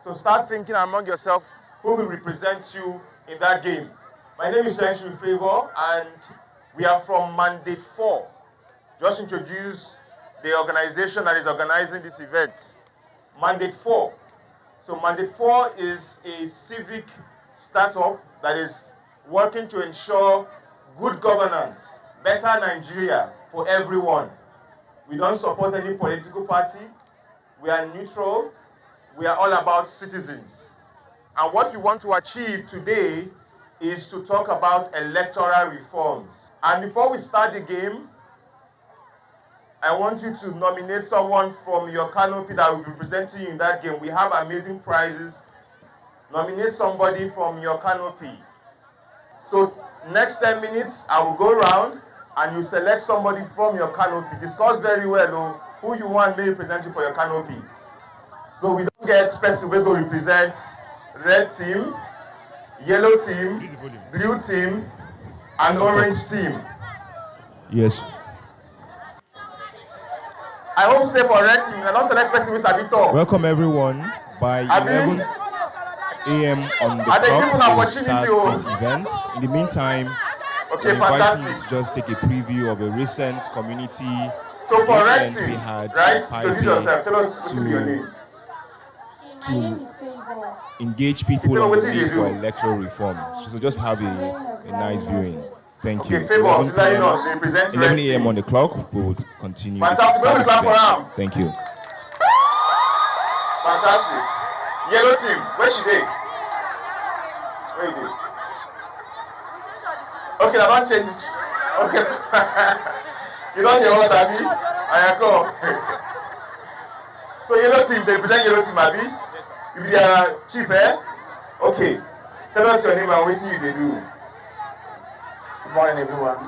So start thinking among yourself who will represent you in that game. My name is Century Favor, and we are from Mandate 4. Just introduce the organization that is organizing this event. Mandate 4. So Mandate 4 is a civic startup that is working to ensure good governance, better Nigeria for everyone. We don't support any political party. We are neutral. We are all about citizens. And what we want to achieve today is to talk about electoral reforms. And before we start the game, I want you to nominate someone from your canopy that will be representing you in that game. We have amazing prizes. Nominate somebody from your canopy. So next 10 minutes, I will go around and you select somebody from your canopy. Discuss very well who you want may represent you for your canopy. So we don't get person who will represent red team, yellow team, blue team, and orange team. Yes. I hope say for red team, and not select person with a talk. Welcome everyone. By 11 a.m. on the clock, we will start this event. In the meantime, we invite you to just take a preview of a recent community event we had right? in yourself. Tell us what's your name. To engage people on the need for electoral reform. So just have a nice viewing. Thank you. 11 a.m. on the clock, we will continue this event. Thank you. Fantastic. Yellow team, where should they? Where you go? Okay, I don't change it. Okay. You don't hear what I mean? I come. So yellow team, they represent yellow team, Abi? Yes, sir. You be their chief, eh? Okay. Tell us your name and what you they do. Good morning, everyone.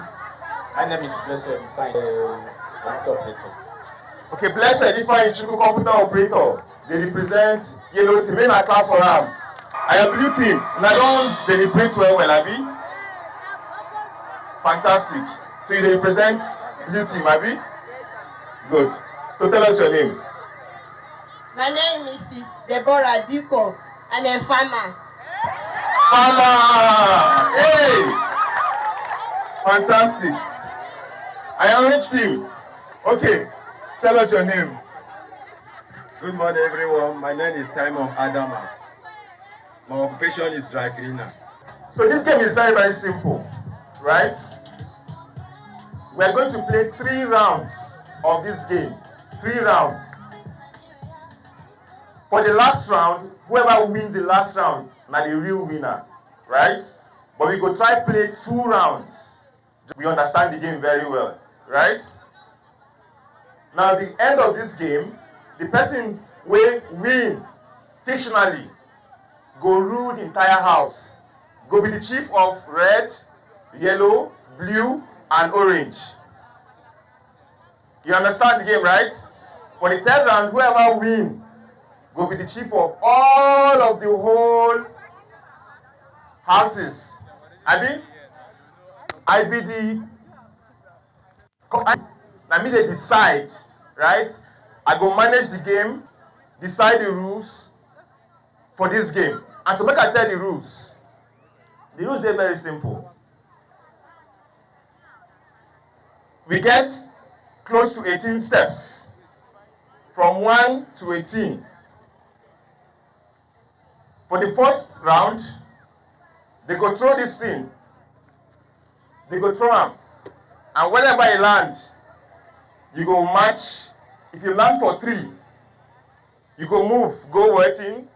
My name is Blessed Ifeanyi, computer operator. Okay, Blessed Ifeanyi, computer operator. They represent yellow team. May I clap for them? I am blue team. And I don't deliberate well, Abi? Fantastic. So you represent blue team, Abi? Good. So tell us your name. My name is Deborah Diko. I'm a farmer. Farmer! Hey! Fantastic. I am orange team. Okay, tell us your name. Good morning, everyone. My name is Simon Adama. My occupation is dry cleaner. So this game is very, very simple, right? We are going to play 3 rounds of this game. 3 rounds. For the last round, whoever wins the last round, now the real winner, right? But we go try play 2 rounds. We understand the game very well, right? Now, the end of this game, the person will win fictionally, go rule the entire house, go be the chief of red, yellow, blue, and orange. You understand the game, right? For the 3rd round, whoever wins, go be the chief of all of the whole houses. I be the. I mean, they decide, right? I go manage the game, decide the rules for this game. And so make I tell the rules. The rules are very simple. We get close to 18 steps, from 1 to 18. For the first round, they go throw this thing. They go throw them. And whenever you land, you go match. If you land for 3, you go move, go waiting.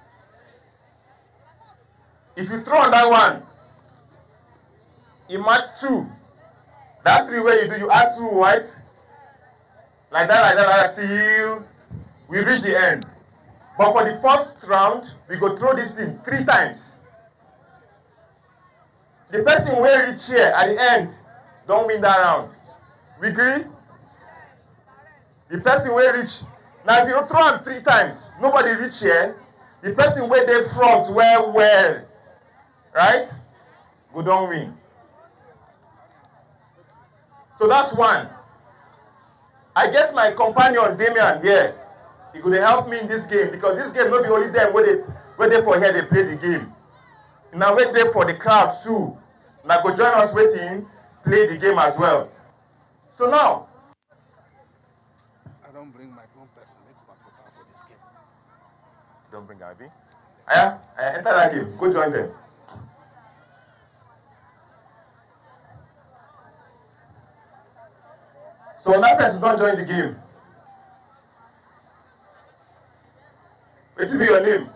If you throw on that one, you match 2. That 3 where you do, you add 2 white. Like that, till we reach the end. But for the first round, we go throw this thing 3 times. The person who will reach here at the end don't win that round. We agree? The person will reach. Now if you throw him 3 times, nobody reach here. The person where they front well, right? Go don't win. So that's 1. I get my companion Damian here. He could help me in this game because this game not be only them where they Wait there for here, they play the game. Now wait there for the crowd too. Now go join us waiting, play the game as well. So now, I don't bring my own person, make back for this game. Don't bring Abby. Aya, enter that game. Go join them. So that person don't join the game. What will be your name?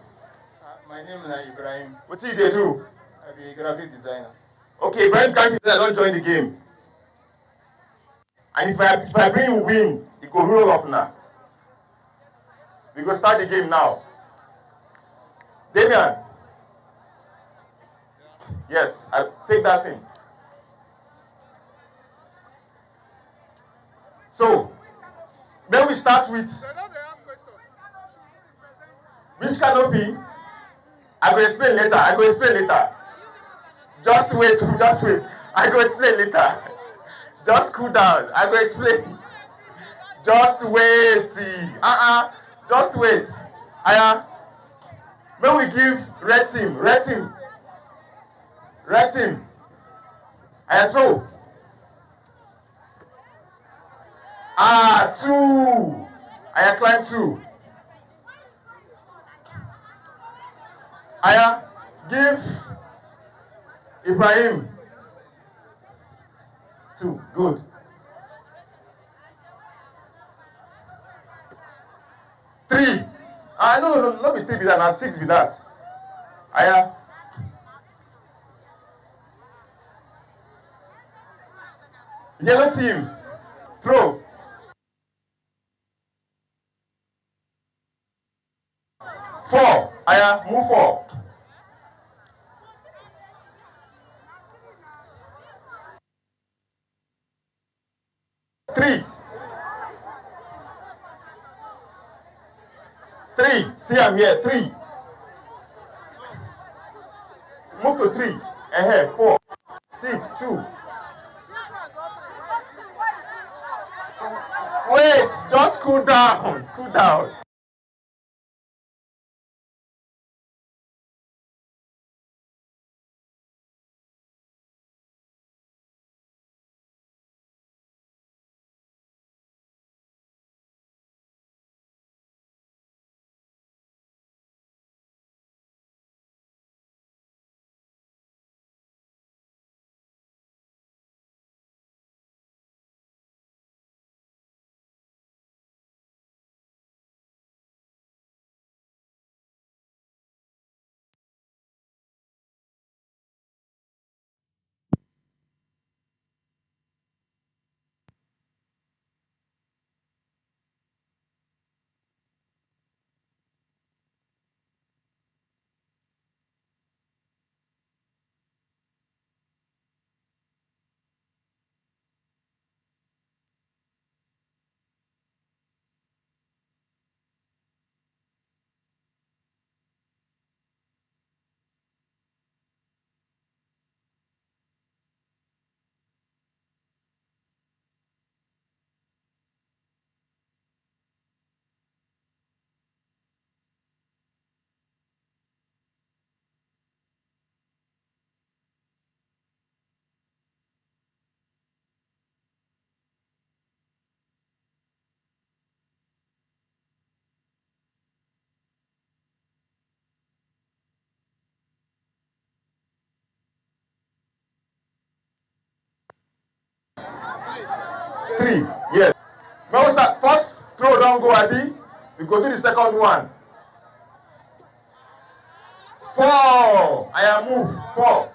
My name is Ibrahim. What did they do? I be a graphic designer. Okay, Ibrahim graphic designer don't join the game. And if I bring you win, it go roll off now. We go start the game now. Damian. Yes, I take that thing. So, then we start with which canopy? I will explain later. Just wait. I will explain later. Just cool down. I will explain. Just wait. Just wait. When we give red team. Throw. 2. Climb 2. Give Ibrahim 2. Good. 3. No, not be 3 be that. Now 6 be that. Yellow team. Throw. 4. Move 4. 3. See, I'm here. 3. Move to 3. 4. 6. 2. Wait. Just cool down. 3. Yes. When we start, first throw don't go, Abi. We go do the second one. 4. Move. 4.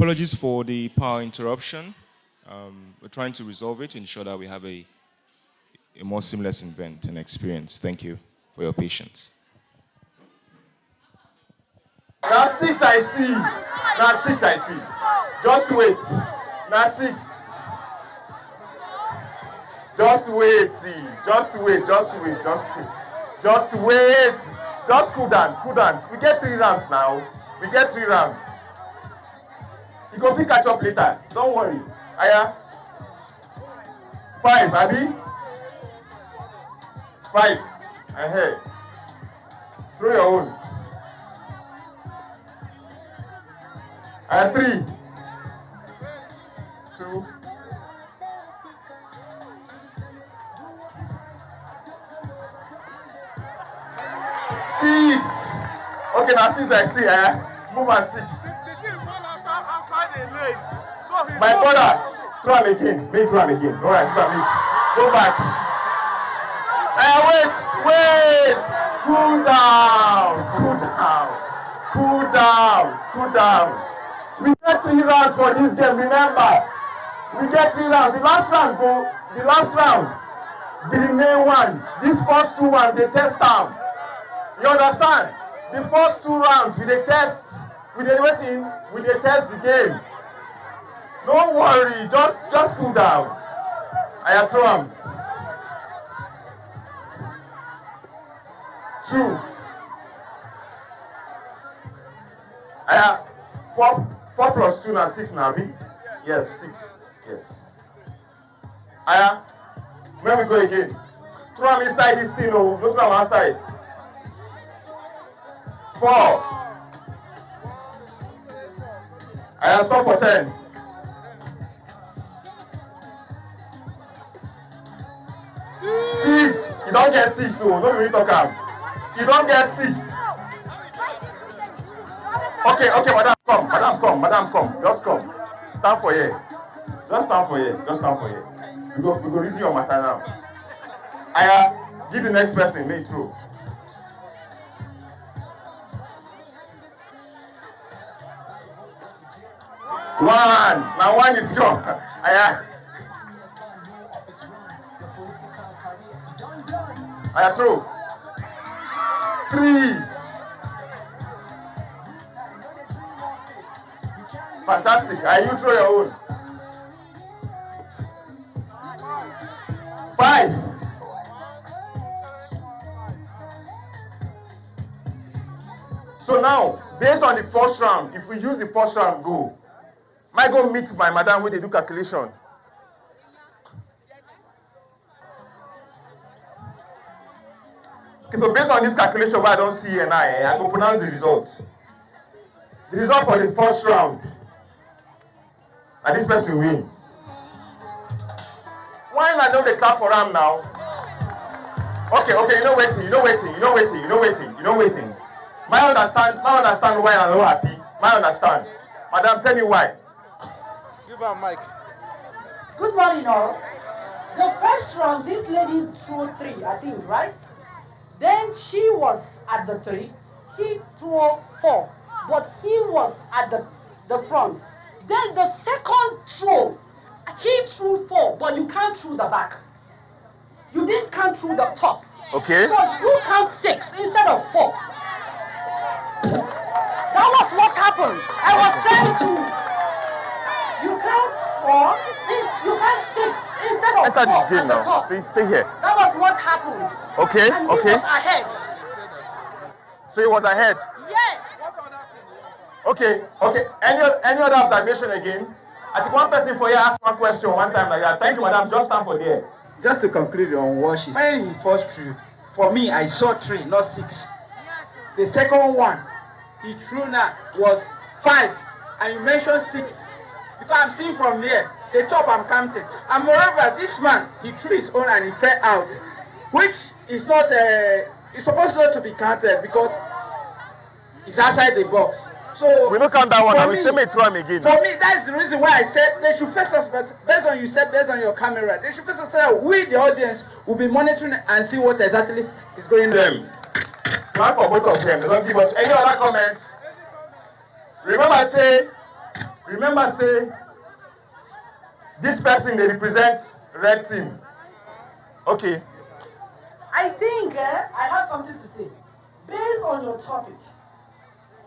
Apologies for the power interruption. We're trying to resolve it to ensure that we have a more seamless event and experience. Thank you for your patience. Now 6 I see. Now 6 I see. Just wait. Now 6. Just wait, see. Just wait. Just wait. Just wait. Just wait. Just cool down. Cool down. We get 3 rounds now. We get 3 rounds. You go pick catch up later. Don't worry. Aya. 5, Abi. 5. Ahead. Throw your own. And 3, 2. Six. Okay, now 6 I see. Move on 6. My brother, throw him again. Make throw him again. All right, throw him. Go back. Wait. Cool down. Cool down. We get 3 rounds for this game, remember. We get 3 rounds. The last round be the main one. These first 2 ones, they test them. You understand? The first 2 rounds, we dey test the game. Don't worry, just cool down. I throw him. 2. 4 plus 2 now 6 now, Abi? Yes, 6. Yes. Where we go again? Throw him inside this thing, no throw him outside. 4. Stop for 10. 6. You don't get 6, so don't really talk am. You don't get 6. Okay, madam, come. Just come. Stand for here. Just stand for here. We go reason your matter now. Give the next person, may through. 1. Now 1 is gone. Through. 3. Fantastic. You throw your own. 5. So now, based on the first round, if we use the first round go, might go meet my madam when they do calculation. Okay, so based on this calculation, where I don't see an I go pronounce the result. The result for the first round. And this person win. Why not know the clap for him now? Okay, you know waiting. My understand why I'm not happy. My understand. Madam, tell me why. Give her a mic. Good morning, all. The first round, this lady threw 3, I think, right? Then she was at the 3. He threw 4, but he was at the front. Then the second throw, he threw 4, but you can't throw the back. You didn't count through the top. Okay. So you count 6 instead of 4. That was what happened. I was trying to. You count 4. You count 6 instead of 4 at the top. Stay here. That was what happened. Okay. And he was ahead. So he was ahead. Yes. Okay. Any other observation again? I think one person for you asked one question one time like that. Thank you, madam. Just stand for there. Just to conclude on what she said. When he first threw, for me, I saw 3, not 6. The second one he threw now was 5, and you mentioned 6. Because I'm seeing from here, the top I'm counting. And moreover, this man, he threw his own and he fell out, which is not, it's supposed not to be counted because it's outside the box. So we don't count that one, and we say may throw him again. For me, that's the reason why I said they should first suspect, based on you said, based on your camera, they should first suspect we, the audience, will be monitoring and see what exactly is going on. Clap for both of them. They don't give us any other comments. Remember, I say Remember, say, this person, they represent red team. Okay. I think I have something to say. Based on your topic,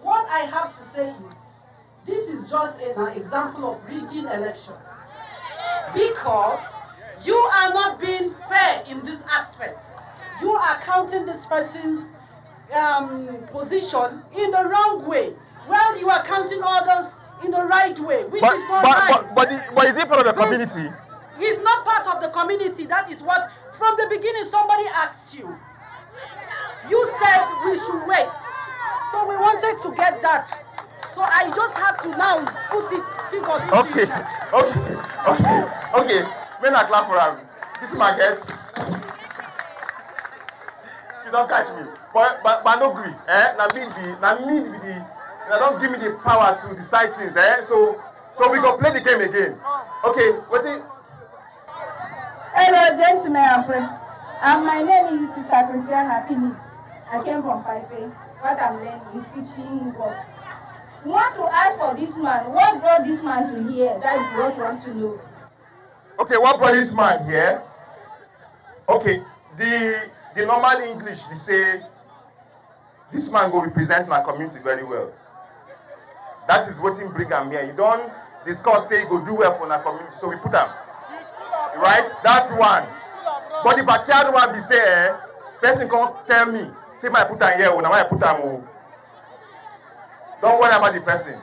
what I have to say is, this is just an example of rigging election. Because you are not being fair in this aspect. You are counting this person's position in the wrong way, while you are counting others in the right way, which is not right. But is he part of the community? He's not part of the community. That is what, from the beginning, somebody asked you. You said we should wait. So we wanted to get that. So I just have to now put it, figure into Okay. When I clap for him, this man gets. You don't catch me. But no agree. They don't give me the power to decide things. So we can play the game again. Okay, what's it? Hello, gentlemen and friends. My name is Sister Christiana Pini. I came from Taipei. What I'm learning is teaching work. We want to ask for this man. What brought this man to here? That is what we want to know. Okay, what brought this man here? Okay, the normal English, they say, this man will represent my community very well. That is what him bring him here. You don't discuss, say, go do well for our community, so we put him. Right? That's one. But the backyard one, be say, person can't tell me, say, my put him here, or now I put him. Don't worry about the person.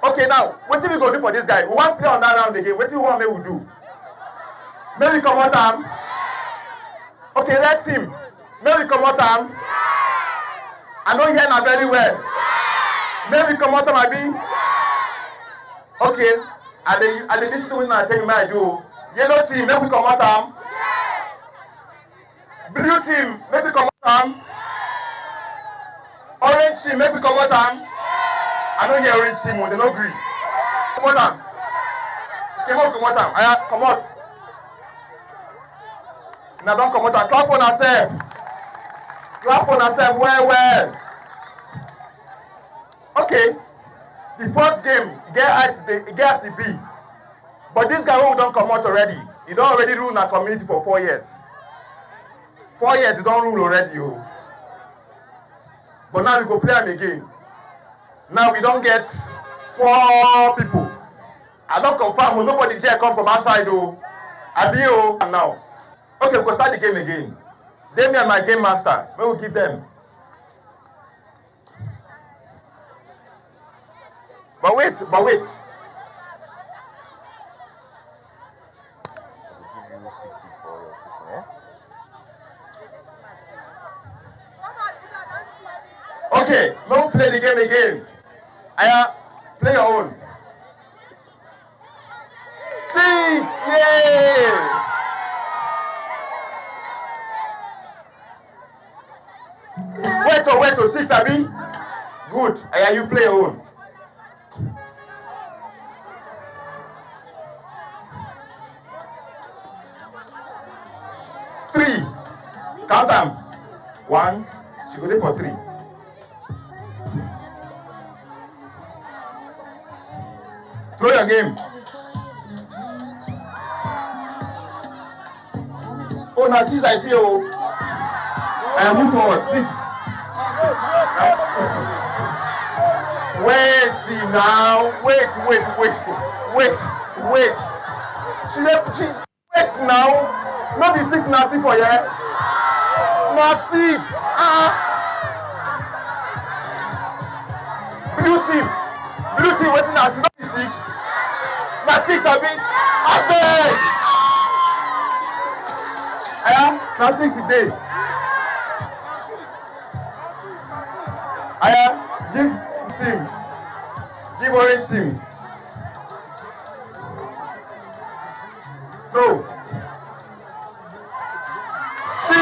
Okay, now, what we go do for this guy? We want to play on that round again. What do you want me to do? Maybe come out time. Okay, red team. Maybe come out time. I know you hear now very well. Maybe come out time, I be. Okay, and they listen to me now. Tell me what I do. Yellow team, maybe come out time. Blue team, maybe come out time. Orange team, maybe come out time. I don't hear orange team, they don't agree. Come on, come on, come out. Now don't come out. Clap for yourself. Clap for yourself well. Okay. The first game, get ICB. But this guy who don't come out already, he don't already rule in our community for 4 years. 4 years, he don't rule already. But now we go play him again. Now we don't get 4 people. I don't confirm. Nobody here come from outside. I be now. Okay, we go start the game again. They me and my game master. We will give them. But wait. I'll give you 6 for this, Okay, we'll play the game again. Play your own. 6, yay! Wait, 6, Abi. Good. You play your own. Three. Count them. 1. She go there for 3. Throw your game. Oh, now 6, I see. Move forward. 6. Wait now. Wait. She wait now. Not the 6 now, see for you. Now 6. Blue team, waiting now. See, not the 6. Now 6, I beg. Now 6 a day. Give team. Give orange team. Throw. 6.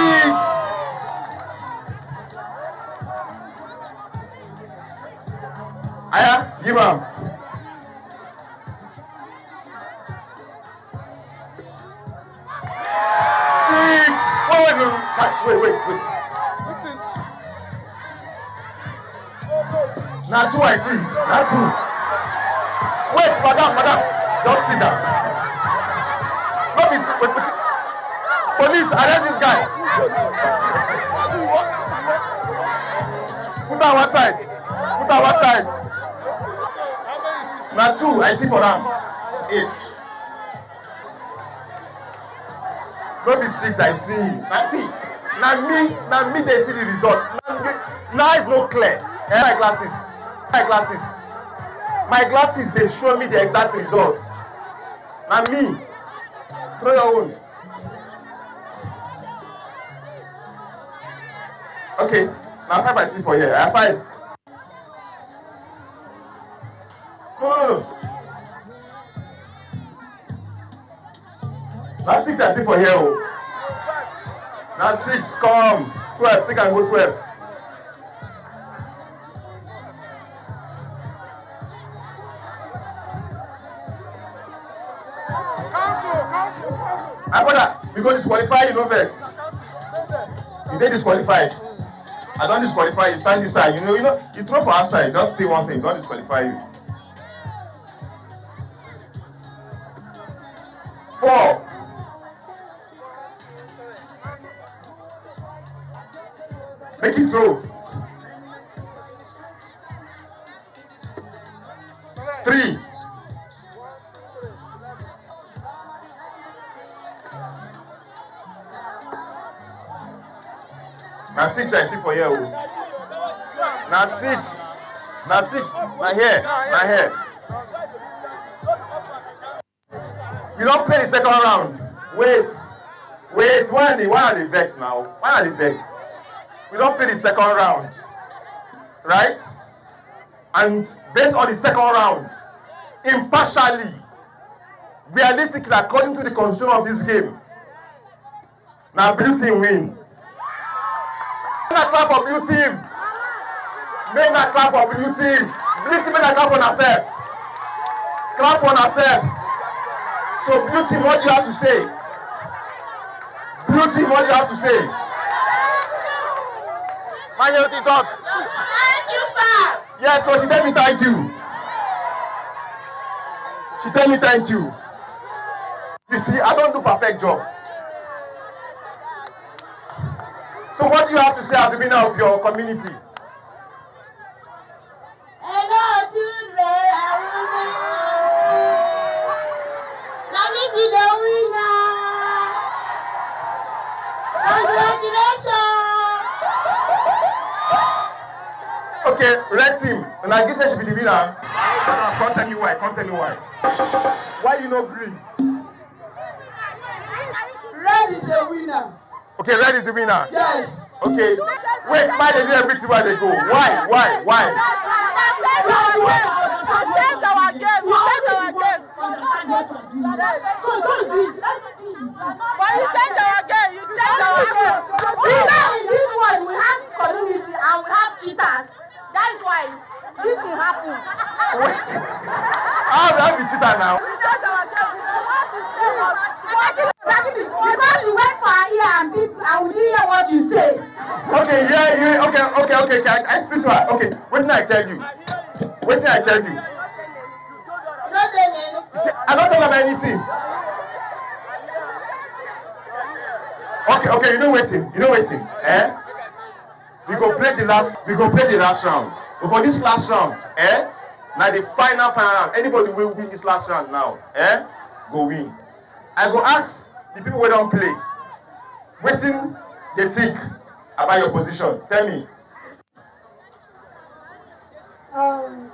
Give him. 6. Wait. Listen. Now 2 I see. Now 2. Wait, madam, just sit down. Wait. Police, arrest this guy. Put her one side. Now 2, I see for them. 8. Not be 6, I see. Now me, they see the result. Now it's not clear. My glasses, they show me the exact result. Now me, throw your own. Okay, now 5 I see for here. I have 5. No. Now 6 I see for here. Oh. Now 6, come. 12, think I go 12. My brother, you go disqualify, you know vex. You get disqualified. I don't disqualify you, stand this side. You know, you throw for outside, just stay one thing, don't disqualify you. 4. Make it throw. 3. Now 6 I see for here. Now 6. Now here. We don't play the second round. Wait. Why are they vexed now? We don't play the second round. Right? And based on the second round, impartially, realistically, according to the constitution of this game, now blue team win. Clap for blue team. Make that clap for blue team. Blue team, make that clap for yourself. Clap for yourself. So blue team, what do you have to say? Blue team, what do you have to say? My talk. Thank you, sir. Yes, so she tell me thank you. You see, I don't do perfect job. So what do you have to say as a winner of your community? Hello, children. Let me be the winner. Congratulations. Okay, red team. When I guess I should be the winner. Can't tell you why. Why you no green? Red is the winner. Okay, red is the winner. Yes. Okay. Wait, why they do everything where they go? Why? Change our game. So don't do it. But you change our game. In this one, we have community and we have cheaters. That's why this will happen. How do I be cheater now? Because you went for a year and we didn't hear what you say. Okay, okay. I speak to her. Okay, what did I tell you? See, I don't tell them anything. Okay, you know waiting. We go play the last round. But for this last round, now the final round. Anybody will win this last round now, go win. I go ask the people who don't play, waiting they think about your position. Tell me.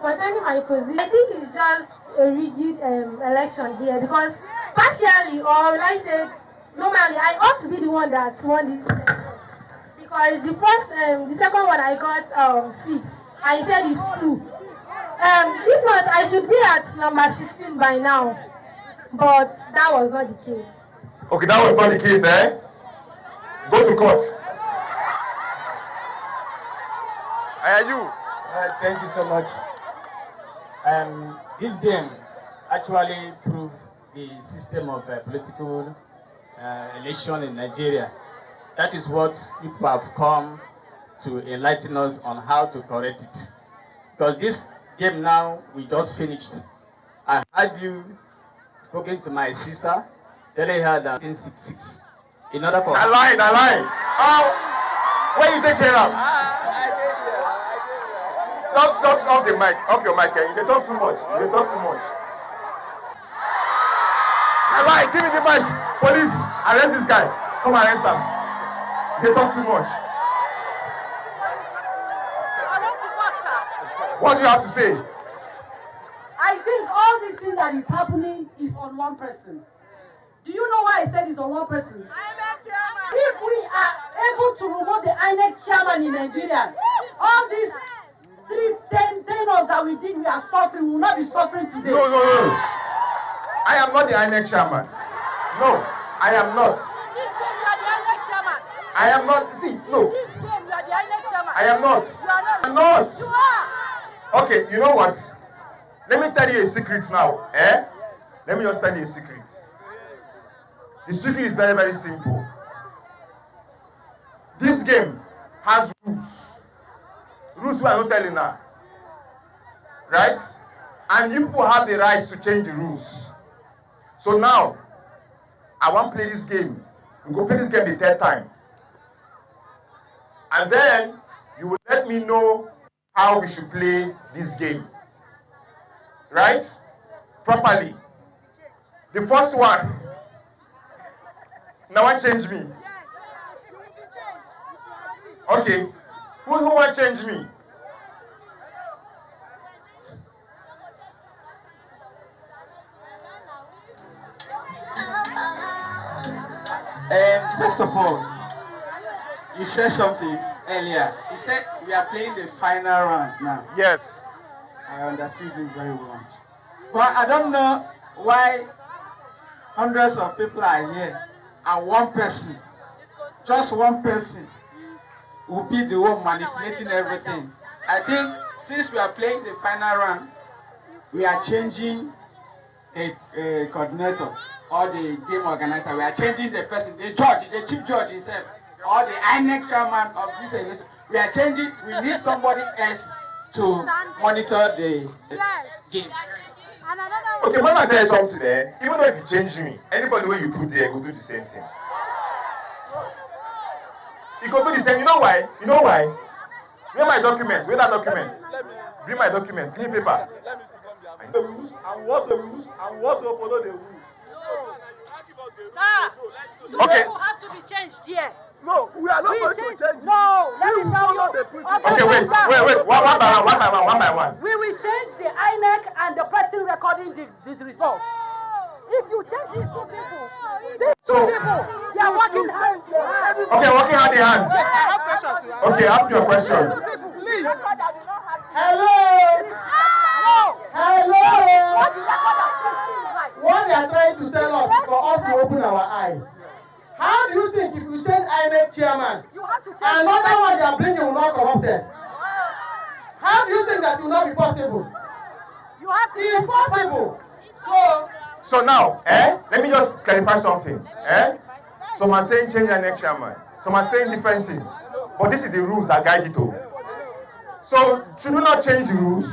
Concerning my position, I think it's just a rigid election here because partially, or like I said, normally I ought to be the one that won this because the second one I got 6, and he said it's 2. If not, I should be at number 16 by now, but that was not the case. Okay, that was not the case, Go to court. Are you? Thank you so much. This game actually proved the system of political election in Nigeria. That is what people have come to enlighten us on how to correct it. Because this game now, we just finished. I heard you spoken to my sister, telling her that 1966. In order for I lied. Where you take care of? Just off the mic, off your mic. You talk too much. I lied. Give me the mic. Police, arrest this guy. Come arrest him. They talk too much. I want to talk, sir. What do you have to say? I think all these things that is happening is on one person. Do you know why I said it's on one person? INEC chairman. If we are able to remove the INEC chairman in Nigeria, all these 10 tenors that we did, we are suffering, we will not be suffering today. No. I am not the INEC chairman. No, I am not. This game, you are the INEC chairman. I am not. See, no. This game, you are the INEC chairman. I am not. You are not. I'm not. You are. Okay, you know what? Let me tell you a secret now. Let me just tell you a secret. The secret is very, very simple. This game has rules. Rules we are not telling now. Right? And you people have the right to change the rules. So now, I want to play this game. We go play this game the third time. And then, you will let me know how we should play this game. Right? Properly. The first one. Now want change me? Okay. Who want change me? First of all, you said something earlier. You said we are playing the final rounds now. Yes. I understood you very well. But I don't know why hundreds of people are here and one person, just one person, will be the one manipulating everything. I think since we are playing the final round, we are changing a coordinator or the game organizer. We are changing the person, the judge, the chief judge himself, or the INEC chairman of this election. We are changing. We need somebody else to monitor the game. Okay, when I tell you something there, even though if you change me, anybody where you put there go do the same thing. You go do the same. You know why? Where my document? Where that document? Bring my document. Clean paper. The rules and what the rules and what to follow the rules. Sir, okay. Will have to be changed here. No, we are not going to change. No, let me tell you. Okay, wait. One by one. We will change the INEC and the person recording these results. If you change these two people, they are working hand in hand. Okay, working hand in hand. Okay, ask your question. Please. Hello. What they are trying to tell us is for us to open our eyes. How do you think if you change INEC chairman, another one they are bringing will not corrupted? How do you think that will not be possible? It's possible. So now, let me just clarify something. Some are saying change INEC chairman. Some are saying different things. But this is the rules that guide it all. So should we not change the rules?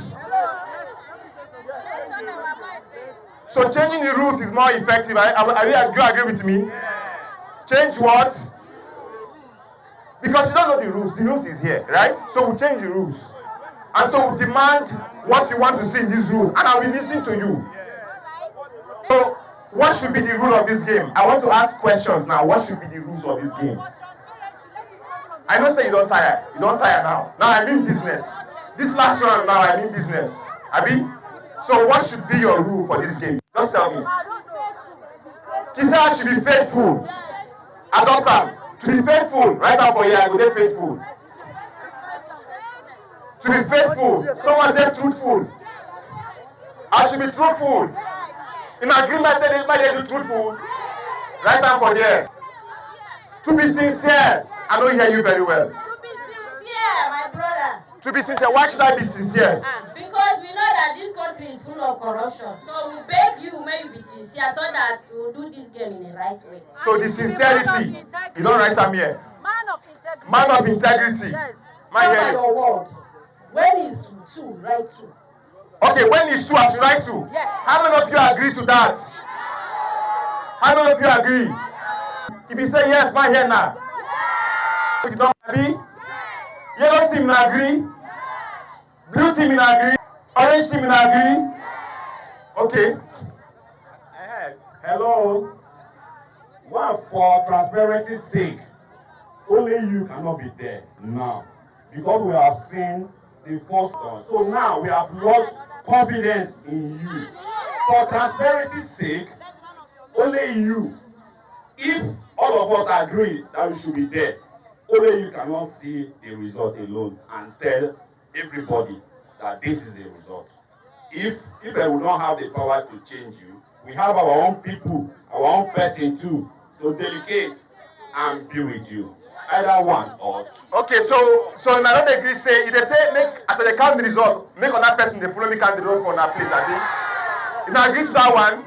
So changing the rules is more effective. Do you agree with me? Change what? Because you don't know the rules. The rules is here, right? So we'll change the rules. And so we'll demand what you want to see in these rules. And I'll be listening to you. So what should be the rule of this game? I want to ask questions now. What should be the rules of this game? I don't say you don't tire. You don't tire now. Now I'm in business. This last round now I'm in business. Abi? So what should be your rule for this game? Just tell me. Kisa should be faithful. Adopt them. To be faithful. Right now for you, I will be faithful. To be faithful. Someone said truthful. I should be truthful. In agreement, I said this might be truthful. Right now for there. To be sincere. I don't hear you very well. To be sincere, my brother. To be sincere. Why should I be sincere? Because we know that this country is full of corruption. So we beg you, may you be sincere so that we will do this game in the right way. So the sincerity, you don't write them here. Man of integrity. Yes. Man hear you. Your word. When is two, write two. Okay, when it's 2, I should write 2. Yes. How many of you agree to that? How many of you agree? If you say yes, my hand now. You don't agree? Yellow team will agree. Blue team will agree. Orange team will agree. Okay. Hello. Well, for transparency's sake, only you cannot be there now because we have seen the first one. So now we have lost confidence in you. For transparency's sake, only you. If all of us agree that you should be there, only you cannot see the result alone and tell everybody that this is the result. If we don't have the power to change you, we have our own people, our own person too, to delegate and be with you. Either one or two. Okay, so I don't agree. Say if they say make as they count the result, make another person they follow me count the result for that place. I think. If I agree to that one,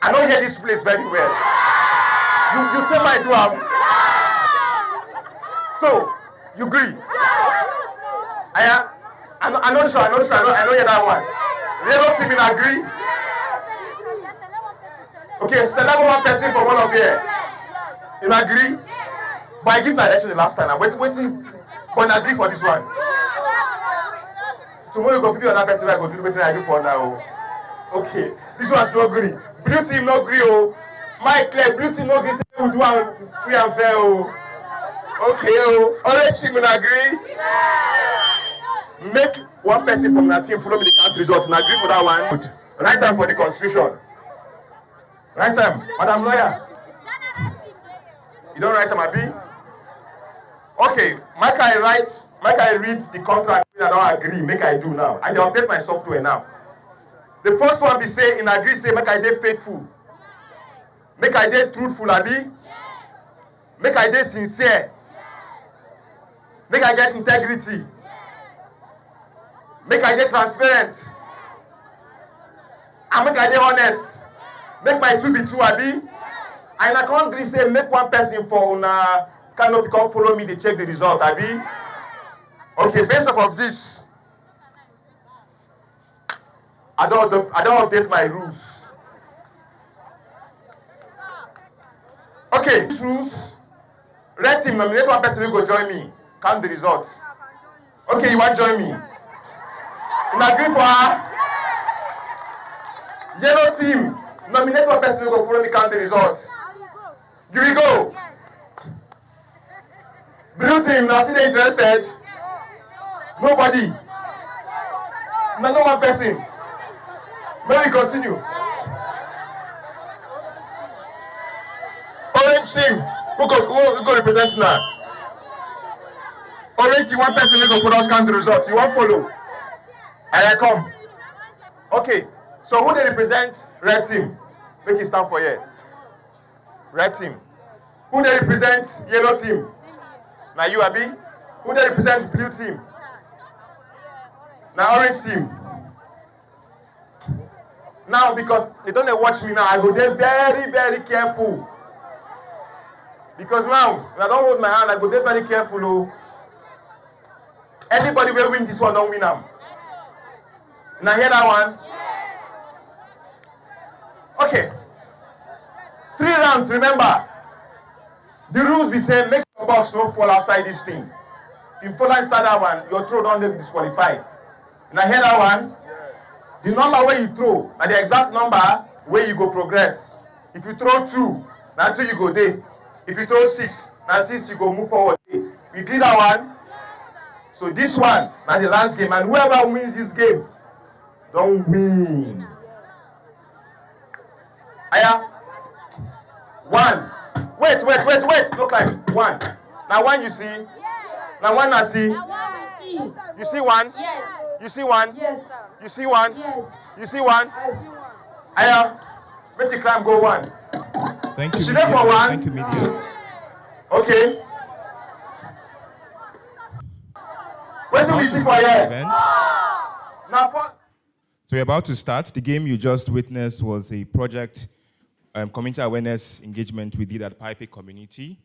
I don't hear this place very well. You say my do have. So you agree? I'm not sure. I don't hear that one. Yellow team will agree. Okay, select one person for one of here. You agree? But I give my election the last time. I'm waiting. But I agree for this one. Tomorrow you go video another person. I go do the I do for now. Okay, this one's not agree. Blue team not agree. Oh, my clear blue team not agree. We do free and fair. Oh, okay. Oh, orange team will agree. Make one person from that team follow me the count result and agree for that one. Right time for the constitution. Right time, Madam Lawyer. You don't write them, Abi? Okay, make I read the contract I don't agree, make I do now. I dey update my software now. The first one be say, in agree say, make I dey faithful. Make I dey truthful, Abi? Make I dey sincere. Make I get integrity. Make I dey transparent. And make I dey honest. Make my two be two, Abi? And I can't agree say make one person for una canopy come follow me, they check the result, Abi? Okay, based off of this, I don't update my rules. Okay, these rules, red team nominate one person who go join me, count the results. Okay, you want to join me? You agree for her? Yellow team, nominate one person who go follow me, count the results. You will go. Blue team, now see they interested? Nobody. No one person. May we continue. Orange team, who go represent now? Orange team, one person will go put us count the results. You won't follow. I come. Okay, so who they represent? Red team. Make it stand for here. Red team. Who they represent? Yellow team. Now you, Abi. Who they represent? Blue team. Now orange team. Now because they don't watch me now, I go there very, very careful. Because now, if I don't hold my hand, I go there very careful. Oh. Anybody will win this one, don't win them. Now hear that one? Okay. 3 rounds, remember. The rules be saying make your box no fall outside this thing. If you fall inside that one, your throw don't get disqualified. Now hear that one? The number where you throw, and the exact number where you go progress. If you throw 2, now 2 you go there. If you throw 6, now 6 you go move forward. You agree that one? So this one, now the last game, and whoever wins this game, don't win. Aya. 1. Wait. Look like 1. Now 1 you see. Now 1 I see. You see 1? Yes. You see 1? Yes, sir. You see 1? Yes. You see 1? I see one. Aya. Make the climb go 1. Thank you, She media. there for 1? Thank you, media. Okay. What do we see for here? Event. Now for So we're about to start. The game you just witnessed was a project, community awareness engagement we did at Pipe community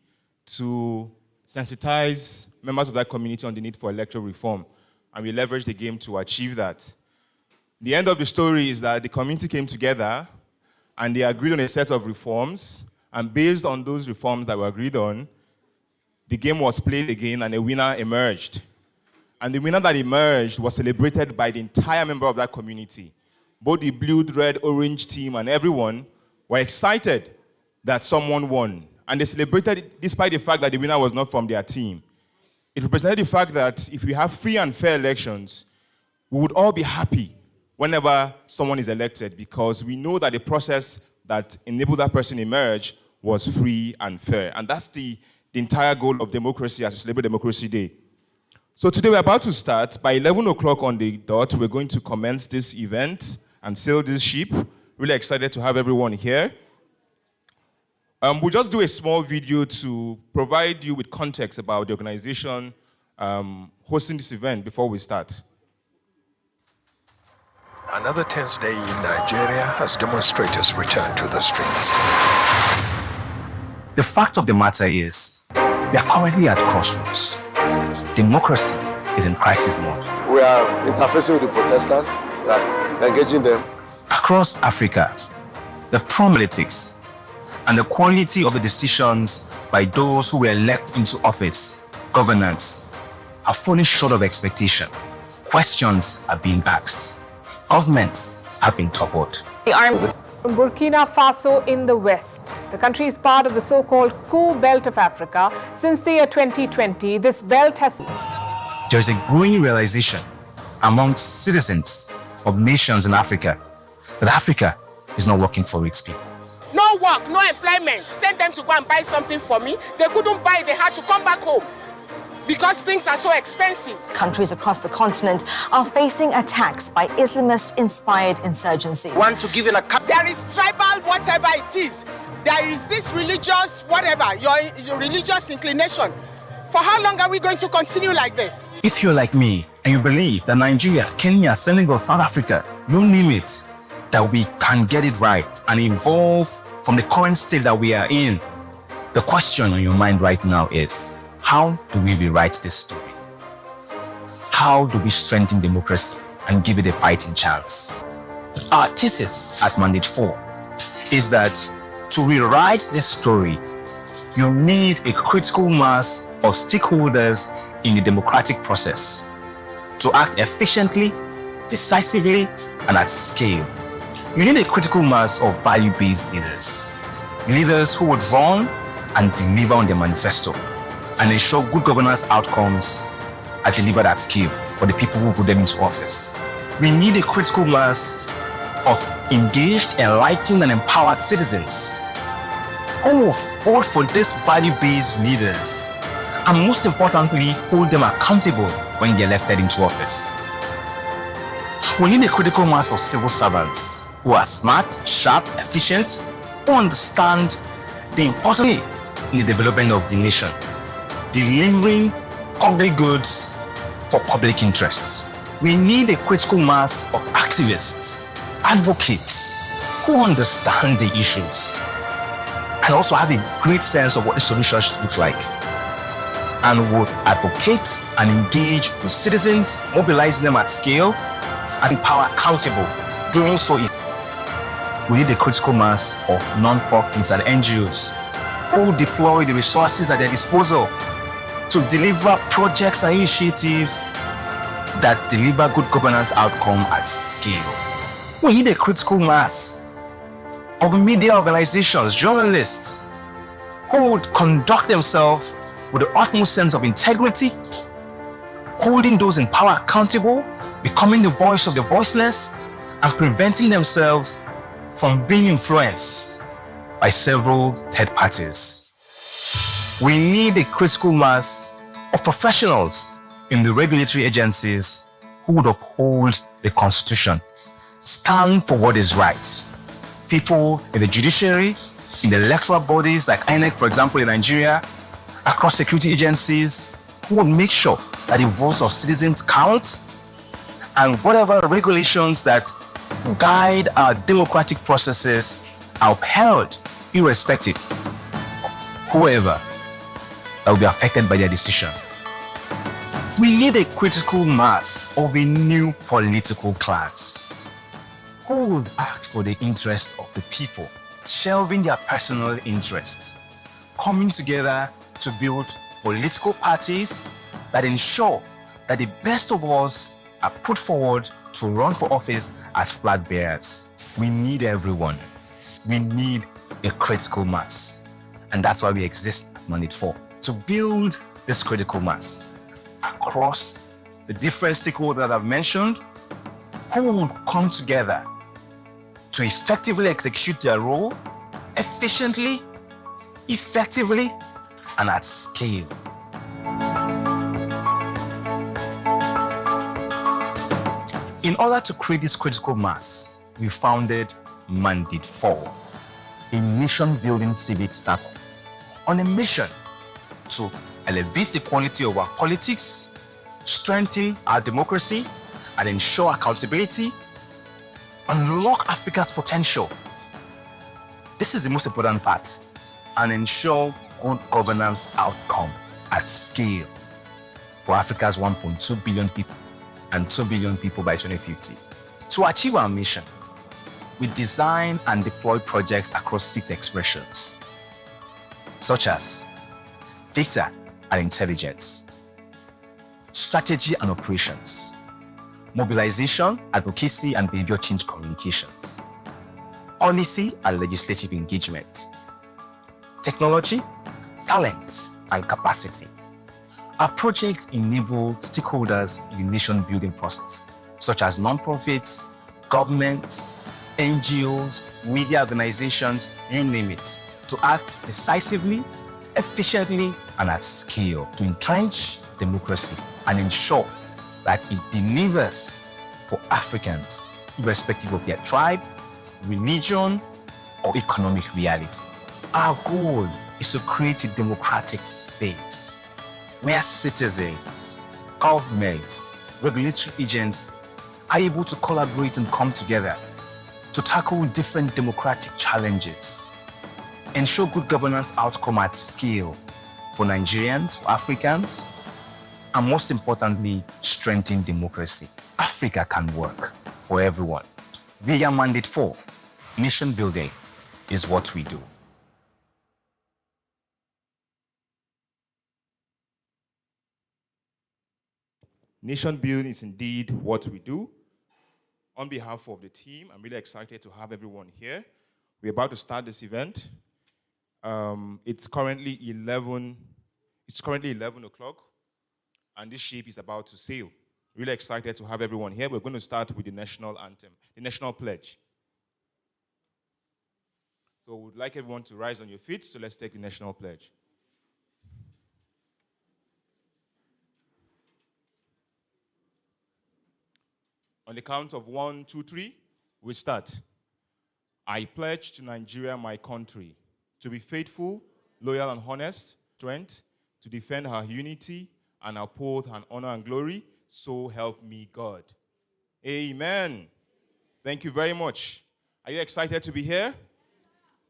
to sensitize members of that community on the need for electoral reform. And we leveraged the game to achieve that. The end of the story is that the community came together and they agreed on a set of reforms, and based on those reforms that were agreed on, the game was played again and a winner emerged. And the winner that emerged was celebrated by the entire member of that community. Both the blue, red, orange team and everyone were excited that someone won. And they celebrated it despite the fact that the winner was not from their team. It represented the fact that if we have free and fair elections, we would all be happy whenever someone is elected, because we know that the process that enabled that person emerge was free and fair. And that's the entire goal of democracy as we celebrate Democracy Day. So today we're about to start. By 11 o'clock on the dot, we're going to commence this event and sail this ship. Really excited to have everyone here. We'll just do a small video to provide you with context about the organization hosting this event before we start. Another tense day in Nigeria as demonstrators return to the streets. The fact of the matter is, we are currently at crossroads. Democracy is in crisis mode. We are interfacing with the protesters, we are engaging them. Across Africa, the politics and the quality of the decisions by those who were elected into office, governance, are falling short of expectation. Questions are being asked. Governments have been toppled. The army from Burkina Faso in the west. The country is part of the so-called Cool Belt of Africa. Since the year 2020, this belt has... There is a growing realization amongst citizens of nations in Africa that Africa is not working for its people. No work, no employment. Send them to go and buy something for me. They couldn't buy, they had to come back home because things are so expensive. Countries across the continent are facing attacks by Islamist-inspired insurgencies. Want to give it a cut? There is tribal whatever it is. There is this religious whatever, your religious inclination. For how long are we going to continue like this? If you're like me and you believe that Nigeria, Kenya, Senegal, South Africa, you name it, that we can get it right and evolve from the current state that we are in, the question on your mind right now is, how do we rewrite this story? How do we strengthen democracy and give it a fighting chance? Our thesis at Mandate 4 is that to rewrite this story, you need a critical mass of stakeholders in the democratic process to act efficiently, decisively, and at scale. You need a critical mass of value-based leaders. Leaders who would run and deliver on their manifesto and ensure good governance outcomes are delivered at scale for the people who vote them into office. We need a critical mass of engaged, enlightened, and empowered citizens who will vote for these value-based leaders and, most importantly, hold them accountable when they're elected into office. We need a critical mass of civil servants who are smart, sharp, efficient, who understand the importance in the development of the nation, delivering public goods for public interests. We need a critical mass of activists, advocates who understand the issues and also have a great sense of what the solution should look like, and would advocate and engage with citizens, mobilizing them at scale, and power accountable. Doing so, we need a critical mass of non-profits and NGOs who deploy the resources at their disposal to deliver projects and initiatives that deliver good governance outcome at scale. We need a critical mass of media organizations, journalists, who would conduct themselves with the utmost sense of integrity, holding those in power accountable, becoming the voice of the voiceless, and preventing themselves from being influenced by several third parties. We need a critical mass of professionals in the regulatory agencies who would uphold the Constitution, stand for what is right. People in the judiciary, in the electoral bodies like INEC, for example, in Nigeria, across security agencies, who will make sure that the votes of citizens count, and whatever regulations that guide our democratic processes are upheld, irrespective of whoever that will be affected by their decision. We need a critical mass of a new political class, who would act for the interests of the people, shelving their personal interests, coming together to build political parties that ensure that the best of us are put forward to run for office as flag bearers. We need everyone. We need a critical mass. And that's why we exist at Mandate 4, to build this critical mass across the different stakeholders I've mentioned, who would come together to effectively execute their role efficiently, effectively, and at scale. In order to create this critical mass, we founded Mandate 4, a nation-building civic startup on a mission to elevate the quality of our politics, strengthen our democracy, and ensure accountability, unlock Africa's potential. This is the most important part, and ensure good governance outcome at scale for Africa's 1.2 billion people and 2 billion people by 2050. To achieve our mission, we design and deploy projects across 6 expressions, such as data and intelligence, strategy and operations, mobilization, advocacy and behavior change communications, policy and legislative engagement, technology, talent, and capacity. Our projects enable stakeholders in the nation-building process, such as non-profits, governments, NGOs, media organizations, you name it, to act decisively, efficiently, and at scale to entrench democracy and ensure that it delivers for Africans, irrespective of their tribe, religion, or economic reality. Our goal is to create a democratic space where citizens, governments, regulatory agencies are able to collaborate and come together to tackle different democratic challenges, ensure good governance outcome at scale for Nigerians, for Africans, and most importantly, strengthen democracy. Africa can work for everyone. We are Mandate 4. Nation building is what we do. Nation building is indeed what we do. On behalf of the team, I'm really excited to have everyone here. We're about to start this event. It's currently 11 o'clock, and this ship is about to sail. Really excited to have everyone here. We're going to start with the national anthem, the national pledge. So we'd like everyone to rise on your feet, so let's take the national pledge. On the count of 1, 2, 3, we start. I pledge to Nigeria, my country, to be faithful, loyal, and honest, strength, to defend her unity and uphold her honor and glory, so help me God. Amen. Thank you very much. Are you excited to be here?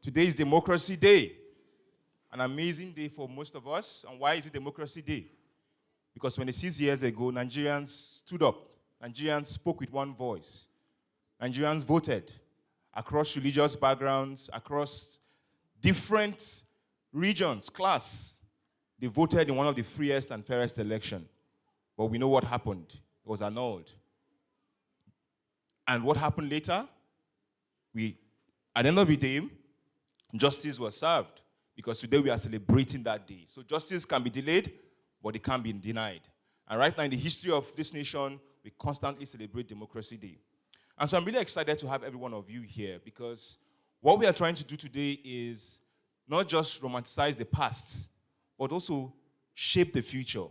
Today is Democracy Day, an amazing day for most of us. And why is it Democracy Day? Because 26 years ago, Nigerians stood up. Nigerians spoke with one voice. Nigerians voted across religious backgrounds, across different regions, class. They voted in one of the freest and fairest elections. But we know what happened. It was annulled. And what happened later? At the end of the day, justice was served, because today we are celebrating that day. So justice can be delayed, but it can't be denied. And right now in the history of this nation, we constantly celebrate Democracy Day. And so I'm really excited to have every one of you here, because what we are trying to do today is not just romanticize the past, but also shape the future.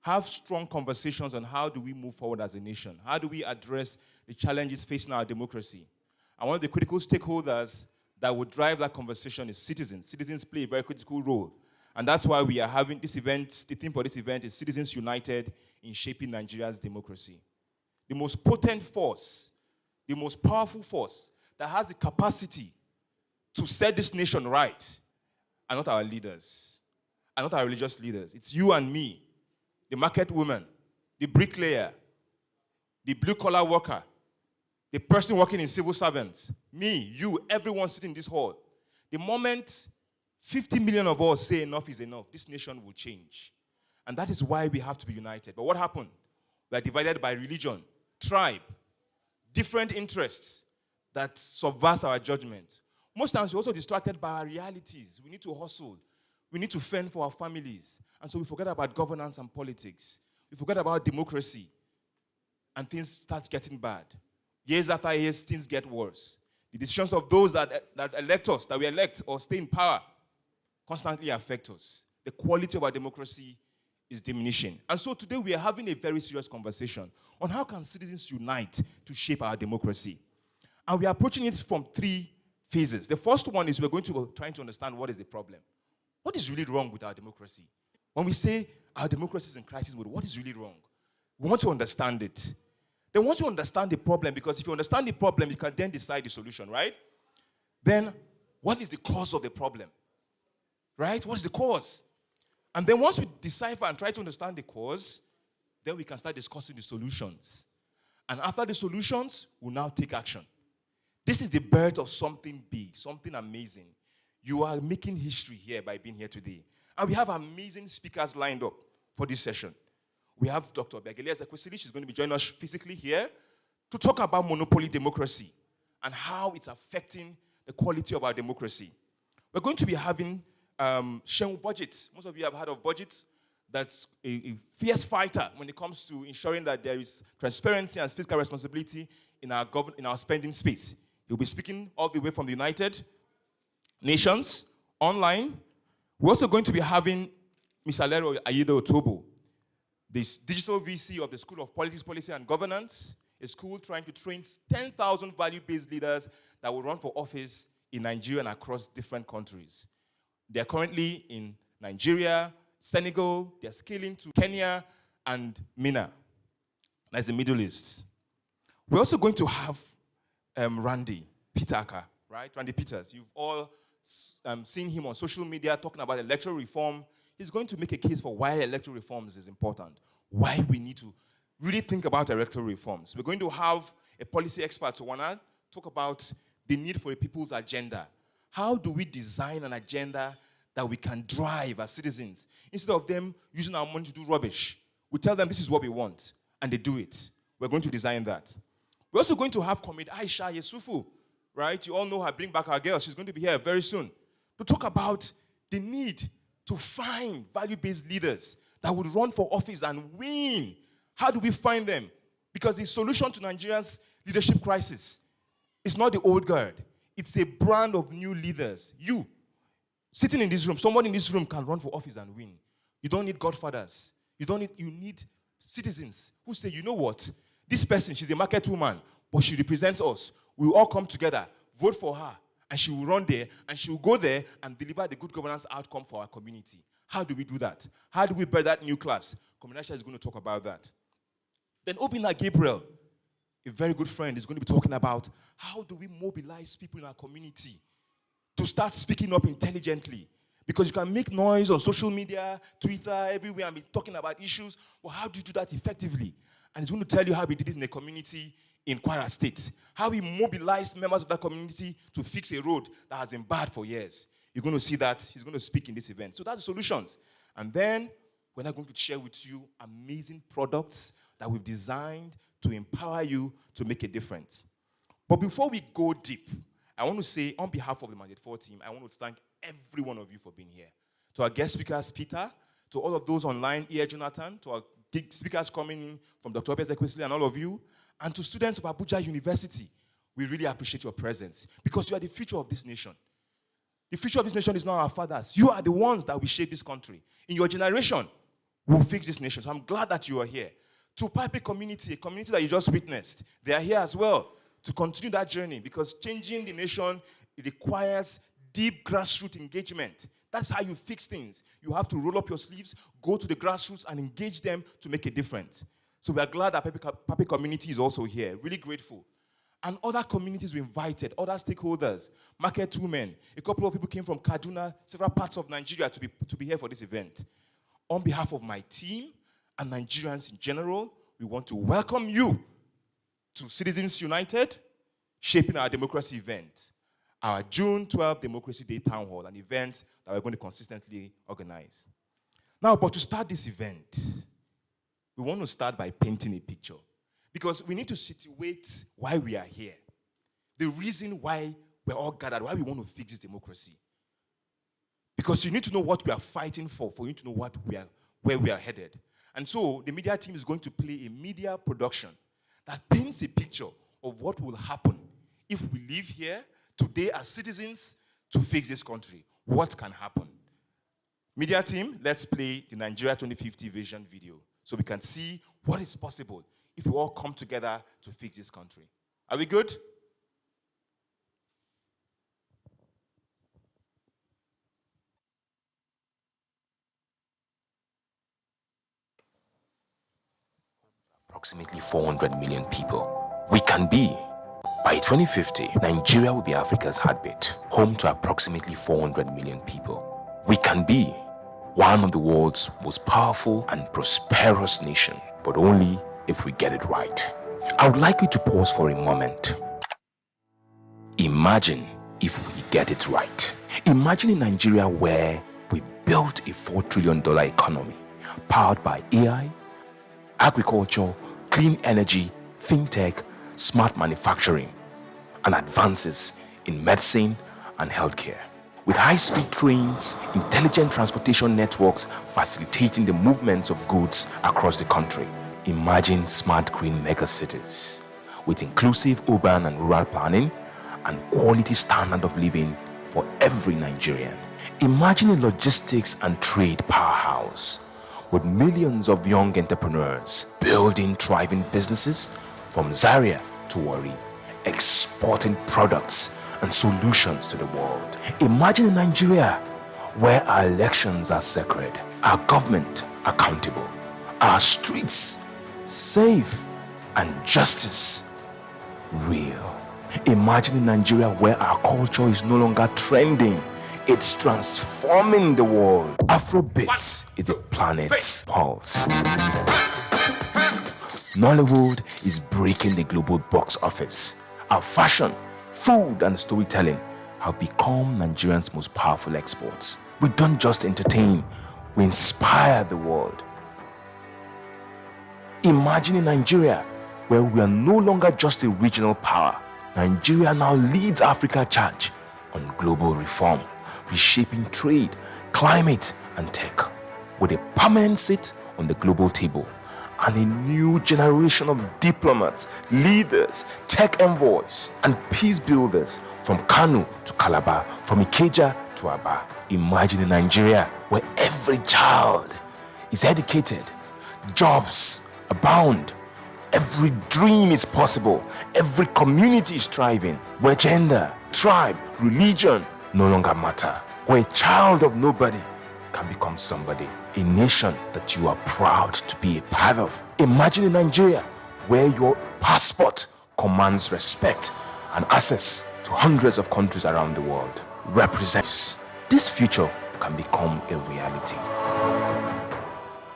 Have strong conversations on how do we move forward as a nation? How do we address the challenges facing our democracy? And one of the critical stakeholders that would drive that conversation is citizens. Citizens play a very critical role. And that's why we are having this event. The theme for this event is Citizens United in Shaping Nigeria's Democracy. The most potent force, the most powerful force that has the capacity to set this nation right are not our leaders, are not our religious leaders. It's you and me, the market woman, the bricklayer, the blue-collar worker, the person working in civil servants, me, you, everyone sitting in this hall, the moment 50 million of us say enough is enough, this nation will change. And that is why we have to be united. But what happened? We are divided by religion, tribe, different interests that subvert our judgment. Most times we're also distracted by our realities. We need to hustle. We need to fend for our families. And so we forget about governance and politics. We forget about democracy. And things start getting bad. Years after years, things get worse. The decisions of those that elect us, that we elect or stay in power, constantly affect us. The quality of our democracy is diminishing. And so today we are having a very serious conversation on how can citizens unite to shape our democracy. And we are approaching it from 3 phases. The first one is we're going to try to understand what is the problem. What is really wrong with our democracy? When we say our democracy is in crisis mode, what is really wrong? We want to understand it. Then once you understand the problem, because if you understand the problem, you can then decide the solution, right? Then what is the cause of the problem? Right? What is the cause? And then once we decipher and try to understand the cause, then we can start discussing the solutions. And after the solutions, we'll now take action. This is the birth of something big, something amazing. You are making history here by being here today. And we have amazing speakers lined up for this session. We have Dr. Begele Ezekwesili. She's going to be joining us physically here to talk about monopoly democracy and how it's affecting the quality of our democracy. We're going to be having Shehu Budget. Most of you have heard of Budget. That's a fierce fighter when it comes to ensuring that there is transparency and fiscal responsibility in our spending space. He'll be speaking all the way from the United Nations, online. We're also going to be having Ms. Alero Ayedo Otobo, this digital VC of the School of Politics, Policy and Governance, a school trying to train 10,000 value-based leaders that will run for office in Nigeria and across different countries. They're currently in Nigeria, Senegal, they're scaling to Kenya and MENA. That's the Middle East. We're also going to have Randy Pitaka, right? Randy Peters. You've all seen him on social media talking about electoral reform. He's going to make a case for why electoral reforms is important, why we need to really think about electoral reforms. We're going to have a policy expert to wanna talk about the need for a people's agenda. How do we design an agenda that we can drive as citizens instead of them using our money to do rubbish? We tell them this is what we want, and they do it. We're going to design that. We're also going to have Comrade Aisha Yesufu, right? You all know her, Bring Back Our Girls. She's going to be here very soon to talk about the need to find value-based leaders that would run for office and win. How do we find them? Because the solution to Nigeria's leadership crisis is not the old guard. It's a brand of new leaders. You, sitting in this room, someone in this room can run for office and win. You don't need godfathers. You need citizens who say, you know what? This person, she's a market woman, but she represents us. We all come together, vote for her, and she will run there, and she will go there and deliver the good governance outcome for our community. How do we do that? How do we build that new class? Communasha is going to talk about that. Then Obinna Gabriel, a very good friend, is going to be talking about how do we mobilize people in our community to start speaking up intelligently. Because you can make noise on social media, Twitter, everywhere, and be talking about issues. Well, how do you do that effectively? And he's going to tell you how we did it in the community in Kwara State. How we mobilized members of that community to fix a road that has been bad for years. You're going to see that. He's going to speak in this event. So that's the solutions. And then we're not going to share with you amazing products that we've designed to empower you to make a difference. But before we go deep, I want to say, on behalf of the Mandate 4 team, I want to thank every one of you for being here. To our guest speakers, Peter, to all of those online here, Jonathan, to our speakers coming in from Dr. Ezekwesili and all of you, and to students of Abuja University, we really appreciate your presence because you are the future of this nation. The future of this nation is not our fathers. You are the ones that will shape this country. In your generation, we'll fix this nation. So I'm glad that you are here. To Pipe community, a community that you just witnessed, they are here as well to continue that journey because changing the nation, it requires deep grassroots engagement. That's how you fix things. You have to roll up your sleeves, go to the grassroots and engage them to make a difference. So we are glad that Pipe community is also here. Really grateful. And other communities we invited, other stakeholders, market women. A couple of people came from Kaduna, several parts of Nigeria to be here for this event. On behalf of my team and Nigerians in general, we want to welcome you to Citizens United, Shaping Our Democracy event, our June 12th Democracy Day Town Hall, an event that we're going to consistently organize. Now, but to start this event, we want to start by painting a picture, because we need to situate why we are here, the reason why we're all gathered, why we want to fix this democracy. Because you need to know what we are fighting for you to know where we are headed. And so the media team is going to play a media production that paints a picture of what will happen if we live here today as citizens to fix this country. What can happen? Media team, let's play the Nigeria 2050 vision video so we can see what is possible if we all come together to fix this country. Are we good? Approximately 400 million people. We can be. By 2050, Nigeria will be Africa's heartbeat, home to approximately 400 million people. We can be one of the world's most powerful and prosperous nations, but only if we get it right. I would like you to pause for a moment. Imagine if we get it right. Imagine a Nigeria where we've built a $4 trillion economy, powered by AI, agriculture, clean energy, fintech, smart manufacturing, and advances in medicine and healthcare. With high-speed trains, intelligent transportation networks facilitating the movements of goods across the country. Imagine smart green megacities with inclusive urban and rural planning and quality standard of living for every Nigerian. Imagine a logistics and trade powerhouse with millions of young entrepreneurs building thriving businesses from Zaria to Warri, exporting products and solutions to the world. Imagine a Nigeria where our elections are sacred, our government accountable, our streets safe, and justice real. Imagine a Nigeria where our culture is no longer trending, it's transforming the world. Afrobeats is the planet's pulse. Nollywood is breaking the global box office. Our fashion, food, and storytelling have become Nigerians' most powerful exports. We don't just entertain, we inspire the world. Imagine a Nigeria where we are no longer just a regional power. Nigeria now leads Africa's charge on global reform, reshaping trade, climate, and tech, with a permanent seat on the global table and a new generation of diplomats, leaders, tech envoys, and peace builders from Kano to Calabar, from Ikeja to Aba. Imagine a Nigeria where every child is educated, jobs abound, every dream is possible, every community is thriving, where gender, tribe, religion no longer matter, where a child of nobody can become somebody, a nation that you are proud to be a part of. Imagine a Nigeria where your passport commands respect and access to hundreds of countries around the world. Represents this future can become a reality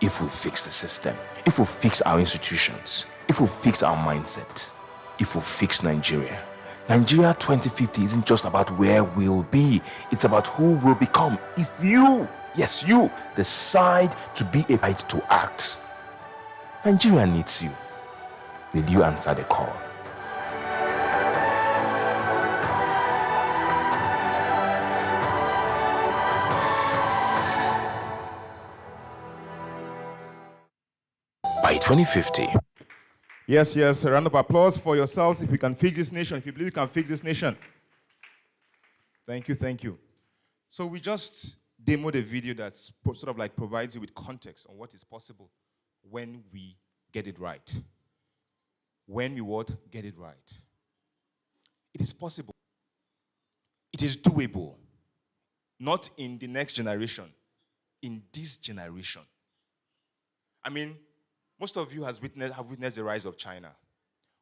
if we fix the system, if we fix our institutions, if we fix our mindset, if we fix Nigeria. Nigeria 2050 isn't just about where we'll be, it's about who we'll become if you, yes you, decide to be a right to act. Nigeria needs you. Will you answer the call? By 2050. Yes, a round of applause for yourselves if we can fix this nation, if you believe we can fix this nation. Thank you. So we just demoed a video that sort of like provides you with context on what is possible when we get it right. When we what? Get it right. It is possible. It is doable. Not in the next generation, in this generation. I mean, most of you have witnessed the rise of China.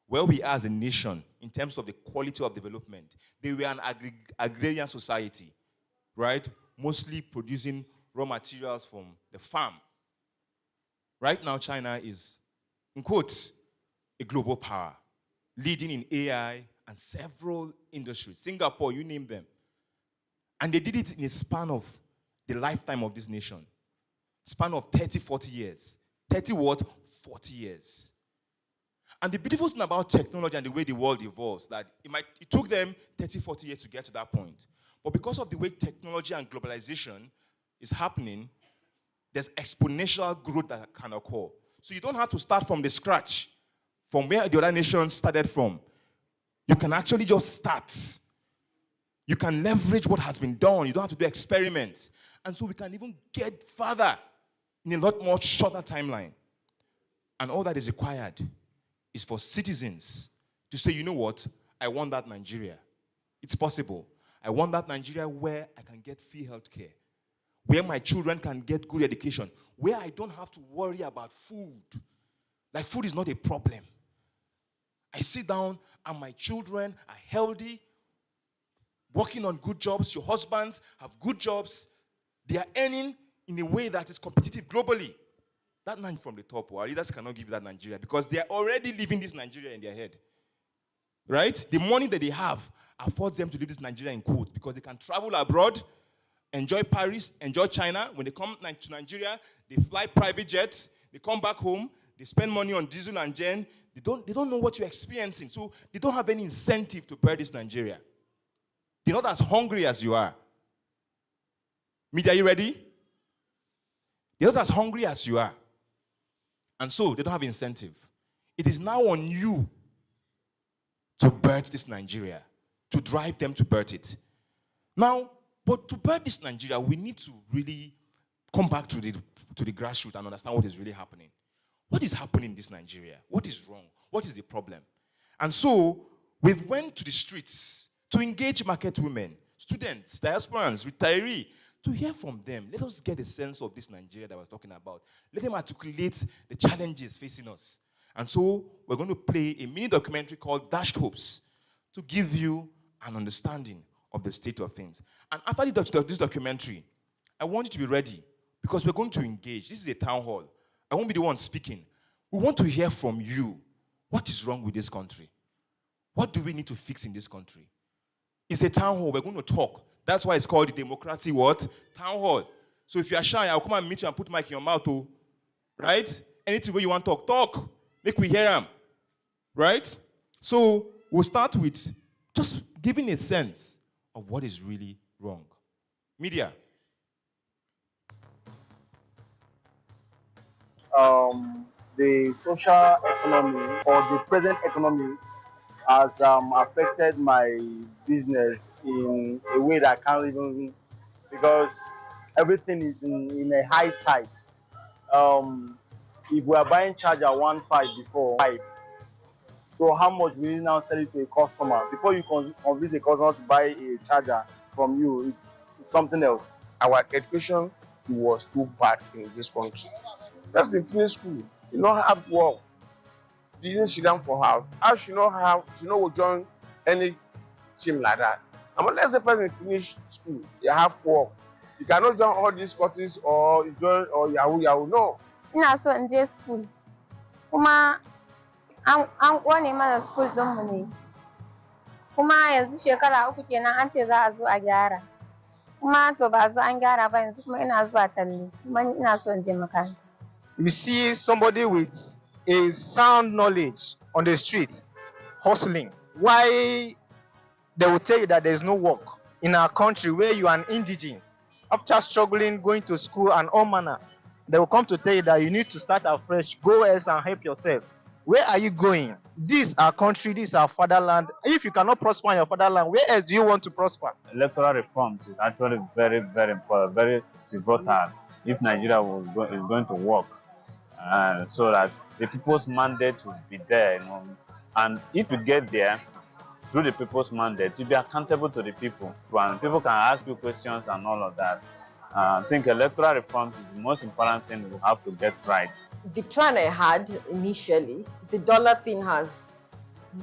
Where we are as a nation, in terms of the quality of development, they were an agrarian society, right? Mostly producing raw materials from the farm. Right now, China is, in quotes, a global power. leading in AI and several industries. Singapore, you name them. And they did it in a span of the lifetime of this nation. Span of 30, 40 years. 30 what? 40 years. And the beautiful thing about technology and the way the world evolves, that it took them 30, 40 years to get to that point. But because of the way technology and globalization is happening, there's exponential growth that can occur. So you don't have to start from the scratch, from where the other nations started from. You can actually just start. You can leverage what has been done. You don't have to do experiments. And so we can even get further in a lot more shorter timeline. And all that is required is for citizens to say, you know what, I want that Nigeria. It's possible. I want that Nigeria where I can get free healthcare, where my children can get good education, where I don't have to worry about food. Like, food is not a problem. I sit down and my children are healthy, working on good jobs. Your husbands have good jobs. They are earning in a way that is competitive globally. That man from the top, our leaders cannot give that Nigeria because they are already living this Nigeria in their head. Right? The money that they have affords them to live this Nigeria in quote because they can travel abroad, enjoy Paris, enjoy China. When they come to Nigeria, they fly private jets, they come back home, they spend money on diesel and gen. They don't know what you're experiencing, so they don't have any incentive to bear this Nigeria. They're not as hungry as you are. Media, are you ready? They're not as hungry as you are. And so they don't have incentive. It is now on you to birth this Nigeria, to drive them to birth it. Now, but to birth this Nigeria, we need to really come back to the grassroots and understand what is really happening. What is happening in this Nigeria? What is wrong? What is the problem? And so we went to the streets to engage market women, students, diasporans, retirees, to hear from them. Let us get a sense of this Nigeria that we're talking about. Let them articulate the challenges facing us. And so we're going to play a mini documentary called Dashed Hopes to give you an understanding of the state of things. And after this documentary, I want you to be ready because we're going to engage. This is a town hall. I won't be the one speaking. We want to hear from you. What is wrong with this country? What do we need to fix in this country? It's a town hall. We're going to talk. That's why it's called the Democracy what? Town hall. So if you're shy, I'll come and meet you and put mic in your mouth, oh. Right? Anything where you want to talk. Make we hear them. Right? So we'll start with just giving a sense of what is really wrong. Media. The social economy or the present economics has affected my business in a way that I can't even, because everything is in a high side. If we are buying charger 1.5 before 5, so how much will you now sell it to a customer? Before you convince a customer to buy a charger from you, it's something else. Our education was too bad in this country. That's the finish school. You don't have work. You didn't sit down for house. How should not have, you know, join any team like that. And unless the person finish school, they have work. You cannot join all these courses or join or Yahoo. No. Ina so in je school. Kuma an kone mana school ɗinmu ne. Kuma yanzu shekara 3 kenan an ce za a zo a gyara. Kuma to ba zo an gyara ba yanzu kuma ina zuwa talle. Kuma ni ina so in je makaranta. You see somebody with a sound knowledge on the street hustling. Why they will tell you that there is no work in our country where you are an indigene? After struggling, going to school and all manner, they will come to tell you that you need to start afresh, go else and help yourself. Where are you going? This is our country, this is our fatherland. If you cannot prosper in your fatherland, where else do you want to prosper? Electoral reforms is actually very, very important, very pivotal if Nigeria is going to work. So that the people's mandate will be there, you know. And if you get there through the people's mandate, you'll be accountable to the people. And people can ask you questions and all of that. I think electoral reforms is the most important thing we have to get right. The plan I had initially, the dollar thing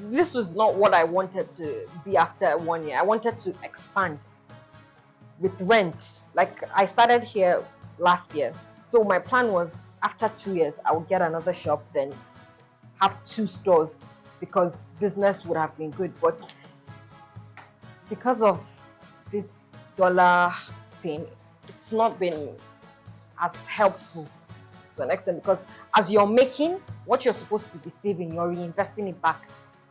this was not what I wanted to be after 1 year. I wanted to expand with rent. Like I started here last year. So my plan was after 2 years, I would get another shop, then have 2 stores because business would have been good. But because of this dollar thing, it's not been as helpful to an extent, because as you're making what you're supposed to be saving, you're reinvesting it back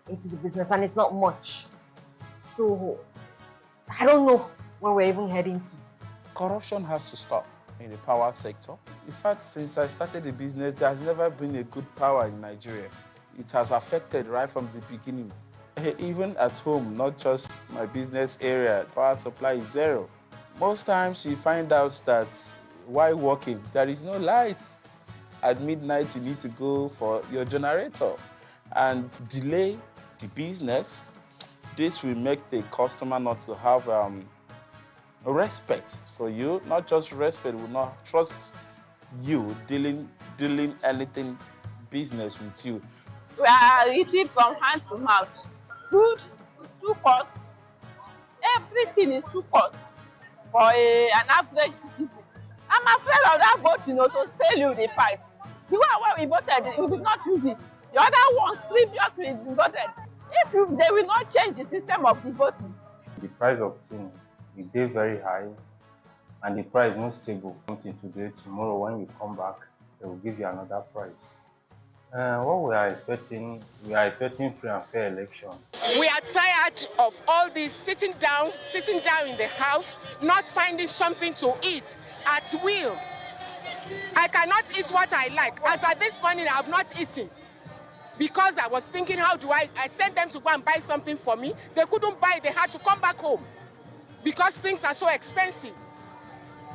into the business, and it's not much. So I don't know where we're even heading to. Corruption has to stop in the power sector. In fact, since I started the business, there has never been a good power in Nigeria. It has affected right from the beginning. Even at home, not just my business area, power supply is zero. Most times you find out that while working, there is no light. At midnight, you need to go for your generator and delay the business. This will make the customer not to have respect for you, not just respect, will not trust you dealing anything business with you. We are eating from hand to mouth. Food is too cost. Everything is too cost for an average citizen. I'm afraid of that vote, to stay you the fight. The one where we voted, we did not use it. The other ones previously voted. If they will not change the system of the voting. The price of things is very high, and the price is not stable. Something today, tomorrow when you come back, they will give you another price. What we are expecting free and fair election. We are tired of all this sitting down in the house, not finding something to eat at will. I cannot eat what I like. As at this morning, I have not eaten. Because I was thinking, I sent them to go and buy something for me. They couldn't buy it, they had to come back home. Because things are so expensive.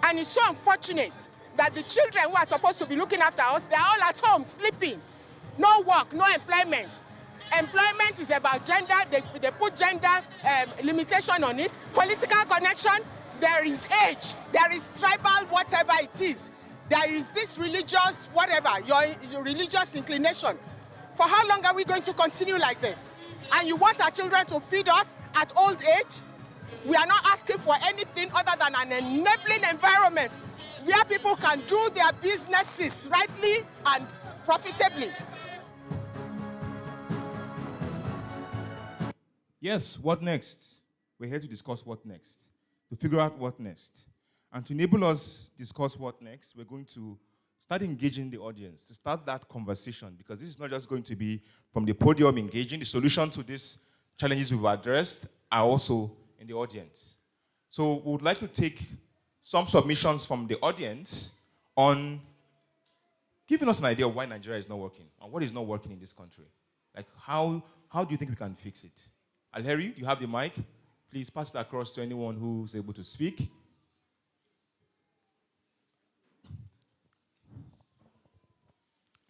And it's so unfortunate that the children who are supposed to be looking after us, they're all at home sleeping. No work, no employment. Employment is about gender. They put gender limitation on it. Political connection, there is age. There is tribal, whatever it is. There is this religious, whatever, your religious inclination. For how long are we going to continue like this? And you want our children to feed us at old age? We are not asking for anything other than an enabling environment where people can do their businesses rightly and profitably. Yes, what next? We're here to discuss what next, to figure out what next. And to enable us discuss what next, we're going to start engaging the audience, to start that conversation, because this is not just going to be from the podium engaging. The solution to these challenges we've addressed are also in the audience. So we would like to take some submissions from the audience on giving us an idea of why Nigeria is not working and what is not working in this country. Like how do you think we can fix it? Alheri, you have the mic. Please pass it across to anyone who's able to speak.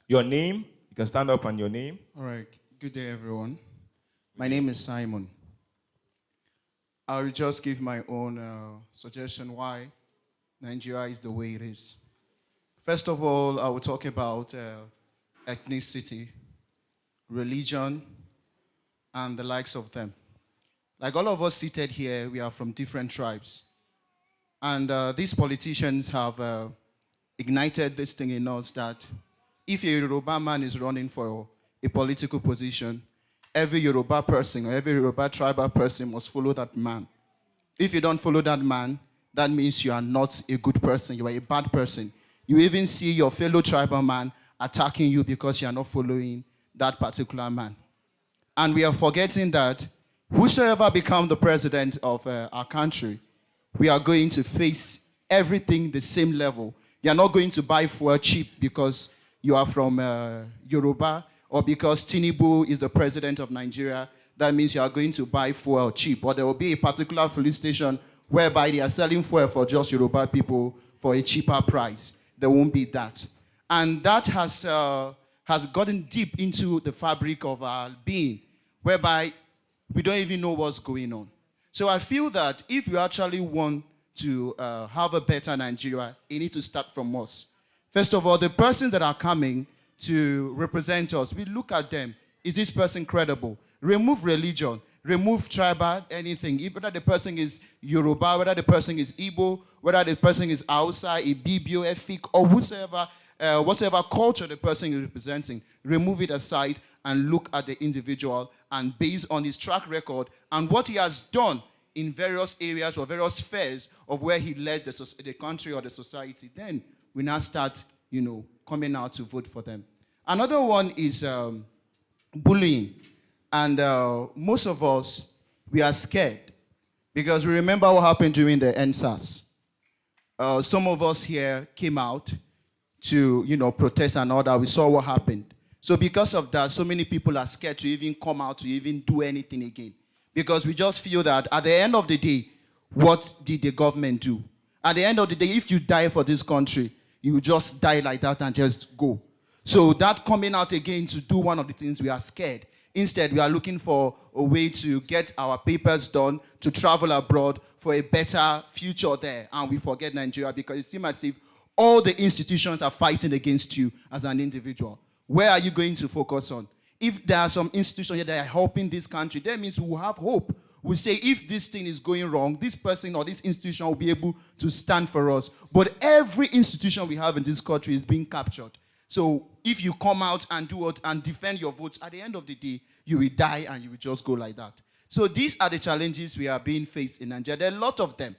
Your name, you can stand up and your name. All right, good day everyone. My name is Simon. I'll just give my own suggestion why Nigeria is the way it is. First of all, I will talk about ethnicity, religion, and the likes of them. Like all of us seated here, we are from different tribes. And these politicians have ignited this thing in us that if a Yoruba man is running for a political position, every Yoruba person or every Yoruba tribal person must follow that man. If you don't follow that man, that means you are not a good person, you are a bad person. You even see your fellow tribal man attacking you because you are not following that particular man. And we are forgetting that whosoever becomes the president of our country, we are going to face everything the same level. You are not going to buy fuel cheap because you are from Yoruba, or because Tinubu is the president of Nigeria. That means you are going to buy fuel cheap. Or there will be a particular filling station whereby they are selling fuel for just Yoruba people for a cheaper price. There won't be that. And that has gotten deep into the fabric of our being, whereby we don't even know what's going on. So I feel that if you actually want to have a better Nigeria, you need to start from us. First of all, the persons that are coming to represent us, we look at them. Is this person credible? Remove religion, remove tribal, anything. Whether the person is Yoruba, whether the person is Igbo, whether the person is outside, Ibibio, Efik, or whosoever, whatever culture the person is representing, remove it aside and look at the individual, and based on his track record and what he has done in various areas or various spheres of where he led the country or the society, then we now start, coming out to vote for them. Another one is bullying. And most of us, we are scared because we remember what happened during the NSAS. Some of us here came out to, protest and all that. We saw what happened. So because of that, so many people are scared to even come out to even do anything again. Because we just feel that at the end of the day, what did the government do? At the end of the day, if you die for this country, you just die like that and just go. So that coming out again to do one of the things, we are scared. Instead, we are looking for a way to get our papers done, to travel abroad for a better future there. And we forget Nigeria because it seems as if all the institutions are fighting against you as an individual. Where are you going to focus on? If there are some institutions here that are helping this country, that means we will have hope. We say if this thing is going wrong, this person or this institution will be able to stand for us. But every institution we have in this country is being captured. So if you come out and do it and defend your votes, at the end of the day, you will die and you will just go like that. So these are the challenges we are being faced in Nigeria. There are a lot of them.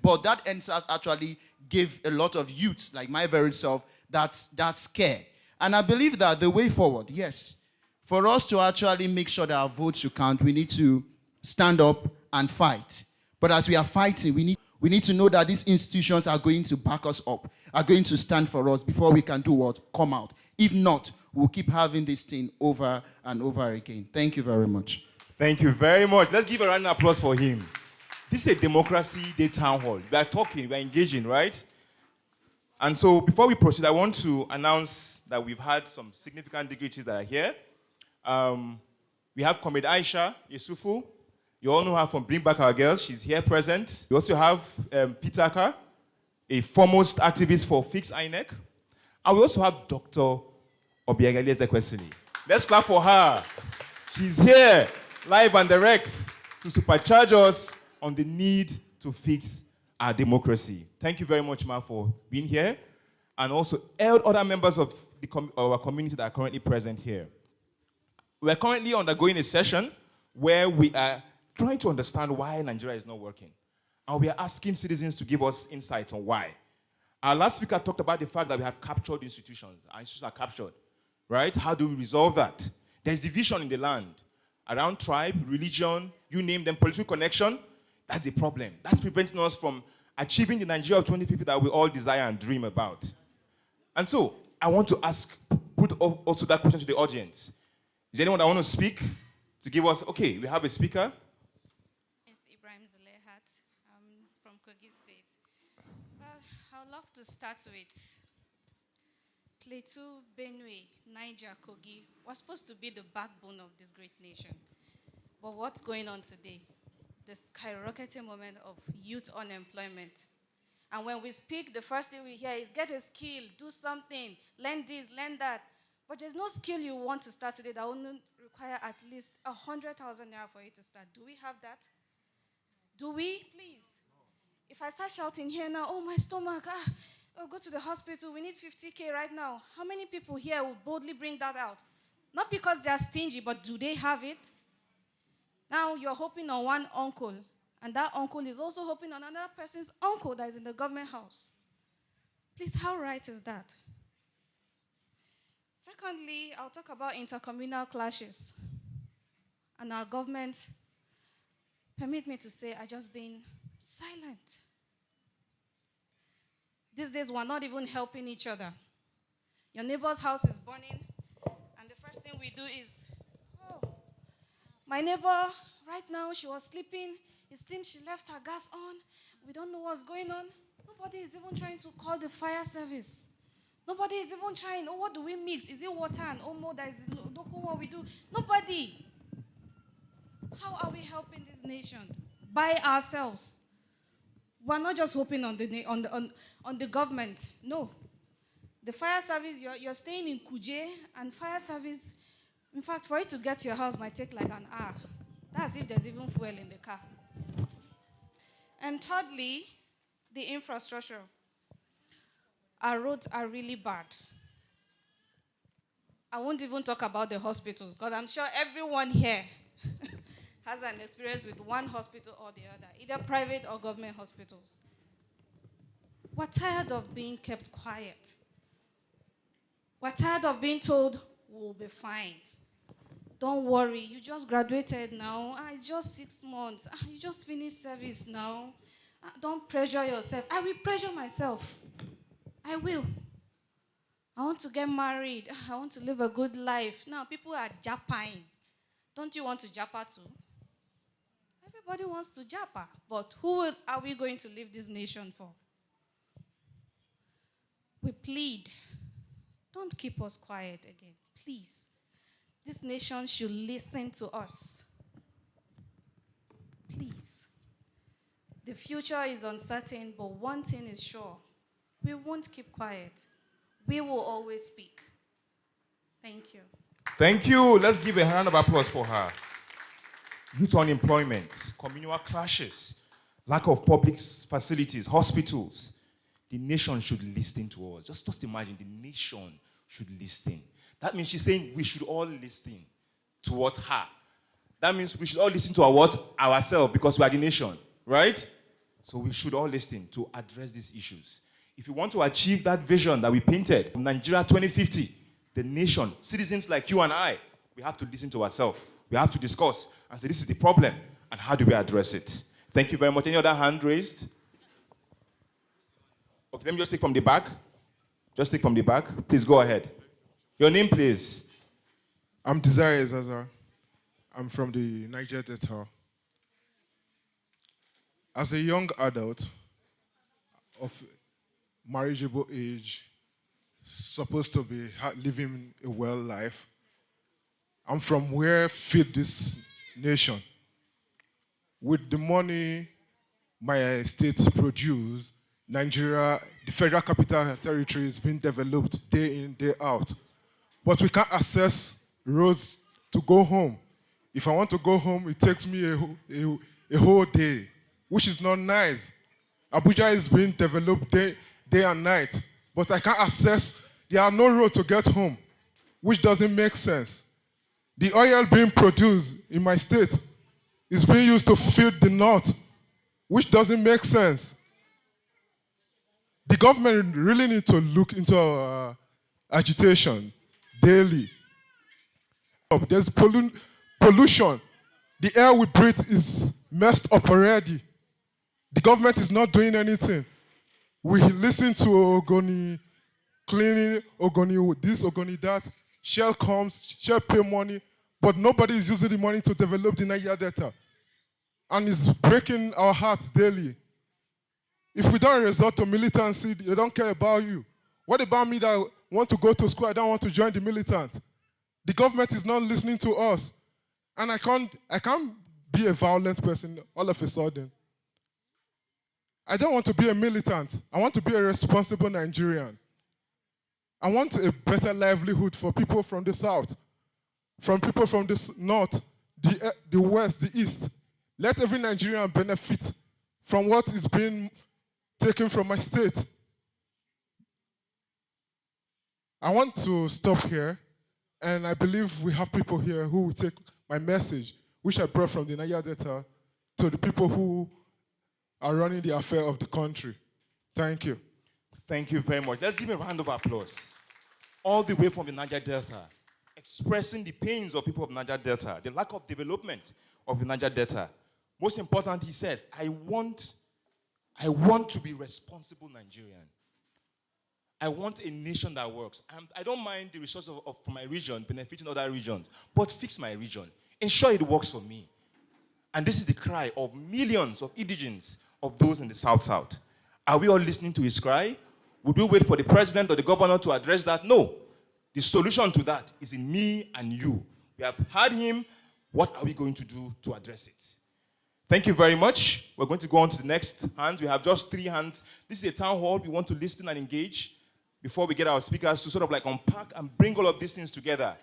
But that NSAS actually gave a lot of youths, like my very self, that scare. And I believe that the way forward, yes, for us to actually make sure that our votes should count, we need to stand up and fight. But as we are fighting, we need to know that these institutions are going to back us up, are going to stand for us before we can do what? Come out. If not, we'll keep having this thing over and over again. Thank you very much. Thank you very much. Let's give a round of applause for him. This is a democracy day town hall. We are talking, we are engaging, right? And so before we proceed, I want to announce that we've had some significant dignitaries that are here. We have Comrade Aisha Yusufu. You all know her from Bring Back Our Girls. She's here present. We also have Pitaka, a foremost activist for Fix INEC. And we also have Dr. Obiageli Ezekwesili. Let's clap for her. She's here, live and direct, to supercharge us on the need to fix our democracy. Thank you very much, Ma, for being here. And also other members of our community that are currently present here. We're currently undergoing a session where we are trying to understand why Nigeria is not working. And we are asking citizens to give us insights on why. Our last speaker talked about the fact that we have captured institutions. Our institutions are captured, right? How do we resolve that? There's division in the land around tribe, religion, you name them, political connection. That's a problem. That's preventing us from achieving the Nigeria of 2050 that we all desire and dream about. And so, I want to put also that question to the audience. Is there anyone that wants to speak to give us, okay, we have a speaker. It's Ibrahim Zulehat from Kogi State. Well, I would love to start with Plateau, Benue, Niger, Kogi was supposed to be the backbone of this great nation. But what's going on today? The skyrocketing moment of youth unemployment. And when we speak, the first thing we hear is get a skill, do something, learn this, learn that. But there's no skill you want to start today that will require at least 100,000 naira for you to start. Do we have that? Do we? Please. If I start shouting here now, oh, my stomach, go to the hospital, we need 50K right now. How many people here will boldly bring that out? Not because they are stingy, but do they have it? Now you're hoping on one uncle, and that uncle is also hoping on another person's uncle that is in the government house. Please, how right is that? Secondly, I'll talk about intercommunal clashes. And our government, permit me to say, are just being silent. These days, we're not even helping each other. Your neighbor's house is burning, and the first thing we do is, my neighbor, right now, she was sleeping. It seems she left her gas on. We don't know what's going on. Nobody is even trying to call the fire service. Nobody is even trying, what do we mix? Is it water and omo that is local what we do? Nobody. How are we helping this nation? By ourselves. We're not just hoping on the government. No. The fire service, you're staying in Kuje, and fire service, in fact, for it to get to your house might take like an hour. That's if there's even fuel in the car. And thirdly, the infrastructure. Our roads are really bad. I won't even talk about the hospitals, because I'm sure everyone here has an experience with one hospital or the other, either private or government hospitals. We're tired of being kept quiet. We're tired of being told, we'll be fine. Don't worry, you just graduated now. It's just 6 months. You just finished service now. Don't pressure yourself. I will pressure myself. I will. I want to get married. I want to live a good life. Now, people are japping. Don't you want to japa too? Everybody wants to japa. But who are we going to leave this nation for? We plead. Don't keep us quiet again, please. This nation should listen to us. Please. The future is uncertain, but one thing is sure. We won't keep quiet. We will always speak. Thank you. Thank you. Let's give a round of applause for her. Youth unemployment, communal clashes, lack of public facilities, hospitals. The nation should listen to us. Just imagine, the nation should listen. That means she's saying we should all listen to what her. That means we should all listen to our what? Ourselves, because we are the nation, right? So we should all listen to address these issues. If you want to achieve that vision that we painted, Nigeria 2050, the nation, citizens like you and I, we have to listen to ourselves. We have to discuss and say, this is the problem, and how do we address it? Thank you very much. Any other hand raised? Okay, let me just take from the back. Just take from the back. Please go ahead. Your name, please. I'm Desire Zaza. I'm from the Niger Delta. As a young adult of marriageable age, supposed to be living a well life, I'm from where feed this nation. With the money my state produce, Nigeria, the Federal Capital Territory is being developed day in, day out. But we can't access roads to go home. If I want to go home, it takes me a whole day, which is not nice. Abuja is being developed day and night, but I can't access, there are no roads to get home, which doesn't make sense. The oil being produced in my state is being used to feed the north, which doesn't make sense. The government really needs to look into our agitation daily. There's pollution. The air we breathe is messed up already. The government is not doing anything. We listen to Ogoni cleaning, Ogoni this, Ogoni that. Shell comes, Shell pay money, but nobody is using the money to develop the Niger Delta. And it's breaking our hearts daily. If we don't resort to militancy, they don't care about you. What about me that want to go to school, I don't want to join the militant? The government is not listening to us. And I can't be a violent person all of a sudden. I don't want to be a militant. I want to be a responsible Nigerian. I want a better livelihood for people from the south, from people from the north, the west, the east. Let every Nigerian benefit from what is being taken from my state. I want to stop here, and I believe we have people here who will take my message, which I brought from the Niger Delta, to the people who are running the affair of the country. Thank you. Thank you very much. Let's give a round of applause. All the way from the Niger Delta, expressing the pains of people of Niger Delta, the lack of development of the Niger Delta. Most important, he says, I want to be responsible Nigerian. I want a nation that works. I don't mind the resources from my region benefiting other regions, but fix my region. Ensure it works for me. And this is the cry of millions of indigents of those in the South-South. Are we all listening to his cry? Would we wait for the president or the governor to address that? No. The solution to that is in me and you. We have heard him. What are we going to do to address it? Thank you very much. We're going to go on to the next hand. We have just 3 hands. This is a town hall. We want to listen and engage before we get our speakers to sort of like unpack and bring all of these things together.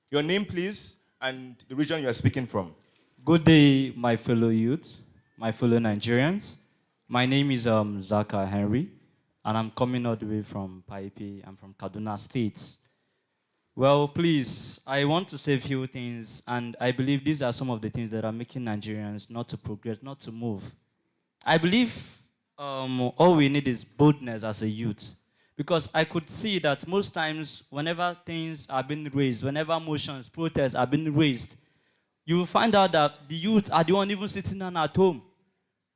Your name, please, and the region you are speaking from. Good day, my fellow youth, my fellow Nigerians. My name is Zaka Henry. and I'm coming all the way from Paipi. I'm from Kaduna State. Well, please, I want to say a few things, and I believe these are some of the things that are making Nigerians not to progress, not to move. I believe all we need is boldness as a youth. Because I could see that most times, whenever things are being raised, whenever motions, protests are being raised, you will find out that the youth are the one even sitting down at home,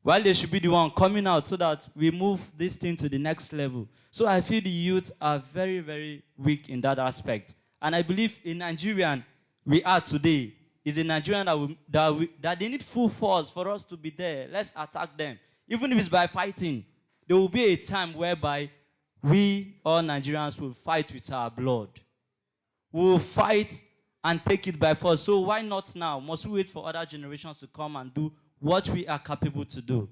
while they should be the one coming out so that we move this thing to the next level. So I feel the youth are very, very weak in that aspect. And I believe in Nigerian we are today is a Nigerian that they need full force for us to be there. Let's attack them. Even if it's by fighting, there will be a time whereby we, all Nigerians, will fight with our blood. We will fight and take it by force. So why not now? Must we wait for other generations to come and do what we are capable to do?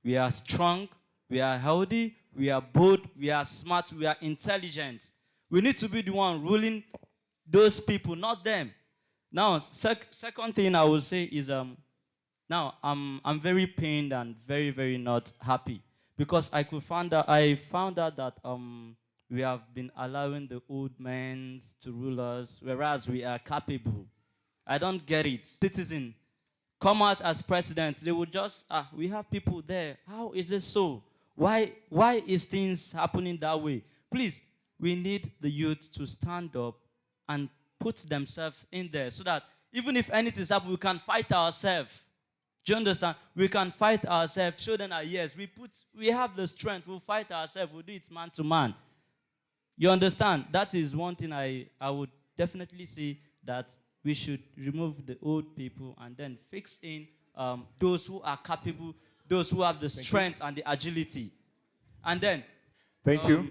We are strong, we are healthy, we are bold, we are smart, we are intelligent. We need to be the one ruling those people, not them. Now, second thing I will say is, now I'm very pained and very, very not happy because I found out that we have been allowing the old men to rule us, whereas we are capable. I don't get it. Citizen, come out as presidents. They would just, we have people there. How is it so? Why is things happening that way? Please, we need the youth to stand up and put themselves in there so that even if anything happens, we can fight ourselves. Do you understand? We can fight ourselves, show them that yes, we have the strength, we'll fight ourselves, we'll do it man to man. You understand? That is one thing I would definitely say, that we should remove the old people and then fix in those who are capable, those who have the strength and the agility. And then, thank you.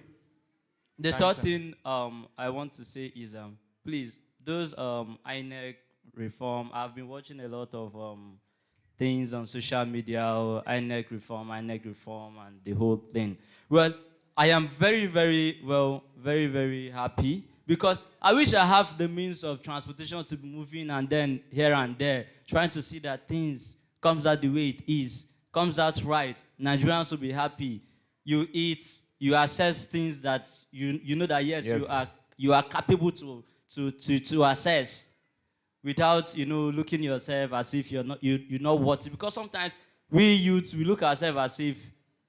The third thing I want to say is, please, those INEC reform, I've been watching a lot of things on social media, INEC reform, and the whole thing. Well, I am very, very, very, very happy because I wish I have the means of transportation to be moving and then here and there, trying to see that things comes out the way it is, comes out right. Nigerians will be happy. You eat, you assess things that you know that yes. you are capable to assess without looking yourself as if you're not worthy. Because sometimes we youth, we look at ourselves as if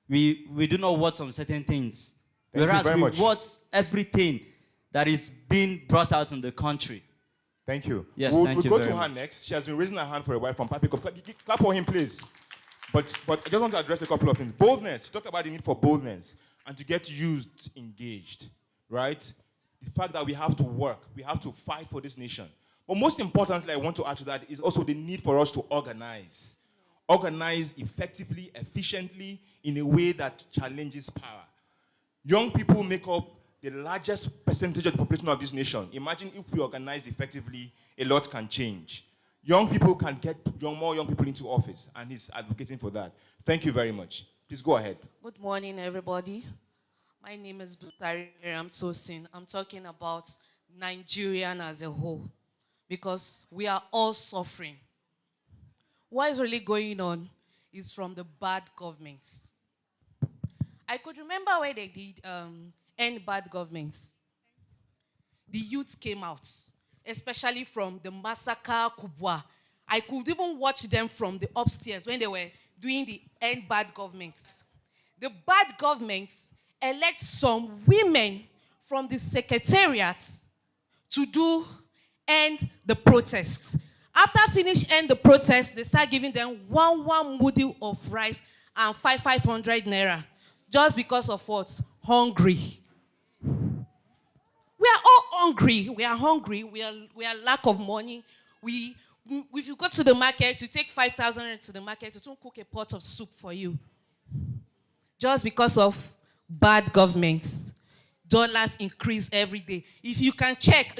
we do not want some certain things. Whereas we want everything that is being brought out in the country. Thank you. Yes, we'll go to her next. She has been raising her hand for a while from Papi. Clap for him, please. But I just want to address a couple of things. Boldness. She talked about the need for boldness and to get youth engaged, right? The fact that we have to work, we have to fight for this nation. But most importantly, I want to add to that is also the need for us to organize. Organize effectively, efficiently, in a way that challenges power. Young people make up the largest percentage of the population of this nation. Imagine if we organize effectively, a lot can change. Young people can get more young people into office, and he's advocating for that. Thank you very much. Please go ahead. Good morning, everybody. My name is Butari Ramtosin. I'm talking about Nigerian as a whole, because we are all suffering. What is really going on is from the bad governments. I could remember when they did end bad governments. The youth came out, especially from the massacre Kubwa. I could even watch them from the upstairs when they were doing the end bad governments. The bad governments elect some women from the secretariat to do end the protests. After finish end the protests, they start giving them one moody of rice and 500 naira. Just because of what? Hungry. We are all hungry. We are hungry. We are lack of money. If you go to the market, you take 5,000 to the market, it won't cook a pot of soup for you. Just because of bad governments. Dollars increase every day. If you check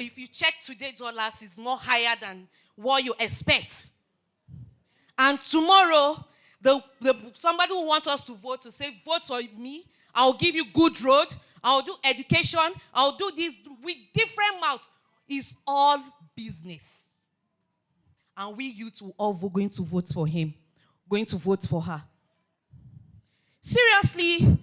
today, dollars is more higher than what you expect. And tomorrow, somebody who wants us to vote, to say, vote for me, I'll give you good road, I'll do education, I'll do this with different mouths. It's all business. And we youth will all going to vote for him, going to vote for her. Seriously,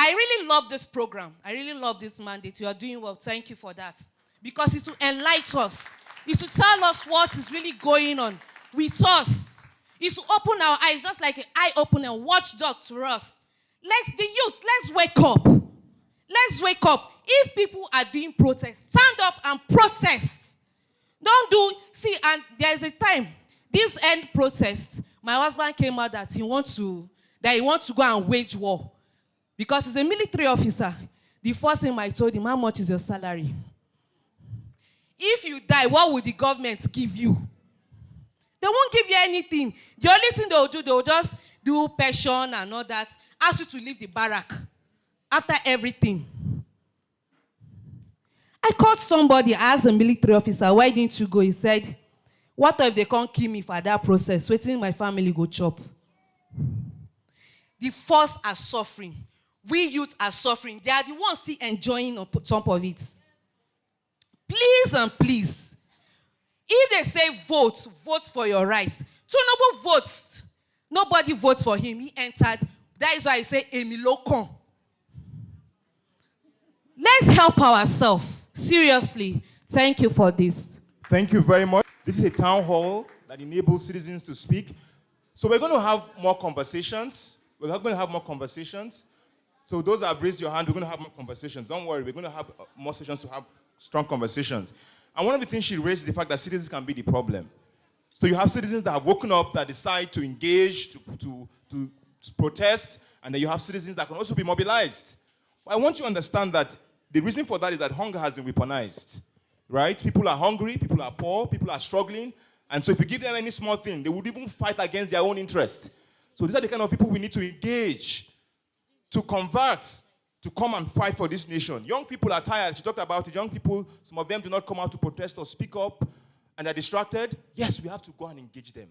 I really love this program. I really love this mandate. You are doing well. Thank you for that. Because it will enlighten us. It will tell us what is really going on with us. It will open our eyes, just like an eye-opener, watchdog to us. The youth, let's wake up. Let's wake up. If people are doing protests, stand up and protest. Don't do, see, and there is a time, this end protest, my husband came out that he wants to go and wage war. Because he's a military officer. The first thing I told him, how much is your salary? If you die, what will the government give you? They won't give you anything. The only thing they'll do, they'll just do pension and all that. Ask you to leave the barrack after everything. I called somebody, I asked a military officer, why didn't you go? He said, what if they can't kill me for that process? Waiting my family go chop. The force are suffering. We youth are suffering. They are the ones still enjoying on top of it. Please and please, if they say vote, vote for your rights. Tinubu votes. Nobody votes for him. He entered. That is why I say, Emilokon. Let's help ourselves. Seriously. Thank you for this. Thank you very much. This is a town hall that enables citizens to speak. So we're going to have more conversations. We're going to have more conversations. So those that have raised your hand, we're going to have more conversations. Don't worry, we're going to have more sessions to have strong conversations. And one of the things she raised is the fact that citizens can be the problem. So you have citizens that have woken up, that decide to engage, to protest, and then you have citizens that can also be mobilized. But I want you to understand that the reason for that is that hunger has been weaponized, right? People are hungry, people are poor, people are struggling, and so if you give them any small thing, they would even fight against their own interest. So these are the kind of people we need to engage, to convert, to come and fight for this nation. Young people are tired. She talked about it. Young people, some of them do not come out to protest or speak up, and they're distracted. Yes, we have to go and engage them.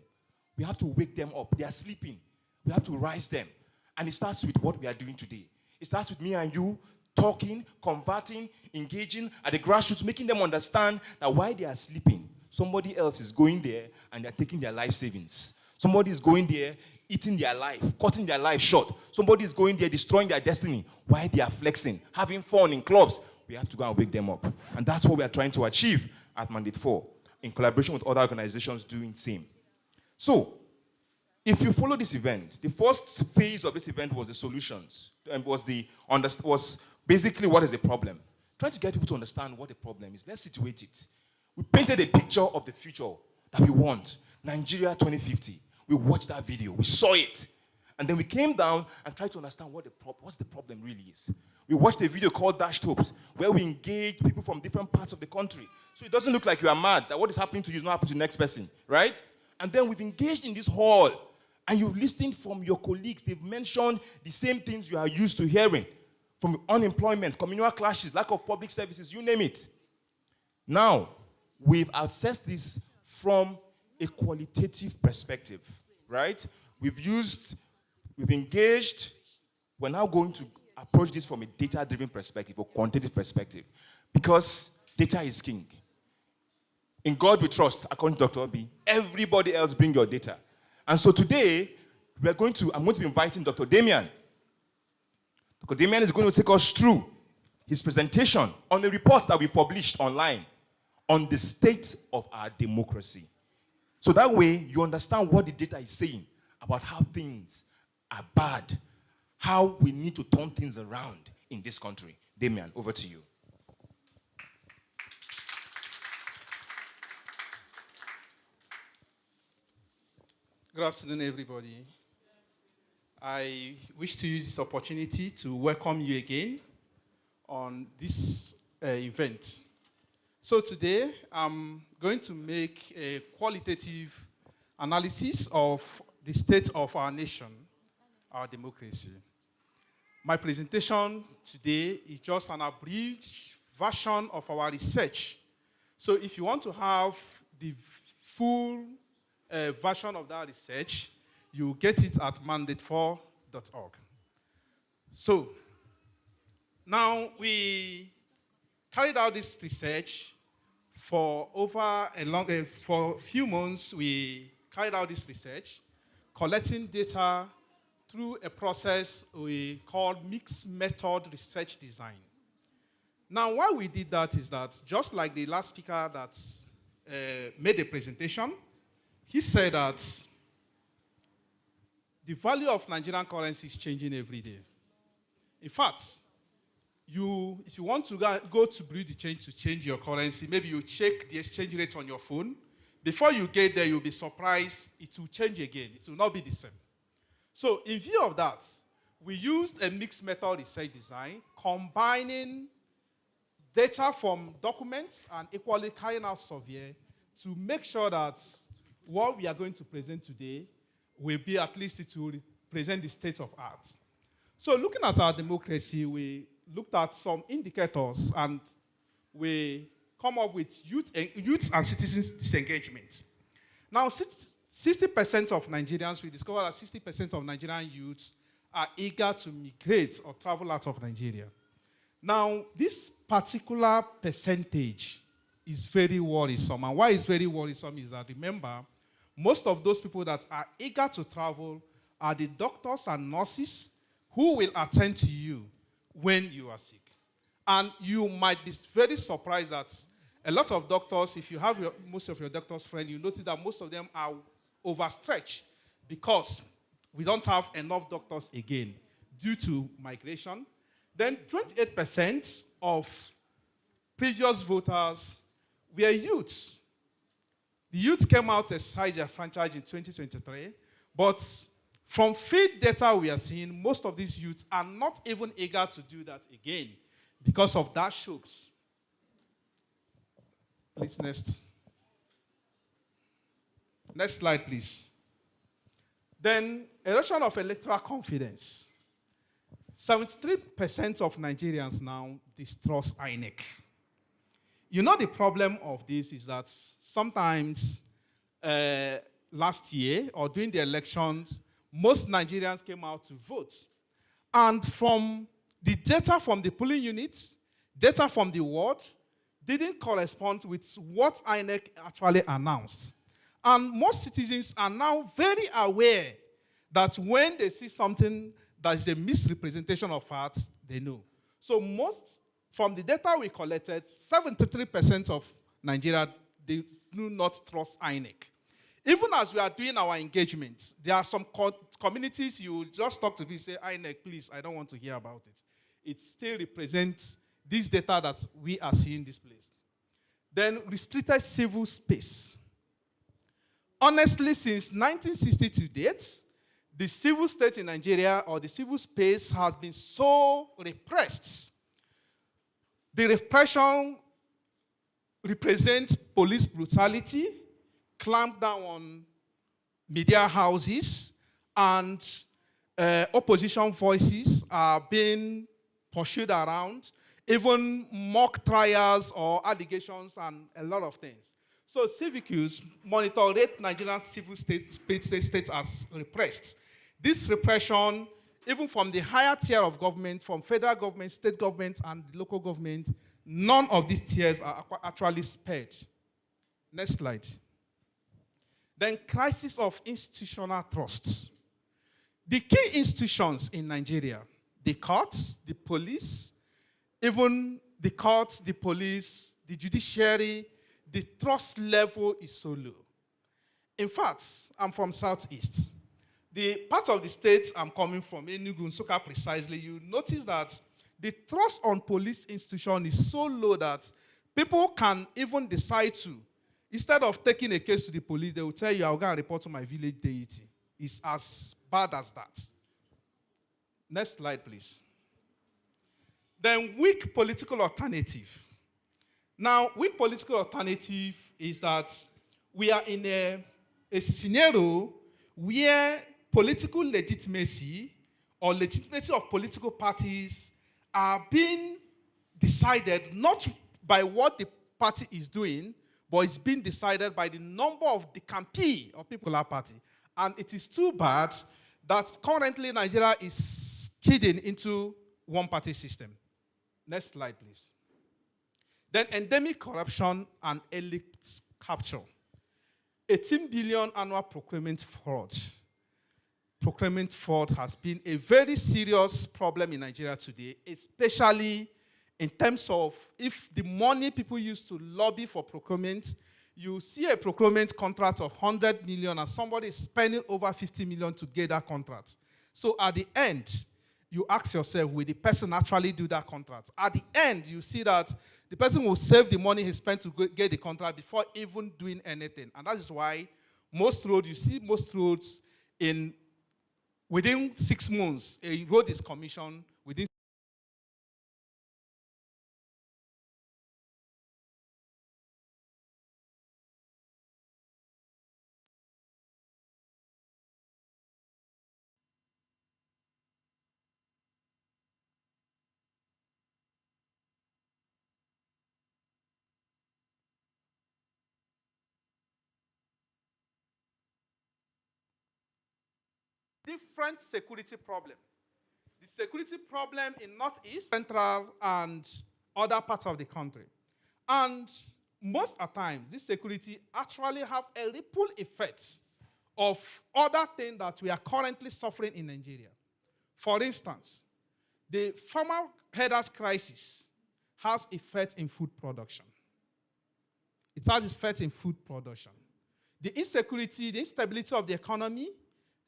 We have to wake them up. They are sleeping. We have to rise them. And it starts with what we are doing today. It starts with me and you talking, converting, engaging at the grassroots, making them understand that while they are sleeping, somebody else is going there and they're taking their life savings. Somebody is going there, eating their life, cutting their life short. Somebody is going there, destroying their destiny while they are flexing, having fun in clubs. We have to go and wake them up. And that's what we are trying to achieve at Mandate 4, in collaboration with other organizations doing the same. So, if you follow this event, the first phase of this event was the solutions, and was basically what is the problem. Trying to get people to understand what the problem is. Let's situate it. We painted a picture of the future that we want, Nigeria 2050. We watched that video, we saw it, and then we came down and tried to understand what's the problem really is. We watched a video called Dash Topes, where we engaged people from different parts of the country. So it doesn't look like you are mad, that what is happening to you is not happening to the next person, right? And then we've engaged in this hall, and you've listened from your colleagues. They've mentioned the same things you are used to hearing, from unemployment, communal clashes, lack of public services, you name it. Now, we've assessed this from a qualitative perspective, right? We've engaged, we're now going to approach this from a data-driven perspective or quantitative perspective, because data is king. In God we trust, according to Dr. Obi. Everybody else bring your data. And so today, I'm going to be inviting Dr. Damian. Dr. Damian is going to take us through his presentation on the report that we published online on the state of our democracy. So that way, you understand what the data is saying about how things are bad, how we need to turn things around in this country. Damian, over to you. Good afternoon, everybody. I wish to use this opportunity to welcome you again on this event. So today, I'm going to make a qualitative analysis of the state of our nation, our democracy. My presentation today is just an abridged version of our research. So if you want to have the full version of that research, you get it at mandate4.org. So now we carried out this research for over for a few months. We carried out this research, collecting data through a process we call mixed method research design. Now, why we did that is that just like the last speaker that made a presentation, he said that the value of Nigerian currency is changing every day. In fact, if you want to go to Bureau de Change to change your currency, maybe you check the exchange rate on your phone. Before you get there, you'll be surprised it will change again. It will not be the same. So in view of that, we used a mixed method research design, combining data from documents and equally carrying out survey to make sure that what we are going to present today will be at least it will represent the state of art. So looking at our democracy, we looked at some indicators and we come up with youth and citizens disengagement. Now, 60% of Nigerians, we discovered that 60% of Nigerian youths are eager to migrate or travel out of Nigeria. Now, this particular percentage is very worrisome. And why it's very worrisome is that, remember, most of those people that are eager to travel are the doctors and nurses who will attend to you when you are sick. And you might be very surprised that a lot of doctors, if you have most of your doctors' friends, you notice that most of them are overstretched because we don't have enough doctors again due to migration. Then 28% of previous voters were youths. The youth came out to exercise their franchise in 2023, but from field data we are seeing, most of these youths are not even eager to do that again because of that shocks. Please, next. Next slide, please. Then, erosion of electoral confidence. 73% of Nigerians now distrust INEC. You know, the problem of this is that sometimes last year or during the elections, most Nigerians came out to vote. And from the data from the polling units, data from the ward, didn't correspond with what INEC actually announced. And most citizens are now very aware that when they see something that is a misrepresentation of facts, they know. So from the data we collected, 73% of Nigeria, they do not trust INEC. Even as we are doing our engagements, there are some communities you just talk to me and say, INEC, please, I don't want to hear about it. It still represents this data that we are seeing this place. Then restricted civil space. Honestly, since 1960 to date, the civil state in Nigeria or the civil space has been so repressed. The repression represents police brutality, clamp down on media houses, and opposition voices are being pursued around, even mock trials or allegations and a lot of things. So Civicus monitor rate Nigerian civil state as repressed. This repression, even from the higher tier of government, from federal government, state government, and local government, none of these tiers are actually spared. Next slide. Then crisis of institutional trust. The key institutions in Nigeria, the courts, the police, even the courts, the police, the judiciary, the trust level is so low. In fact, I'm from Southeast. The part of the state I'm coming from, Enugu, Nsukka precisely, you notice that the trust on police institution is so low that people can even decide to, instead of taking a case to the police, they will tell you, I'll go and report to my village deity. It's as bad as that. Next slide, please. Then weak political alternative. Now, weak political alternative is that we are in a scenario where political legitimacy or legitimacy of political parties are being decided not by what the party is doing, but it's being decided by the number of the campaign of people in our party. And it is too bad that currently Nigeria is skidding into one-party system. Next slide, please. Then endemic corruption and elite capture. 18 billion annual procurement fraud. procurement fraud has been a very serious problem in Nigeria today, especially in terms of if the money people use to lobby for procurement, you see a procurement contract of 100 million and somebody is spending over 50 million to get that contract. So at the end, you ask yourself, will the person actually do that contract? At the end, you see that the person will save the money he spent to get the contract before even doing anything. And that is why most roads, you see most roads within 6 months, a road is commissioned within. Different security problem. The security problem in Northeast, Central, and other parts of the country. And most of the time, this security actually have a ripple effect of other things that we are currently suffering in Nigeria. For instance, the farmer headers crisis has effect in food production. It has effect in food production. The insecurity, the instability of the economy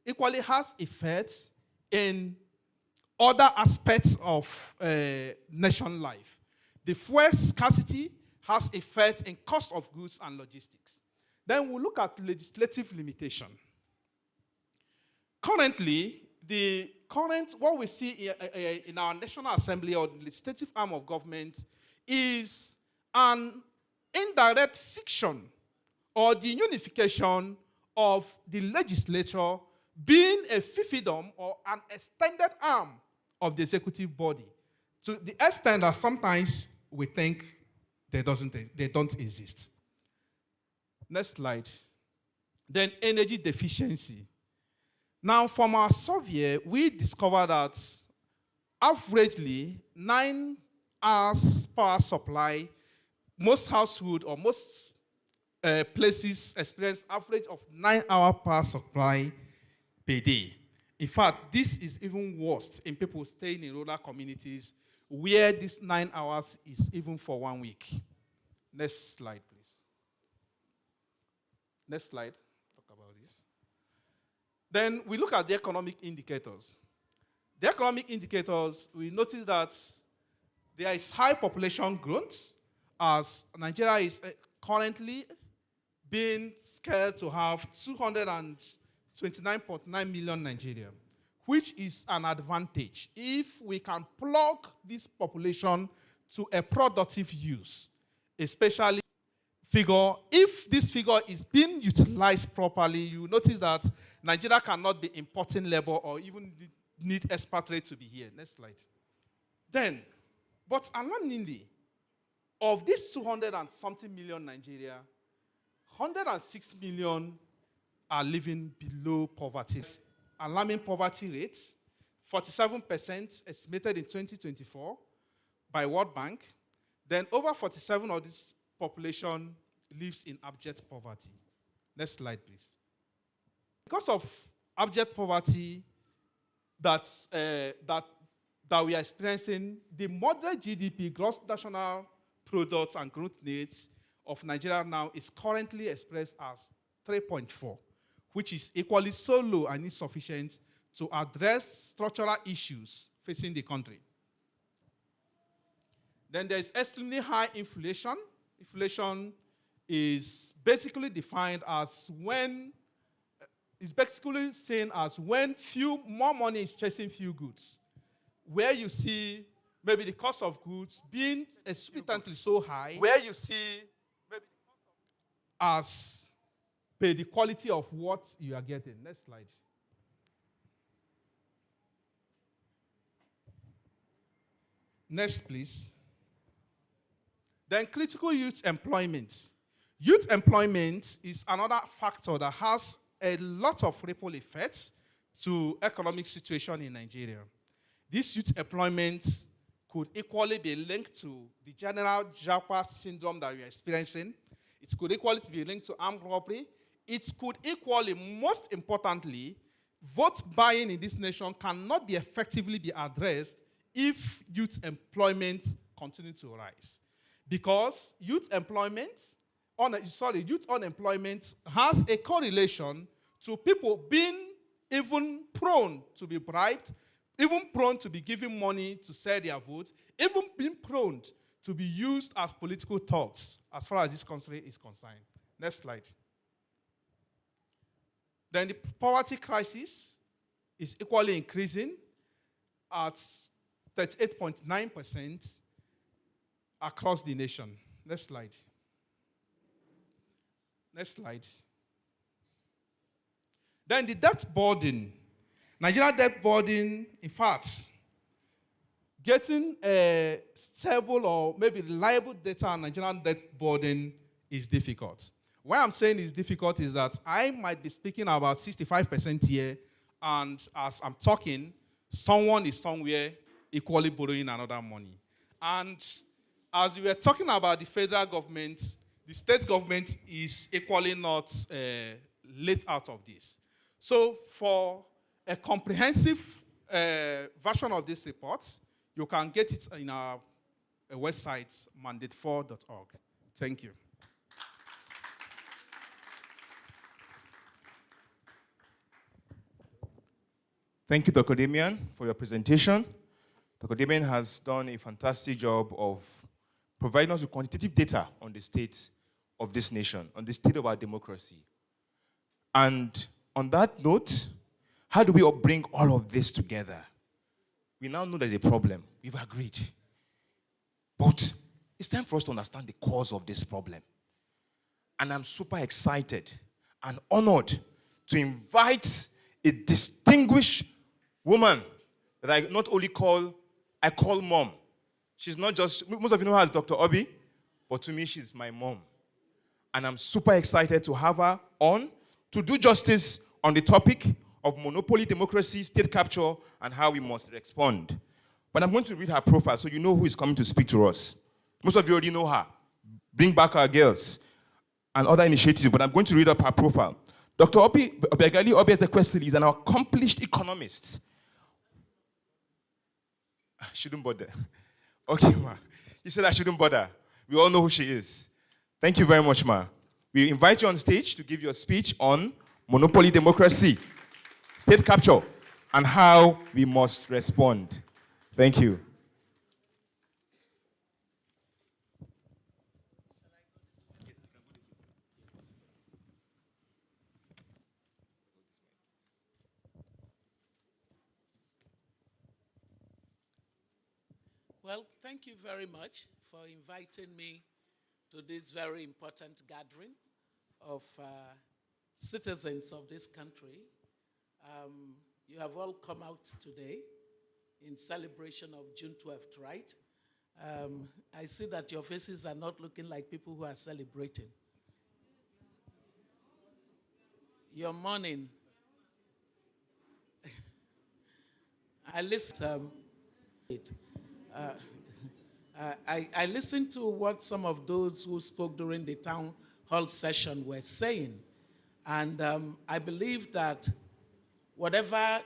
equally has effects in other aspects of nation life. The fuel scarcity has effect in cost of goods and logistics. Then we'll look at legislative limitation. Currently, what we see in our National Assembly or the legislative arm of government is an indirect fiction or the unification of the legislature being a fiefdom or an extended arm of the executive body, to the extent that sometimes we think they don't exist. Next slide. Then energy deficiency. Now, from our survey, we discovered that averagely 9 hours power supply, most households or most places experience average of 9-hour power supply per day. In fact, this is even worse in people staying in rural communities where this 9 hours is even for 1 week. Next slide, please. Next slide. Talk about this. Then we look at the economic indicators. The economic indicators, we notice that there is high population growth as Nigeria is currently being scaled to have 229.9 million Nigerians, which is an advantage if we can plug this population to a productive use, especially figure. If this figure is being utilized properly, you notice that Nigeria cannot be importing labor or even need expatriates to be here. Next slide. Then, but alarmingly, of this 200 and something million Nigeria, 106 million are living below poverty. Alarming poverty rates, 47% estimated in 2024 by World Bank. Then over 47% of this population lives in abject poverty. Next slide, please. Because of abject poverty that we are experiencing, the moderate GDP, gross national products and growth rates of Nigeria now is currently expressed as 3.4, which is equally so low and insufficient to address structural issues facing the country. Then there is extremely high inflation. Inflation is basically defined as when, it's basically seen as when more money is chasing few goods. Where you see maybe the cost of goods being exorbitantly so high, where you see maybe as per the quality of what you are getting. Next slide. Next, please. Then critical youth employment. Youth employment is another factor that has a lot of ripple effects to economic situation in Nigeria. This youth employment could equally be linked to the general Japa syndrome that we are experiencing. It could equally be linked to armed robbery. It could equally, most importantly, vote buying in this nation cannot be effectively be addressed if youth employment continue to rise. Because youth unemployment has a correlation to people being even prone to be bribed, even prone to be given money to sell their vote, even being prone to be used as political thugs as far as this country is concerned. Next slide. Then the poverty crisis is equally increasing at 38.9% across the nation. Next slide. Next slide. Then the debt burden. Nigeria debt burden, in fact, getting a stable or maybe reliable data on Nigerian debt burden is difficult. Why I'm saying it's difficult is that I might be speaking about 65% here, and as I'm talking, someone is somewhere equally borrowing another money. And as we were talking about the federal government, the state government is equally not late out of this. So for a comprehensive version of this report, you can get it in our website, mandate4.org. Thank you. Thank you, Dr. Damian, for your presentation. Dr. Damian has done a fantastic job of providing us with quantitative data on the state of this nation, on the state of our democracy. And on that note, how do we bring all of this together? We now know there's a problem. We've agreed. But it's time for us to understand the cause of this problem. And I'm super excited and honored to invite a distinguished woman that I not only call mom. She's not just, most of you know her as Dr. Obi, but to me, she's my mom. And I'm super excited to have her on to do justice on the topic of monopoly democracy, state capture, and how we must respond. But I'm going to read her profile so you know who is coming to speak to us. Most of you already know her. Bring Back Our Girls and other initiatives, but I'm going to read up her profile. Dr. Obiageli Obiazekwesili is an accomplished economist. I shouldn't bother. Okay, ma. You said I shouldn't bother. We all know who she is. Thank you very much, ma. We invite you on stage to give your speech on monopoly democracy, state capture, and how we must respond. Thank you. Well, thank you very much for inviting me to this very important gathering of citizens of this country. You have all come out today in celebration of June 12th, right? I see that your faces are not looking like people who are celebrating. You're mourning. I listened. I listened to what some of those who spoke during the town hall session were saying, and I believe that whatever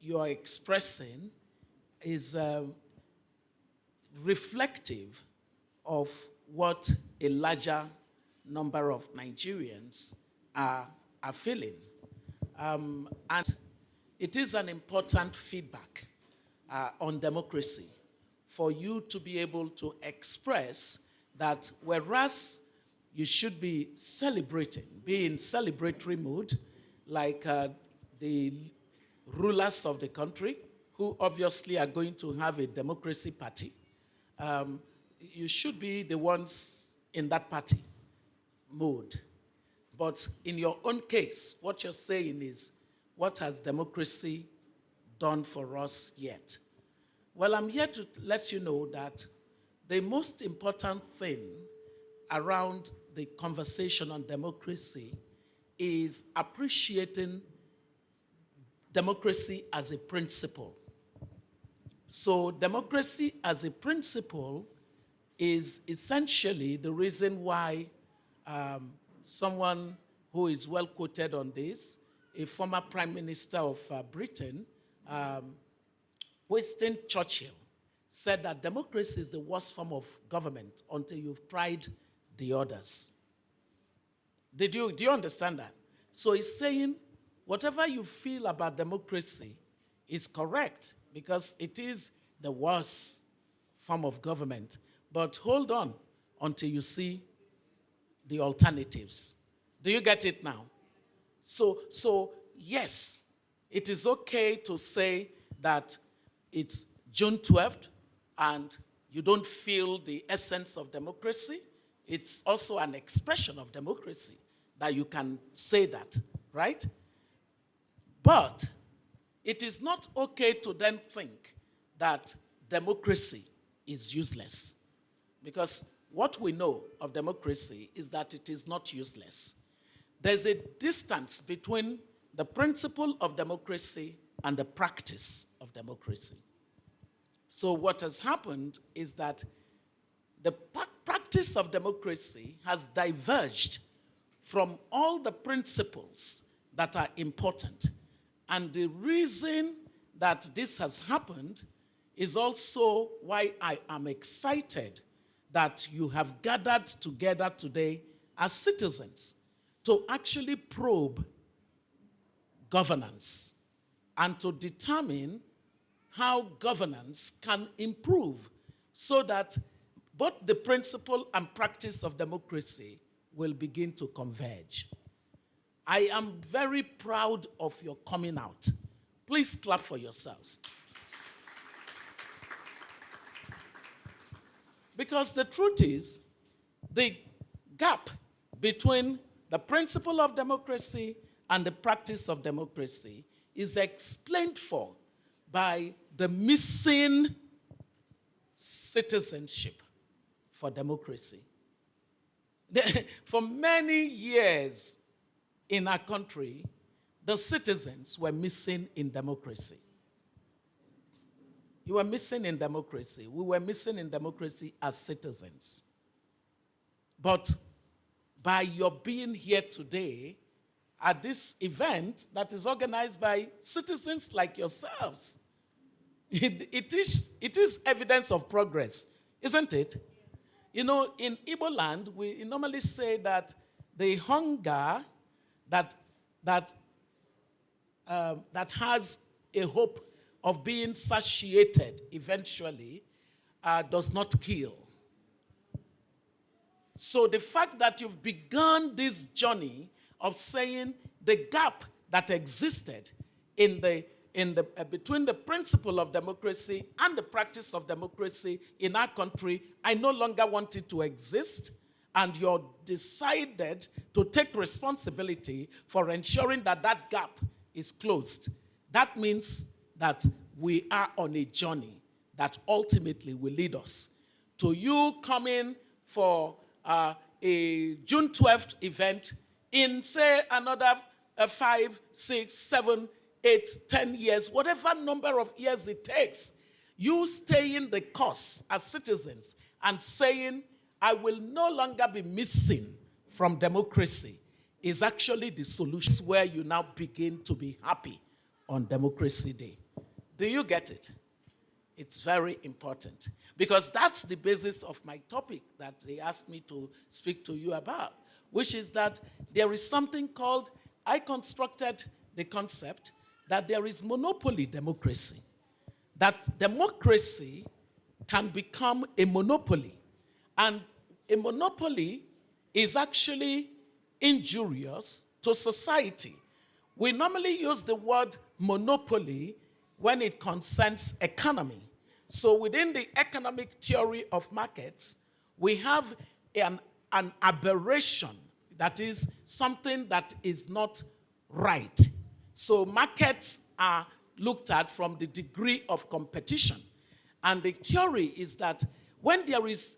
you are expressing is reflective of what a larger number of Nigerians are feeling. And it is an important feedback on democracy for you to be able to express that whereas you should be celebrating, be in celebratory mood, like the rulers of the country, who obviously are going to have a democracy party, you should be the ones in that party mode. But in your own case, what you're saying is, what has democracy done for us yet? Well, I'm here to let you know that the most important thing around the conversation on democracy is appreciating democracy as a principle. So democracy as a principle is essentially the reason why someone who is well quoted on this a former Prime Minister of Britain, Winston Churchill, said that democracy is the worst form of government until you've tried the others. Do you understand that? So he's saying whatever you feel about democracy is correct because it is the worst form of government. But hold on until you see the alternatives. Do you get it now? So yes, it is okay to say that it's June 12th and you don't feel the essence of democracy. It's also an expression of democracy that you can say that, right? But it is not okay to then think that democracy is useless. Because what we know of democracy is that it is not useless. There's a distance between the principle of democracy and the practice of democracy. So what has happened is that the practice of democracy has diverged from all the principles that are important. And the reason that this has happened is also why I am excited that you have gathered together today as citizens to actually probe governance and to determine how governance can improve so that both the principle and practice of democracy will begin to converge. I am very proud of your coming out. Please clap for yourselves. Because the truth is, the gap between the principle of democracy and the practice of democracy is explained for by the missing citizenship for democracy. For many years in our country, the citizens were missing in democracy. You were missing in democracy. We were missing in democracy as citizens. But by your being here today at this event that is organized by citizens like yourselves, it is evidence of progress, isn't it? You know, in Igbo land, we normally say that the hunger that has a hope of being satiated eventually does not kill. So the fact that you've begun this journey of saying the gap that existed between the principle of democracy and the practice of democracy in our country, I no longer want it to exist, and you're decided to take responsibility for ensuring that that gap is closed. That means that we are on a journey that ultimately will lead us to you coming for a June 12th event in, say, another 5, 6, 7, 8, 10 years, whatever number of years it takes, you staying the course as citizens and saying, I will no longer be missing from democracy, is actually the solution where you now begin to be happy on Democracy Day. Do you get it? It's very important because that's the basis of my topic that they asked me to speak to you about, which is that there is something called, I constructed the concept that there is monopoly democracy, that democracy can become a monopoly, and a monopoly is actually injurious to society. We normally use the word monopoly when it concerns economy. So within the economic theory of markets, we have an aberration, that is something that is not right. So markets are looked at from the degree of competition. And the theory is that when there is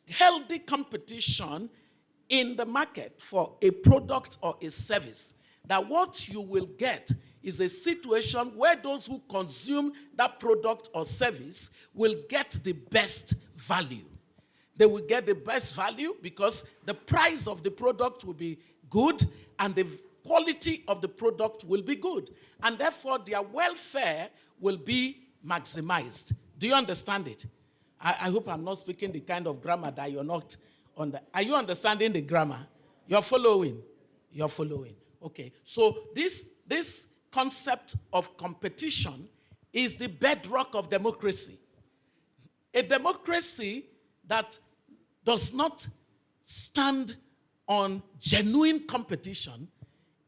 healthy competition in the market for a product or a service, that what you will get is a situation where those who consume that product or service will get the best value. They will get the best value because the price of the product will be good and the quality of the product will be good. And therefore, their welfare will be maximized. Do you understand it? I hope I'm not speaking the kind of grammar that you're not under. Are you understanding the grammar? You're following? You're following. Okay. So this concept of competition is the bedrock of democracy. A democracy that does not stand on genuine competition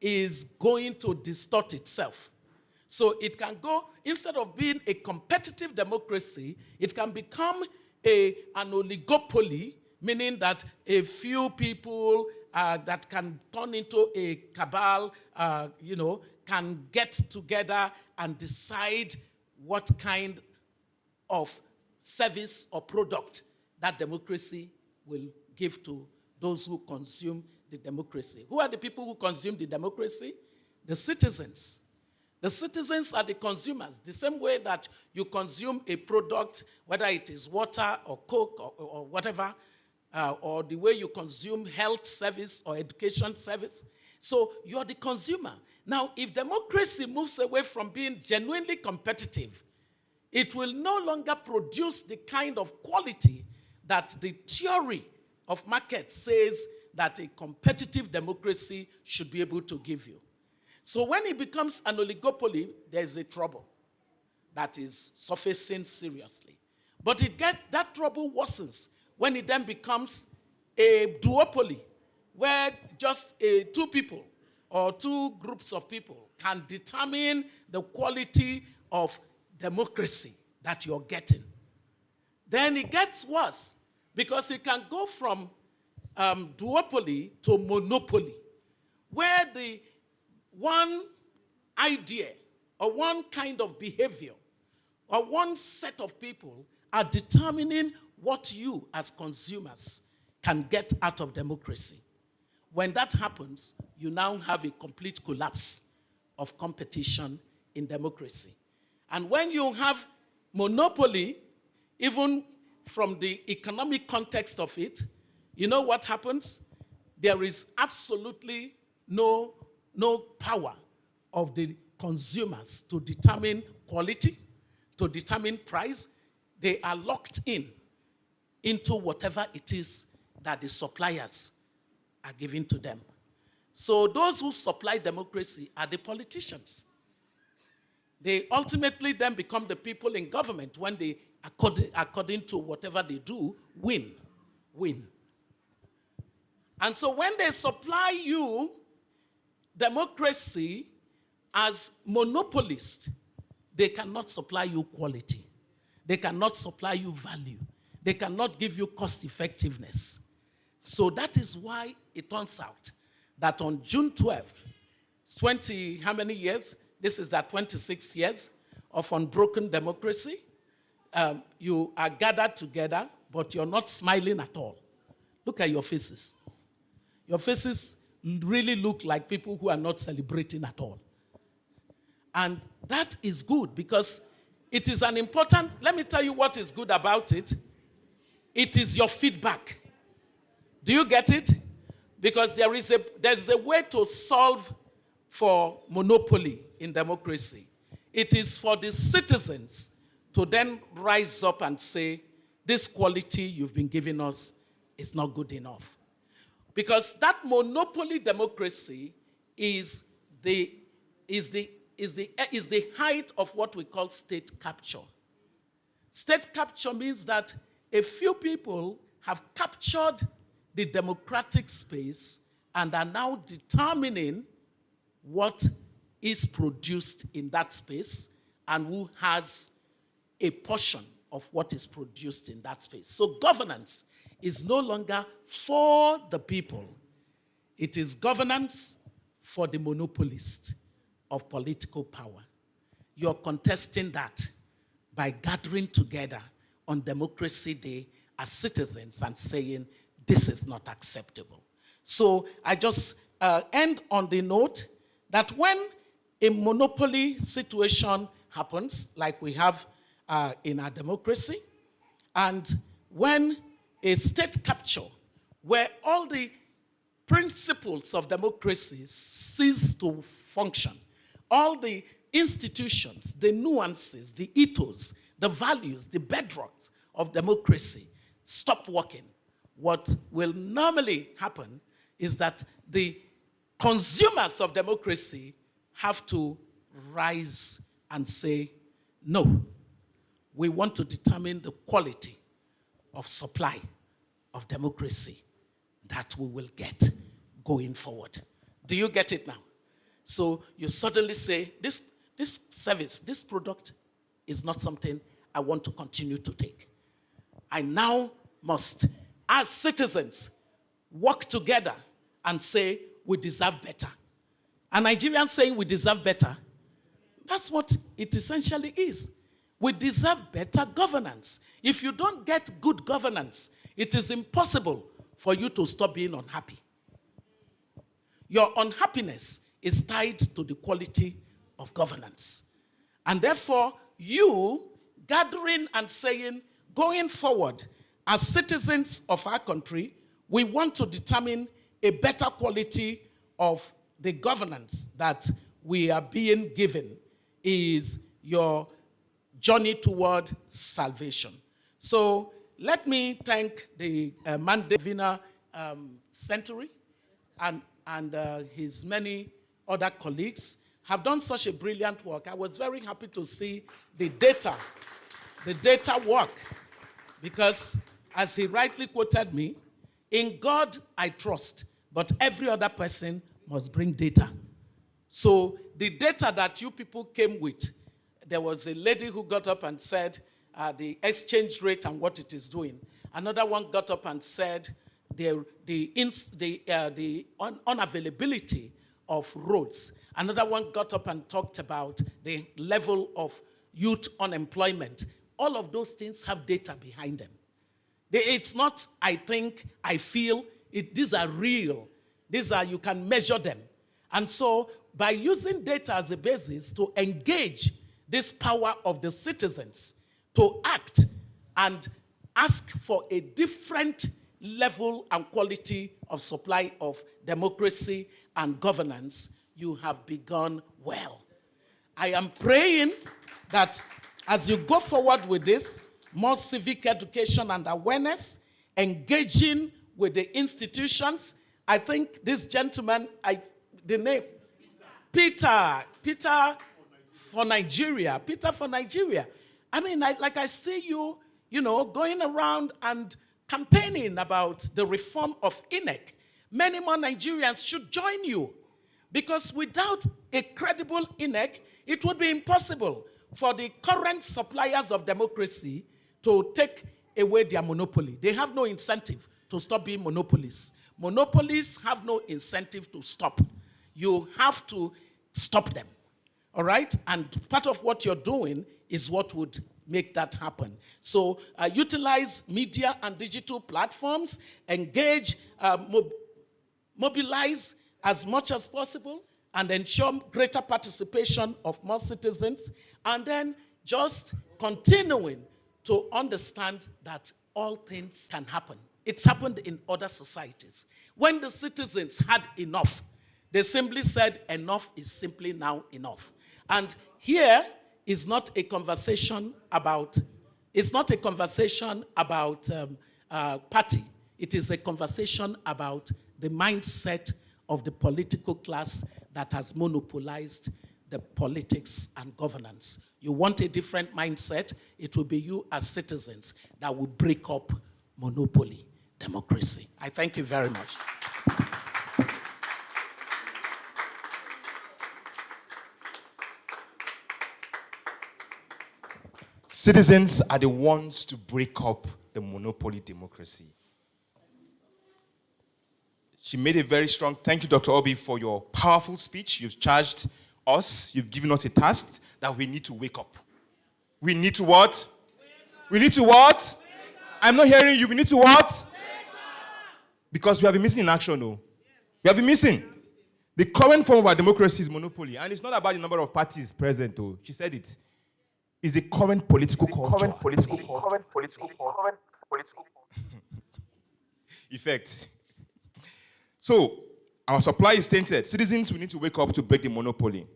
is going to distort itself. So it can go, instead of being a competitive democracy, it can become an oligopoly, meaning that a few people that can turn into a cabal, can get together and decide what kind of service or product that democracy will give to those who consume the democracy. Who are the people who consume the democracy? The citizens. The citizens are the consumers. The same way that you consume a product, whether it is water or Coke or whatever, or the way you consume health service or education service. So you're the consumer. Now, if democracy moves away from being genuinely competitive, it will no longer produce the kind of quality that the theory of market says that a competitive democracy should be able to give you. So when it becomes an oligopoly, there's a trouble that is surfacing seriously. But that trouble worsens when it then becomes a duopoly, where just two people or two groups of people can determine the quality of democracy that you're getting. Then it gets worse, because it can go from duopoly to monopoly, where the one idea or one kind of behavior or one set of people are determining what you as consumers can get out of democracy. When that happens, you now have a complete collapse of competition in democracy. And when you have monopoly, even from the economic context of it, you know what happens? There is absolutely no power of the consumers to determine quality, to determine price. They are locked into whatever it is that the suppliers are giving to them. So those who supply democracy are the politicians. They ultimately then become the people in government when they, according to whatever they do, win. And so when they supply you democracy as monopolist, they cannot supply you quality. They cannot supply you value. They cannot give you cost effectiveness. So that is why it turns out that on June 12th, 20, how many years? This is that 26 years of unbroken democracy. You are gathered together, but you're not smiling at all. Look at your faces. Your faces really look like people who are not celebrating at all. And that is good, because it is an important, let me tell you what is good about it. It is your feedback. Do you get it? Because there's a way to solve for monopoly in democracy. It is for the citizens to then rise up and say, this quality you've been giving us is not good enough. Because that monopoly democracy is the height of what we call state capture. State capture means that a few people have captured the democratic space and are now determining what is produced in that space and who has a portion of what is produced in that space. So governance is no longer for the people. It is governance for the monopolist of political power. You're contesting that by gathering together on Democracy Day as citizens and saying, this is not acceptable. So I just end on the note that when a monopoly situation happens, like we have in our democracy, and when a state capture, where all the principles of democracy cease to function. All the institutions, the nuances, the ethos, the values, the bedrocks of democracy stop working. What will normally happen is that the consumers of democracy have to rise and say, no, we want to determine the quality of supply of democracy that we will get going forward. Do you get it now? So you suddenly say, this service, this product is not something I want to continue to take. I now must, as citizens, work together and say, we deserve better. A Nigerian saying we deserve better, that's what it essentially is. We deserve better governance. If you don't get good governance, it is impossible for you to stop being unhappy. Your unhappiness is tied to the quality of governance. And therefore, you gathering and saying, going forward, as citizens of our country, we want to determine a better quality of the governance that we are being given, is your journey toward salvation. So let me thank the Mandevina Century and his many other colleagues have done such a brilliant work. I was very happy to see the data work, because as he rightly quoted me, in God I trust, but every other person must bring data. So the data that you people came with, there was a lady who got up and said the exchange rate and what it is doing. Another one got up and said the unavailability of roads. Another one got up and talked about the level of youth unemployment. All of those things have data behind them. It's not, I think, I feel. These are real. These are, you can measure them. And so, by using data as a basis to engage this power of the citizens to act and ask for a different level and quality of supply of democracy and governance, you have begun well. I am praying that as you go forward with this, more civic education and awareness, engaging with the institutions. I think this gentleman, the name, Peter for Nigeria. I mean, like I see you, going around and campaigning about the reform of INEC. Many more Nigerians should join you, because without a credible INEC, it would be impossible for the current suppliers of democracy to take away their monopoly. They have no incentive to stop being monopolies. Monopolies have no incentive to stop. You have to stop them, all right? And part of what you're doing is what would make that happen. So utilize media and digital platforms, engage, mobilize as much as possible, and ensure greater participation of more citizens, and then just continuing to understand that all things can happen. It's happened in other societies. When the citizens had enough, they simply said, enough is simply now enough. And here is not a conversation about, party. It is a conversation about the mindset of the political class that has monopolized the politics and governance. You want a different mindset, it will be you as citizens that will break up monopoly democracy. I thank you very much. Citizens are the ones to break up the monopoly democracy. She made a very strong, thank you, Dr. Obi, for your powerful speech. You've charged us, you've given us a task that we need to wake up. We need to what? We need to what? I'm not hearing you. We need to what? Because we have been missing in action, no? We have been missing. The current form of our democracy is monopoly. And it's not about the number of parties present, though. She said it. It's the current political culture. Effect. So our supply is tainted. Citizens, we need to wake up to break the monopoly.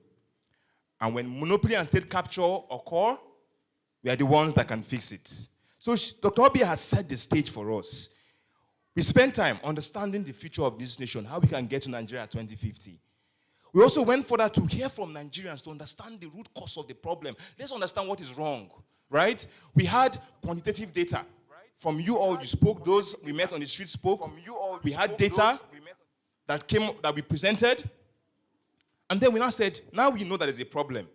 And when monopoly and state capture occur, we are the ones that can fix it. So Dr. Obi has set the stage for us. We spent time understanding the future of this nation, how we can get to Nigeria 2050. We also went further to hear from Nigerians to understand the root cause of the problem. Let's understand what is wrong, right? We had quantitative data. From you all, you spoke, those we met on the street spoke. We had data that we presented. And then we now said, now we know that there's a problem.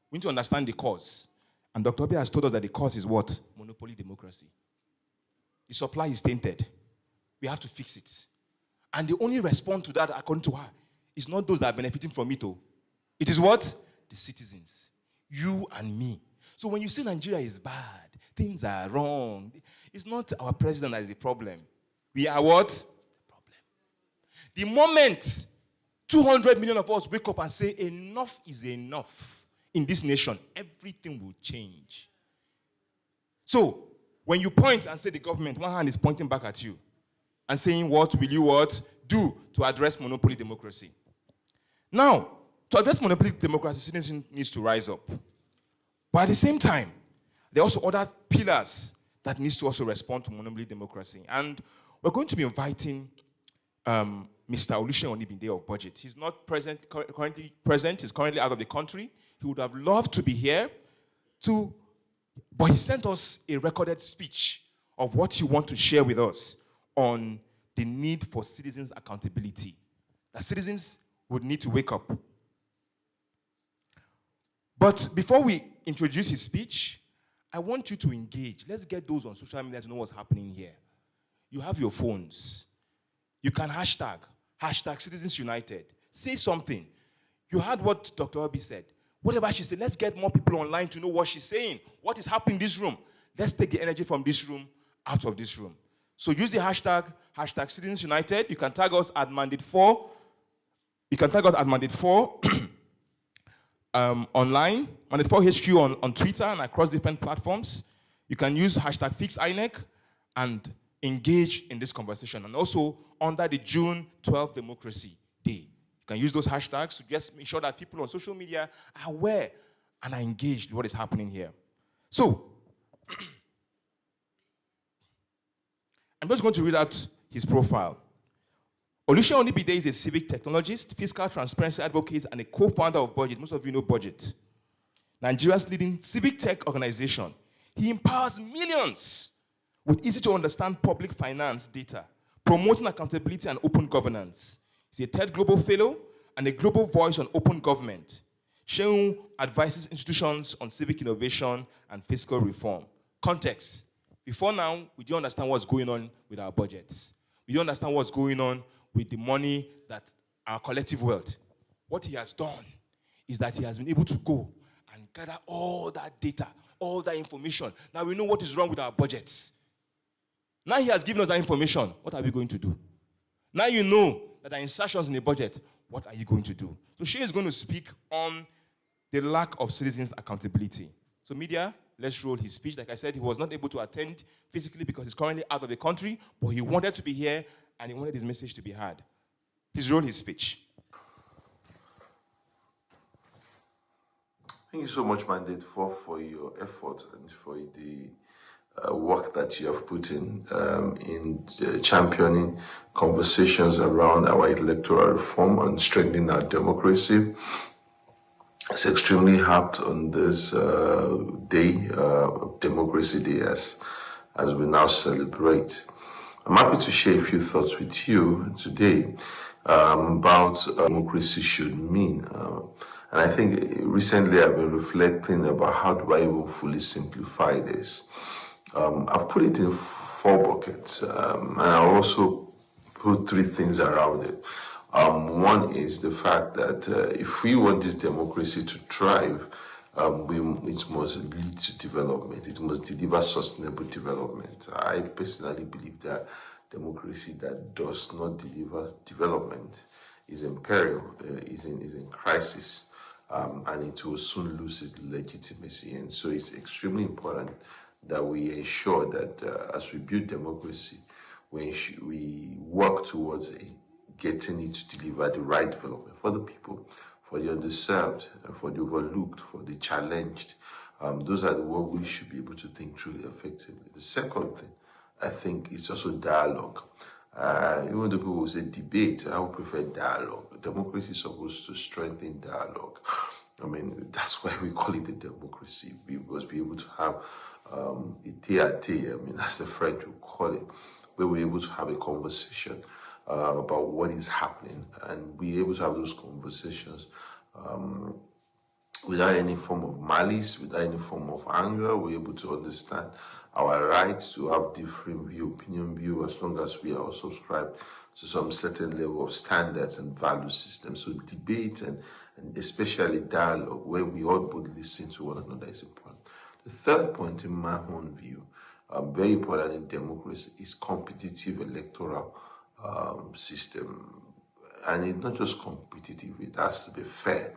We need to understand the cause. And Dr. Obi has told us that the cause is what? Monopoly democracy. The supply is tainted. We have to fix it. And the only response to that, according to her, is not those that are benefiting from it. It is what? The citizens. You and me. So when you say Nigeria is bad, things are wrong, it's not our president that is the problem. We are what? The problem. The moment 200 million of us wake up and say enough is enough in this nation, everything will change. So when you point and say the government, one hand is pointing back at you and saying, what will you do to address monopoly democracy? Now, to address monopoly democracy, citizens needs to rise up. But at the same time, there are also other pillars that needs to also respond to monopoly democracy. And we're going to be inviting Mr. Olusegun Onibinde of Budget. He's not currently present. He's currently out of the country. He would have loved to be here, but he sent us a recorded speech of what he wants to share with us on the need for citizens' accountability. That citizens would need to wake up. But before we introduce his speech, I want you to engage. Let's get those on social media to know what's happening here. You have your phones. You can hashtag Citizens United. Say something. You heard what Dr. Obi said. Whatever she said, let's get more people online to know what she's saying. What is happening in this room? Let's take the energy from this room out of this room. So use the hashtag Citizens United. You can tag us at Mandate4. You can tag us at Mandate4 online, Mandate4 HQ on Twitter and across different platforms. You can use hashtag FixINEC and engage in this conversation. And also under the June 12th Democracy Day. You can use those hashtags to just make sure that people on social media are aware and are engaged with what is happening here. So, I'm just going to read out his profile. Olusegun Onibide is a civic technologist, fiscal transparency advocate, and a co-founder of Budget. Most of you know Budget. Nigeria's leading civic tech organization. He empowers millions with easy-to-understand public finance data, promoting accountability and open governance. He's a TED Global Fellow and a global voice on open government. Sheung advises institutions on civic innovation and fiscal reform. Context. Before now, we don't understand what's going on with our budgets. We don't understand what's going on with the money that our collective wealth. What he has done is that he has been able to go and gather all that data, all that information. Now we know what is wrong with our budgets. Now he has given us that information. What are we going to do? Now you know that there are insertions in the budget. What are you going to do? So she is going to speak on the lack of citizens' accountability. So media, let's roll his speech. Like I said, he was not able to attend physically because he's currently out of the country, but he wanted to be here and he wanted his message to be heard. Please roll his speech. Thank you so much, Mandate4, for your effort and for the work that you have put in championing conversations around our electoral reform and strengthening our democracy. It's extremely apt on this day, Democracy Day, as we now celebrate. I'm happy to share a few thoughts with you today about what democracy should mean. And I think recently I've been reflecting about how do I even fully simplify this. I've put it in 4 buckets, and I also put 3 things around it. One is the fact that if we want this democracy to thrive, it must lead to development. It must deliver sustainable development. I personally believe that democracy that does not deliver development is in peril, is in crisis, and it will soon lose its legitimacy. And so it's extremely important that we ensure that as we build democracy, we work towards getting it to deliver the right development for the people, for the underserved, for the overlooked, for the challenged. Those are the what we should be able to think through effectively. The second thing, I think, is also dialogue. Even though people will say debate, I would prefer dialogue. Democracy is supposed to strengthen dialogue. I mean, that's why we call it a democracy. We must be able to have a tete-a-tete, I mean, that's the French would call it, where we're able to have a conversation about what is happening, and be able to have those conversations without any form of malice, without any form of anger. We're able to understand our rights to have different opinion view, as long as we are all subscribed to some certain level of standards and value systems. So debate and especially dialogue, where we all both listen to one another, is important. The third point, in my own view, very important in democracy, is competitive electoral system. And it's not just competitive, it has to be fair.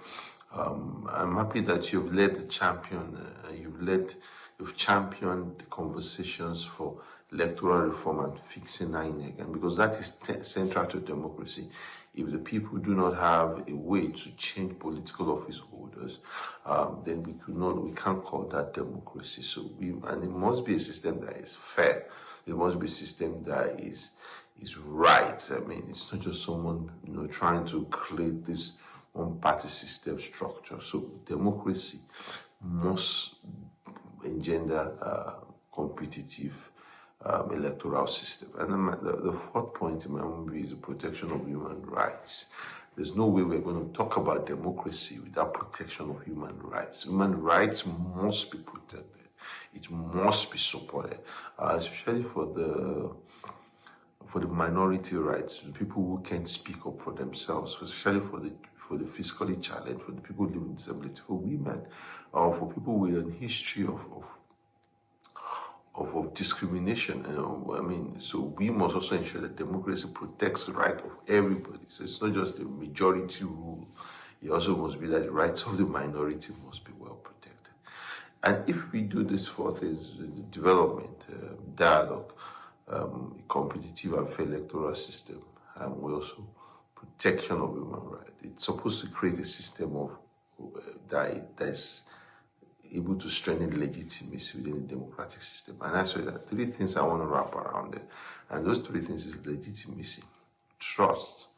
I'm happy that you've led the champion, you've championed the conversations for electoral reform and fixing INEC, and because that is central to democracy. If the people do not have a way to change political office holders, then we can't call that democracy. And it must be a system that is fair. It must be a system that is right. I mean, it's not just someone trying to create this one-party system structure. So democracy must engender competitive electoral system. And then the fourth point in my own view is the protection of human rights. There's no way we're going to talk about democracy without protection of human rights. Human rights must be protected. It must be supported, especially for the minority rights, the people who can't speak up for themselves, especially for the fiscally challenged, for the people living with disability, for women, or for people with a history of discrimination. I mean, so we must also ensure that democracy protects the right of everybody. So it's not just the majority rule. It also must be that the rights of the minority must be well protected. And if we do this fourth is development, dialogue, competitive and fair electoral system, and we also protection of human rights. It's supposed to create a system of that is able to strengthen legitimacy within the democratic system. And that's why there are three things I want to wrap around it. And those three things is legitimacy, trust,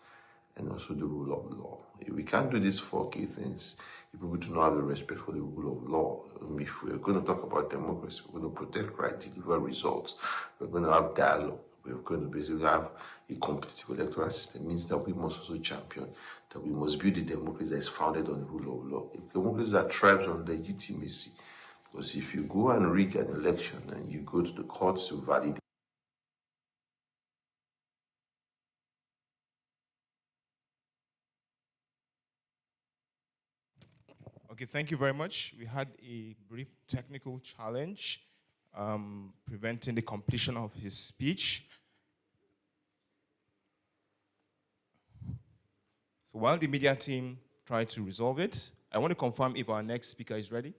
and also the rule of law. If we can't do these four key things, if people do not have the respect for the rule of law, if we're going to talk about democracy, we're going to protect rights, deliver results, we're going to have dialogue, we're going to basically have a competitive electoral system, it means that we must also champion that we must build a democracy that is founded on the rule of law, a democracy that thrives on legitimacy. Because if you go and rig an election and you go to the courts to validate, Okay, thank you very much. We had a brief technical challenge preventing the completion of his speech. So while the media team tried to resolve it, I want to confirm if our next speaker is ready.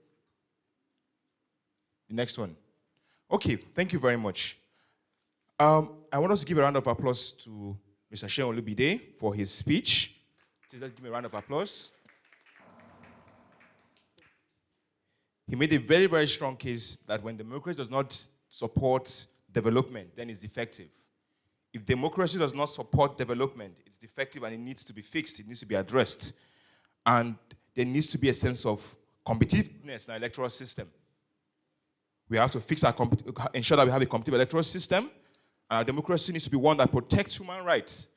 The next one. Okay, thank you very much. I want us to give a round of applause to Mr. Sheon Olubide for his speech. Please let's give him a round of applause. He made a very, very strong case that when democracy does not support development, then it's defective. If democracy does not support development, it's defective and it needs to be fixed, it needs to be addressed. And there needs to be a sense of competitiveness in our electoral system. We have to ensure that we have a competitive electoral system. Our democracy needs to be one that protects human rights.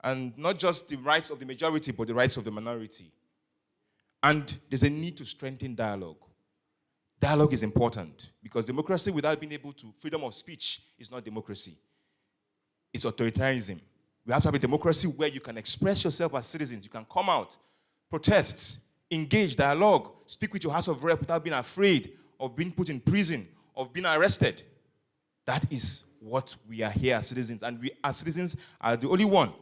And not just the rights of the majority, but the rights of the minority. And there's a need to strengthen dialogue. Dialogue is important because democracy without being able to, freedom of speech is not democracy. It's authoritarianism. We have to have a democracy where you can express yourself as citizens. You can come out, protest, engage, dialogue, speak with your House of Rep without being afraid of being put in prison, of being arrested. That is what we are here as citizens. And we as citizens are the only one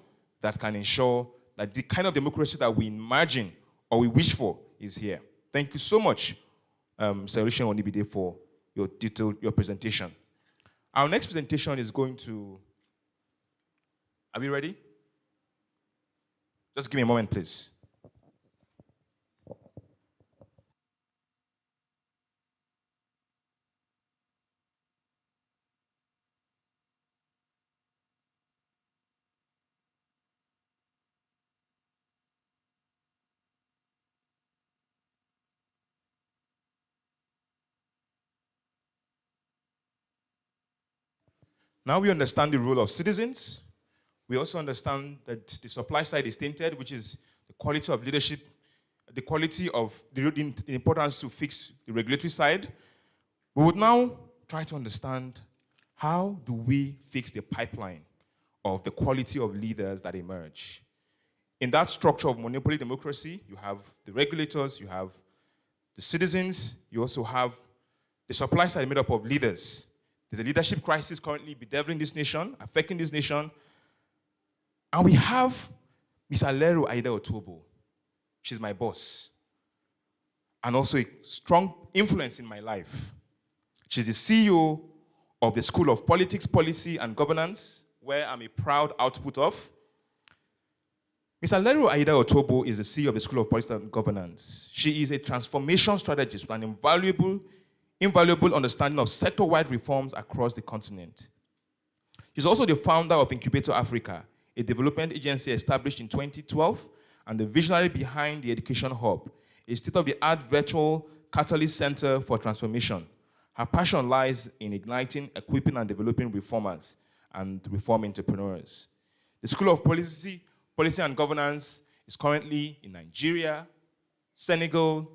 that can ensure that the kind of democracy that we imagine or we wish for is here. Thank you so much, Mr. Sheon Olubide, for your presentation. Our next presentation is going to... Are we ready? Just give me a moment, please. Now we understand the role of citizens. We also understand that the supply side is tainted, which is the quality of leadership, the quality of the importance to fix the regulatory side. We would now try to understand how do we fix the pipeline of the quality of leaders that emerge. In that structure of monopoly democracy, you have the regulators, you have the citizens, you also have the supply side made up of leaders. There's a leadership crisis currently bedeviling this nation, affecting this nation. And we have Ms. Aleru Aida Otobo. She's my boss. And also a strong influence in my life. She's the CEO of the School of Politics, Policy, and Governance, where I'm a proud output of. Ms. Aleru Aida Otobo is the CEO of the School of Politics and Governance. She is a transformation strategist with an invaluable understanding of sector-wide reforms across the continent. She's also the founder of Incubator Africa, a development agency established in 2012, and the visionary behind the Education Hub, a state-of-the-art virtual catalyst center for transformation. Her passion lies in igniting, equipping, and developing reformers and reform entrepreneurs. The School of Policy and Governance is currently in Nigeria, Senegal,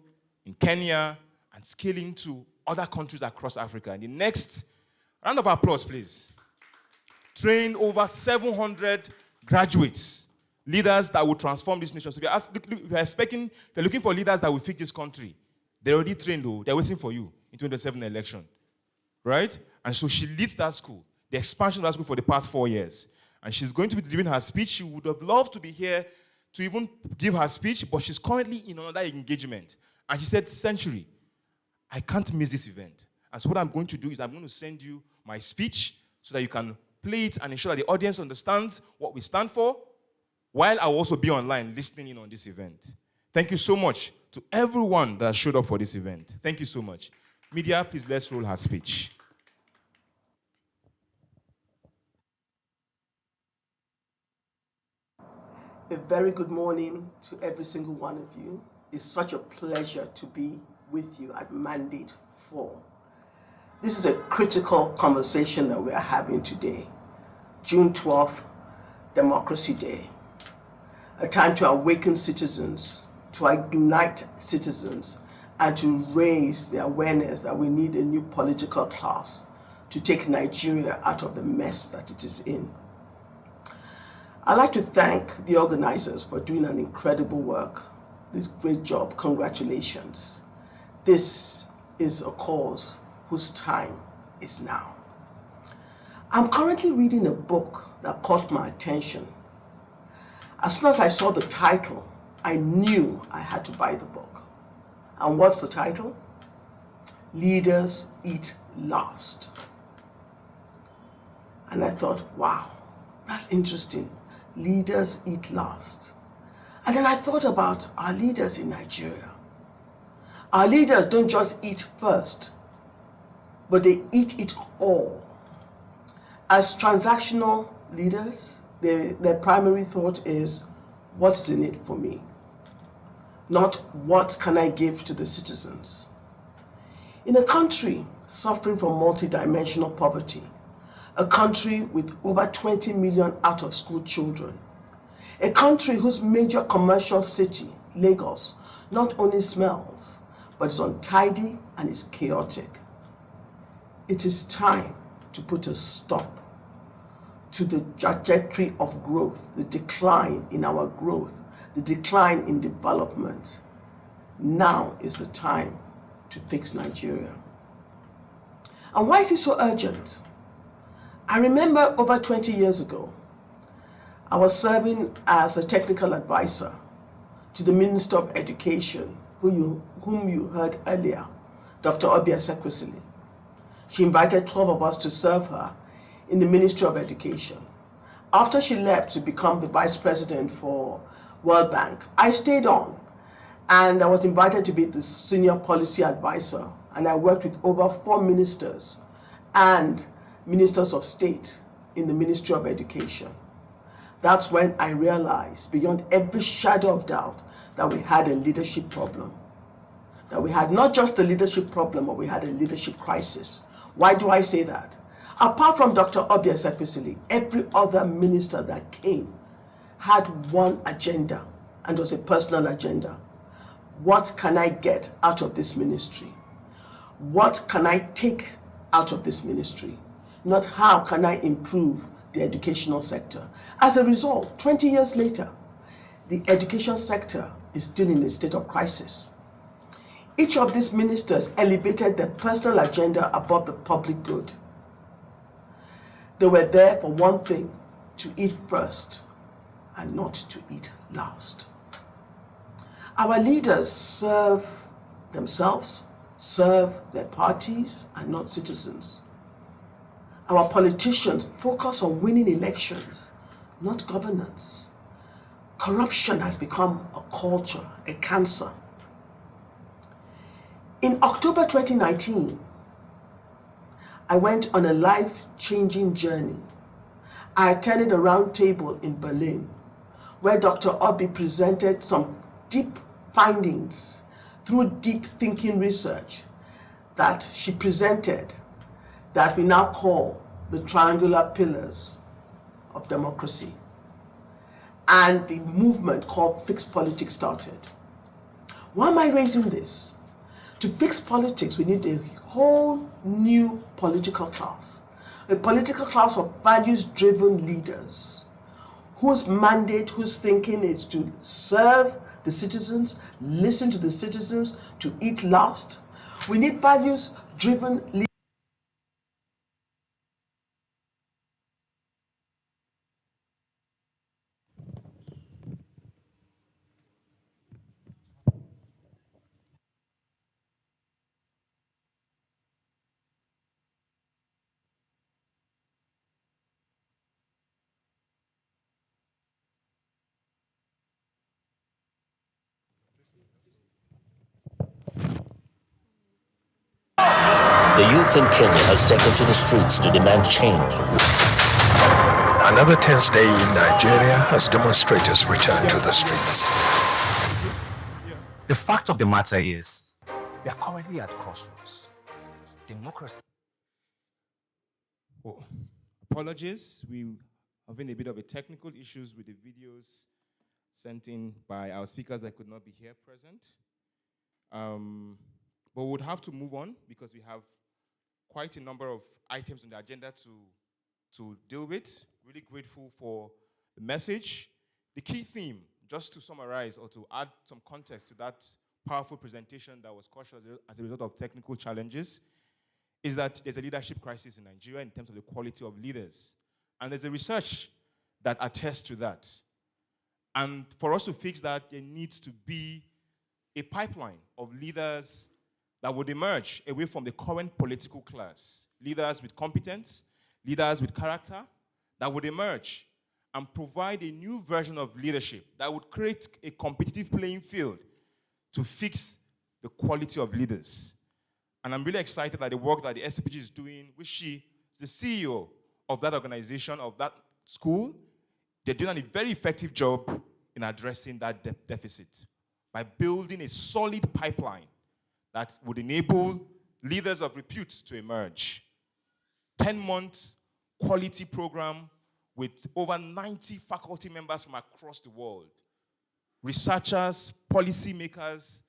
in Kenya, and scaling to other countries across Africa. And the next round of applause, please. Trained over 700 graduates, leaders that will transform this nation. So if you're looking for leaders that will fix this country, they're already trained, though. They're waiting for you in 2027 election, right? And so she leads that school, the expansion of that school for the past 4 years. And she's going to be delivering her speech. She would have loved to be here to even give her speech, but she's currently in another engagement. And she said, Century, I can't miss this event. And so what I'm going to do is I'm going to send you my speech so that you can play it and ensure that the audience understands what we stand for, while I'll also be online listening in on this event. Thank you so much to everyone that showed up for this event. Thank you so much. Media, please let's roll her speech. A very good morning to every single one of you. It's such a pleasure to be with you at Mandate 4. This is a critical conversation that we are having today. June 12th, Democracy Day. A time to awaken citizens, to ignite citizens, and to raise the awareness that we need a new political class to take Nigeria out of the mess that it is in. I'd like to thank the organizers for doing an incredible work. This great job, congratulations. This is a cause whose time is now. I'm currently reading a book that caught my attention. As soon as I saw the title, I knew I had to buy the book. And what's the title? Leaders Eat Last. And I thought, wow, that's interesting. Leaders eat last. And then I thought about our leaders in Nigeria. Our leaders don't just eat first, but they eat it all. As transactional leaders, their primary thought is, what's in it for me? Not what can I give to the citizens? In a country suffering from multidimensional poverty, a country with over 20 million out-of-school children, a country whose major commercial city, Lagos, not only smells, but is untidy and is chaotic. It is time to put a stop to the trajectory of growth, the decline in our growth, the decline in development. Now is the time to fix Nigeria. And why is it so urgent? I remember over 20 years ago, I was serving as a technical advisor to the Minister of Education, whom you heard earlier, Dr. Obia Sekwesili. She invited 12 of us to serve her in the Ministry of Education. After she left to become the Vice President for World Bank. I stayed on, and I was invited to be the senior policy advisor, and I worked with over 4 ministers and ministers of state in the Ministry of Education. That's when I realized, beyond every shadow of doubt, that we had a leadership problem. That we had not just a leadership problem, but we had a leadership crisis. Why do I say that? Apart from Dr. Obiang Ezekwesili, every other minister that came had one agenda, and it was a personal agenda. What can I get out of this ministry? What can I take out of this ministry? Not how can I improve the educational sector. As a result, 20 years later, the education sector is still in a state of crisis. Each of these ministers elevated their personal agenda above the public good. They were there for one thing, to eat first and not to eat last. Our leaders serve themselves, serve their parties, and not citizens. Our politicians focus on winning elections, not governance. Corruption has become a culture, a cancer. In October 2019, I went on a life-changing journey. I attended a roundtable in Berlin where Dr. Obi presented some deep findings through deep thinking research that she presented that we now call the triangular pillars of democracy. And the movement called Fixed Politics started. Why am I raising this? To fix politics, we need a whole new political class. A political class of values-driven leaders whose mandate, whose thinking is to serve the citizens, listen to the citizens, to eat last. We need values-driven leaders. The youth in Kenya has taken to the streets to demand change. Another tense day in Nigeria as demonstrators return to the streets. The fact of the matter is, we are currently at crossroads. Democracy. Oh, apologies, we having a bit of a technical issues with the videos sent in by our speakers that could not be here present. But we would have to move on because we have quite a number of items on the agenda to deal with. Really grateful for the message. The key theme, just to summarize or to add some context to that powerful presentation that was cautious as a result of technical challenges, is that there's a leadership crisis in Nigeria in terms of the quality of leaders. And there's a research that attests to that. And for us to fix that, there needs to be a pipeline of leaders that would emerge away from the current political class. Leaders with competence, leaders with character, that would emerge and provide a new version of leadership that would create a competitive playing field to fix the quality of leaders. And I'm really excited that the work that the SCPG is doing, which she is the CEO of that organization, of that school, they're doing a very effective job in addressing that deficit by building a solid pipeline that would enable leaders of repute to emerge. 10-month quality program with over 90 faculty members from across the world. Researchers, policymakers,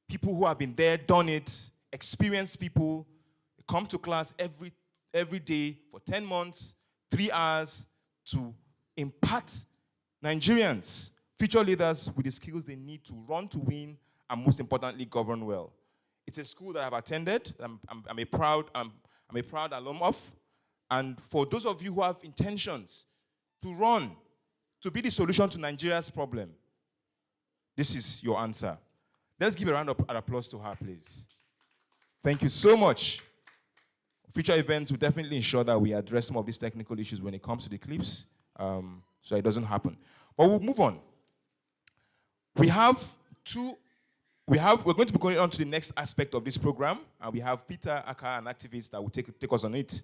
people who have been there, done it, experienced people, come to class every day for 10 months, 3 hours to impart Nigerians, future leaders with the skills they need to run to win and most importantly, govern well. It's a school that I've attended. I'm a proud alum of. And for those of you who have intentions to run, to be the solution to Nigeria's problem, this is your answer. Let's give a round of applause to her, please. Thank you so much. Future events will definitely ensure that we address some of these technical issues when it comes to the clips, so it doesn't happen. But we'll move on. We're going to be going on to the next aspect of this program, and we have Peter Aka, an activist, that will take us on it.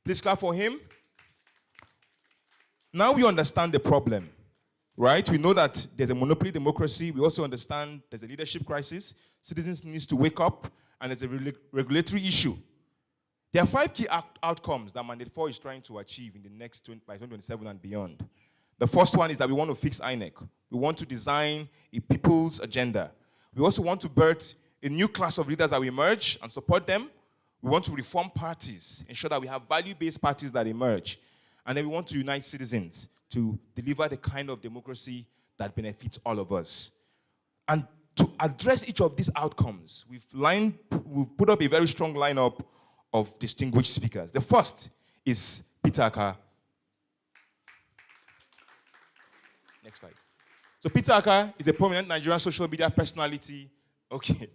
Please clap for him. Now we understand the problem, right? We know that there's a monopoly democracy. We also understand there's a leadership crisis. Citizens need to wake up, and there's a regulatory issue. There are 5 key outcomes that Mandate 4 is trying to achieve in the next by 2027 and beyond. The first one is that we want to fix INEC. We want to design a people's agenda. We also want to birth a new class of leaders that will emerge and support them. We want to reform parties, ensure that we have value-based parties that emerge. And then we want to unite citizens to deliver the kind of democracy that benefits all of us. And to address each of these outcomes, we've put up a very strong lineup of distinguished speakers. The first is Peter Aka. Next slide. So Peter Aka is a prominent Nigerian social media personality. Okay,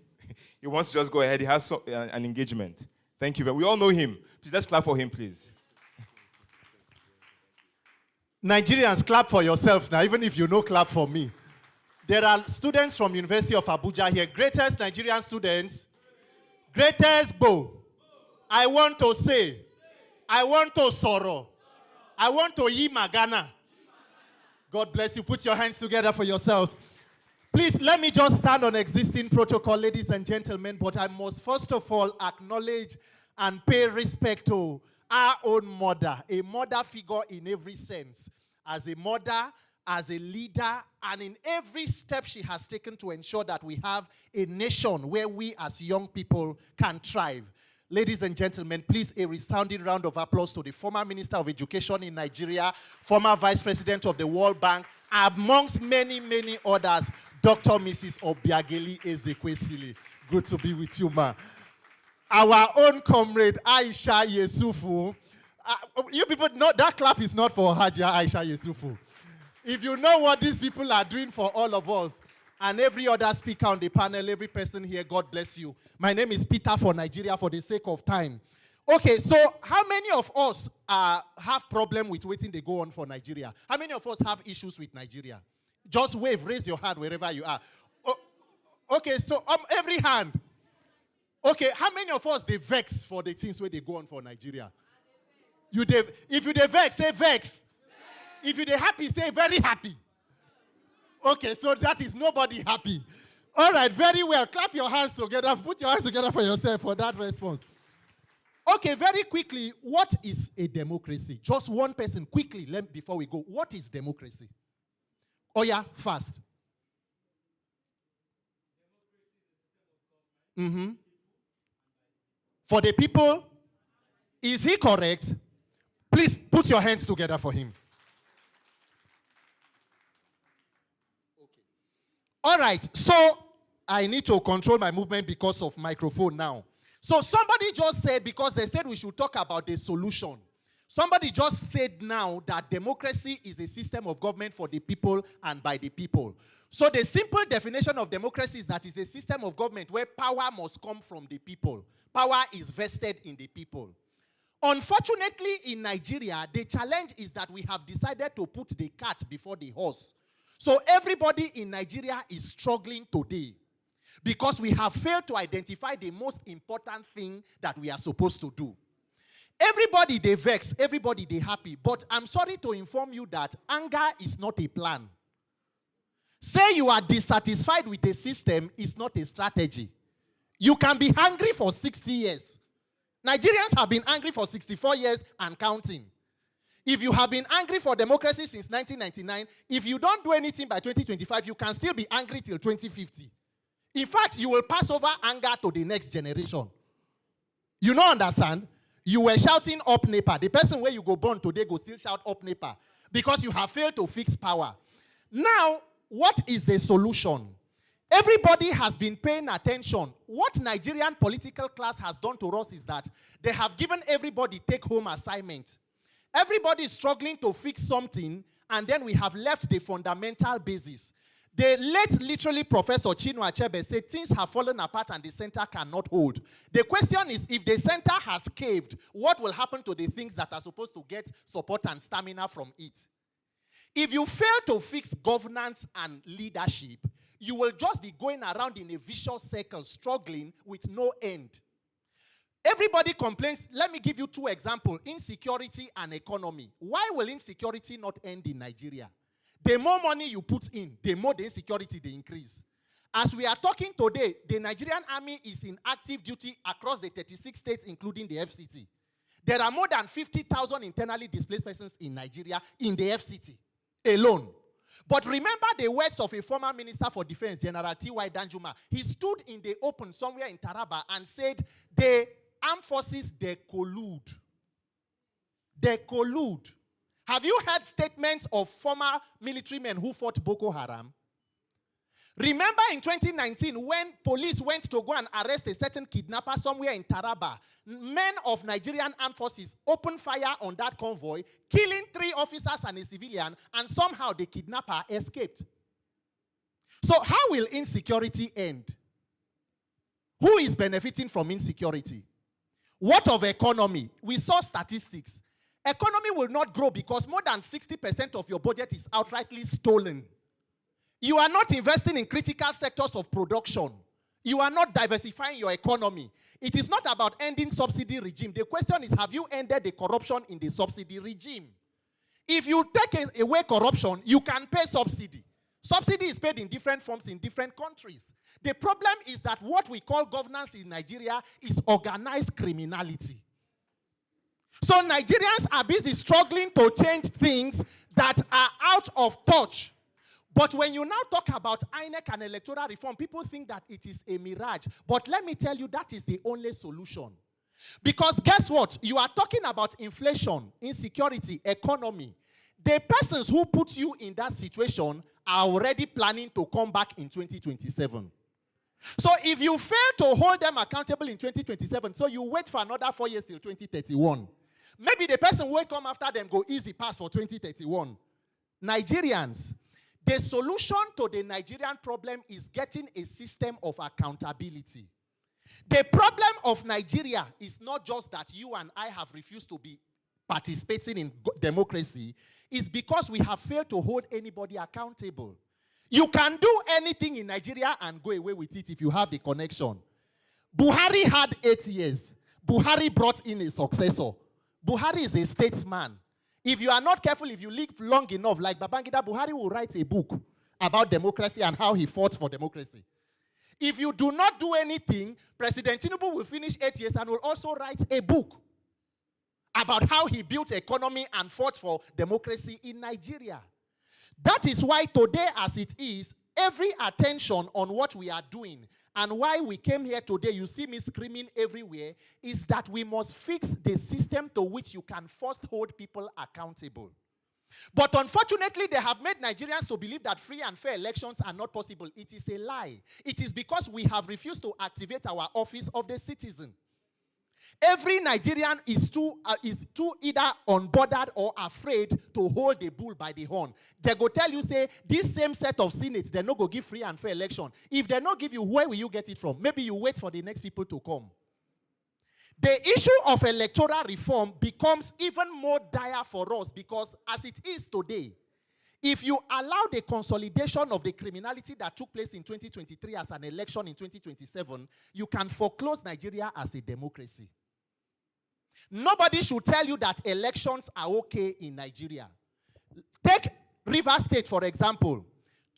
he wants to just go ahead. He has an engagement. Thank you. We all know him. Please, let's clap for him, please. Nigerians, clap for yourself now, even if you know, clap for me. There are students from University of Abuja here. Greatest Nigerian students. Greatest Bo. I want to say. I want to sorrow. I want to yi magana. God bless you. Put your hands together for yourselves. Please, let me just stand on existing protocol, ladies and gentlemen, but I must first of all acknowledge and pay respect to our own mother, a mother figure in every sense, as a mother, as a leader, and in every step she has taken to ensure that we have a nation where we as young people can thrive. Ladies and gentlemen, please a resounding round of applause to the former Minister of Education in Nigeria, former Vice President of the World Bank, amongst many, many others, Dr. Mrs. Obiageli Ezekwesili. Good to be with you, ma. Our own comrade, Aisha Yesufu. You people know that clap is not for Hajia Aisha Yesufu. If you know what these people are doing for all of us, and every other speaker on the panel, every person here, God bless you. My name is Peter for Nigeria for the sake of time. Okay, so how many of us have problem with waiting they go on for Nigeria? How many of us have issues with Nigeria? Just wave, raise your hand wherever you are. Okay, so every hand. Okay, how many of us they vex for the things where they go on for Nigeria? If you they vex, say vex. If you they happy, say very happy. Okay, so that is nobody happy. All right, very well. Clap your hands together. Put your hands together for yourself for that response. Okay, very quickly, what is a democracy? Just one person, quickly, before we go. What is democracy? Oh yeah, fast. For the people, is he correct? Please put your hands together for him. All right, so I need to control my movement because of microphone now. So somebody just said, because they said we should talk about the solution. Somebody just said now that democracy is a system of government for the people and by the people. So the simple definition of democracy is that it's a system of government where power must come from the people. Power is vested in the people. Unfortunately, in Nigeria, the challenge is that we have decided to put the cart before the horse. So everybody in Nigeria is struggling today because we have failed to identify the most important thing that we are supposed to do. Everybody they vex, everybody they happy, but I'm sorry to inform you that anger is not a plan. Say you are dissatisfied with the system is not a strategy. You can be hungry for 60 years. Nigerians have been angry for 64 years and counting. If you have been angry for democracy since 1999, if you don't do anything by 2025, you can still be angry till 2050. In fact, you will pass over anger to the next generation. You don't understand? You were shouting up NEPA. The person where you go born today go still shout up NEPA because you have failed to fix power. Now, what is the solution? Everybody has been paying attention. What Nigerian political class has done to us is that they have given everybody take-home assignment. Everybody is struggling to fix something, and then we have left the fundamental basis. The late literally Professor Chinua Achebe said things have fallen apart and the center cannot hold. The question is, if the center has caved, what will happen to the things that are supposed to get support and stamina from it? If you fail to fix governance and leadership, you will just be going around in a vicious circle, struggling with no end. Everybody complains. Let me give you two examples, insecurity and economy. Why will insecurity not end in Nigeria? The more money you put in, the more the insecurity they increase. As we are talking today, the Nigerian army is in active duty across the 36 states, including the FCT. There are more than 50,000 internally displaced persons in Nigeria in the FCT alone. But remember the words of a former Minister for Defense, General T.Y. Danjuma. He stood in the open somewhere in Taraba and said, the armed forces, they collude. They collude. Have you heard statements of former military men who fought Boko Haram? Remember in 2019 when police went to go and arrest a certain kidnapper somewhere in Taraba, men of Nigerian armed forces opened fire on that convoy, killing 3 officers and a civilian, and somehow the kidnapper escaped. So how will insecurity end? Who is benefiting from insecurity? What of economy? We saw statistics. Economy will not grow because more than 60% of your budget is outrightly stolen. You are not investing in critical sectors of production. You are not diversifying your economy. It is not about ending subsidy regime. The question is, have you ended the corruption in the subsidy regime? If you take away corruption, you can pay subsidy. Subsidy is paid in different forms in different countries. The problem is that what we call governance in Nigeria is organized criminality. So Nigerians are busy struggling to change things that are out of touch. But when you now talk about INEC and electoral reform, people think that it is a mirage. But let me tell you, that is the only solution. Because guess what? You are talking about inflation, insecurity, economy. The persons who put you in that situation are already planning to come back in 2027. So if you fail to hold them accountable in 2027, so you wait for another 4 years till 2031. Maybe the person who will come after them go easy pass for 2031. Nigerians, the solution to the Nigerian problem is getting a system of accountability. The problem of Nigeria is not just that you and I have refused to be participating in democracy. It's because we have failed to hold anybody accountable. You can do anything in Nigeria and go away with it if you have the connection. Buhari had 8 years. Buhari brought in a successor. Buhari is a statesman. If you are not careful, if you live long enough, like Babangida, Buhari will write a book about democracy and how he fought for democracy. If you do not do anything, President Tinubu will finish 8 years and will also write a book about how he built economy and fought for democracy in Nigeria. That is why today, as it is, every attention on what we are doing and why we came here today, you see me screaming everywhere, is that we must fix the system to which you can first hold people accountable. But unfortunately, they have made Nigerians to believe that free and fair elections are not possible. It is a lie. It is because we have refused to activate our office of the citizen. Every Nigerian is too either unbothered or afraid to hold the bull by the horn. They go tell you, say, this same set of senates, they no go give free and fair election. If they not give you, where will you get it from? Maybe you wait for the next people to come. The issue of electoral reform becomes even more dire for us because as it is today, if you allow the consolidation of the criminality that took place in 2023 as an election in 2027, you can foreclose Nigeria as a democracy. Nobody should tell you that elections are okay in Nigeria. Take Rivers State, for example.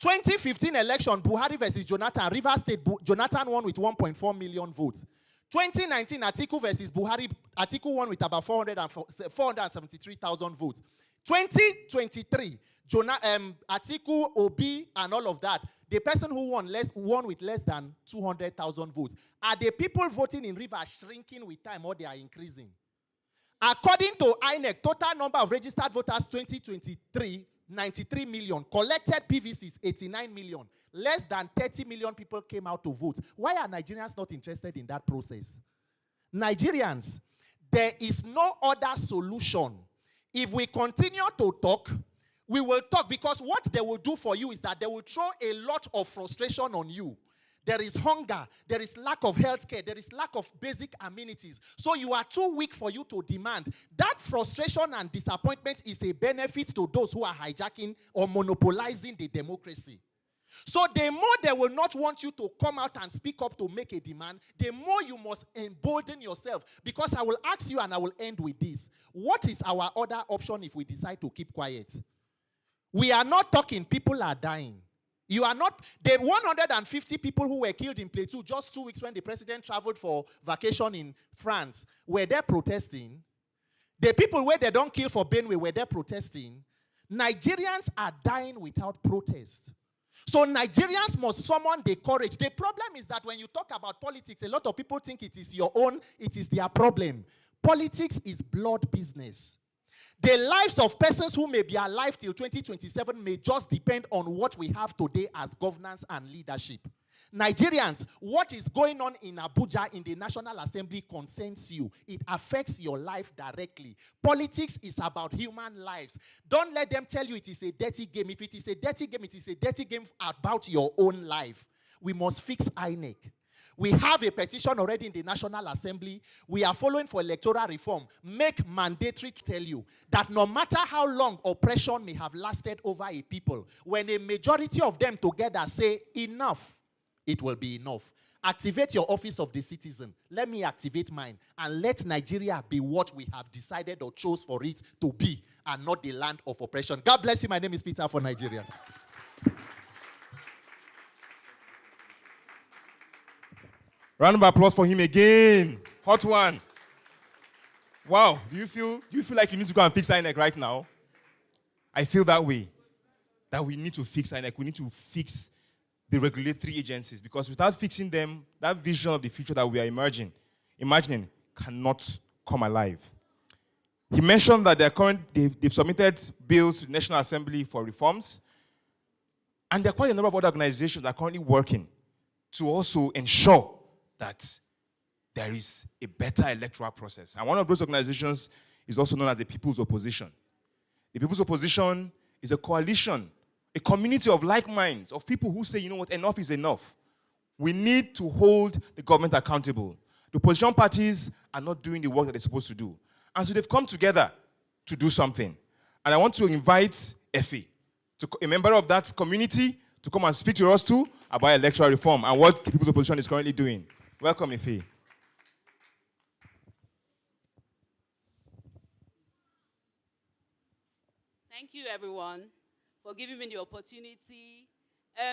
2015 election, Buhari versus Jonathan. Rivers State, Jonathan won with 1.4 million votes. 2019, Atiku versus Buhari, Atiku won with about 473,000 votes. 2023, Atiku, Obi, and all of that, the person who won with less than 200,000 votes. Are the people voting in Rivers shrinking with time or they are increasing? According to INEC, total number of registered voters 2023, 93 million. Collected PVCs, 89 million. Less than 30 million people came out to vote. Why are Nigerians not interested in that process? Nigerians, there is no other solution. If we continue to talk, we will talk because what they will do for you is that they will throw a lot of frustration on you. there is hunger, there is lack of health care, there is lack of basic amenities. So you are too weak for you to demand. That frustration and disappointment is a benefit to those who are hijacking or monopolizing the democracy. So the more they will not want you to come out and speak up to make a demand, the more you must embolden yourself. Because I will ask you, and I will end with this. What is our other option if we decide to keep quiet? We are not talking, people are dying. You are not, the 150 people who were killed in Plateau just 2 weeks when the president traveled for vacation in France, were they protesting? The people where they don't kill for Benue, were they protesting? Nigerians are dying without protest. So Nigerians must summon the courage. The problem is that when you talk about politics, a lot of people think it is your own, it is their problem. Politics is blood business. The lives of persons who may be alive till 2027 may just depend on what we have today as governance and leadership. Nigerians, what is going on in Abuja in the National Assembly concerns you. It affects your life directly. Politics is about human lives. Don't let them tell you it is a dirty game. If it is a dirty game, it is a dirty game about your own life. We must fix INEC. We have a petition already in the National Assembly. We are following for electoral reform. Make mandatory to tell you that no matter how long oppression may have lasted over a people, when a majority of them together say enough, it will be enough. Activate your office of the citizen. Let me activate mine. And let Nigeria be what we have decided or chose for it to be, and not the land of oppression. God bless you. My name is Peter for Nigeria. Round of applause for him again. Hot one. Wow. Do you feel like you need to go and fix INEC right now? I feel that way. That we need to fix INEC. We need to fix the regulatory agencies, because without fixing them, that vision of the future that we are imagining cannot come alive. He mentioned that they've submitted bills to the National Assembly for reforms, and there are quite a number of other organizations that are currently working to also ensure that there is a better electoral process. And one of those organizations is also known as the People's Opposition. The People's Opposition is a coalition, a community of like minds, of people who say, you know what, enough is enough. We need to hold the government accountable. The opposition parties are not doing the work that they're supposed to do. And so they've come together to do something. And I want to invite Effie, a member of that community, to come and speak to us too about electoral reform and what the People's Opposition is currently doing. Welcome, Effie. Thank you, everyone, for giving me the opportunity.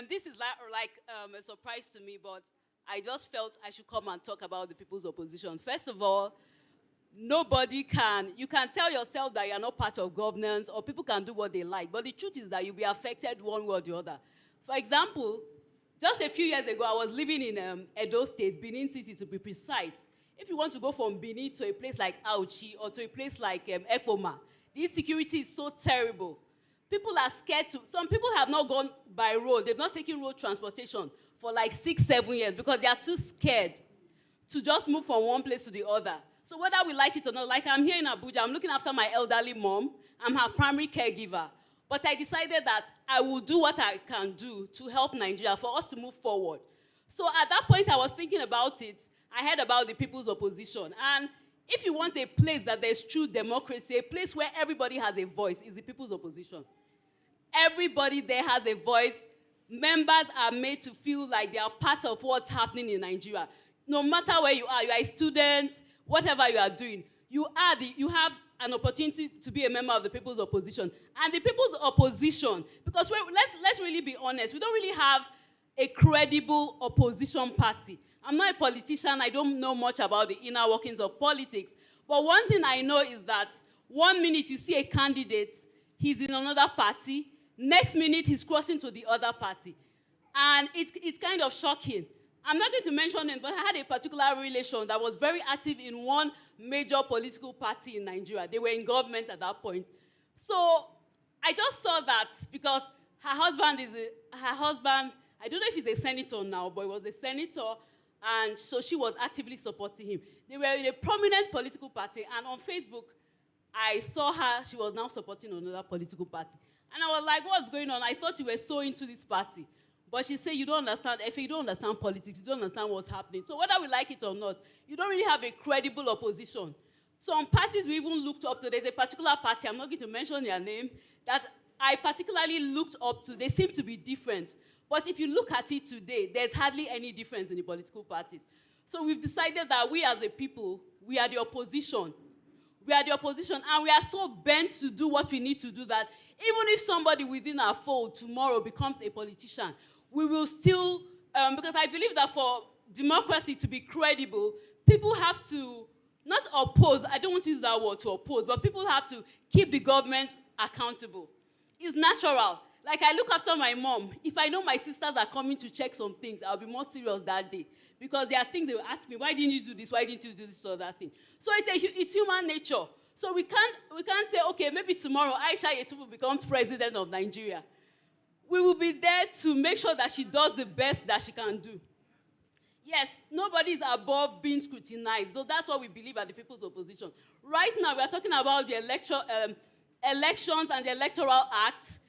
This is like a surprise to me, but I just felt I should come and talk about the People's Opposition. First of all, you can tell yourself that you are not part of governance, or people can do what they like, but the truth is that you'll be affected one way or the other. For example, just a few years ago, I was living in Edo State, Benin City to be precise. If you want to go from Benin to a place like Auchi or to a place like Ekpoma, the insecurity is so terrible. People are scared to, some people have not gone by road, they've not taken road transportation for like 6-7 years because they are too scared to just move from one place to the other. So whether we like it or not, like I'm here in Abuja, I'm looking after my elderly mom, I'm her primary caregiver. But I decided that I will do what I can do to help Nigeria for us to move forward. So at that point, I was thinking about it. I heard about the People's Opposition. And if you want a place that there's true democracy, a place where everybody has a voice, is the People's Opposition. Everybody there has a voice. Members are made to feel like they are part of what's happening in Nigeria. No matter where you are a student, whatever you are doing, you have an opportunity to be a member of the People's Opposition. And the People's Opposition, because let's really be honest, we don't really have a credible opposition party. I'm not a politician, I don't know much about the inner workings of politics, but one thing I know is that 1 minute you see a candidate, he's in another party, next minute he's crossing to the other party. And it's kind of shocking. I'm not going to mention it, but I had a particular relation that was very active in one major political party in Nigeria. They were in government at that point. So I just saw that because her husband, I don't know if he's a senator now, but he was a senator, and so she was actively supporting him. They were in a prominent political party, and on Facebook, I saw her, she was now supporting another political party. And I was like, what's going on? I thought you were so into this party. But she said, you don't understand, Efe, you don't understand politics, you don't understand what's happening. So whether we like it or not, you don't really have a credible opposition. Some parties we even looked up to, there's a particular party, I'm not going to mention their name, that I particularly looked up to. They seem to be different. But if you look at it today, there's hardly any difference in the political parties. So we've decided that we as a people, we are the opposition. We are the opposition, and we are so bent to do what we need to do that even if somebody within our fold tomorrow becomes a politician, we will still, because I believe that for democracy to be credible, people have to not oppose, I don't want to use that word to oppose, but people have to keep the government accountable. It's natural. Like I look after my mom. If I know my sisters are coming to check some things, I'll be more serious that day. Because there are things they will ask me, why didn't you do this? Why didn't you do this or that thing? So it's human nature. So we can't say, okay, maybe tomorrow Aisha Yesufu becomes president of Nigeria. We will be there to make sure that she does the best that she can do. Yes, nobody is above being scrutinized. So that's what we believe at the People's Opposition. Right now, we are talking about the elections and the Electoral Act.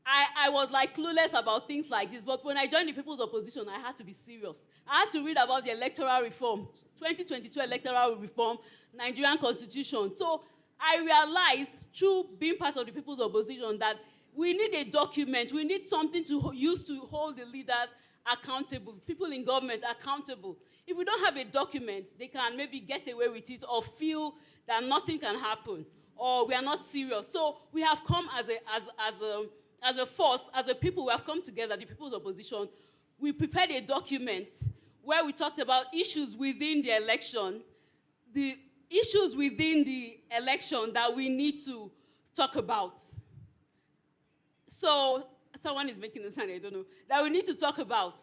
I was like clueless about things like this, but when I joined the People's Opposition, I had to be serious. I had to read about the electoral reform, 2022 electoral reform, Nigerian constitution. So I realized through being part of the People's Opposition that we need a document, we need something to use to hold the leaders accountable, people in government accountable. If we don't have a document, they can maybe get away with it or feel that nothing can happen or we are not serious. So we have come as a force, as a people, we have come together, the People's Opposition. We prepared a document where we talked about issues within the election, the issues within the election that we need to talk about. So, someone is making a sign, I don't know, that we need to talk about.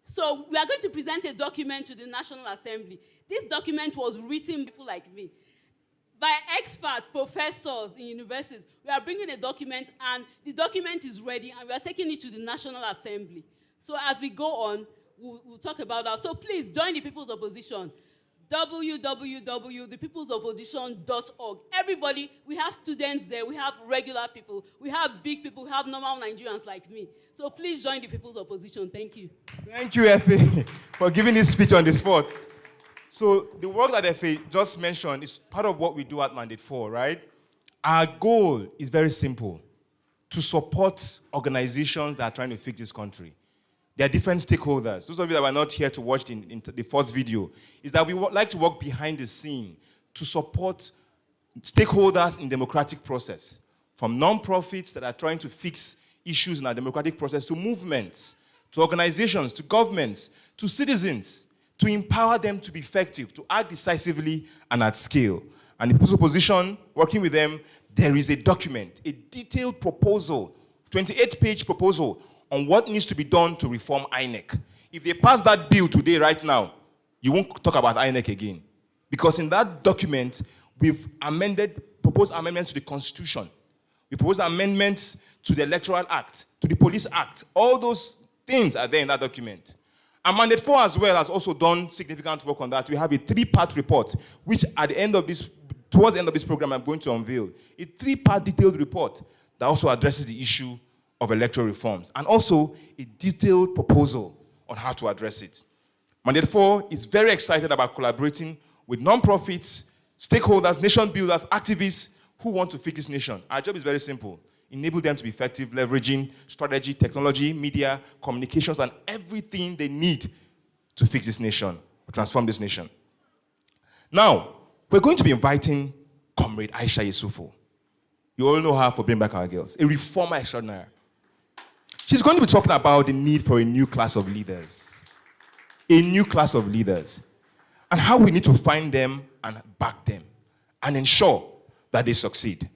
So, we are going to present a document to the National Assembly. This document was written by people like me, by experts, professors in universities. We are bringing a document, and the document is ready, and we are taking it to the National Assembly. So as we go on, we'll talk about that. So please join the People's Opposition, www.thepeoplesopposition.org. Everybody, we have students there, we have regular people, we have big people, we have normal Nigerians like me. So please join the People's Opposition. Thank you. Thank you, Efe, for giving this speech on the spot. So the work that Efe just mentioned is part of what we do at Mandate 4, right? Our goal is very simple: to support organizations that are trying to fix this country. There are different stakeholders. Those of you that were not here to watch the first video, is that we like to work behind the scene to support stakeholders in democratic process, from non-profits that are trying to fix issues in our democratic process, to movements, to organizations, to governments, to citizens, to empower them to be effective, to act decisively and at scale. And the People's Opposition, working with them, there is a document, a detailed proposal, 28-page proposal on what needs to be done to reform INEC. If they pass that bill today, right now, you won't talk about INEC again. Because in that document, we've proposed amendments to the Constitution. We proposed amendments to the Electoral Act, to the Police Act. All those things are there in that document. And Mandate 4 as well has also done significant work on that. We have a 3-part report, which at the end of this, towards the end of this program, I'm going to unveil. A 3-part detailed report that also addresses the issue of electoral reforms, and also a detailed proposal on how to address it. Mandate 4 is very excited about collaborating with non-profits, stakeholders, nation builders, activists who want to fix this nation. Our job is very simple: enable them to be effective, leveraging strategy, technology, media, communications, and everything they need to fix this nation, to transform this nation. Now, we're going to be inviting Comrade Aisha Yesufu. You all know her for Bring Back Our Girls, a reformer extraordinaire. She's going to be talking about the need for a new class of leaders. A new class of leaders. And how we need to find them and back them and ensure that they succeed.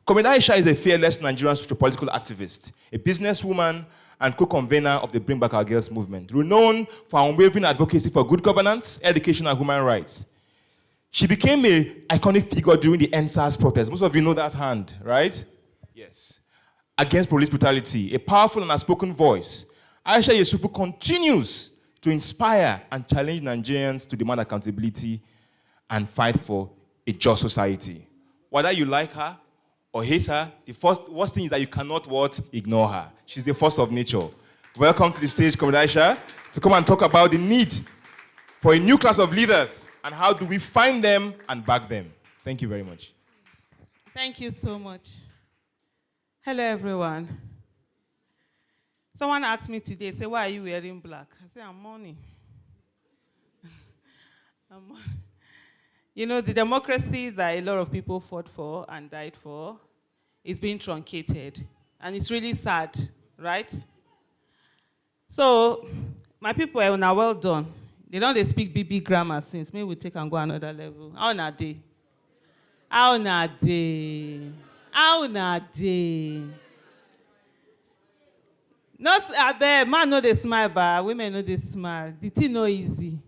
Comrade Aisha is a fearless Nigerian socio-political activist, a businesswoman and co-convener of the Bring Back Our Girls movement, renowned for her unwavering advocacy for good governance, education, and human rights. She became an iconic figure during the NSAS protest. Most of you know that hand, right? Yes. Against police brutality, a powerful and outspoken voice. Aisha Yesufu continues to inspire and challenge Nigerians to demand accountability and fight for a just society. Whether you like her or hate her, the worst thing is that you cannot ignore her. She's the force of nature. welcome to the stage, Comrade Aisha, to come and talk about the need for a new class of leaders and how do we find them and back them. Thank you very much. Thank you so much. Hello, everyone. Someone asked me today, say, why are you wearing black? I say, I'm mourning. You know, the democracy that a lot of people fought for and died for is being truncated. And it's really sad, right? So, my people are now well done. They don't speak BB grammar since. Maybe we take and go another level. How na day? How na day? How na day? No, I bet man know they smile, but women know they smile. The thing no easy.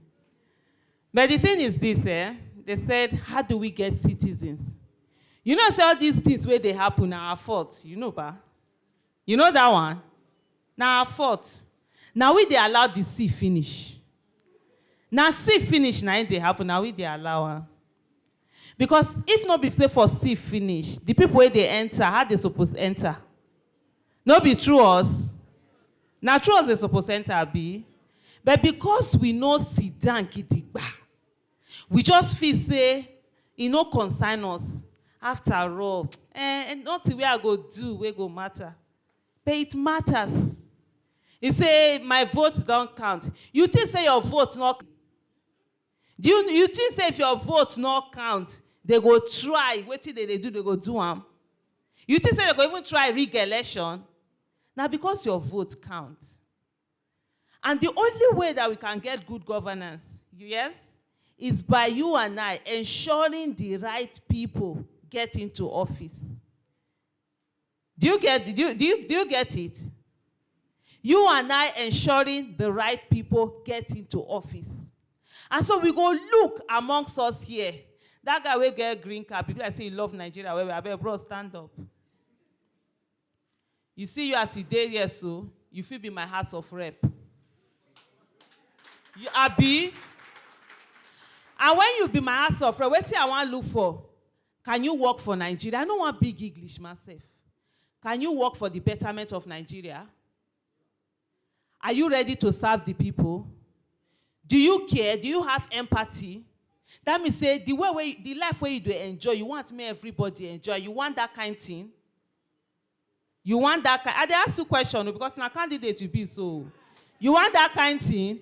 But the thing is this, they said, how do we get citizens? You know, say all these things where they happen are our fault. You know, ba? You know that one? Now our fault. Now we they allow the sea finish. Now sea finish, now they happen. Now we they allow her. Because if not be say for sea finish, the people where they enter, how they supposed to enter? Not be true us. Now true us they supposed to enter be. But because we know sit down gidigba, we just feel say, no concern us. After all, nothing we are go do, we go matter. But it matters. You say, my votes don't count. You think say your vote not. You think say if your vote not count, they go try. What did they do? They go do them. You think say they go even try re-election? Now because your vote counts. And the only way that we can get good governance, yes, is by you and I ensuring the right people get into office. Do you get it? You and I ensuring the right people get into office. And so we go look amongst us here. That guy will get green card. People I say you love Nigeria. Where I bro, stand up. You see you as a day here, so you feel be my house of rep. You Abi. And when you be my house of rep, what I want to look for? Can you work for Nigeria? I don't want big English myself. Can you work for the betterment of Nigeria? Are you ready to serve the people? Do you care? Do you have empathy? That means say the life where you do enjoy, you want me everybody enjoy. You want that kind of thing? You want that kind? I dey ask you question because na candidate you be so. You want that kind of thing?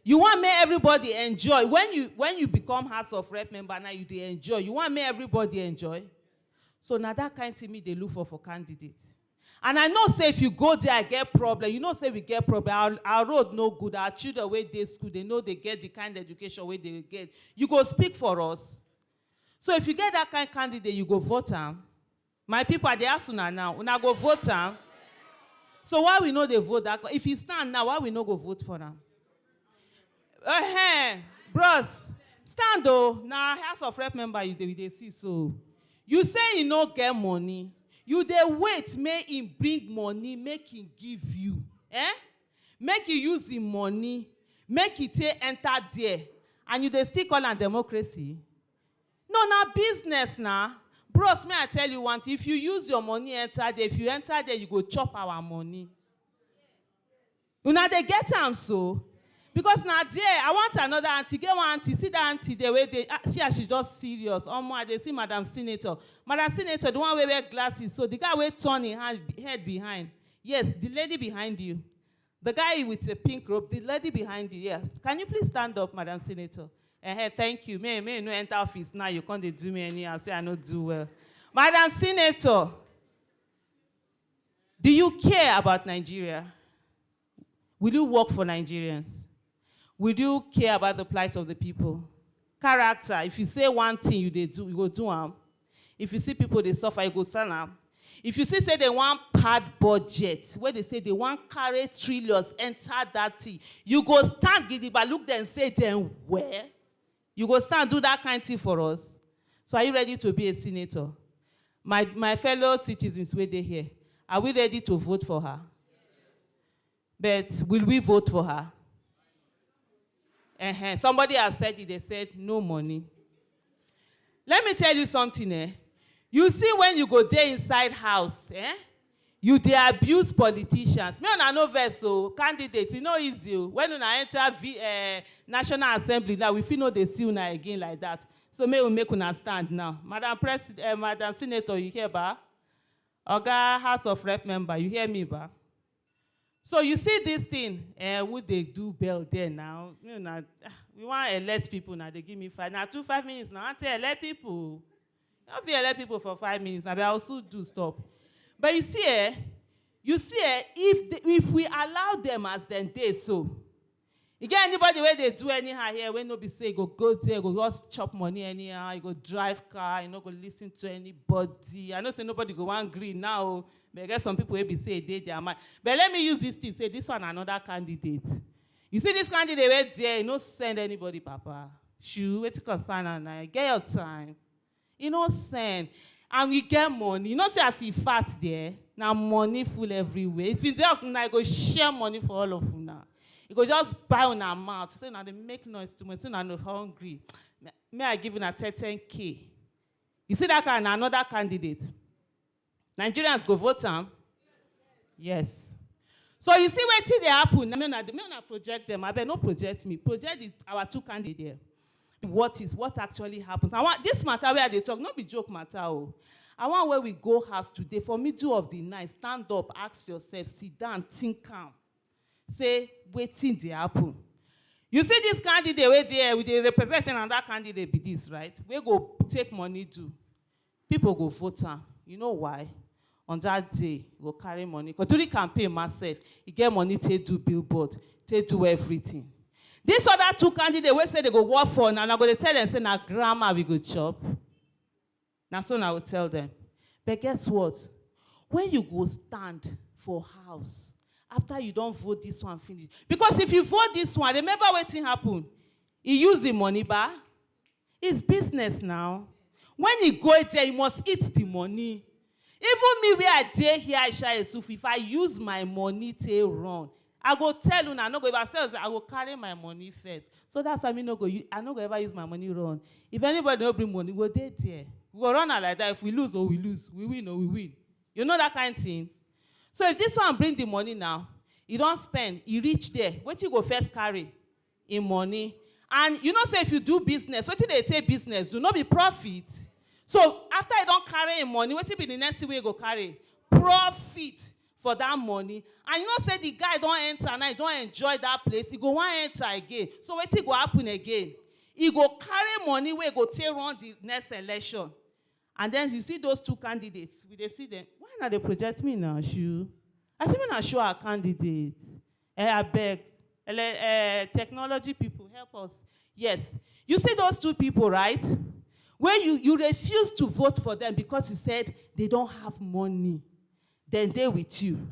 You want me everybody enjoy. When you become House of Rep member now you dey enjoy. You want me everybody enjoy. So now that kind of thing me they look for candidates. And I know say if you go there I get problem. You know say we get problem. Our road no good. Our children where they school they know they get the kind of education where they get. You go speak for us. So if you get that kind of candidate you go vote am. My people are there ask una now. Una go vote am. So why we know they vote that? If he stand now, why we no go vote for them? Bros, stand though. Now House of Rep member you they see so. You say you no get money. You dey wait, make him bring money, make him give you. Make you use him money, make it enter there. And you dey still call am democracy. No, na business now. Bros, may I tell you one thing? If you use your money enter there, if you enter there, you go chop our money. Una dey get am so. Because now there, I want another auntie. Get one auntie. See that auntie the way they see her, she just serious. They see Madam Senator. Madam Senator, the one who wear glasses. So the guy will turn his head behind. Yes, the lady behind you. The guy with the pink robe, the lady behind you, yes. Can you please stand up, Madam Senator? Thank you. May no enter office now. You can't do me anyhow. Say I not do well. Madam Senator, do you care about Nigeria? Will you work for Nigerians? Will you care about the plight of the people? Character. If you say one thing, you go do them. If you see people they suffer, you go stand them. If you see say they want pad budget, where they say they want carry trillions, enter that thing, you go stand gidigba, look them and say then where? You go stand do that kind of thing for us. So are you ready to be a senator? My fellow citizens where they here, are we ready to vote for her? But will we vote for her? Somebody has said it, they said no money. Let me tell you something. You see when you go there inside house, You dey abuse politicians. Me una no vex o, candidate, e no easy o. When una enter National Assembly now, we fit no dey see una again like that. So may we make una stand now. Madam Senator, you hear ba? Oga House of Rep member, you hear me ba? So you see this thing, who they do bell there now? You know, we want to elect people now. They give me 5. Now 5 minutes now. I want to elect people. Don't be elect people for 5 minutes. I also do stop. But you see, if we allow them as then they so, you get anybody where they do anyhow here, when nobody say go there, go just chop money anyhow, you go drive car, you know, go listen to anybody. I know say nobody go angry now. But I guess some people will be say they their mind. But let me use this thing, say this one another candidate. You see this candidate right there, you no send anybody, Papa. Shoo, wait to concern and I get your time. You no send. And we get money. You know say as he fat there, now money full everywhere. If you there, I go share money for all of you now. You go just buy on our mouth. Say now they make noise too much. Say now they're hungry. May I give you a 10K? You see that kind another candidate. Nigerians go vote him? Yes. So you see what they happen. I mean, project them. I better not project me. Project our 2 candidates there. What actually happens? I want this matter where they talk, not be joke matter. Oh. I want where we go house today for middle of the night. Stand up, ask yourself, sit down, think calm. Say, waiting they happen. You see this candidate where they represent another candidate be this, right? We go take money do. People go vote him. You know why? On that day, go carry money. Because during campaign myself, you get money to do billboard, to do everything. These other 2 candidates, we say they go work for, and I'm going to tell them, say, now grandma we go chop. Now so I will tell them. But guess what? When you go stand for house, after you don't vote this one finish. Because if you vote this one, remember what thing happen? He use the money bar. It's business now. When you go there, you must eat the money. Even me, where I dare here, if I use my money to run, I go tell you now, I no go ever sell, I go carry my money first. So that's why I no go ever use my money run. If anybody don't bring money, go there. We go run like that. If we lose, we lose. We win, we win. You know that kind of thing? So if this one bring the money now, you don't spend, you reach there. What you go first carry? In money. And you know, say if you do business, what do they take business? Do not be profit. So after you don't carry money, what will be the next way you go carry? Profit for that money. And you know, say the guy don't enter and I don't enjoy that place, he go want enter again. So what will go happen again? He go carry money where he go take on the next election. And then you see those 2 candidates. We they see them. Why not they project me now, Shu? I see me now show our candidates. I beg. Technology people, help us. Yes. You see those 2 people, right? When you refuse to vote for them because you said they don't have money, then they with you.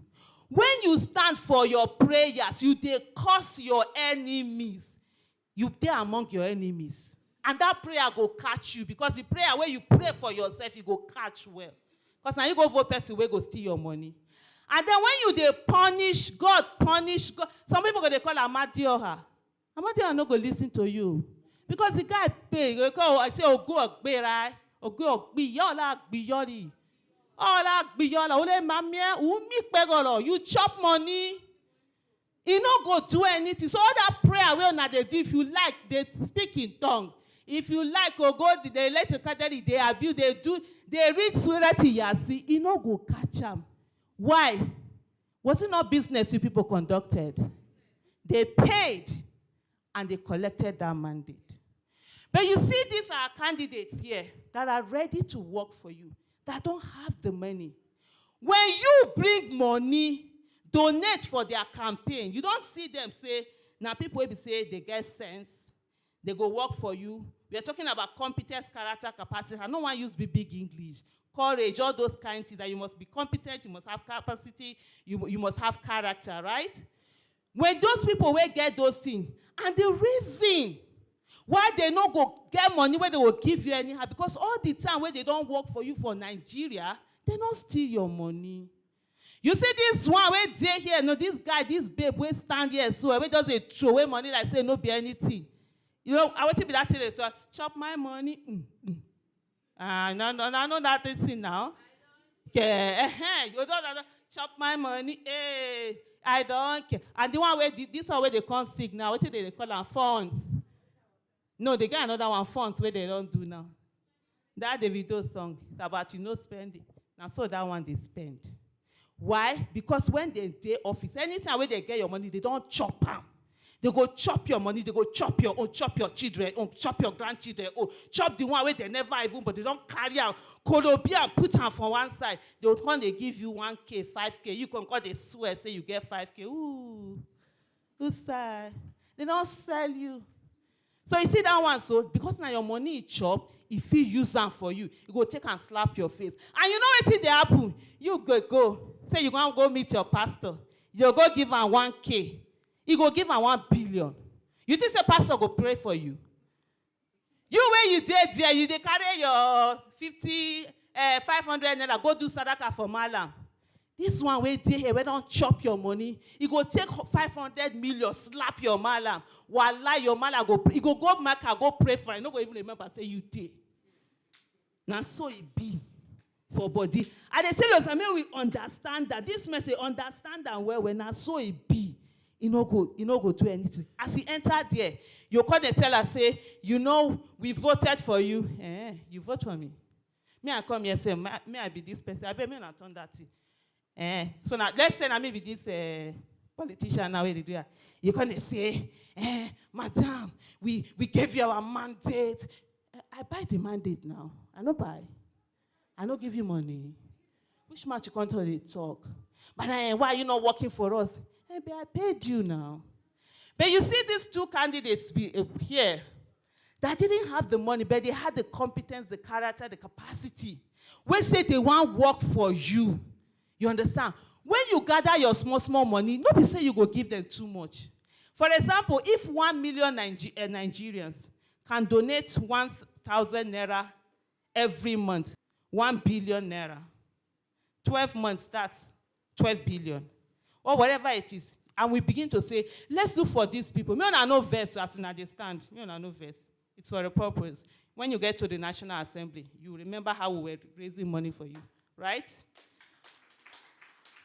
When you stand for your prayers, you they curse your enemies. You there among your enemies. And that prayer go catch you because the prayer where you pray for yourself, you go catch well. Because now you go vote person where go steal your money. And then when you they punish God. Some people go they call Amadioha. Amadioha no go listen to you. Because the guy pay, I say, oh, go agbe, right? Oh, go agbe, yola agbe, yori. Oh, la agbe, yola. Ole mamie, umi pegolo. You chop money. You no go do anything. So all that prayer will not they do. If you like, they speak in tongue. If you like, or go, they let you category, they abuse, they do, they read Surah to Yasi. You no go catch them. Why? Was it not business you people conducted? They paid and they collected that mandate. But you see, these are candidates here that are ready to work for you, that don't have the money. When you bring money, donate for their campaign, you don't see them say, now people will be say they get sense, they go work for you. We are talking about competence, character, capacity. I don't want to use big English. Courage, all those kind of things that you must be competent, you must have capacity, you must have character, right? When those people will get those things, and the reason why they don't go get money where they will give you anyhow, because all the time where they don't work for you for Nigeria, they don't steal your money. You see this one where they here, no, this guy, this babe, we stand here, so we just they throw away money like say no be anything. You know, I want to be that thing, chop my money. No, I know that thing now. Okay, you don't chop my money. Hey, I don't care. And the one where this one where they can't sing now, what do they call them? Fonts. No, they got another one, fonts, where they don't do now. That Davido song is about spending. Now so that one they spend. Why? Because when they day office, anytime when they get your money, they don't chop them. They go chop your money, they go chop your own, chop your children, chop your grandchildren, chop the one where they never even, but they don't carry out. Colombia and put them for one side. They will come, they give you 1K, 5K. You can call, they swear, say you get 5K. Ooh, who's sad? They don't sell you. So you see that one, so because now your money is chop, if he use them for you, you go take and slap your face. And you know what they happen? You go. Say you going to go meet your pastor. You go give him 1K. You go give him 1 billion. You think the pastor go pray for you? You when you there, you dey carry your 500 naira, go do sadaka for Malam. This one where they here, we don't chop your money. You go take 500 million, slap your Malam. Wallah, your Malam go pray. You go Mecca, go pray for it. You don't go even remember, say you did. Now so it be for body. And they tell us, I mean, we understand that. This message, understand that well, when now so it be. You no go do anything. As he entered there, you call the teller, say, we voted for you. You vote for me. Me, I come here, say, may I be this person? I bet me not turn that thing. So now, let's say, I may be this politician now. You can say, madam, we gave you our mandate. I buy the mandate now. I don't buy. I don't give you money. Which much you can't talk? But why are you not working for us? I paid you now. But you see these two candidates here that didn't have the money, but they had the competence, the character, the capacity. When say they want work for you, you understand? When you gather your small money, nobody say you go give them too much. For example, if 1 million Nigerians can donate 1,000 naira every month, 1 billion naira, 12 months, that's 12 billion. Or whatever it is, and we begin to say, let's look for these people. Me on no verse as in understand. Me on no verse. It's for a purpose. When you get to the National Assembly, you remember how we were raising money for you, right?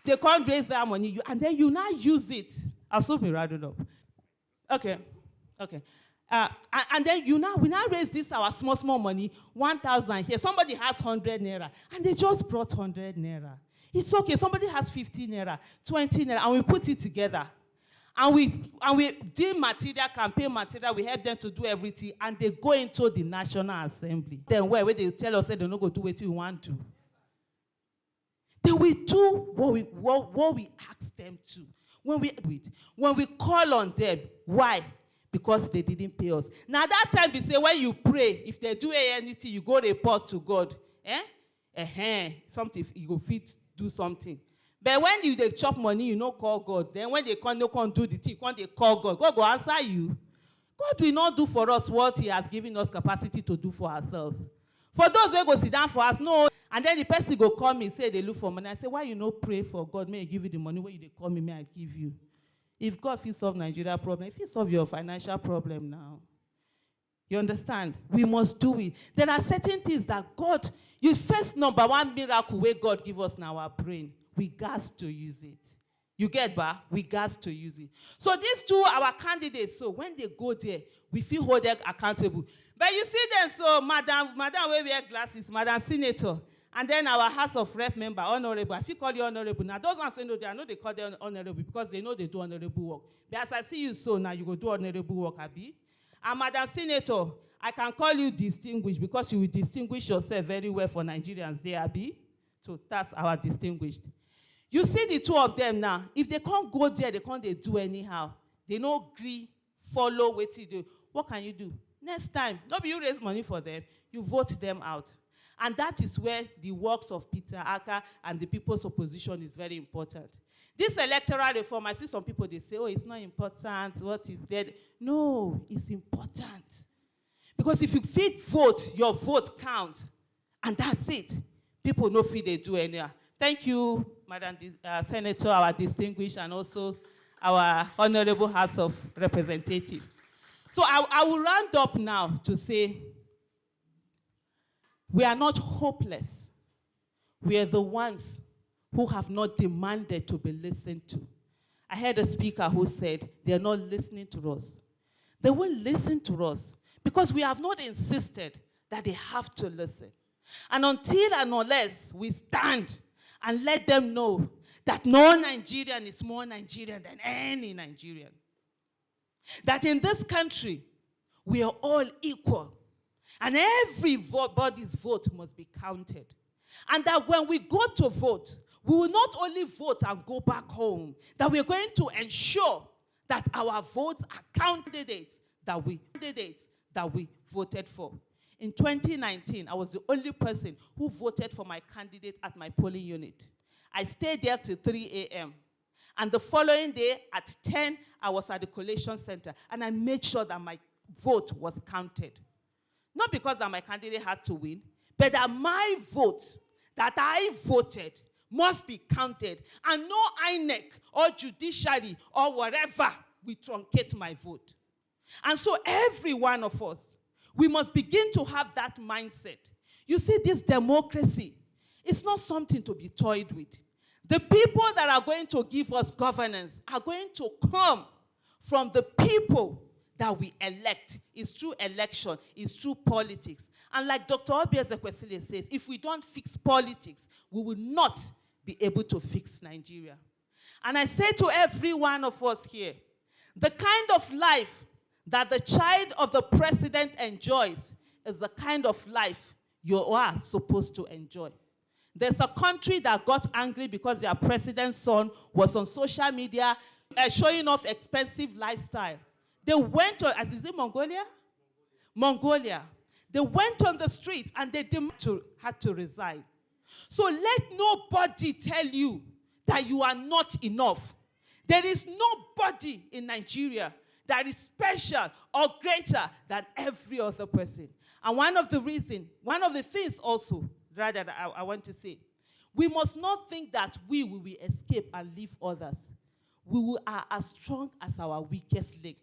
They can't raise that money, and then you now use it. I'll stop me right up. Okay. And then we now raise this our small money, 1,000 here. Somebody has 100 naira, and they just brought 100 naira. It's okay. Somebody has 15 naira, 20 naira, and we put it together. And we do material, campaign material, we help them to do everything, and they go into the National Assembly. Then where they tell us that they don't go do what we want to. They will do what we ask them to. When we call on them, why? Because they didn't pay us. Now that time we say when you pray, if they do anything, you go report to God. Something you go fit do something. But when they chop money, you no call God. Then when they can't do the thing, they call God. God will answer you. God will not do for us what he has given us capacity to do for ourselves. For those who go sit down for us, no. And then the person go call me, say they look for money. I say, why you no pray for God? May I give you the money? When you call me, may I give you? If God will solve Nigeria problem, if he solve your financial problem now, you understand? We must do it. There are certain things that God, you first number one miracle where God give us in our brain. We got to use it. You get back? We got to use it. So these two, our candidates, so when they go there, we feel hold them accountable. But you see them, so Madam we wear glasses, Madam Senator, and then our House of Rep member, Honorable. I feel call you Honorable. Now those ones, I know they call them Honorable because they know they do honorable work. But as I see you so now, you go do honorable work, Abi. And Madam Senator, I can call you distinguished because you will distinguish yourself very well for Nigerians there, Abi. So that's our distinguished. You see the two of them now. If they can't go there, they can't do anyhow. They no agree, follow what you do. What can you do? Next time, nobody you raise money for them, you vote them out. And that is where the works of Peter Aka and the people's opposition is very important. This electoral reform, I see some people, they say, oh, it's not important, what is there? No, it's important. Because if you feed vote, your vote counts. And that's it. People no feel they do anyhow. Thank you, Madam Senator, our distinguished, and also our Honorable House of Representatives. So I will round up now to say, we are not hopeless. We are the ones who have not demanded to be listened to. I heard a speaker who said they're not listening to us. They won't listen to us because we have not insisted that they have to listen. And until and unless we stand and let them know that no Nigerian is more Nigerian than any Nigerian, that in this country we are all equal, and everybody's vote must be counted, and that when we go to vote, we will not only vote and go back home, that we're going to ensure that our votes are candidates that we voted for. In 2019, I was the only person who voted for my candidate at my polling unit. I stayed there till 3 a.m. And the following day at 10, I was at the collation center, and I made sure that my vote was counted. Not because that my candidate had to win, but that my vote, that I voted, must be counted. And no INEC or judiciary or whatever will truncate my vote. And so every one of us, we must begin to have that mindset. You see, this democracy, it's not something to be toyed with. The people that are going to give us governance are going to come from the people that we elect. It's through election, it's through politics. And like Dr. Obi Ezekwesili says, if we don't fix politics, we will not be able to fix Nigeria. And I say to every one of us here, the kind of life that the child of the president enjoys is the kind of life you are supposed to enjoy. There's a country that got angry because their president's son was on social media showing off expensive lifestyle. They went to, is it Mongolia? Mongolia. They went on the streets and they had to resign. So let nobody tell you that you are not enough. There is nobody in Nigeria that is special or greater than every other person. And one of the things also, rather, that I want to say, we must not think that we will escape and leave others. We are as strong as our weakest link.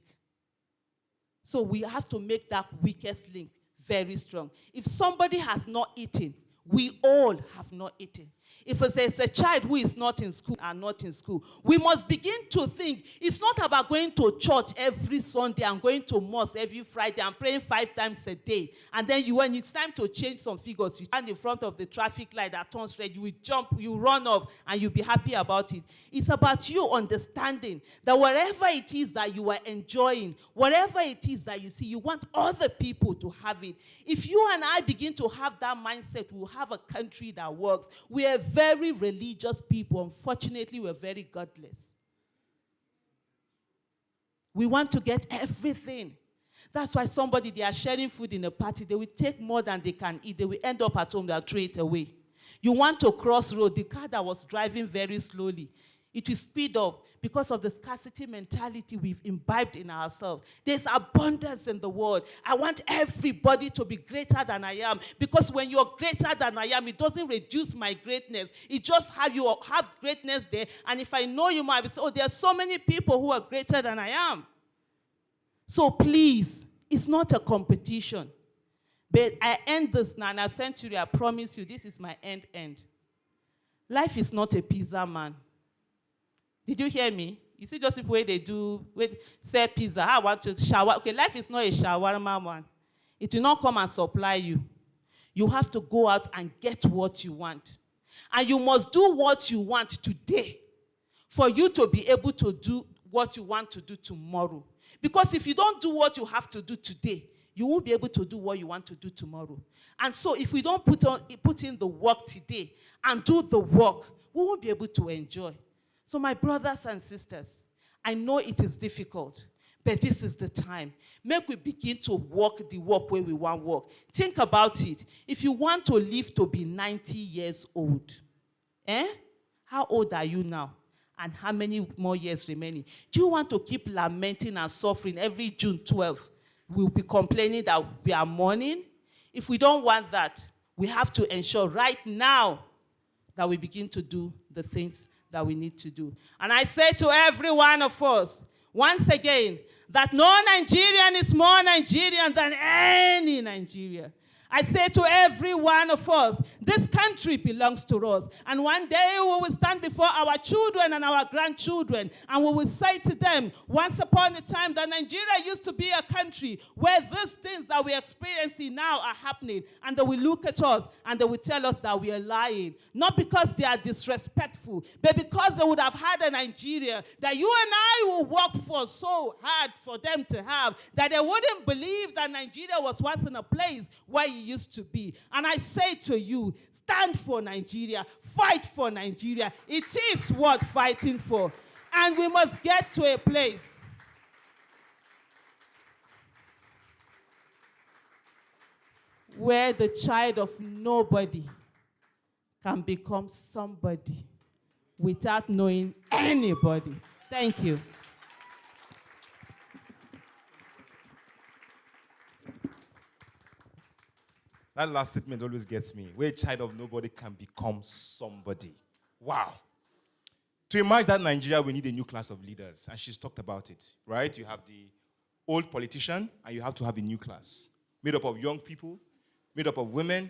So we have to make that weakest link very strong. If somebody has not eaten, we all have not eaten. If there's a child who is not in school and not in school, we must begin to think it's not about going to church every Sunday and going to mosque every Friday and praying 5 times a day. And then when it's time to change some figures, you stand in front of the traffic light that turns red, you will jump, you run off, and you'll be happy about it. It's about you understanding that whatever it is that you are enjoying, whatever it is that you see, you want other people to have it. If you and I begin to have that mindset, we'll have a country that works. We are very religious people. Unfortunately, we're very godless. We want to get everything. That's why they are sharing food in a party, they will take more than they can eat. They will end up at home, they'll throw it away. You want to cross road, the car that was driving very slowly, it will speed up because of the scarcity mentality we've imbibed in ourselves. There's abundance in the world. I want everybody to be greater than I am, because when you're greater than I am, it doesn't reduce my greatness. It just you have greatness there, and if I know you might be, oh, there are so many people who are greater than I am. So please, it's not a competition. But I end this now, and I'll send to you, I promise you, this is my end. Life is not a pizza man. Did you hear me? You see those people where they sell pizza. I want to shower. Okay, life is not a shawarma man. It will not come and supply you. You have to go out and get what you want. And you must do what you want today for you to be able to do what you want to do tomorrow. Because if you don't do what you have to do today, you won't be able to do what you want to do tomorrow. And so if we don't put in the work today and do the work, we won't be able to enjoy. So my brothers and sisters, I know it is difficult, but this is the time. Make we begin to walk the walk where we want to walk. Think about it. If you want to live to be 90 years old, how old are you now? And how many more years remaining? Do you want to keep lamenting and suffering every June 12th? We'll be complaining that we are mourning. If we don't want that, we have to ensure right now that we begin to do the things that we need to do. And I say to every one of us, once again, that no Nigerian is more Nigerian than any Nigerian. I say to every one of us, this country belongs to us. And one day we will stand before our children and our grandchildren, and we will say to them, once upon a time that Nigeria used to be a country where these things that we're experiencing now are happening. And they will look at us and they will tell us that we are lying. Not because they are disrespectful, but because they would have had a Nigeria that you and I will work for so hard for them to have, that they wouldn't believe that Nigeria was once in a place where it used to be. And I say to you, stand for Nigeria, fight for Nigeria. It is worth fighting for. And we must get to a place where the child of nobody can become somebody without knowing anybody. Thank you. That last statement always gets me. Where a child of nobody can become somebody. Wow. To emerge that Nigeria, we need a new class of leaders. And she's talked about it, right? You have the old politician, and you have to have a new class. Made up of young people, made up of women,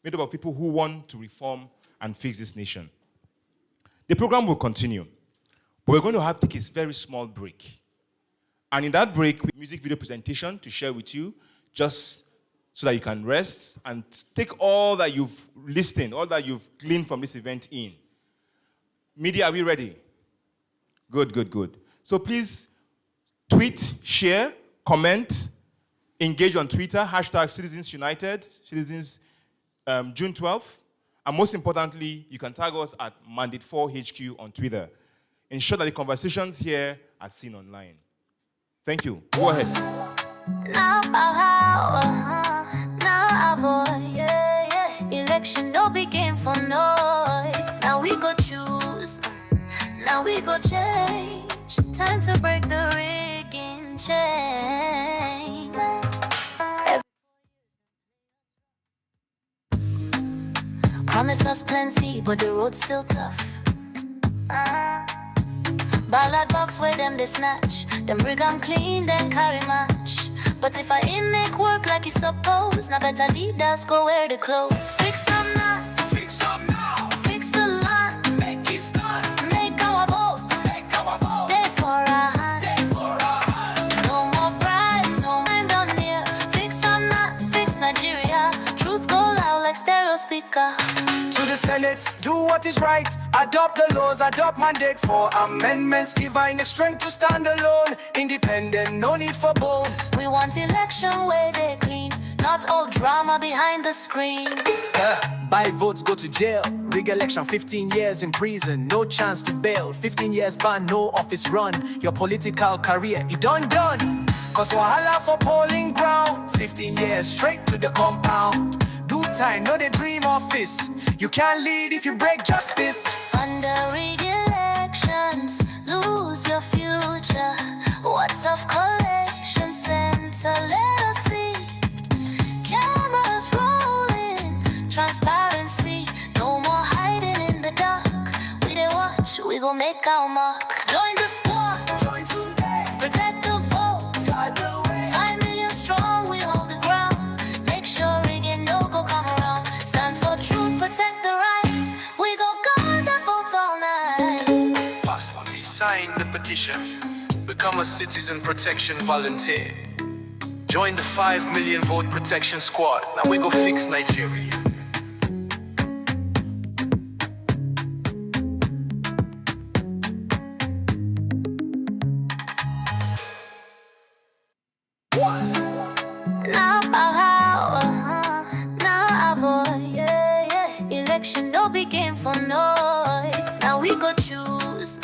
made up of people who want to reform and fix this nation. The program will continue. But we're going to have to take a very small break. And in that break, we have a music video presentation to share with you, just so that you can rest and take all that you've listened, all that you've gleaned from this event in. Media, are we ready? Good, good, good. So please tweet, share, comment, engage on Twitter, hashtag Citizens United, Citizens June 12th. And most importantly, you can tag us at Mandate4HQ on Twitter. Ensure that the conversations here are seen online. Thank you. Go ahead. Election no begin for noise. Now we go choose. Now we go change. Time to break the rigging chain. Promise us plenty, but the road's still tough. Ballad box where them they snatch. Them rig on clean, then carry match. But if I innate work like it's supposed, now better leaders go wear the clothes. Fix some now. Fix some now. Fix the land. Make it start. Make our vote. Make our vote. Day for our hand. Day for our hand. No more pride. No time down here. Fix some now. Fix Nigeria. Truth go loud like stereo speaker. To the Senate, do what is right. Adopt the laws, adopt mandate for amendments. Give INEC strength to stand alone. Independent, no need for bold. We want election where they clean, not all drama behind the screen. Buy votes, go to jail. Rig election, 15 years in prison. No chance to bail. 15 years ban, no office run. Your political career, it done. Cause wahala for polling ground. 15 years straight to the compound. Do time, no they dream office. You can't lead if you break justice. Fund the rig elections, lose your future. What's of collection center? Let us see. Cameras rolling, transparency. No more hiding in the dark. We dey watch, we gon' make our mark. Join the squad, join today. Protect the vote, start the way. 5 million strong, we hold the ground. Make sure rigging no go come around. Stand for truth, protect the rights. We go guard the vote all night. Pass for me, sign the petition. Become a citizen protection volunteer. Join the 5 million vote protection squad. Now we go fix Nigeria. Election no begin for noise. Now we go choose.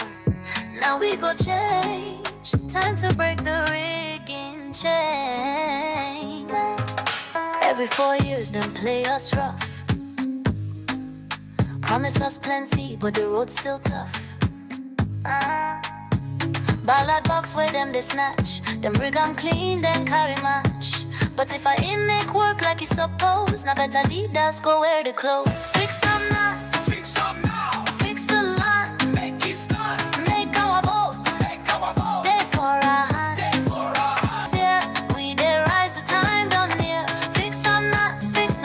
Now we go change. Time to break the rigging chain. Every 4 years them play us rough. Promise us plenty, but the road's still tough. Ballad box where them they snatch. Them rig on clean, then carry match. But if I innate work like it's supposed, now better leaders go wear the clothes. Fix some now. Fix some now. Fix the land. Make it start. Make our vote. Make our vote. Day for our hand. Day for our hand. Yeah, we dey rise, the time down near. Fix some now. Fix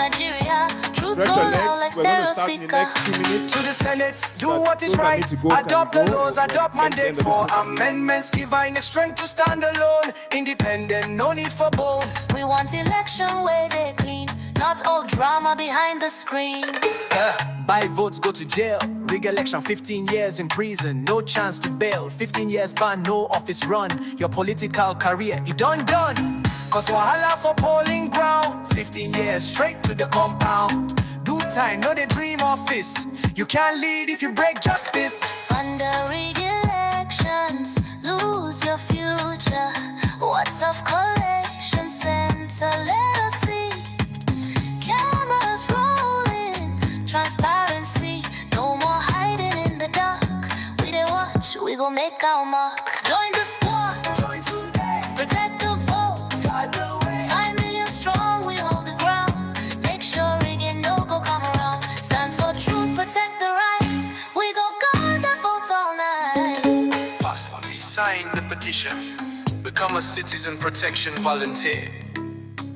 speaker. To the Senate, do what is right. Adopt the laws, adopt mandate for amendments. Give INEC strength to stand alone. Independent, no need for bold. We want election where they clean, not all drama behind the screen. Buy votes, go to jail. Rig election, 15 years in prison. No chance to bail. 15 years ban, no office run. Your political career, it done. Cause wahala for polling ground. 15 years straight to the compound. Do time, no they dream office. You can't lead if you break justice. Fund the rig elections, lose your future. What's of collation center? Let us see. Cameras rolling, transparency. No more hiding in the dark. We dey watch, we gon' make our mark. Join the squad, join today. Protect the vote. Start the way. 5 million strong, we hold the ground. Make sure rigging no go come around. Stand for truth, protect the rights. We go guard the vote all night. Pass for me, sign the petition. Become a citizen protection volunteer.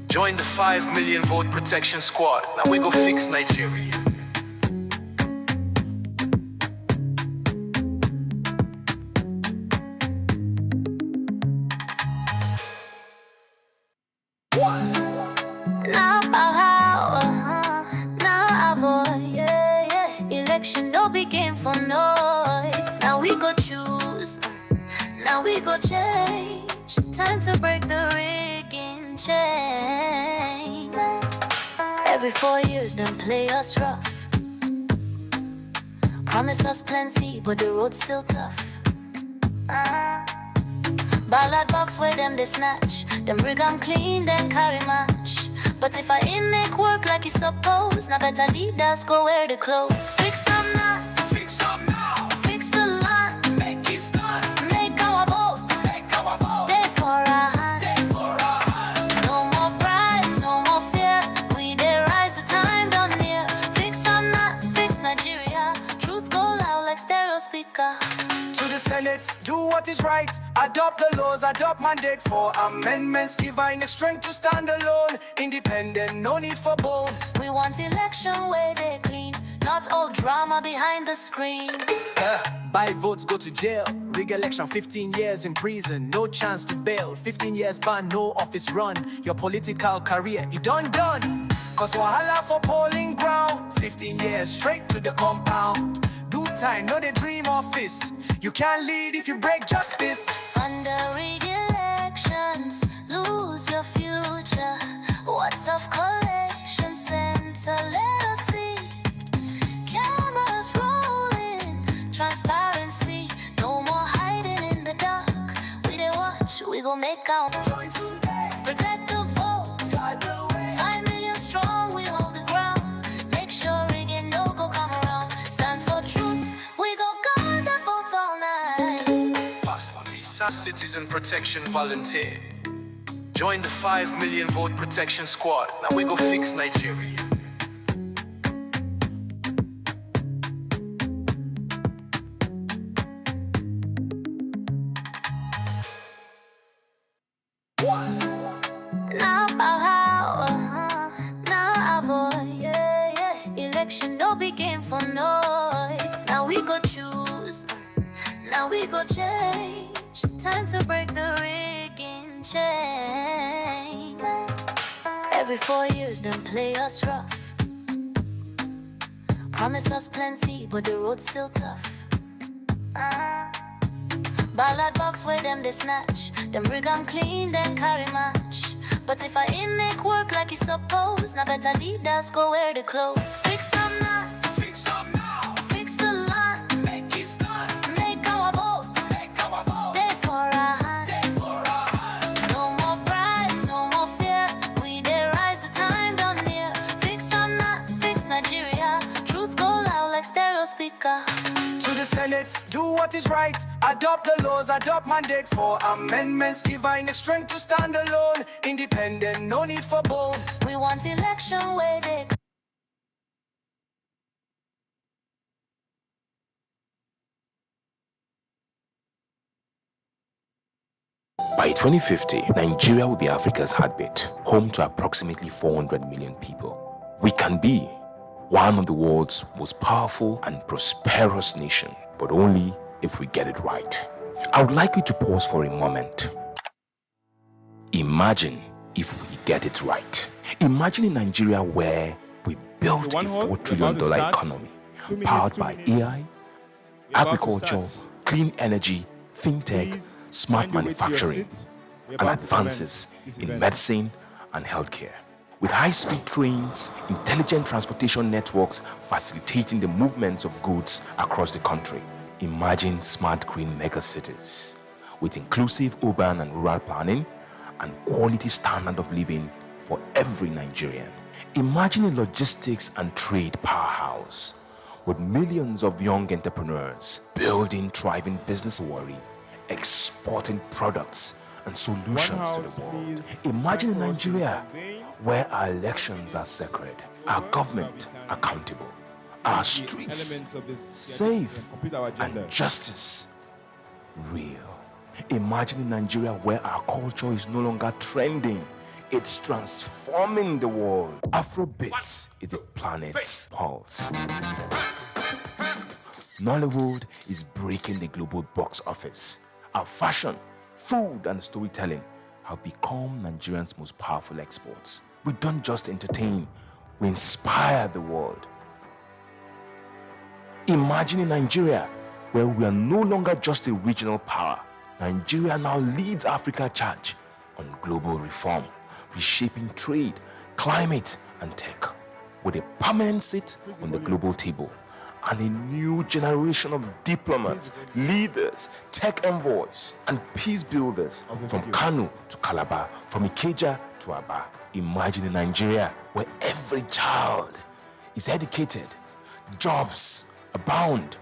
Join the 5 million vote protection squad. Now we go fix Nigeria. Now now boy, yeah. Election no be game for noise. Now we go choose, now we go change. Time to break the rigging chain. Every 4 years them play us rough. Promise us plenty, but the road's still tough. Ballad box where them they snatch. Them rig on clean, then carry match. But if I make work like it's supposed, now better leaders go wear the clothes. Fix some now, Fix some now. fix the land, Make it start. make our vote. Make our vote. Day for our hand. Day for our hand. No more pride, no more fear. We dey rise, the time done near. Fix some now, fix Nigeria. Truth go loud like stereo speaker. To the Senate, do what is right. Adopt the laws, adopt mandate for amendments. Give INEC strength to stand alone. Independent, no need for bold. We want election where they clean, not all drama behind the screen. Buy votes, go to jail. Rig election, 15 years in prison. No chance to bail. 15 years ban, no office run. Your political career, it done. Cause wahala for polling ground. 15 years straight to the compound. Do time, no they dream office. You can't lead if you break justice. Fund the rig elections, lose your future. What's of collation center? Let us see. Cameras rolling, transparency. No more hiding in the dark. We dey watch, we gon' make our Join today. protect the vote. Start the way. 5 million strong, we hold the ground. Make sure rigging no go come around. Stand for truth, we go guard the vote all night. Pass for me, citizen protection volunteer. Join the 5 million vote protection squad. Now we go fix Nigeria. Now boy, yeah. Election no be game for noise. Now we go choose, now we go change. Time to break the rigging chain. Every 4 years them play us rough. Promise us plenty, but the road's still tough. Ballad box where them they snatch. Them rig on clean, then carry match. But if I make work like it's supposed, now better leaders go wear the clothes. Fix some now, Fix some now. fix the land, Make it start. make our vote. Make our vote. Day for our hand. Day for our hand. No more pride, no more fear. We dey rise, the time done near. Fix some now, fix Nigeria. Truth go loud like stereo speaker. To the Senate, do what is right. Adopt the laws, adopt mandate for amendments. Give INEC strength to stand alone. Independent, no need for bold. We want election where they By 2050, Nigeria will be Africa's heartbeat, home to approximately 400 million people. We can be one of the world's most powerful and prosperous nations, but only if we get it right. I would like you to pause for a moment. Imagine if we get it right. Imagine a Nigeria where we built a $4 trillion economy powered by AI, agriculture, clean energy, fintech, smart manufacturing, and advances in medicine and healthcare. With high-speed trains, intelligent transportation networks facilitating the movements of goods across the country. Imagine smart green megacities with inclusive urban and rural planning and quality standard of living for every Nigerian. Imagine a logistics and trade powerhouse with millions of young entrepreneurs building thriving business worry, exporting products and solutions to the world. Imagine a Nigeria where our elections are sacred, our government accountable, our streets safe, and justice real. Imagine a Nigeria where our culture is no longer trending, it's transforming the world. Afrobeats is the planet's pulse. Nollywood is breaking the global box office. Our fashion, food, and storytelling have become Nigerians' most powerful exports. We don't just entertain, we inspire the world. Imagine a Nigeria where we are no longer just a regional power. Nigeria now leads Africa's charge on global reform, reshaping trade, climate, and tech, with a permanent seat on the global table and a new generation of diplomats, leaders, tech envoys, and peace builders from Kano to Calabar, from Ikeja to Aba. Imagine a Nigeria where every child is educated, jobs abound,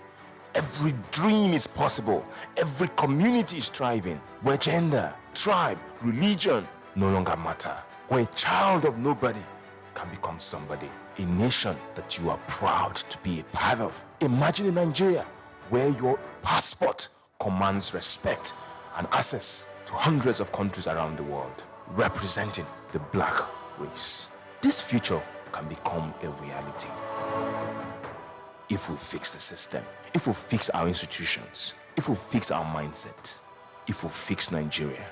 every dream is possible, every community is thriving, where gender, tribe, religion no longer matter, where a child of nobody can become somebody, a nation that you are proud to be a part of. Imagine a Nigeria where your passport commands respect and access to hundreds of countries around the world, representing the black race. This future can become a reality if we fix the system, if we fix our institutions, if we fix our mindset, if we fix Nigeria.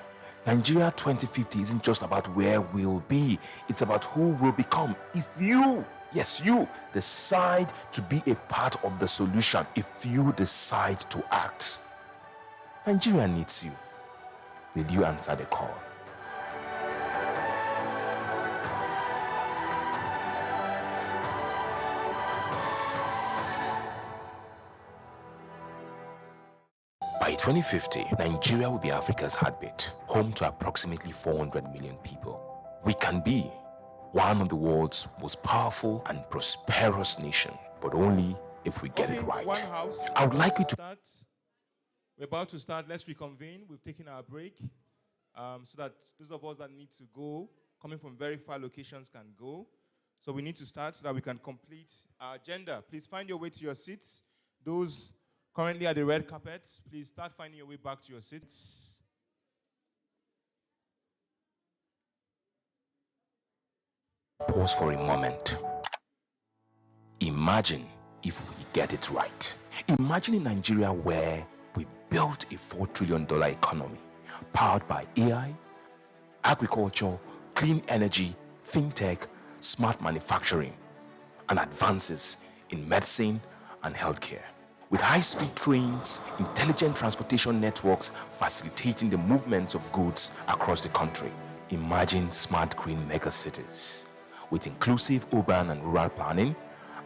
Nigeria 2050 isn't just about where we'll be, it's about who we'll become. If you, yes you, decide to be a part of the solution, if you decide to act. Nigeria needs you. Will you answer the call? By 2050, Nigeria will be Africa's heartbeat, home to approximately 400 million people. We can be one of the world's most powerful and prosperous nations, but only if we get it right. I would like you to start. We're about to start. Let's reconvene. We've taken our break so that those of us that need to go, coming from very far locations, can go. So we need to start so that we can complete our agenda. Please find your way to your seats. Those currently at the red carpet, please start finding your way back to your seats. Pause for a moment. Imagine if we get it right. Imagine a Nigeria where we built a $4 trillion economy powered by AI, agriculture, clean energy, fintech, smart manufacturing, and advances in medicine and healthcare. With high-speed trains, intelligent transportation networks facilitating the movements of goods across the country. Imagine smart green megacities with inclusive urban and rural planning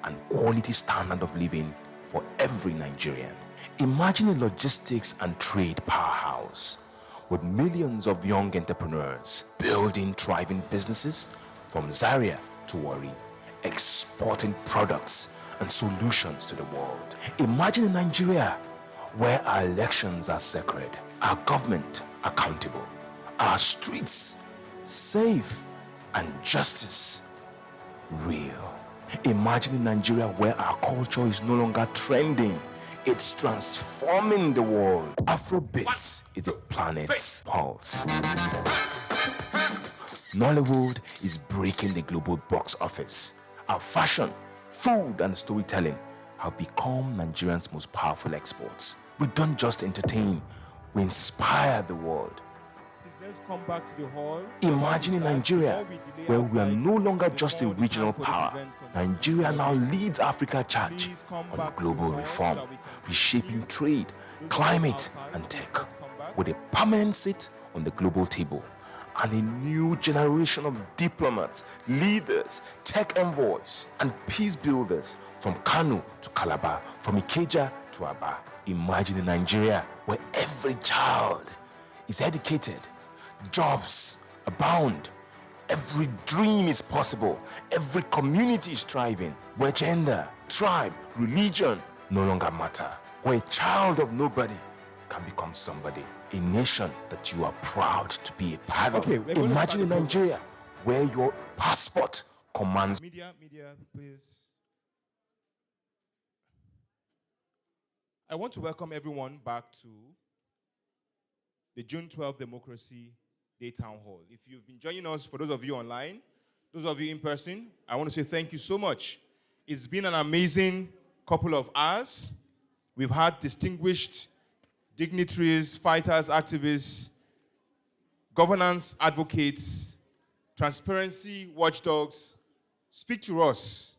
and quality standard of living for every Nigerian. Imagine a logistics and trade powerhouse with millions of young entrepreneurs building thriving businesses from Zaria to Warri, exporting products and solutions to the world. Imagine a Nigeria where our elections are sacred, our government accountable, our streets safe, and justice real. Imagine a Nigeria where our culture is no longer trending, it's transforming the world. Afrobeats is the planet's pulse. Nollywood is breaking the global box office. Our fashion, food, and storytelling have become Nigerians' most powerful exports. We don't just entertain, we inspire the world. Let's come back to the hall. Imagine Nigeria, where we are no longer just a regional power. Nigeria now leads Africa charge on global reform, reshaping trade, climate, and tech, with a permanent seat on the global table, and a new generation of diplomats, leaders, tech envoys, and peace builders from Kano to Calabar, from Ikeja to Aba. Imagine a Nigeria where every child is educated, jobs abound, every dream is possible, every community is thriving, where gender, tribe, religion no longer matter, where a child of nobody can become somebody, a nation that you are proud to be a part of. Imagine a Nigeria where your passport commands. Media, please. I want to welcome everyone back to the June 12th Democracy Day Town Hall. If you've been joining us, for those of you online, those of you in person, I want to say thank you so much. It's been an amazing couple of hours. We've had distinguished dignitaries, fighters, activists, governance advocates, transparency watchdogs speak to us,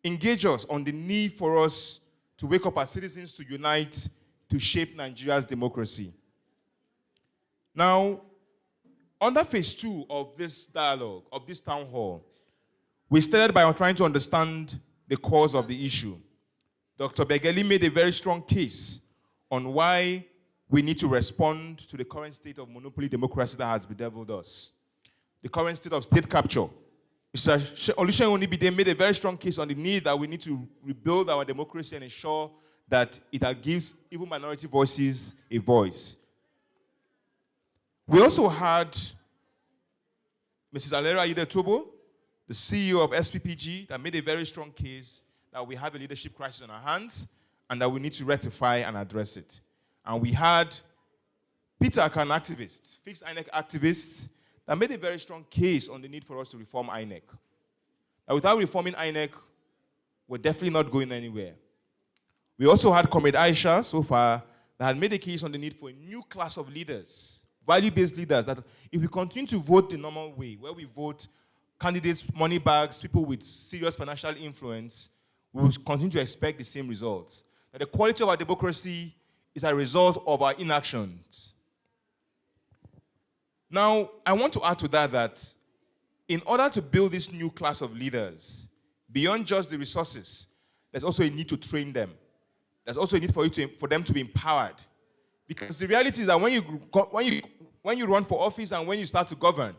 engage us on the need for us to wake up as citizens to unite to shape Nigeria's democracy. Now, under phase 2 of this dialogue, of this town hall, we started by trying to understand the cause of the issue. Dr. Begeli made a very strong case on why we need to respond to the current state of monopoly democracy that has bedeviled us, the current state of state capture. Mr. Olusegun Onibide made a very strong case on the need that we need to rebuild our democracy and ensure that it gives even minority voices a voice. We also had Mrs. Alera Ayide-Tobo, the CEO of SPPG, that made a very strong case that we have a leadership crisis on our hands and that we need to rectify and address it. And we had Peter, an activist, fixed INEC activist, that made a very strong case on the need for us to reform INEC. That without reforming INEC, we're definitely not going anywhere. We also had Comrade Aisha, so far, that had made a case on the need for a new class of leaders, value-based leaders, that if we continue to vote the normal way, where we vote candidates, money bags, people with serious financial influence, we will continue to expect the same results. That the quality of our democracy is a result of our inactions. Now, I want to add to that in order to build this new class of leaders, beyond just the resources, there's also a need to train them. There's also a need for them to be empowered. Because the reality is that when you run for office and when you start to govern,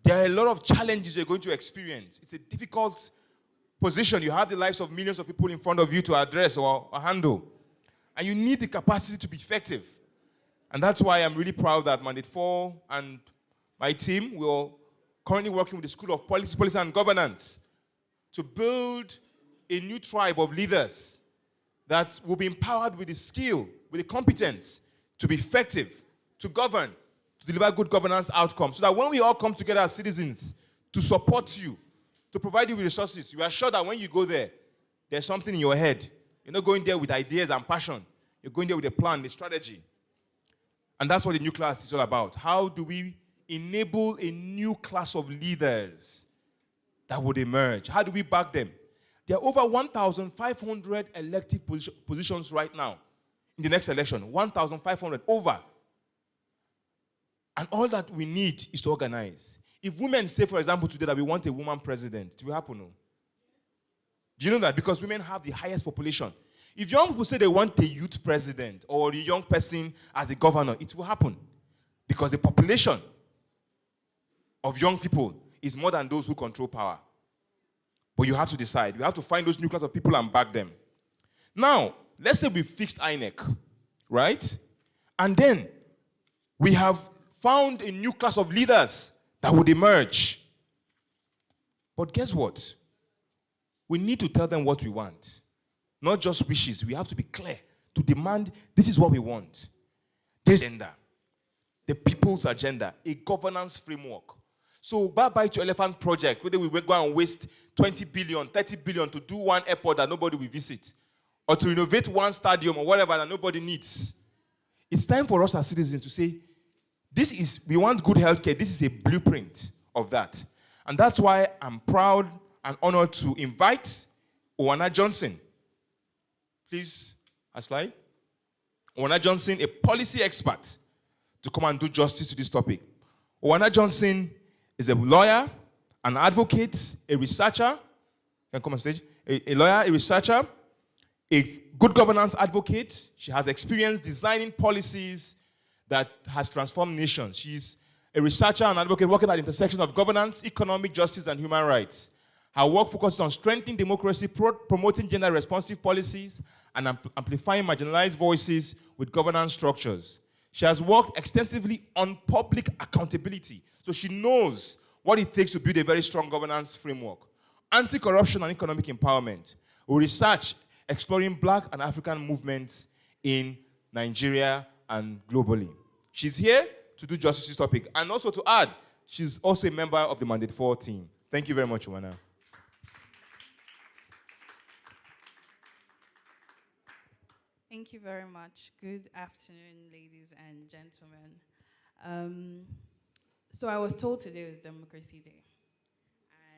there are a lot of challenges you're going to experience. It's a difficult position. You have the lives of millions of people in front of you to address or handle. And you need the capacity to be effective. And that's why I'm really proud that Mandate 4 and my team, we're currently working with the School of Policy, Policy and Governance to build a new tribe of leaders that will be empowered with the skill, with the competence to be effective, to govern, to deliver good governance outcomes, so that when we all come together as citizens to support you, to provide you with resources, you are sure that when you go there, there's something in your head. You're not going there with ideas and passion. You're going there with a plan, a strategy. And that's what the new class is all about. How do we enable a new class of leaders that would emerge? How do we back them? There are over 1,500 elective positions right now in the next election. 1,500 over. And all that we need is to organize. If women say, for example, today that we want a woman president, it will happen. No? Do you know that? Because women have the highest population. If young people say they want a youth president or a young person as a governor, it will happen. Because the population of young people is more than those who control power. But you have to decide. You have to find those new class of people and back them. Now, let's say we fixed INEC, right? And then we have found a new class of leaders that would emerge. But guess what? We need to tell them what we want. Not just wishes. We have to be clear to demand this is what we want. This agenda, the people's agenda, a governance framework. So bite your elephant project, whether we will go and waste 20 billion, 30 billion to do one airport that nobody will visit, or to renovate one stadium or whatever that nobody needs. It's time for us as citizens to say, we want good healthcare. This is a blueprint of that. And that's why I'm proud and honored to invite Owana Johnson. Please, a slide. Owana Johnson, a policy expert, to come and do justice to this topic. Owana Johnson is a lawyer, an advocate, a researcher. Can come on stage. A lawyer, a researcher, a good governance advocate. She has experience designing policies that has transformed nations. She's a researcher and advocate working at the intersection of governance, economic justice, and human rights. Her work focuses on strengthening democracy, promoting gender-responsive policies, and amplifying marginalized voices with governance structures. She has worked extensively on public accountability, so she knows what it takes to build a very strong governance framework. Anti-corruption and economic empowerment. Research exploring Black and African movements in Nigeria and globally. She's here to do justice to this topic. And also to add, she's also a member of the Mandate 4 team. Thank you very much, Owana. Thank you very much. Good afternoon, ladies and gentlemen. So I was told today was Democracy Day.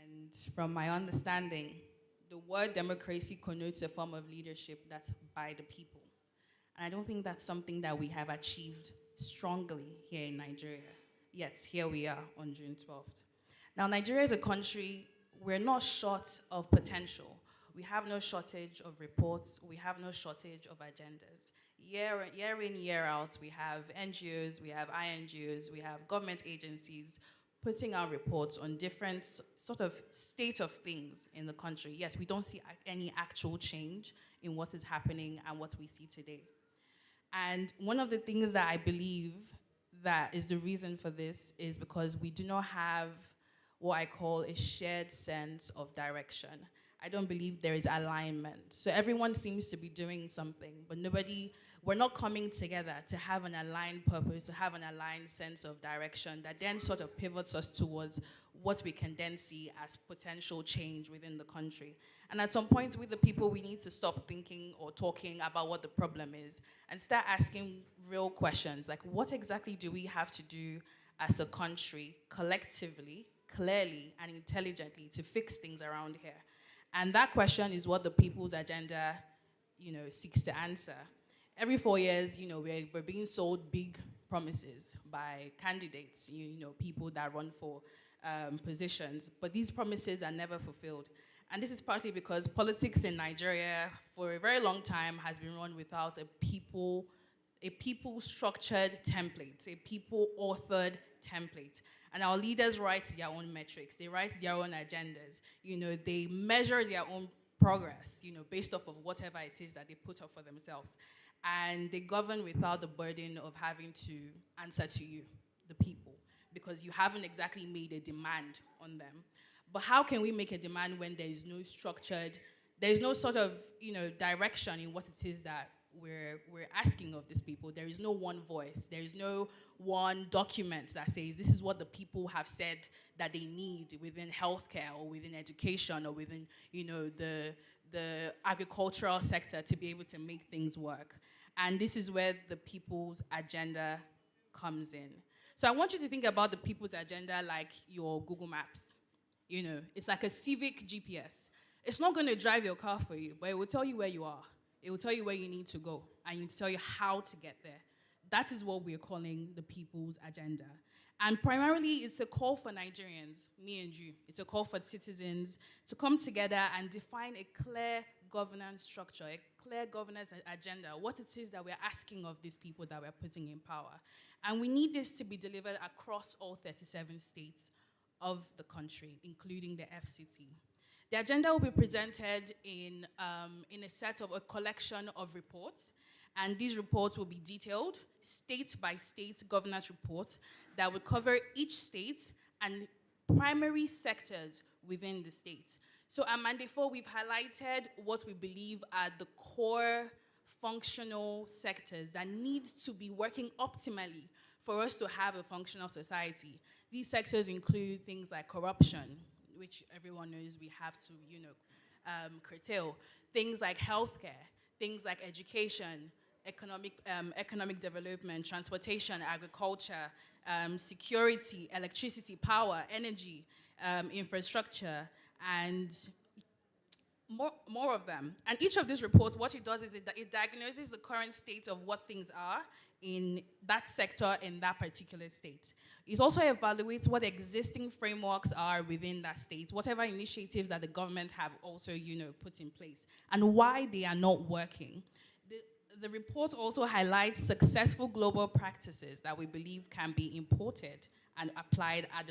And from my understanding, the word democracy connotes a form of leadership that's by the people. And I don't think that's something that we have achieved strongly here in Nigeria. Yet, here we are on June 12th. Now, Nigeria is a country, we're not short of potential. We have no shortage of reports. We have no shortage of agendas. Year in, year out, we have NGOs, we have INGOs, we have government agencies putting out reports on different sort of state of things in the country. Yes, we don't see any actual change in what is happening and what we see today. And one of the things that I believe that is the reason for this is because we do not have what I call a shared sense of direction. I don't believe there is alignment. So everyone seems to be doing something, but we're not coming together to have an aligned purpose, to have an aligned sense of direction that then sort of pivots us towards what we can then see as potential change within the country. And at some point with the people, we need to stop thinking or talking about what the problem is and start asking real questions, like what exactly do we have to do as a country, collectively, clearly, and intelligently to fix things around here? And that question is what the People's Agenda, seeks to answer. Every 4 years, we're being sold big promises by candidates, people that run for positions, but these promises are never fulfilled. And this is partly because politics in Nigeria for a very long time has been run without a people-structured template, a people-authored template. And our leaders write their own metrics. They write their own agendas. They measure their own progress, based off of whatever it is that they put up for themselves. And they govern without the burden of having to answer to you, the people, because you haven't exactly made a demand on them. But how can we make a demand when there is no there is no sort of, direction in what it is that we're asking of these people? There is no one voice. There is no one document that says this is what the people have said that they need within healthcare or within education or within, the agricultural sector to be able to make things work. And this is where the People's Agenda comes in. So I want you to think about the People's Agenda like your Google Maps. It's like a civic GPS. It's not going to drive your car for you, but it will tell you where you are. It will tell you where you need to go, and it will tell you how to get there. That is what we're calling the People's Agenda. And primarily, it's a call for Nigerians, me and you. It's a call for citizens to come together and define a clear governance structure, a clear governance agenda, what it is that we're asking of these people that we're putting in power. And we need this to be delivered across all 37 states of the country, including the FCT. The agenda will be presented in a collection of reports, and these reports will be detailed, state-by-state governance reports that will cover each state and primary sectors within the state. So at Mandate 4, we've highlighted what we believe are the core functional sectors that need to be working optimally for us to have a functional society. These sectors include things like corruption, which everyone knows we have to, curtail. Things like healthcare, things like education, economic development, transportation, agriculture, security, electricity, power, energy, infrastructure, and more of them. And each of these reports, what it does is it diagnoses the current state of what things are in that sector in that particular state. It also evaluates what existing frameworks are within that state, whatever initiatives that the government have also, put in place, and why they are not working. The report also highlights successful global practices that we believe can be imported and applied at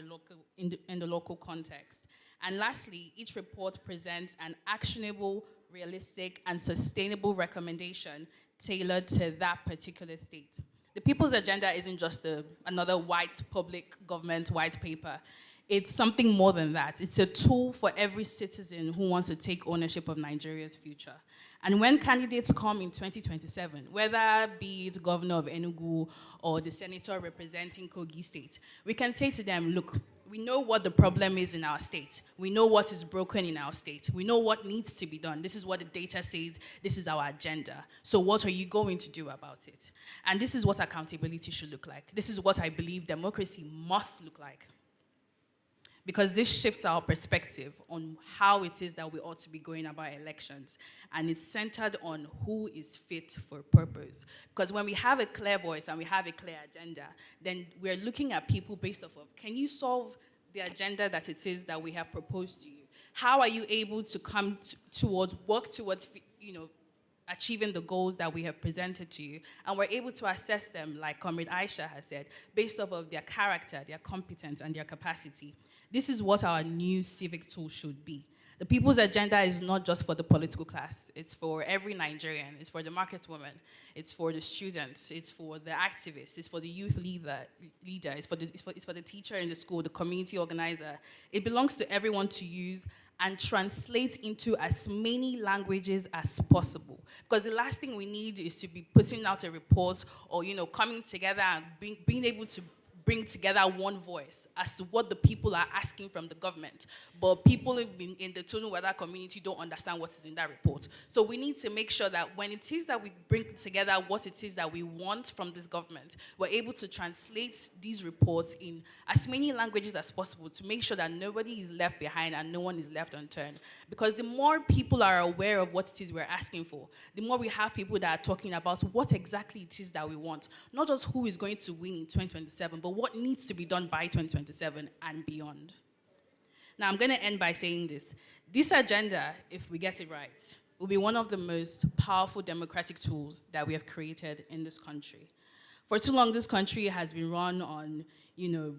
in the local context. And lastly, each report presents an actionable, realistic, and sustainable recommendation tailored to that particular state. The People's Agenda isn't just another white public government white paper. It's something more than that. It's a tool for every citizen who wants to take ownership of Nigeria's future. And when candidates come in 2027, whether be it governor of Enugu or the senator representing Kogi State, we can say to them, look, we know what the problem is in our state. We know what is broken in our state. We know what needs to be done. This is what the data says. This is our agenda. So what are you going to do about it? And this is what accountability should look like. This is what I believe democracy must look like. Because this shifts our perspective on how it is that we ought to be going about elections. And it's centered on who is fit for purpose. Because when we have a clear voice and we have a clear agenda, then we're looking at people based off of, can you solve the agenda that it is that we have proposed to you? How are you able to work towards, achieving the goals that we have presented to you? And we're able to assess them, like Comrade Aisha has said, based off of their character, their competence, and their capacity. This is what our new civic tool should be. The People's Agenda is not just for the political class. It's for every Nigerian. It's for the market woman. It's for the students. It's for the activists. It's for the youth leader. It's for the teacher in the school, the community organizer. It belongs to everyone to use and translate into as many languages as possible. Because the last thing we need is to be putting out a report or, coming together and being able to bring together one voice as to what the people are asking from the government. But people in the Tunu Weda community don't understand what is in that report. So we need to make sure that when it is that we bring together what it is that we want from this government, we're able to translate these reports in as many languages as possible to make sure that nobody is left behind and no one is left unturned. Because the more people are aware of what it is we're asking for, the more we have people that are talking about what exactly it is that we want. Not just who is going to win in 2027, but what needs to be done by 2027 and beyond. Now, I'm going to end by saying this. This agenda, if we get it right, will be one of the most powerful democratic tools that we have created in this country. For too long, this country has been run on,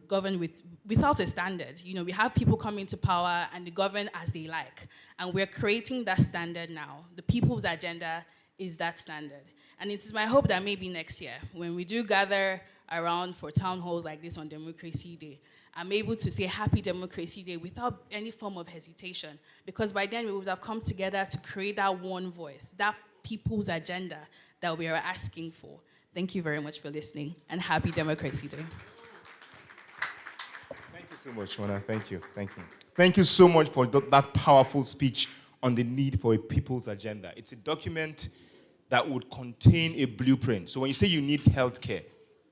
governed without a standard. We have people come into power and they govern as they like. And we're creating that standard now. The People's Agenda is that standard. And it is my hope that maybe next year, when we do gather around for town halls like this on Democracy Day, I'm able to say Happy Democracy Day without any form of hesitation, because by then we would have come together to create that one voice, that people's agenda that we are asking for. Thank you very much for listening, and Happy Democracy Day. Thank you so much, Shona. Thank you. Thank you. Thank you so much for that powerful speech on the need for a people's agenda. It's a document that would contain a blueprint. So when you say you need healthcare,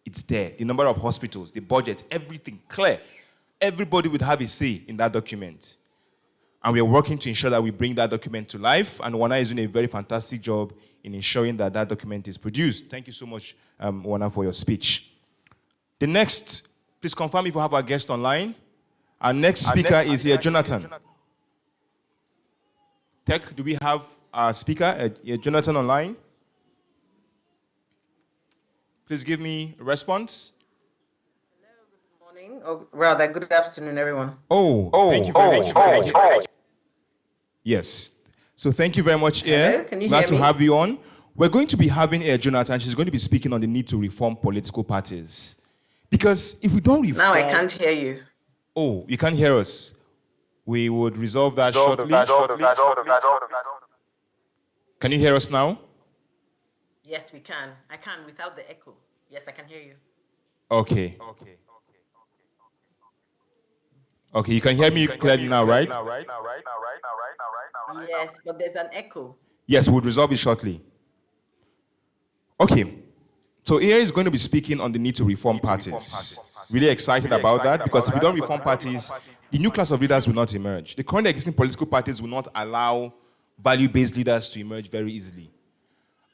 it's there. The number of hospitals, the budget, everything clear. Everybody would have a say in that document. And we are working to ensure that we bring that document to life. And Wana is doing a very fantastic job in ensuring that that document is produced. Thank you so much, Wana, for your speech. The next, please confirm if we have our guest online. Our next speaker is here, Jonathan. Tech, do we have our speaker, Jonathan, online? Please give me a response. Morning, or rather, good afternoon, everyone. Thank you very much. Yes. So thank you very much, Hello, can you Glad hear to me? have you on. We're going to be having Jonathan. She's going to be speaking on the need to reform political parties. Because if we don't reform... Now I can't hear you. Oh, you can't hear us. We would resolve that shortly. Can you hear us now? Yes, we can. I can without the echo. Yes, I can hear you. Okay. Okay, you can hear me clearly now, right? Yes, but there's an echo. Yes, we'll resolve it shortly. Okay. So here is going to be speaking on the need to reform parties. Really excited about that because if we don't reform parties, the new class of leaders will not emerge. The current existing political parties will not allow value-based leaders to emerge very easily.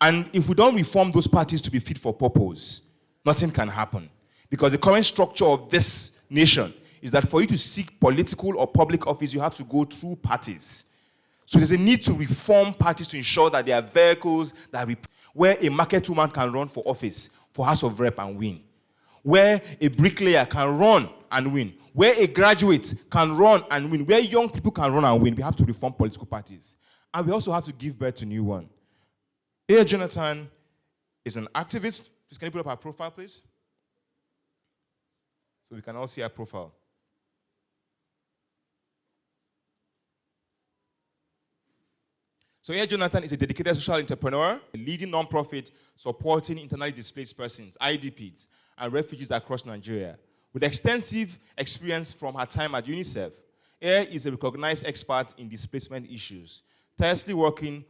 And if we don't reform those parties to be fit for purpose, nothing can happen. Because the current structure of this nation is that for you to seek political or public office, you have to go through parties. So there's a need to reform parties to ensure that there are vehicles that where a market woman can run for office, for House of Rep and win. Where a bricklayer can run and win. Where a graduate can run and win. Where young people can run and win. We have to reform political parties. And we also have to give birth to new one. Here, Jonathan is an activist. Please, can you put up our profile, please? So we can all see our profile. So here, Jonathan is a dedicated social entrepreneur, a leading nonprofit supporting internally displaced persons, IDPs, and refugees across Nigeria. With extensive experience from her time at UNICEF, Air is a recognized expert in displacement issues, tirelessly working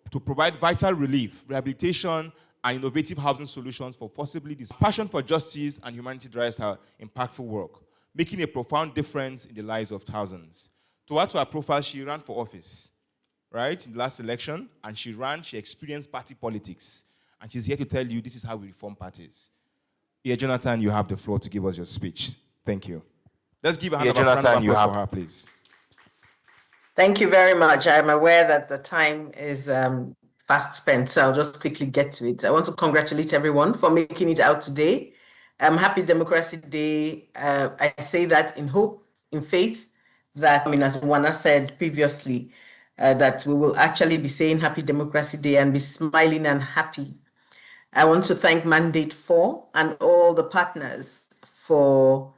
to provide vital relief, rehabilitation, and innovative housing solutions for forcibly displaced. Passion for justice and humanity drives her impactful work, making a profound difference in the lives of thousands. To add to her profile, she ran for office, right, in the last election, and she experienced party politics. And she's here to tell you this is how we reform parties. Here, Jonathan, you have the floor to give us your speech. Thank you. Let's give a round of applause for her, please. Thank you very much. I'm aware that the time is fast spent, so I'll just quickly get to it. I want to congratulate everyone for making it out today. Happy Democracy Day. I say that in hope, in faith, that, as Wana said previously, that we will actually be saying Happy Democracy Day and be smiling and happy. I want to thank Mandate 4 and all the partners for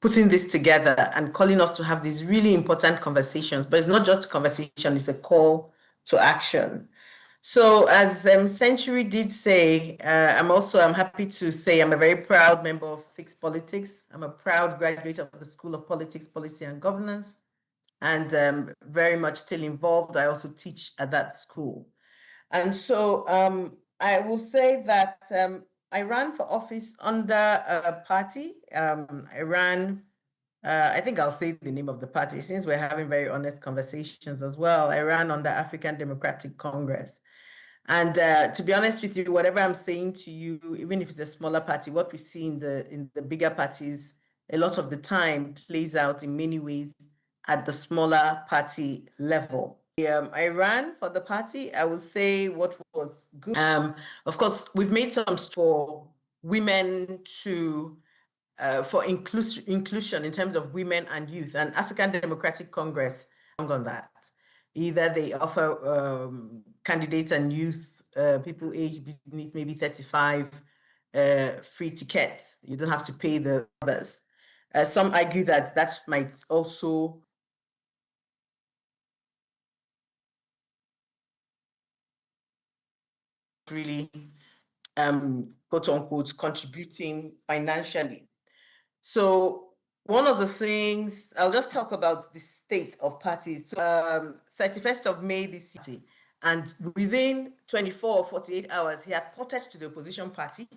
putting this together and calling us to have these really important conversations. But it's not just a conversation, it's a call to action. So as Century did say, I'm happy to say I'm a very proud member of Fixed Politics. I'm a proud graduate of the School of Politics, Policy and Governance, and very much still involved. I also teach at that school. And so I will say that I ran for office under a party. I ran, I think I'll say the name of the party since we're having very honest conversations as well. I ran under African Democratic Congress. And to be honest with you, whatever I'm saying to you, even if it's a smaller party, what we see in the bigger parties, a lot of the time plays out in many ways at the smaller party level. I ran for the party. I would say what was good. Of course, we've made some for women to for inclusion in terms of women and youth, and African Democratic Congress on that. Either they offer candidates and youth, people aged beneath maybe 35, free tickets. You don't have to pay the others. Some argue that that might also really, quote unquote, contributing financially. So one of the things, I'll just talk about the state of parties. So, 31st of May this year, and within 24 or 48 hours, he had ported to the opposition party,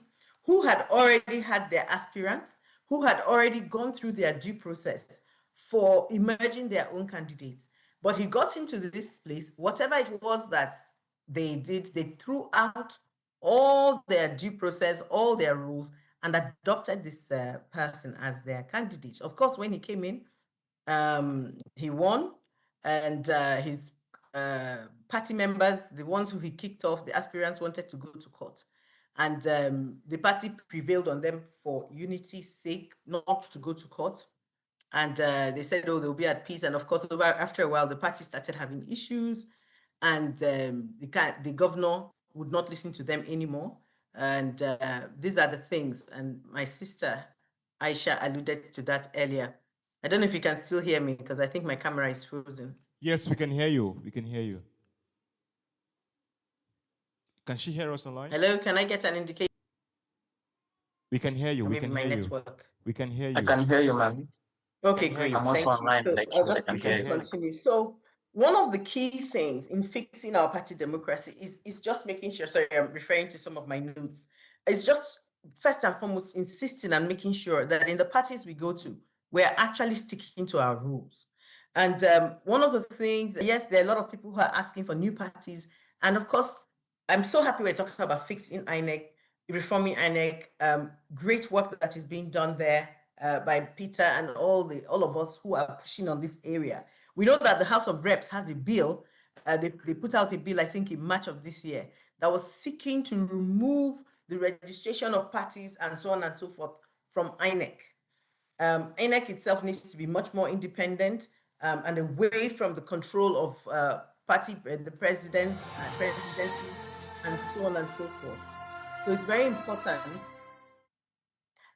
who had already had their aspirants, who had already gone through their due process for emerging their own candidates. But he got into this place, whatever it was that they did, they threw out all their due process, all their rules, and adopted this person as their candidate. Of course, when he came in, he won, and his party members, the ones who he kicked off, the aspirants, wanted to go to court. And the party prevailed on them for unity's sake, not to go to court. And they said, oh, they'll be at peace. And of course, after a while, the party started having issues, and the governor would not listen to them anymore. And these are the things. And my sister, Aisha, alluded to that earlier. I don't know if you can still hear me, because I think my camera is frozen. Yes, we can hear you. We can hear you. Can she hear us online? Hello, can I get an indication? We can hear you. Or We maybe can my hear you. network. We can hear I you. can hear you, man. Okay, We can hear great. you. I'm also Thank you. online, So like, I'll so I just can quickly hear you. continue. So one of the key things in fixing our party democracy is just making sure, sorry, I'm referring to some of my notes. It's just first and foremost insisting and making sure that in the parties we go to, we're actually sticking to our rules. And one of the things, yes, there are a lot of people who are asking for new parties. And of course, I'm so happy we're talking about fixing INEC, reforming INEC, great work that is being done there by Peter and all of us who are pushing on this area. We know that the House of Reps has a bill. They put out a bill, I think, in March of this year that was seeking to remove the registration of parties and so on and so forth from INEC. INEC itself needs to be much more independent and away from the control of the presidency, and so on and so forth. So it's very important.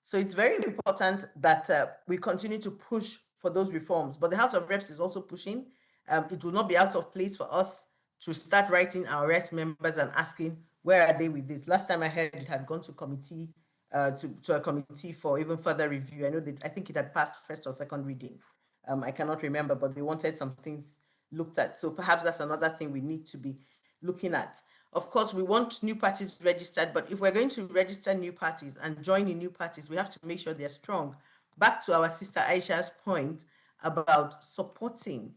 So it's very important that we continue to push for those reforms. But the House of Reps is also pushing. It will not be out of place for us to start writing our rest members and asking, where are they with this? Last time I heard it had gone to committee, to a committee for even further review. I think it had passed first or second reading. I cannot remember, but they wanted some things looked at. So perhaps that's another thing we need to be looking at. Of course, we want new parties registered, but if we're going to register new parties and join in new parties, we have to make sure they're strong. Back to our sister Aisha's point about supporting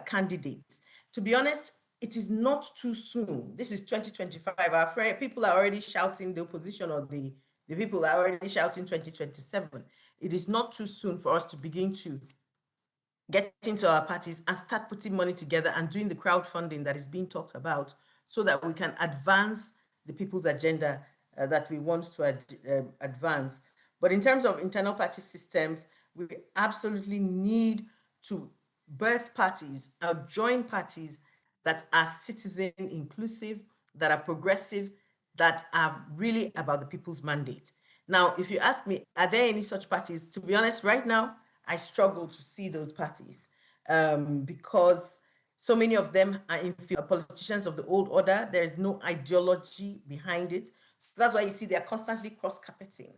candidates. To be honest, it is not too soon. This is 2025. Our people are already shouting, the opposition or the people are already shouting 2027. It is not too soon for us to begin to get into our parties and start putting money together and doing the crowdfunding that is being talked about so that we can advance the people's agenda that we want to advance. But in terms of internal party systems, we absolutely need to birth parties or join parties that are citizen inclusive, that are progressive, that are really about the people's mandate. Now, if you ask me, are there any such parties? To be honest, right now, I struggle to see those parties because so many of them are politicians of the old order. There is no ideology behind it. So that's why you see they're constantly cross-carpeting.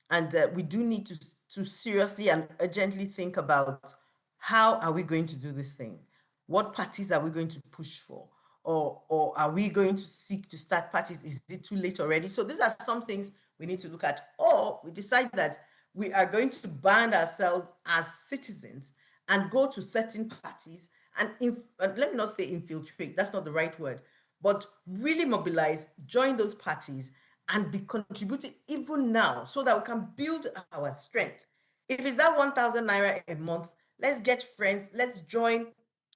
And we do need to seriously and urgently think about how are we going to do this thing? What parties are we going to push for? Or are we going to seek to start parties? Is it too late already? So these are some things we need to look at. Or we decide that we are going to band ourselves as citizens and go to certain parties and let me not say infiltrate, that's not the right word, but really mobilize, join those parties and be contributing even now so that we can build our strength. If it's that 1,000 naira a month, let's get friends, let's join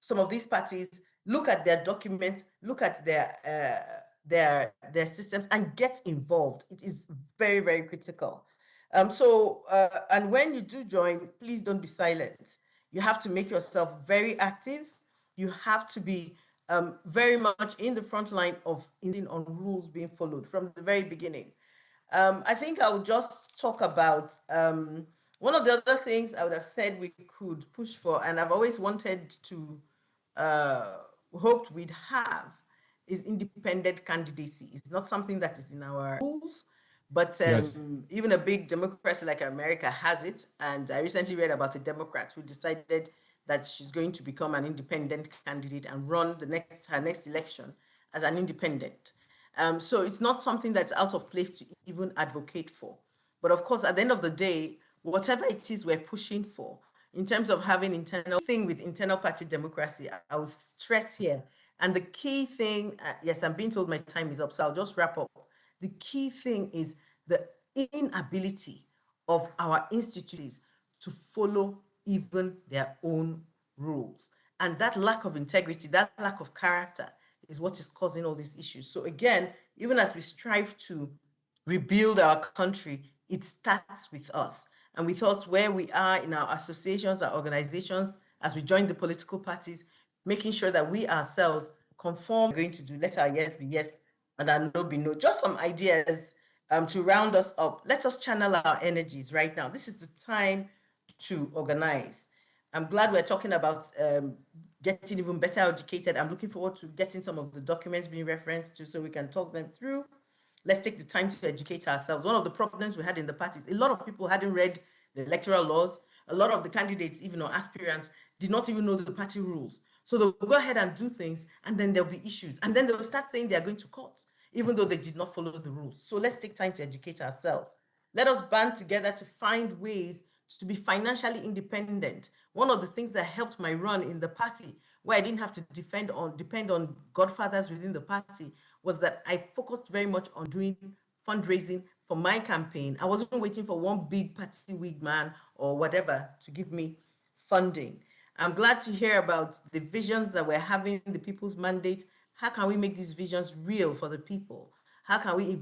some of these parties, look at their documents, look at their systems and get involved. It is very, very critical. And when you do join, please don't be silent. You have to make yourself very active. You have to be very much in the front line of on rules being followed from the very beginning. I think I would just talk about one of the other things I would have said we could push for, and I've always wanted to, hoped we'd have, is independent candidacy. It's not something that is in our rules, but Yes. even a big democracy like America has it. And I recently read about a Democrat who decided that she's going to become an independent candidate and run her next election as an independent. So it's not something that's out of place to even advocate for. But of course, at the end of the day, whatever it is we're pushing for, in terms of having internal thing with internal party democracy, I will stress here. And the key thing, yes, I'm being told my time is up, so I'll just wrap up. The key thing is the inability of our institutions to follow even their own rules. And that lack of integrity, that lack of character is what is causing all these issues. So again, even as we strive to rebuild our country, it starts with us. And with us where we are in our associations, our organizations, as we join the political parties, making sure that we ourselves conform, going to do, let our yes be yes and our no be no. Just some ideas to round us up. Let us channel our energies right now. This is the time to organize. I'm glad we're talking about getting even better educated. I'm looking forward to getting some of the documents being referenced to so we can talk them through. Let's take the time to educate ourselves. One of the problems we had in the party is a lot of people hadn't read the electoral laws. A lot of the candidates, even or aspirants, did not even know the party rules. So they'll go ahead and do things, and then there'll be issues. And then they'll start saying they're going to court, even though they did not follow the rules. So let's take time to educate ourselves. Let us band together to find ways to be financially independent. One of the things that helped my run in the party, where I didn't have to depend on godfathers within the party, was that I focused very much on doing fundraising for my campaign. I wasn't waiting for one big party wig man or whatever to give me funding. I'm glad to hear about the visions that we're having, the people's mandate. How can we make these visions real for the people? How can we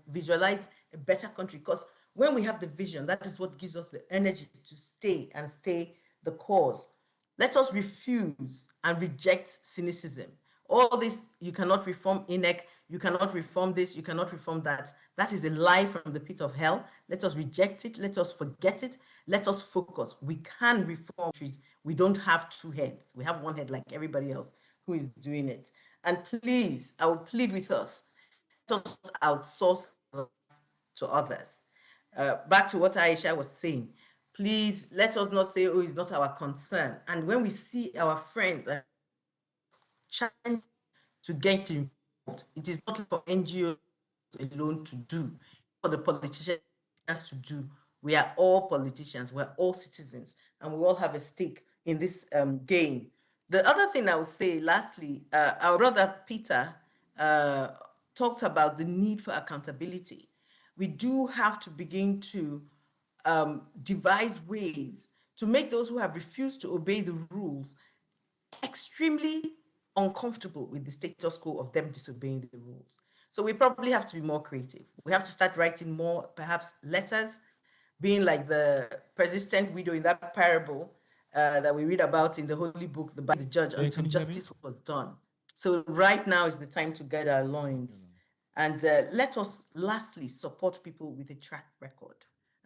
visualize a better country? Because when we have the vision, that is what gives us the energy to stay the cause. Let us refuse and reject cynicism. All this, you cannot reform INEC, you cannot reform this, you cannot reform that. That is a lie from the pit of hell. Let us reject it. Let us forget it. Let us focus. We can reform countries. We don't have two heads. We have one head like everybody else who is doing it. And please, I will plead with us, let us outsource to others. Back to what Aisha was saying, please let us not say, oh, it's not our concern. And when we see our friends trying to get involved, it is not for NGOs alone to do, for the politicians to do. We are all politicians, we're all citizens, and we all have a stake in this game. The other thing I would say, lastly, our brother Peter talked about the need for accountability. We do have to begin to devise ways to make those who have refused to obey the rules extremely uncomfortable with the status quo of them disobeying the rules. So we probably have to be more creative. We have to start writing more, perhaps letters, being like the persistent widow in that parable that we read about in the Holy Book, the judge, until justice was done. So right now is the time to guide our loins. And let us lastly support people with a track record,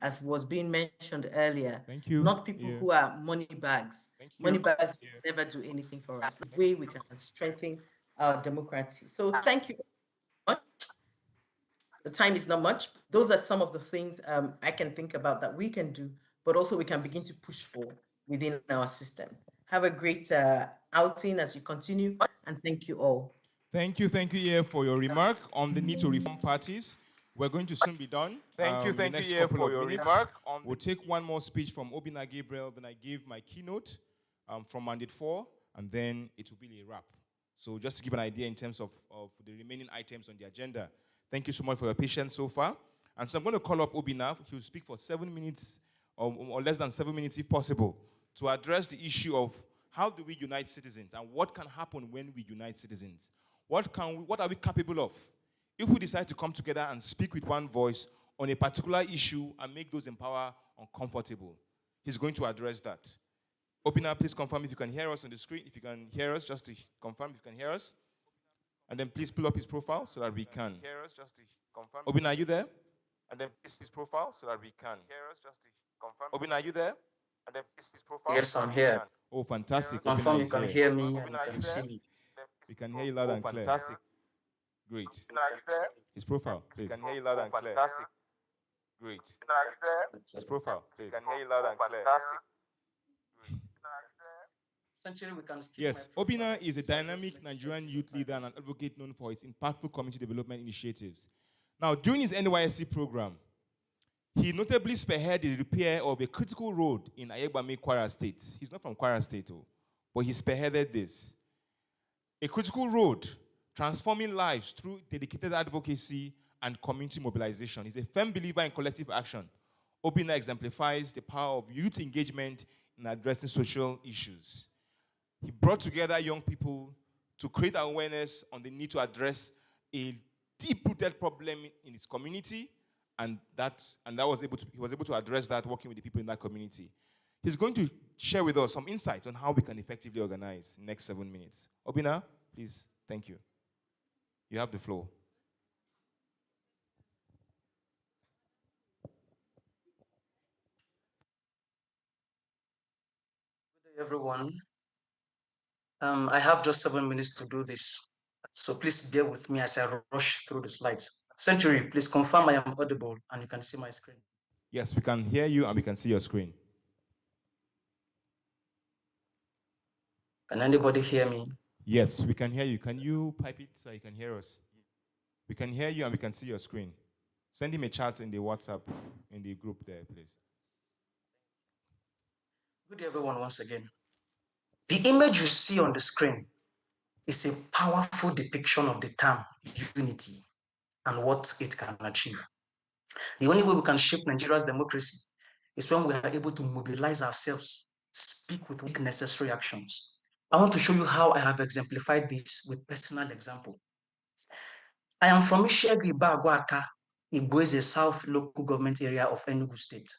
as was being mentioned earlier. Thank you. Not people who are money bags. Money bags will never do anything for us. The way we can strengthen our democracy. So thank you very much. The time is not much. Those are some of the things I can think about that we can do, but also we can begin to push for within our system. Have a great outing as you continue, and thank you all. Thank you, Iye, for your remark on the need to reform parties. We're going to soon be done. Thank you, in the next Iye, couple for of your minutes. remark We'll take one more speech from Obina Gabriel, then I give my keynote from Mandate 4, and then it will be a wrap. So just to give an idea in terms of the remaining items on the agenda. Thank you so much for your patience so far. And so I'm going to call up Obina. He will speak for 7 minutes or less than 7 minutes if possible to address the issue of how do we unite citizens and what can happen when we unite citizens. What are we capable of if we decide to come together and speak with one voice on a particular issue and make those in power uncomfortable? He's going to address that. Obina, please confirm if you can hear us on the screen. If you can hear us, just to confirm if you can hear us. And then please pull up his profile so that we can. Obina, are you there? And then please his profile so that we can. Obina, are you there? And then please his profile. Yes, I'm here. Oh, fantastic. Confirm Obina you is can here. hear me and you can see me. We can hear you loud and clear. Fantastic. Great. There? His profile, please. Can hear you loud and clear. Fantastic. Great. His profile, please. Can hear you loud and clear. Fantastic. Essentially, we can skip Yes, my Obina is a dynamic Nigerian youth leader and an advocate known for his impactful community development initiatives. Now, during his NYSC program, he notably spearheaded the repair of a critical road in Ayegbame, Kwara State. He's not from Kwara State, but he spearheaded this. A critical road, transforming lives through dedicated advocacy and community mobilization. He's a firm believer in collective action. Obina exemplifies the power of youth engagement in addressing social issues. He brought together young people to create awareness on the need to address a deep-rooted problem in his community, and he was able to address that working with the people in that community. He's going to share with us some insights on how we can effectively organize in the next 7 minutes. Obina, please, thank you. You have the floor. Everyone, I have just 7 minutes to do this. So please bear with me as I rush through the slides. Century, please confirm I am audible and you can see my screen. Yes, we can hear you and we can see your screen. Can anybody hear me? Yes, we can hear you. Can you pipe it so you can hear us? We can hear you and we can see your screen. Send him a chat in the WhatsApp, in the group there, please. Good day, everyone, once again. The image you see on the screen is a powerful depiction of the term unity and what it can achieve. The only way we can shape Nigeria's democracy is when we are able to mobilize ourselves, speak with necessary actions. I want to show you how I have exemplified this with personal example. I am from Ishegu Ibagwaka, Igboeze South local government area of Enugu State.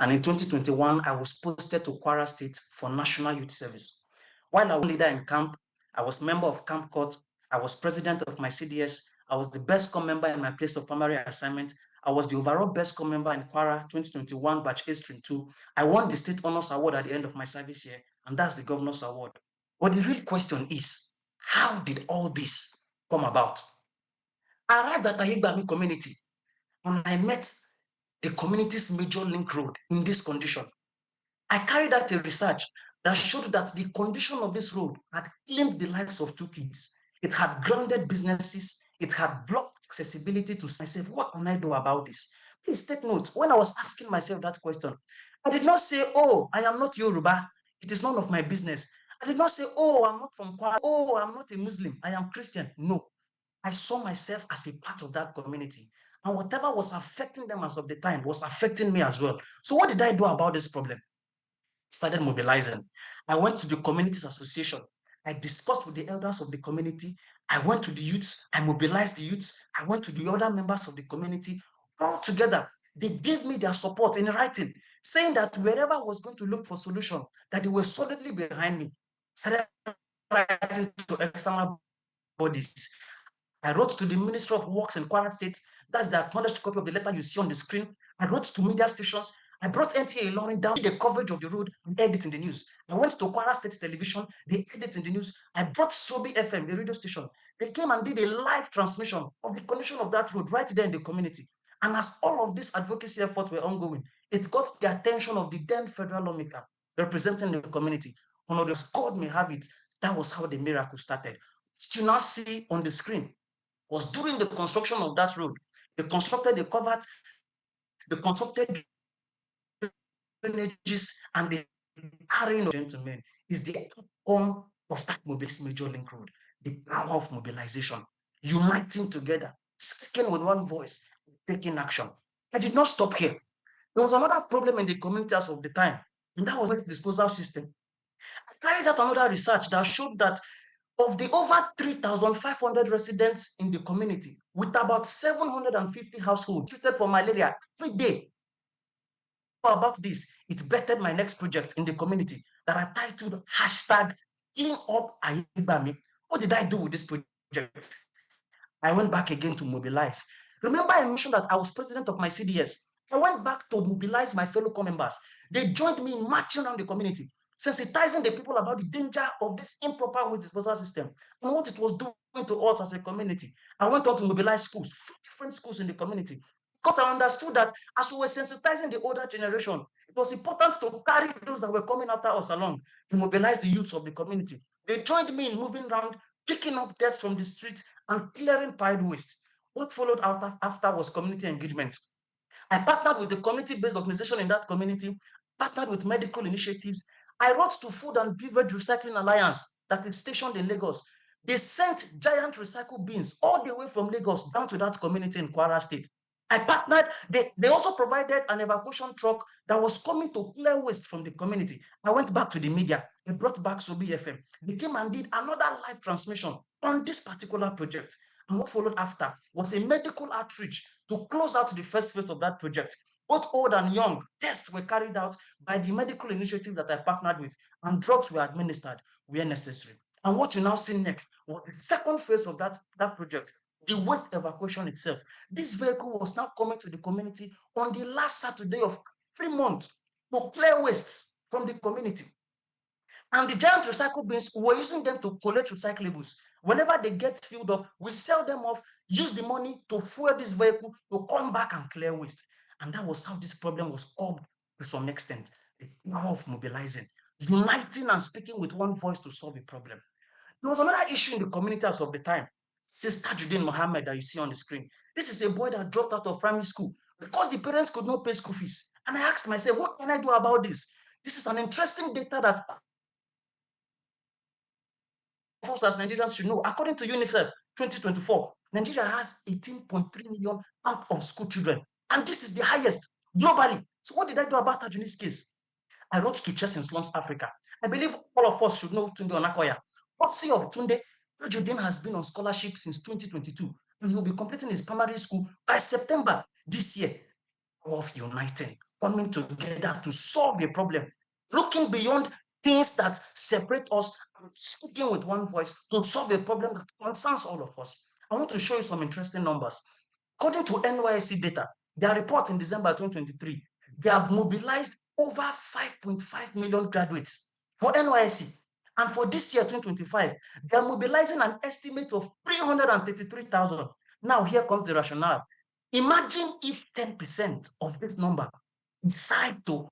And in 2021, I was posted to Kwara State for National Youth Service. While I was leader in camp, I was member of Camp Court, I was president of my CDS, I was the best corps member in my place of primary assignment, I was the overall best corps member in Kwara 2021 batch A stream 2. I won the state honors award at the end of my service year, and that's the governor's award. But the real question is, how did all this come about? I arrived at Ahigbami community and I met the community's major link road in this condition. I carried out a research that showed that the condition of this road had claimed the lives of 2 kids. It had grounded businesses. It had blocked accessibility to myself. What can I do about this? Please take note. When I was asking myself that question, I did not say, oh, I am not Yoruba. It is none of my business. I did not say, oh, I'm not from Kwara. Oh, I'm not a Muslim. I am Christian. No. I saw myself as a part of that community. And whatever was affecting them as of the time was affecting me as well. So what did I do about this problem? Started mobilizing. I went to the communities association. I discussed with the elders of the community. I went to the youths. I mobilized the youths. I went to the other members of the community. All together, they gave me their support in writing, saying that wherever I was going to look for solution, that they were solidly behind me. Started writing to external bodies. I wrote to the Ministry of Works in Kwara State. That's the acknowledged copy of the letter you see on the screen. I wrote to media stations. I brought NTA Learning down the coverage of the road and aired it in the news. I went to Kwara State Television. They aired it in the news. I brought Sobi FM, the radio station. They came and did a live transmission of the condition of that road right there in the community. And as all of these advocacy efforts were ongoing, it got the attention of the then federal lawmaker representing the community. Honorable God may have it, that was how the miracle started. What you now see on the screen was during the construction of that road. They constructed the covert, they constructed drainages, and the carrying of gentlemen is the outcome of that major link road. The power of mobilization, uniting together, speaking with one voice, taking action. I did not stop here. There was another problem in the community as of the time, and that was the disposal system. I carried out another research that showed that of the over 3,500 residents in the community, with about 750 households treated for malaria every day. About this, it bettered my next project in the community that I titled hashtag Clean Up Ahigbami. What did I do with this project? I went back again to mobilize. Remember, I mentioned that I was president of my CDS. I went back to mobilize my fellow corps members. They joined me in marching around the community, sensitizing the people about the danger of this improper waste disposal system and what it was doing to us as a community. I went on to mobilize schools, different schools in the community, because I understood that as we were sensitizing the older generation, it was important to carry those that were coming after us along to mobilize the youths of the community. They joined me in moving around, picking up deaths from the streets and clearing piled waste. What followed after was community engagement. I partnered with the community-based organization in that community, partnered with medical initiatives. I wrote to Food and Beverage Recycling Alliance that is stationed in Lagos. They sent giant recycle bins all the way from Lagos down to that community in Kwara State. I partnered, they also provided an evacuation truck that was coming to clear waste from the community. I went back to the media. I brought back Sobi FM. They came and did another live transmission on this particular project. And what followed after was a medical outreach to close out the first phase of that project. Both old and young tests were carried out by the medical initiative that I partnered with, and drugs were administered where necessary. And what you now see next was the second phase of that project, the waste evacuation itself. This vehicle was now coming to the community on the last Saturday of every month to clear wastes from the community. And the giant recycle bins, we're using them to collect recyclables. Whenever they get filled up, we sell them off, use the money to fuel this vehicle to come back and clear waste. And that was how this problem was solved to some extent. The power of mobilizing, uniting and speaking with one voice to solve a problem. There was another issue in the community as of the time. Sister Judin Mohammed that you see on the screen. This is a boy that dropped out of primary school because the parents could not pay school fees. And I asked myself, what can I do about this? This is an interesting data that us as Nigerians should know. According to UNICEF 2024, Nigeria has 18.3 million out of school children. And this is the highest globally. So what did I do about Tajuni's case? I wrote to Chess in Slums Africa. I believe all of us should know Tunde Onakoya. Courtesy of Tunde, Tajudeen has been on scholarship since 2022, and he will be completing his primary school by September this year. Of uniting, coming together to solve a problem, looking beyond things that separate us, and speaking with one voice to solve a problem that concerns all of us. I want to show you some interesting numbers. According to NYSC data, their report in December 2023, they have mobilized over 5.5 million graduates for NYSC. And for this year, 2025, they are mobilizing an estimate of 333,000. Now, here comes the rationale. Imagine if 10% of this number decide to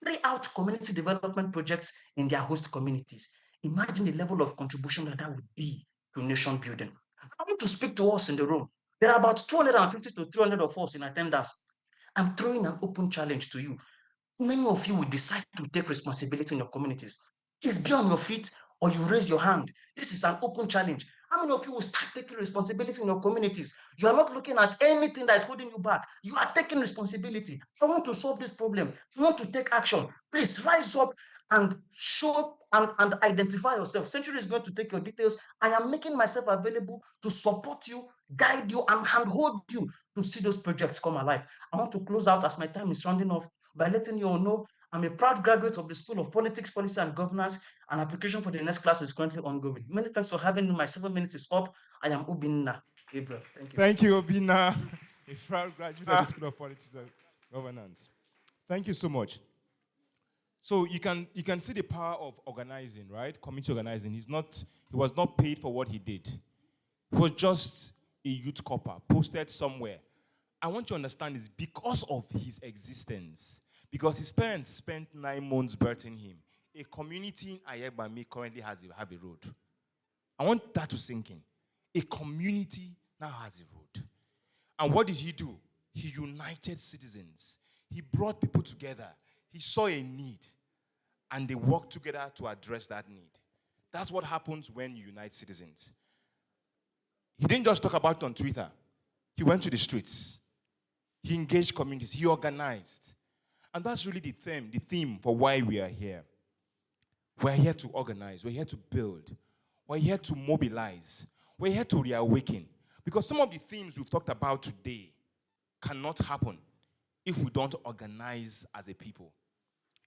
carry out community development projects in their host communities. Imagine the level of contribution that would be to nation building. I want to speak to us in the room. There are about 250 to 300 of us in attendance. I'm throwing an open challenge to you. Many of you will decide to take responsibility in your communities. Please be on your feet or you raise your hand. This is an open challenge. How many of you will start taking responsibility in your communities? You are not looking at anything that is holding you back. You are taking responsibility. I want to solve this problem. I want to take action. Please rise up and show and identify yourself. Century is going to take your details. I am making myself available to support you, guide you, and handhold you to see those projects come alive. I want to close out as my time is rounding off by letting you all know I'm a proud graduate of the School of Politics, Policy and Governance, and application for the next class is currently ongoing. Many thanks for having me. My 7 minutes is up. I am Obinna Gabriel. Thank you. Thank you, Obinna, a proud graduate of the School of Politics and Governance. Thank you so much. So you can see the power of organizing, right? Community organizing. He was not paid for what he did. He was just a youth corper posted somewhere. I want you to understand this because of his existence. Because his parents spent 9 months birthing him. A community in Ayegbami currently have a road. I want that to sink in. A community now has a road. And what did he do? He united citizens. He brought people together. He saw a need. And they worked together to address that need. That's what happens when you unite citizens. He didn't just talk about it on Twitter. He went to the streets. He engaged communities. He organized. And that's really the theme for why we are here. We're here to organize. We're here to build. We're here to mobilize. We're here to reawaken. Because some of the themes we've talked about today cannot happen if we don't organize as a people.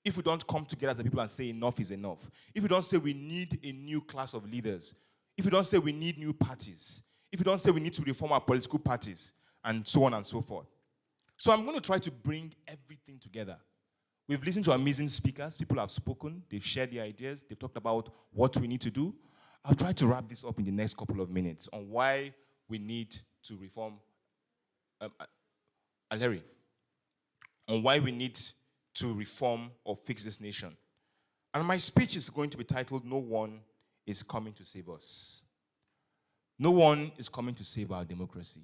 If we don't come together as a people and say enough is enough. If we don't say we need a new class of leaders. If we don't say we need new parties. If we don't say we need to reform our political parties. And so on and so forth. So I'm going to try to bring everything together. We've listened to amazing speakers. People have spoken. They've shared their ideas. They've talked about what we need to do. I'll try to wrap this up in the next couple of minutes on why we need to reform, Larry, on why we need to reform or fix this nation. And my speech is going to be titled, No One is Coming to Save Us. No one is coming to save our democracy.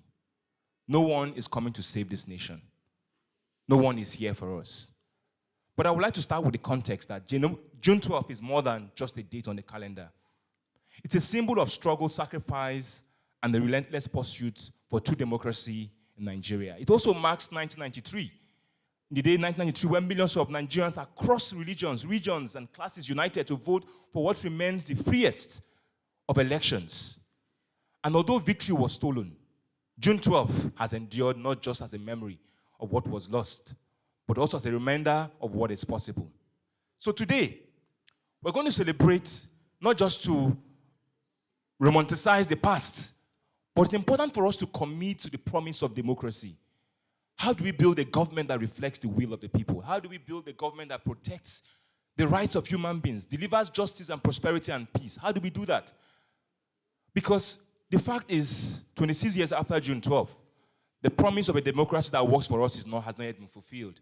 No one is coming to save this nation. No one is here for us. But I would like to start with the context that June 12th is more than just a date on the calendar. It's a symbol of struggle, sacrifice, and the relentless pursuit for true democracy in Nigeria. It also marks 1993, the day 1993 when millions of Nigerians across religions, regions, and classes united to vote for what remains the freest of elections. And although victory was stolen, June 12th has endured not just as a memory of what was lost, but also as a reminder of what is possible. So today, we're going to celebrate not just to romanticize the past, but it's important for us to commit to the promise of democracy. How do we build a government that reflects the will of the people? How do we build a government that protects the rights of human beings, delivers justice and prosperity and peace. How do we do that? Because the fact is, 26 years after June 12th, the promise of a democracy that works for us has not yet been fulfilled.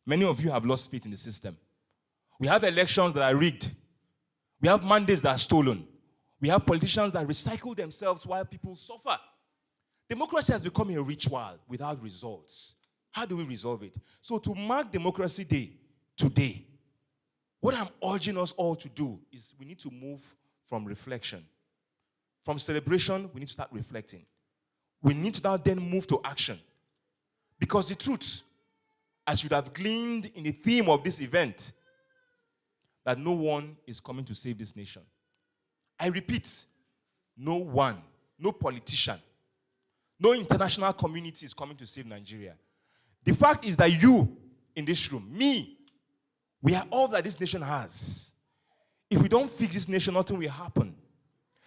Many of you have lost faith in the system. We have elections that are rigged. We have mandates that are stolen. We have politicians that recycle themselves while people suffer. Democracy has become a ritual without results. How do we resolve it? So to mark Democracy Day today, what I'm urging us all to do is we need to move from reflection. From celebration, we need to start reflecting. We need to now then move to action. Because the truth, as you have gleaned in the theme of this event, that no one is coming to save this nation. I repeat, no one, no politician, no international community is coming to save Nigeria. The fact is that you in this room, me, we are all that this nation has. If we don't fix this nation, nothing will happen.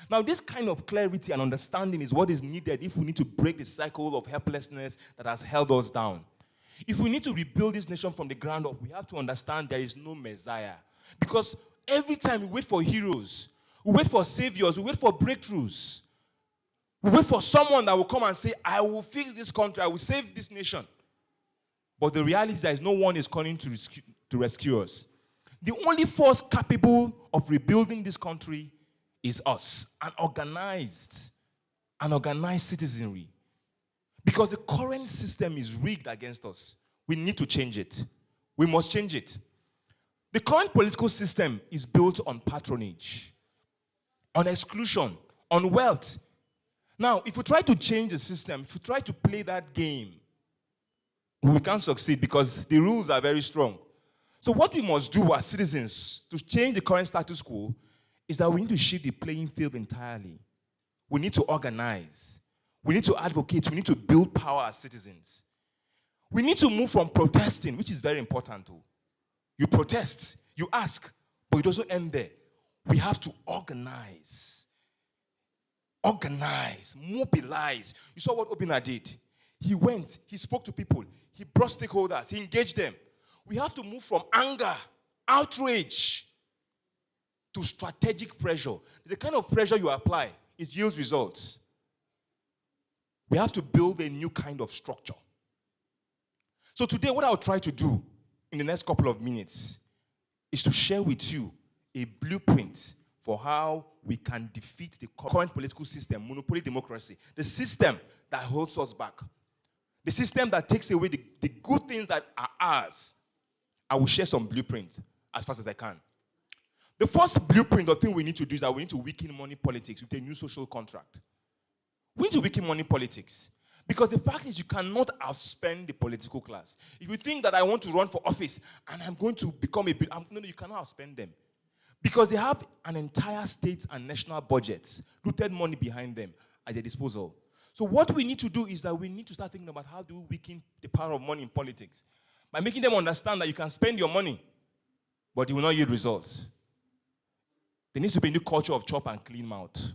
Now, this kind of clarity and understanding is what is needed if we need to break the cycle of helplessness that has held us down. If we need to rebuild this nation from the ground up, we have to understand there is no Messiah. Because every time we wait for heroes, we wait for saviors, we wait for breakthroughs, we wait for someone that will come and say, I will fix this country, I will save this nation. But the reality is that no one is coming to rescue us. The only force capable of rebuilding this country is us, an organized citizenry. Because the current system is rigged against us. We need to change it. We must change it. The current political system is built on patronage, on exclusion, on wealth. Now, if we try to change the system, if we try to play that game, we can't succeed because the rules are very strong. So what we must do as citizens to change the current status quo is that we need to shift the playing field entirely. We need to organize. We need to advocate. We need to build power as citizens. We need to move from protesting, which is very important too. You protest, you ask, but it doesn't end there. We have to organize. Organize, mobilize. You saw what Obina did. He went, he spoke to people, he brought stakeholders, he engaged them. We have to move from anger, outrage, to strategic pressure. The kind of pressure you apply, it yields results. We have to build a new kind of structure. So today, what I'll try to do in the next couple of minutes is to share with you a blueprint for how we can defeat the current political system, monopoly democracy, the system that holds us back, the system that takes away the good things that are ours. I will share some blueprints as fast as I can. The first blueprint or thing we need to do is that we need to weaken money politics with a new social contract. We need to weaken money politics. Because the fact is you cannot outspend the political class. If you think that I want to run for office and I'm going to become no, you cannot outspend them. Because they have an entire state and national budgets, rooted money behind them at their disposal. So what we need to do is that we need to start thinking about how do we weaken the power of money in politics. By making them understand that you can spend your money, but it will not yield results. There needs to be a new culture of chop and clean mouth.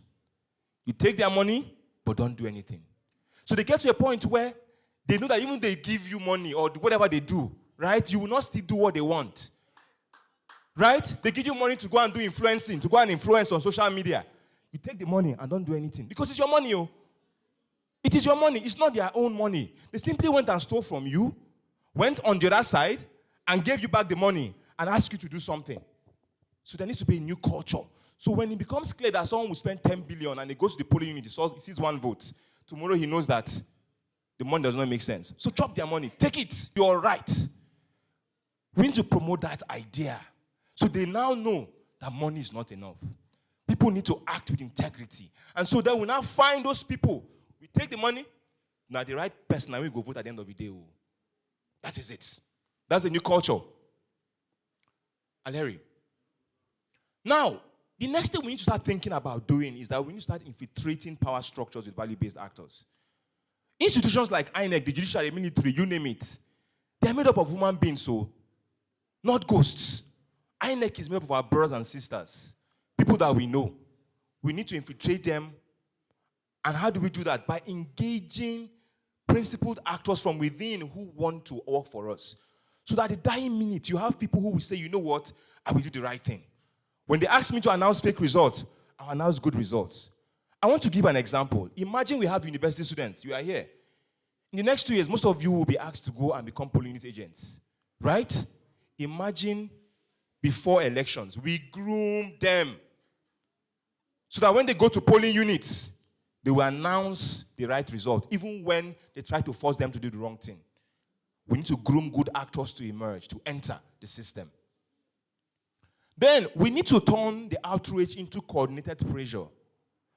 You take their money, but don't do anything. So they get to a point where they know that even if they give you money or whatever they do, right, you will not still do what they want. Right? They give you money to go and do influencing, to go and influence on social media. You take the money and don't do anything. Because it's your money, oh. It is your money. It's not their own money. They simply went and stole from you, went on the other side, and gave you back the money and asked you to do something. So there needs to be a new culture. So when it becomes clear that someone will spend 10 billion and he goes to the polling unit, he sees one vote, tomorrow he knows that the money does not make sense. So chop their money. Take it. You're right. We need to promote that idea. So they now know that money is not enough. People need to act with integrity. And so then we now find those people. We take the money. Now the right person, and we go vote at the end of the day. Oh. That is it. That's a new culture. Larry. Now, the next thing we need to start thinking about doing is that we need to start infiltrating power structures with value-based actors. Institutions like INEC, the judiciary, military, you name it, they're made up of human beings, so not ghosts. INEC is made up of our brothers and sisters, people that we know. We need to infiltrate them. And how do we do that? By engaging principled actors from within who want to work for us. So that at the dying minute, you have people who will say, you know what, I will do the right thing. When they ask me to announce fake results, I'll announce good results. I want to give an example. Imagine we have university students. You are here. In the next 2 years, most of you will be asked to go and become polling unit agents. Right? Imagine before elections, we groom them so that when they go to polling units, they will announce the right result, even when they try to force them to do the wrong thing. We need to groom good actors to emerge, to enter the system. Then we need to turn the outrage into coordinated pressure.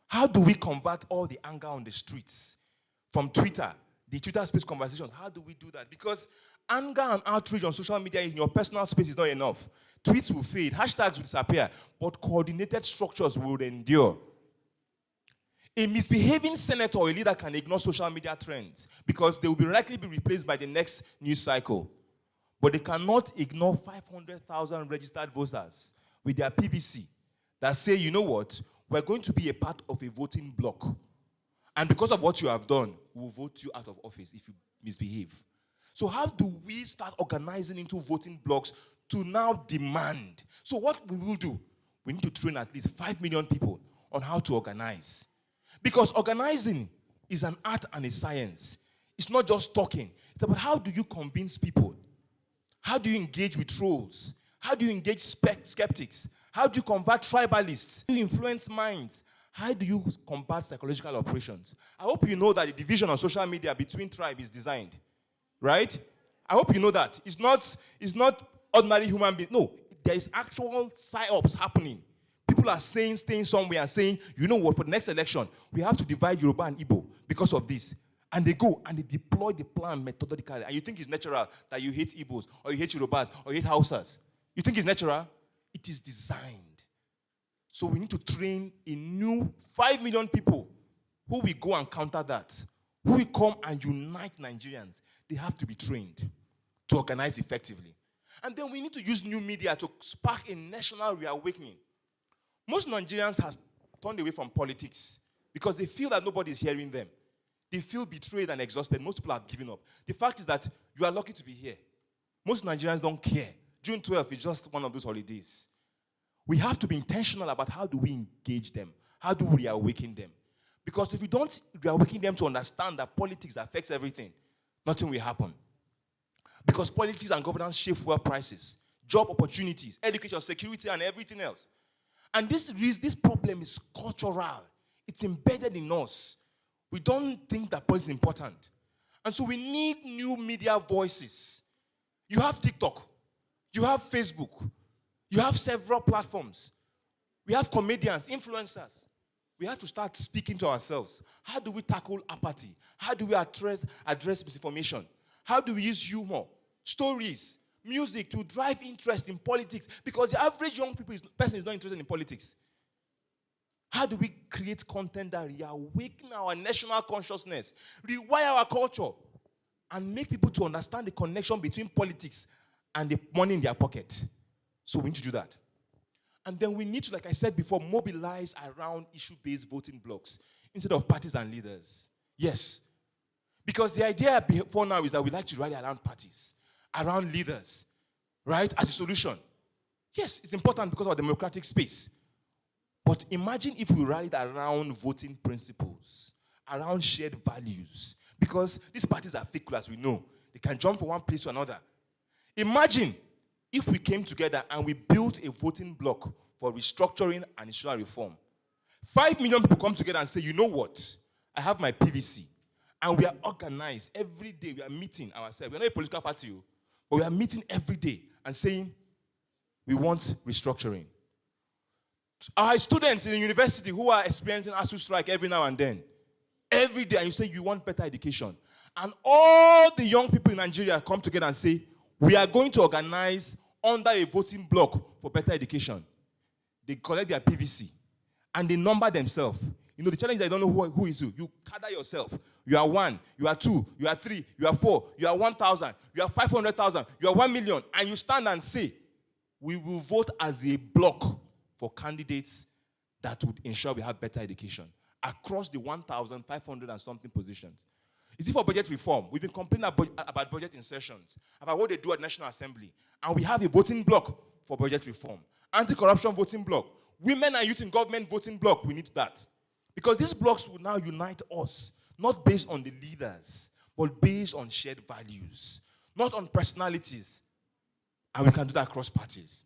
How do we convert all the anger on the streets from Twitter, the Twitter space conversations? How do we do that? Because anger and outrage on social media in your personal space is not enough. Tweets will fade, hashtags will disappear, but coordinated structures will endure. A misbehaving senator or a leader can ignore social media trends because they will likely be replaced by the next news cycle. But they cannot ignore 500,000 registered voters with their PVC that say, you know what, we're going to be a part of a voting bloc. And because of what you have done, we'll vote you out of office if you misbehave. So how do we start organizing into voting blocks to now demand? So what we will do, we need to train at least 5 million people on how to organize. Because organizing is an art and a science. It's not just talking. It's about how do you convince people? How do you engage with trolls? How do you engage skeptics? How do you convert tribalists? How do you influence minds? How do you combat psychological operations? I hope you know that the division on social media between tribes is designed. Right? I hope you know that. It's not ordinary human beings. No, there is actual psyops happening. People are staying somewhere and saying, you know what, for the next election, we have to divide Yoruba and Igbo because of this. And they go and they deploy the plan methodically. And you think it's natural that you hate Igbos, or you hate Yorubas, or you hate Hausas. You think it's natural? It is designed. So we need to train a new 5 million people who will go and counter that, who will come and unite Nigerians. They have to be trained to organize effectively. And then we need to use new media to spark a national reawakening. Most Nigerians have turned away from politics because they feel that nobody is hearing them. They feel betrayed and exhausted. Most people have given up. The fact is that you are lucky to be here. Most Nigerians don't care. June 12th is just one of those holidays. We have to be intentional about how do we engage them. How do we reawaken them? Because if we don't reawaken them to understand that politics affects everything, nothing will happen. Because politics and governance shape fuel prices, job opportunities, education, security, and everything else. And this problem is cultural. It's embedded in us. We don't think that politics is important. And so we need new media voices. You have TikTok. You have Facebook. You have several platforms. We have comedians, influencers. We have to start speaking to ourselves. How do we tackle apathy? How do we address misinformation? How do we use humor, stories, music to drive interest in politics? Because the average young person is not interested in politics. How do we create content that reawaken our national consciousness, rewire our culture, and make people to understand the connection between politics and the money in their pocket? So we need to do that. And then we need to, like I said before, mobilize around issue-based voting blocks instead of parties and leaders. Yes. Because the idea before now is that we like to rally around parties, around leaders, right, as a solution. Yes, it's important because of our democratic space. But imagine if we rallied around voting principles, around shared values. Because these parties are fickle, as we know. They can jump from one place to another. Imagine if we came together and we built a voting bloc for restructuring and institutional reform. 5 million people come together and say, you know what? I have my PVC. And we are organized every day. We are meeting ourselves. We're not a political party, but we are meeting every day and saying, we want restructuring. Our students in the university who are experiencing ASU strike every now and then, every day, and you say you want better education. And all the young people in Nigeria come together and say, we are going to organize under a voting bloc for better education. They collect their PVC and they number themselves. You know, the challenge is they don't know who is who. You gather yourself. You are 1, you are 2, you are 3, you are 4, you are 1,000, you are 500,000, you are 1 million, and you stand and say, we will vote as a bloc for candidates that would ensure we have better education across the 1,500 and something positions. Is it for budget reform? We've been complaining about budget insertions, about what they do at National Assembly. And we have a voting bloc for budget reform. Anti-corruption voting bloc. Women and youth in government voting bloc. We need that. Because these blocks will now unite us, not based on the leaders, but based on shared values, not on personalities. And we can do that across parties.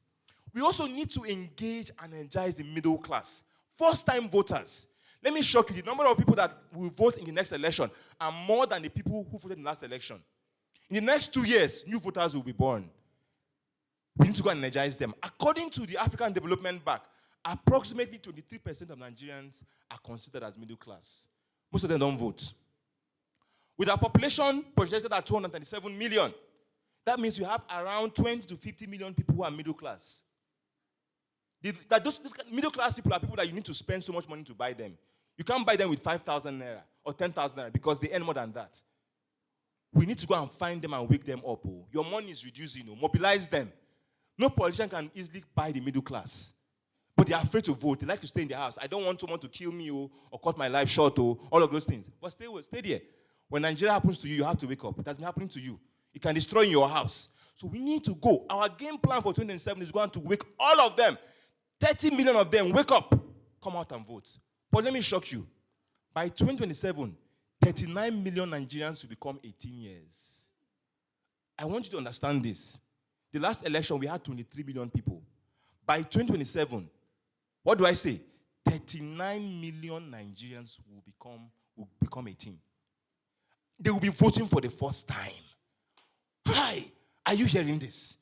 We also need to engage and energize the middle class. First-time voters. Let me shock you, the number of people that will vote in the next election are more than the people who voted in the last election. In the next 2 years, new voters will be born. We need to go and energize them. According to the African Development Bank, approximately 23% of Nigerians are considered as middle class. Most of them don't vote. With our population projected at 237 million, that means you have around 20 to 50 million people who are middle class. Those middle class people are people that you need to spend so much money to buy them. You can't buy them with 5,000 naira or 10,000 naira because they earn more than that. We need to go and find them and wake them up. Oh. Your money is reducing. Oh. Mobilize them. No politician can easily buy the middle class. But they are afraid to vote. They like to stay in their house. I don't want someone to kill me or cut my life short or all of those things. But stay there. When Nigeria happens to you, you have to wake up. It has been happening to you. It can destroy your house. So we need to go. Our game plan for 2027 is going to wake all of them. 30 million of them, wake up. Come out and vote. But let me shock you. By 2027, 39 million Nigerians will become 18 years. I want you to understand this. The last election, we had 23 million people. By 2027, what do I say? 39 million Nigerians will become 18. They will be voting for the first time. Hi, are you hearing this?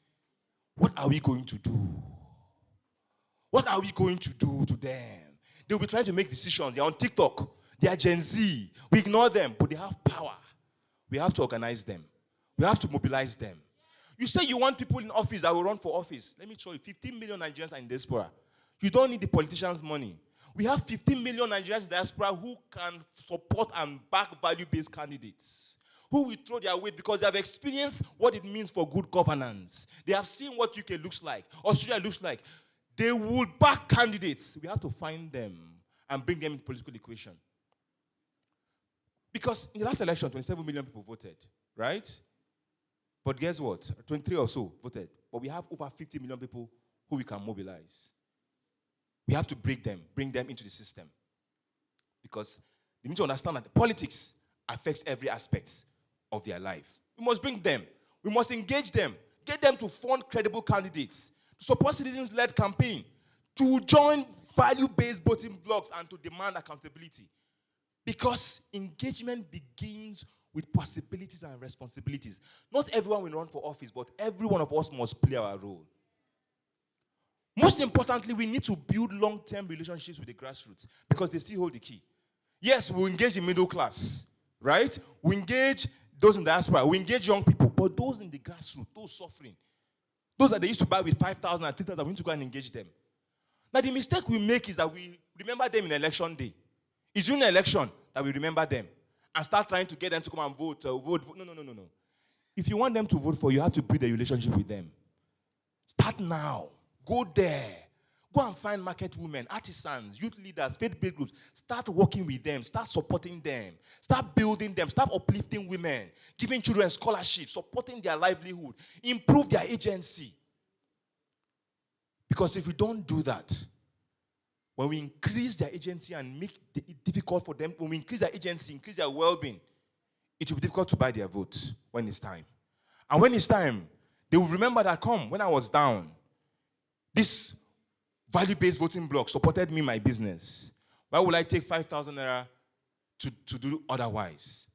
What are we going to do? What are we going to do to them? They'll be trying to make decisions. They're on TikTok. They are Gen Z. We ignore them, but they have power. We have to organize them. We have to mobilize them. You say you want people in office that will run for office. Let me show you. 15 million Nigerians are in diaspora. You don't need the politicians' money. We have 15 million Nigerians in diaspora who can support and back value-based candidates, who will throw their weight because they have experienced what it means for good governance. They have seen what UK looks like, Australia looks like. They will back candidates. We have to find them and bring them into the political equation. Because in the last election, 27 million people voted, right? But guess what? 23 or so voted. But we have over 50 million people who we can mobilize. We have to bring them into the system. Because they need to understand that politics affects every aspect of their life. We must bring them. We must engage them. Get them to fund credible candidates, to support citizens-led campaign, to join value-based voting blocks, and to demand accountability. Because engagement begins with possibilities and responsibilities. Not everyone will run for office, but every one of us must play our role. Most importantly, we need to build long-term relationships with the grassroots because they still hold the key. Yes, we engage the middle class, right? We engage those in the diaspora. We engage young people, but those in the grassroots, those suffering, those that they used to buy with 5,000 and 3,000, we need to go and engage them. Now, the mistake we make is that we remember them in election day. It's during the election that we remember them and start trying to get them to come and vote. Vote. No. If you want them to vote for you, you have to build a relationship with them. Start now. Go there. Go and find market women, artisans, youth leaders, faith-based groups. Start working with them. Start supporting them. Start building them. Start uplifting women, giving children scholarships, supporting their livelihood, improve their agency. Because if we don't do that, when we increase their agency and make it difficult for them, when we increase their agency, increase their well-being, it will be difficult to buy their votes when it's time. And when it's time, they will remember that, when I was down, this value-based voting block supported me in my business. Why would I take 5,000 naira to do otherwise?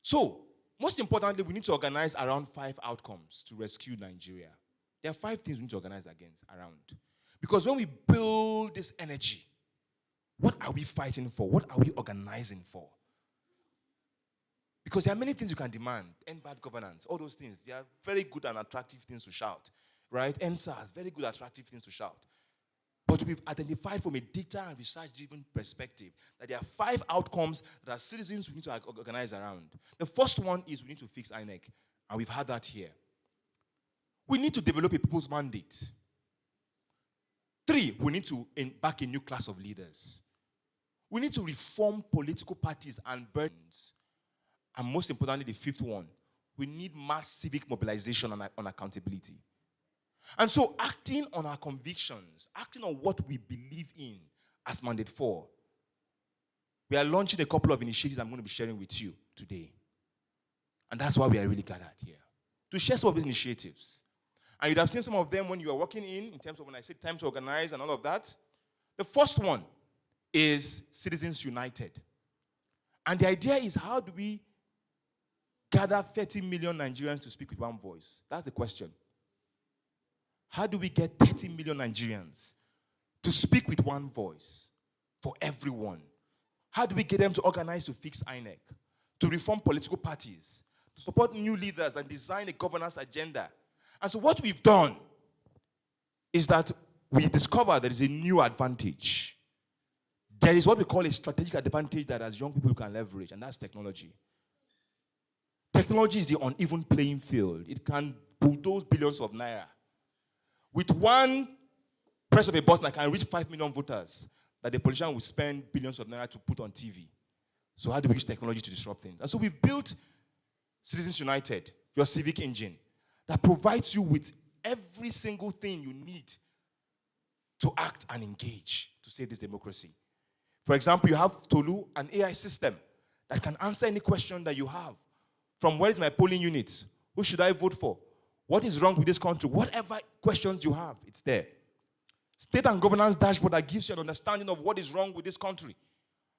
So, most importantly, we need to organize around 5 outcomes to rescue Nigeria. There are 5 things we need to organize around. Because when we build this energy, what are we fighting for? What are we organizing for? Because there are many things you can demand. End bad governance, all those things. They are very good and attractive things to shout. Right? NSAS, very good, attractive things to shout. But we've identified from a data and research-driven perspective that there are 5 outcomes that as citizens we need to organize around. The first one is we need to fix INEC, and we've had that here. We need to develop a people's mandate. 3, we need to back a new class of leaders. We need to reform political parties and burdens. And most importantly, the fifth one, we need mass civic mobilization on accountability. And so acting on our convictions, acting on what we believe in as Mandate 4, we are launching a couple of initiatives I'm going to be sharing with you today. And that's why we are really gathered here, to share some of these initiatives. And you'd have seen some of them when you are working in terms of when I say time to organize and all of that. The first one is Citizens United. And the idea is, how do we gather 30 million Nigerians to speak with one voice? That's the question. How do we get 30 million Nigerians to speak with one voice for everyone? How do we get them to organize to fix INEC, to reform political parties, to support new leaders and design a governance agenda? And so what we've done is that we discover there is a new advantage. There is what we call a strategic advantage that as young people can leverage, and that's technology. Technology is the uneven playing field. It can bulldoze billions of naira. With one press of a button, I can reach 5 million voters that the politician will spend billions of naira to put on TV. So how do we use technology to disrupt things? And so we've built Citizens United, your civic engine, that provides you with every single thing you need to act and engage to save this democracy. For example, you have Tolu, an AI system that can answer any question that you have. From where is my polling unit? Who should I vote for? What is wrong with this country? Whatever questions you have, it's there. State and governance dashboard that gives you an understanding of what is wrong with this country.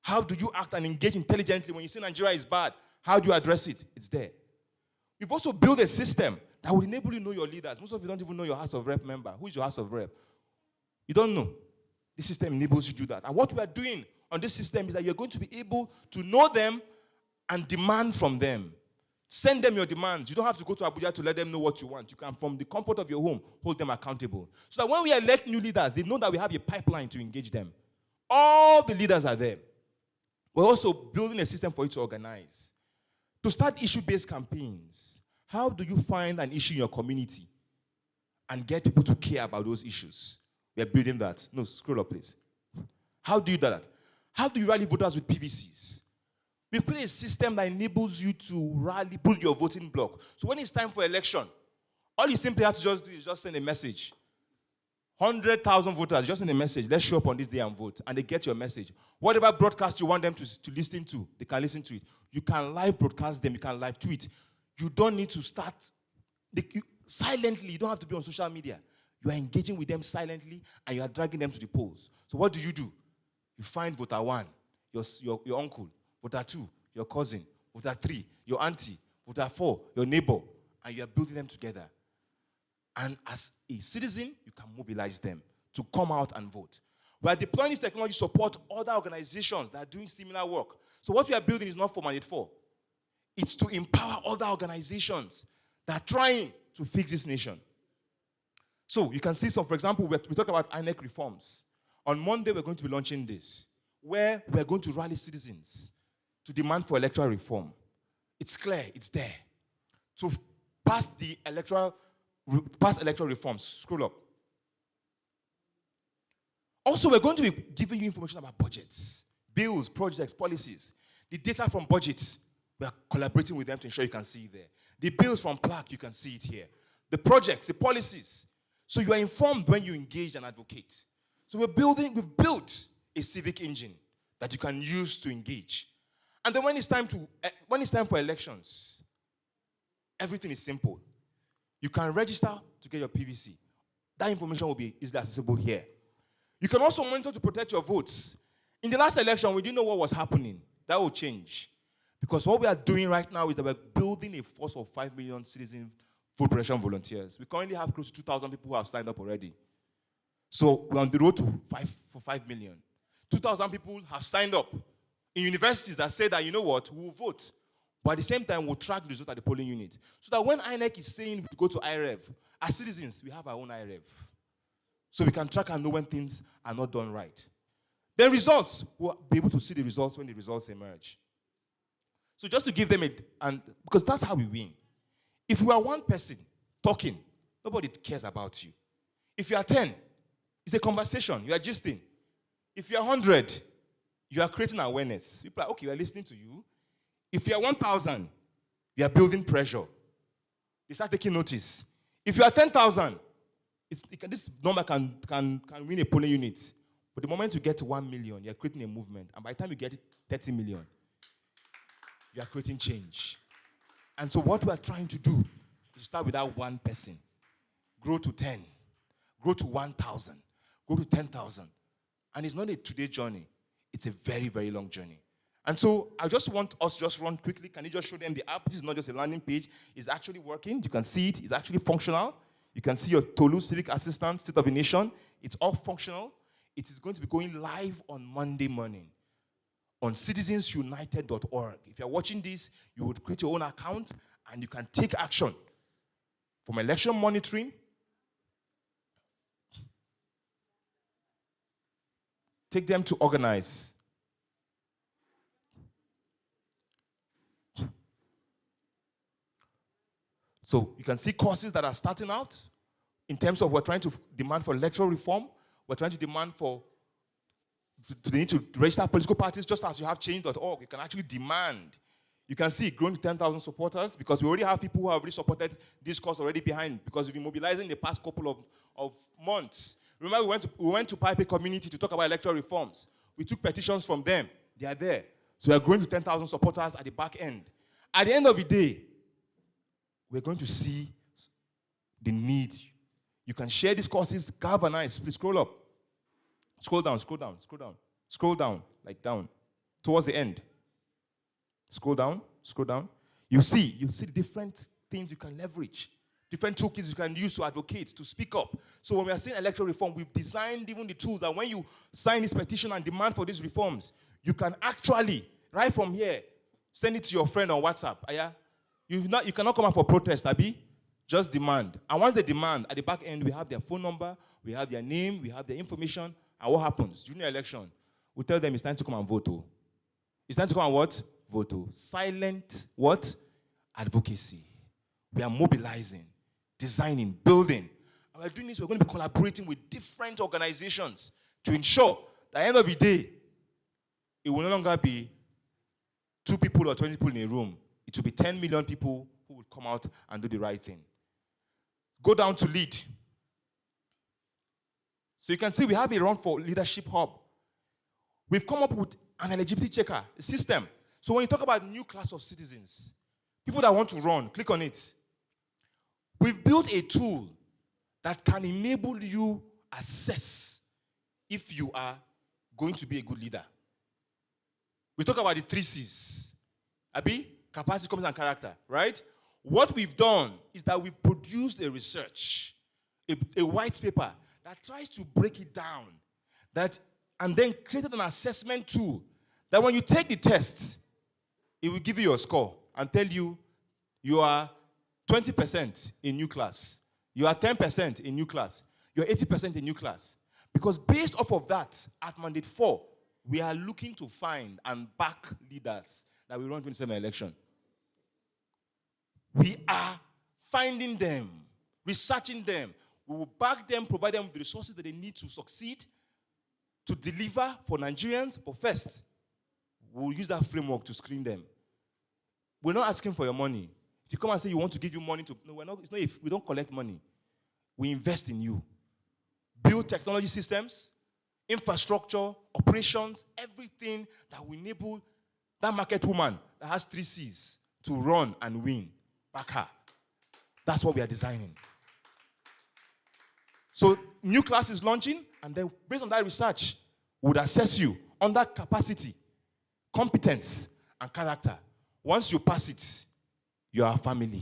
How do you act and engage intelligently when you say Nigeria is bad? How do you address it? It's there. We've also built a system that will enable you to know your leaders. Most of you don't even know your House of Rep member. Who is your House of Rep? You don't know. This system enables you to do that. And what we are doing on this system is that you're going to be able to know them and demand from them. Send them your demands. You don't have to go to Abuja to let them know what you want. You can, from the comfort of your home, hold them accountable. So that when we elect new leaders, they know that we have a pipeline to engage them. All the leaders are there. We're also building a system for you to organize. To start issue-based campaigns, how do you find an issue in your community and get people to care about those issues? We're building that. No, scroll up, please. How do you do that? How do you rally voters with PVCs? We create a system that enables you to rally, build your voting block. So when it's time for election, all you simply have to just do is just send a message. 100,000 voters, just send a message. Let's show up on this day and vote. And they get your message. Whatever broadcast you want them to listen to, they can listen to it. You can live broadcast them. You can live tweet. You don't need to start silently. You don't have to be on social media. You are engaging with them silently, and you are dragging them to the polls. So what do? You find voter 1, your uncle. Voter 2, your cousin. Voter 3, your auntie. Voter 4, your neighbor. And you are building them together. And as a citizen, you can mobilize them to come out and vote. We are deploying this technology to support other organizations that are doing similar work. So what we are building is not for Mandate 4. It's to empower other organizations that are trying to fix this nation. So you can see some, for example, we talk about INEC reforms. On Monday, we're going to be launching this, where we're going to rally citizens to demand for electoral reform. It's clear, it's there. To pass electoral reforms. Scroll up. Also, we're going to be giving you information about budgets, bills, projects, policies. The data from budgets, we are collaborating with them to ensure you can see it there. The bills from PLAC, you can see it here. The projects, the policies. So you are informed when you engage and advocate. So we've built a civic engine that you can use to engage. And then when it's time for elections, everything is simple. You can register to get your PVC. That information will be easily accessible here. You can also monitor to protect your votes. In the last election, we didn't know what was happening. That will change. Because what we are doing right now is that we're building a force of 5 million citizen vote protection volunteers. We currently have close to 2,000 people who have signed up already. So we're on the road to 5 million. 2,000 people have signed up in universities that say that, you know what, we will vote. But at the same time, we'll track the result at the polling unit. So that when INEC is saying we go to IREV, as citizens, we have our own IREV. So we can track and know when things are not done right. The results, we'll be able to see the results when the results emerge. So just to give them because that's how we win. If we are one person talking, nobody cares about you. If you are 10, it's a conversation. You are gisting. If you are 100, you are creating awareness. People are, okay, we are listening to you. If you are 1,000, you are building pressure. They start taking notice. If you are 10,000, this number can win a polling unit. But the moment you get to 1 million, you're creating a movement. And by the time you get 30 million, you are creating change. And so what we are trying to do is start with that one person. Grow to 10. Grow to 1,000. Grow to 10,000. And it's not a today journey. It's a very, very long journey. And so I just want us to just run quickly. Can you just show them the app? This is not just a landing page. It's actually working. You can see it. It's actually functional. You can see your Tolu Civic Assistant, State of the Nation. It's all functional. It is going to be going live on Monday morning on citizensunited.org. If you're watching this, you would create your own account and you can take action from election monitoring, take them to organize. So you can see courses that are starting out in terms of we're trying to demand for electoral reform. We're trying to demand for the need to register political parties, just as you have change.org. You can actually demand. You can see it growing to 10,000 supporters because we already have people who have already supported this cause already behind because we've been mobilizing in the past couple of months. Remember, we went to Pipe community to talk about electoral reforms. We took petitions from them. They are there. So we are growing to 10,000 supporters at the back end. At the end of the day, we're going to see the need. You can share these courses, galvanize. Please scroll up. Scroll down, scroll down, scroll down. Scroll down, like down, towards the end. Scroll down, scroll down. You see the different things you can leverage, different toolkits you can use to advocate, to speak up. So when we are saying electoral reform, we've designed even the tools that when you sign this petition and demand for these reforms, you can actually, right from here, send it to your friend on WhatsApp. You cannot come out for protest, Abi. Just demand. And once they demand, at the back end, we have their phone number, we have their name, we have their information. And what happens? During the election, we tell them it's time to come and vote. It's time to come and what? Vote. Silent what? Advocacy. We are mobilizing, designing, building. And we're doing this, we're going to be collaborating with different organizations to ensure that at the end of the day, it will no longer be 2 people or 20 people in a room. It will be 10 million people who will come out and do the right thing. Go down to lead. So you can see we have a Run for Leadership Hub. We've come up with an eligibility checker, a system. So when you talk about new class of citizens, people that want to run, click on it. We've built a tool that can enable you assess if you are going to be a good leader. We talk about the 3 C's. Abi? Capacity, competence, and character, right? What we've done is that we've produced a research, a white paper that tries to break it down, and then created an assessment tool that when you take the test, it will give you your score and tell you you are 20% in new class, you are 10% in new class, you're 80% in new class. Because based off of that, at Mandate 4, we are looking to find and back leaders that will run 27 election. We are finding them, researching them. We will back them, provide them with the resources that they need to succeed, to deliver for Nigerians. But first, we'll use that framework to screen them. We're not asking for your money. If you come and say you want to give you money no, we don't collect money. We invest in you. Build technology systems, infrastructure, operations, everything that will enable that market woman that has 3 C's to run and win. Back her. That's what we are designing. So new class is launching, and then based on that research, we would assess you on that capacity, competence, and character. Once you pass it, you are a family.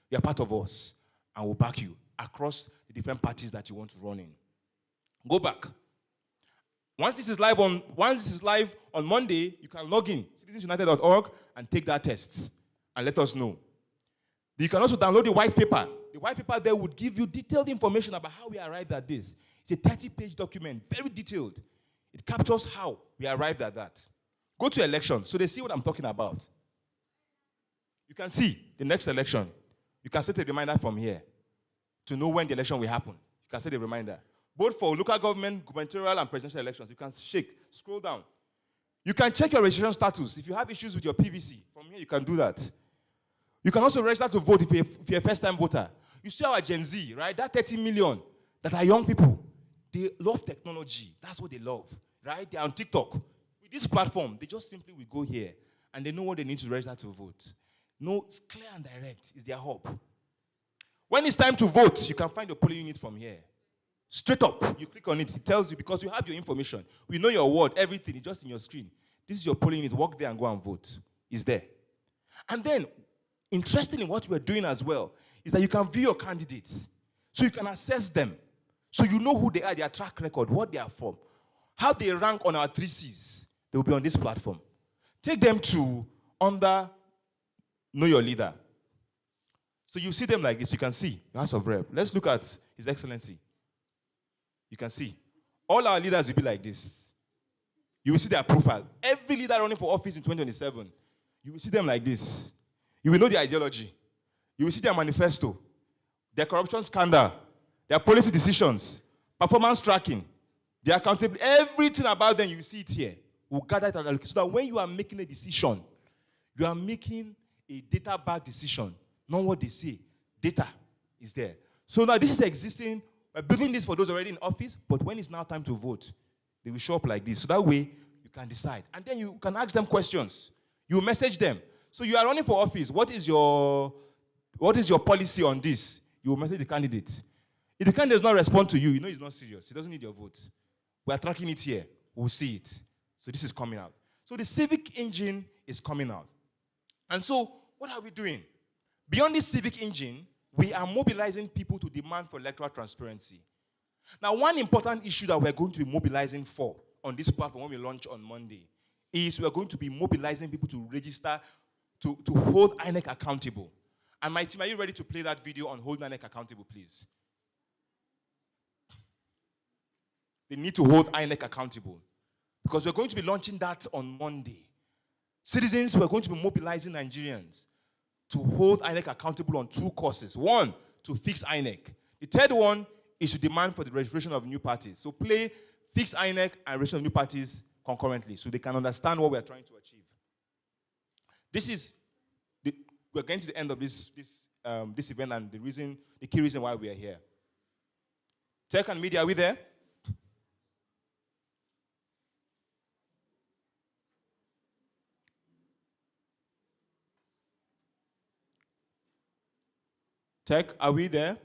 You are part of us, and we'll back you across the different parties that you want to run in. Go back. Once this is live on Monday, you can log in citizensunited.org and take that test and let us know. You can also download the white paper. The white paper there would give you detailed information about how we arrived at this. It's a 30-page document, very detailed. It captures how we arrived at that. Go to elections, so they see what I'm talking about. You can see the next election. You can set a reminder from here to know when the election will happen. You can set a reminder. Both for local government, gubernatorial, and presidential elections. You can scroll down. You can check your registration status. If you have issues with your PVC, from here you can do that. You can also register to vote if you're a first-time voter. You see our Gen Z, right? That 30 million that are young people, they love technology. That's what they love, right? They're on TikTok. With this platform, they just simply will go here and they know what they need to register to vote. No, it's clear and direct. It's their hub. When it's time to vote, you can find your polling unit from here. Straight up, you click on it. It tells you because you have your information. We know your word, everything. It's just in your screen. This is your polling unit. Walk there and go and vote. It's there. And then, interesting in what we're doing as well is that you can view your candidates. So you can assess them. So you know who they are, their track record, what they are from, how they rank on our 3Cs. They will be on this platform. Take them to under Know Your Leader. So you see them like this. You can see House of Rep. Let's look at His Excellency. You can see. All our leaders will be like this. You will see their profile. Every leader running for office in 2027, you will see them like this. You will know their ideology. You will see their manifesto, their corruption scandal, their policy decisions, performance tracking, their accountability, everything about them, you will see it here. We'll gather it and look. So that when you are making a decision, you are making a data-backed decision, not what they say. Data is there. So now this is existing. We're building this for those already in office, but when it's now time to vote, they will show up like this. So that way, you can decide. And then you can ask them questions. You message them. So you are running for office. What is your policy on this? You will message the candidate. If the candidate does not respond to you, you know he's not serious. He doesn't need your vote. We are tracking it here. We'll see it. So this is coming out. So the civic engine is coming out. And so what are we doing? Beyond this civic engine, we are mobilizing people to demand for electoral transparency. Now, one important issue that we're going to be mobilizing for on this platform when we launch on Monday is we're going to be mobilizing people to register, to hold INEC accountable. And my team, are you ready to play that video on holding INEC accountable, please? They need to hold INEC accountable because we're going to be launching that on Monday. Citizens, we're going to be mobilizing Nigerians to hold INEC accountable on 2 courses. One, to fix INEC. The third one is to demand for the registration of new parties. So play fix INEC and registration of new parties concurrently so they can understand what we're trying to achieve. We're getting to the end of this event and the key reason why we are here. Tech and media, are we there? Tech, are we there?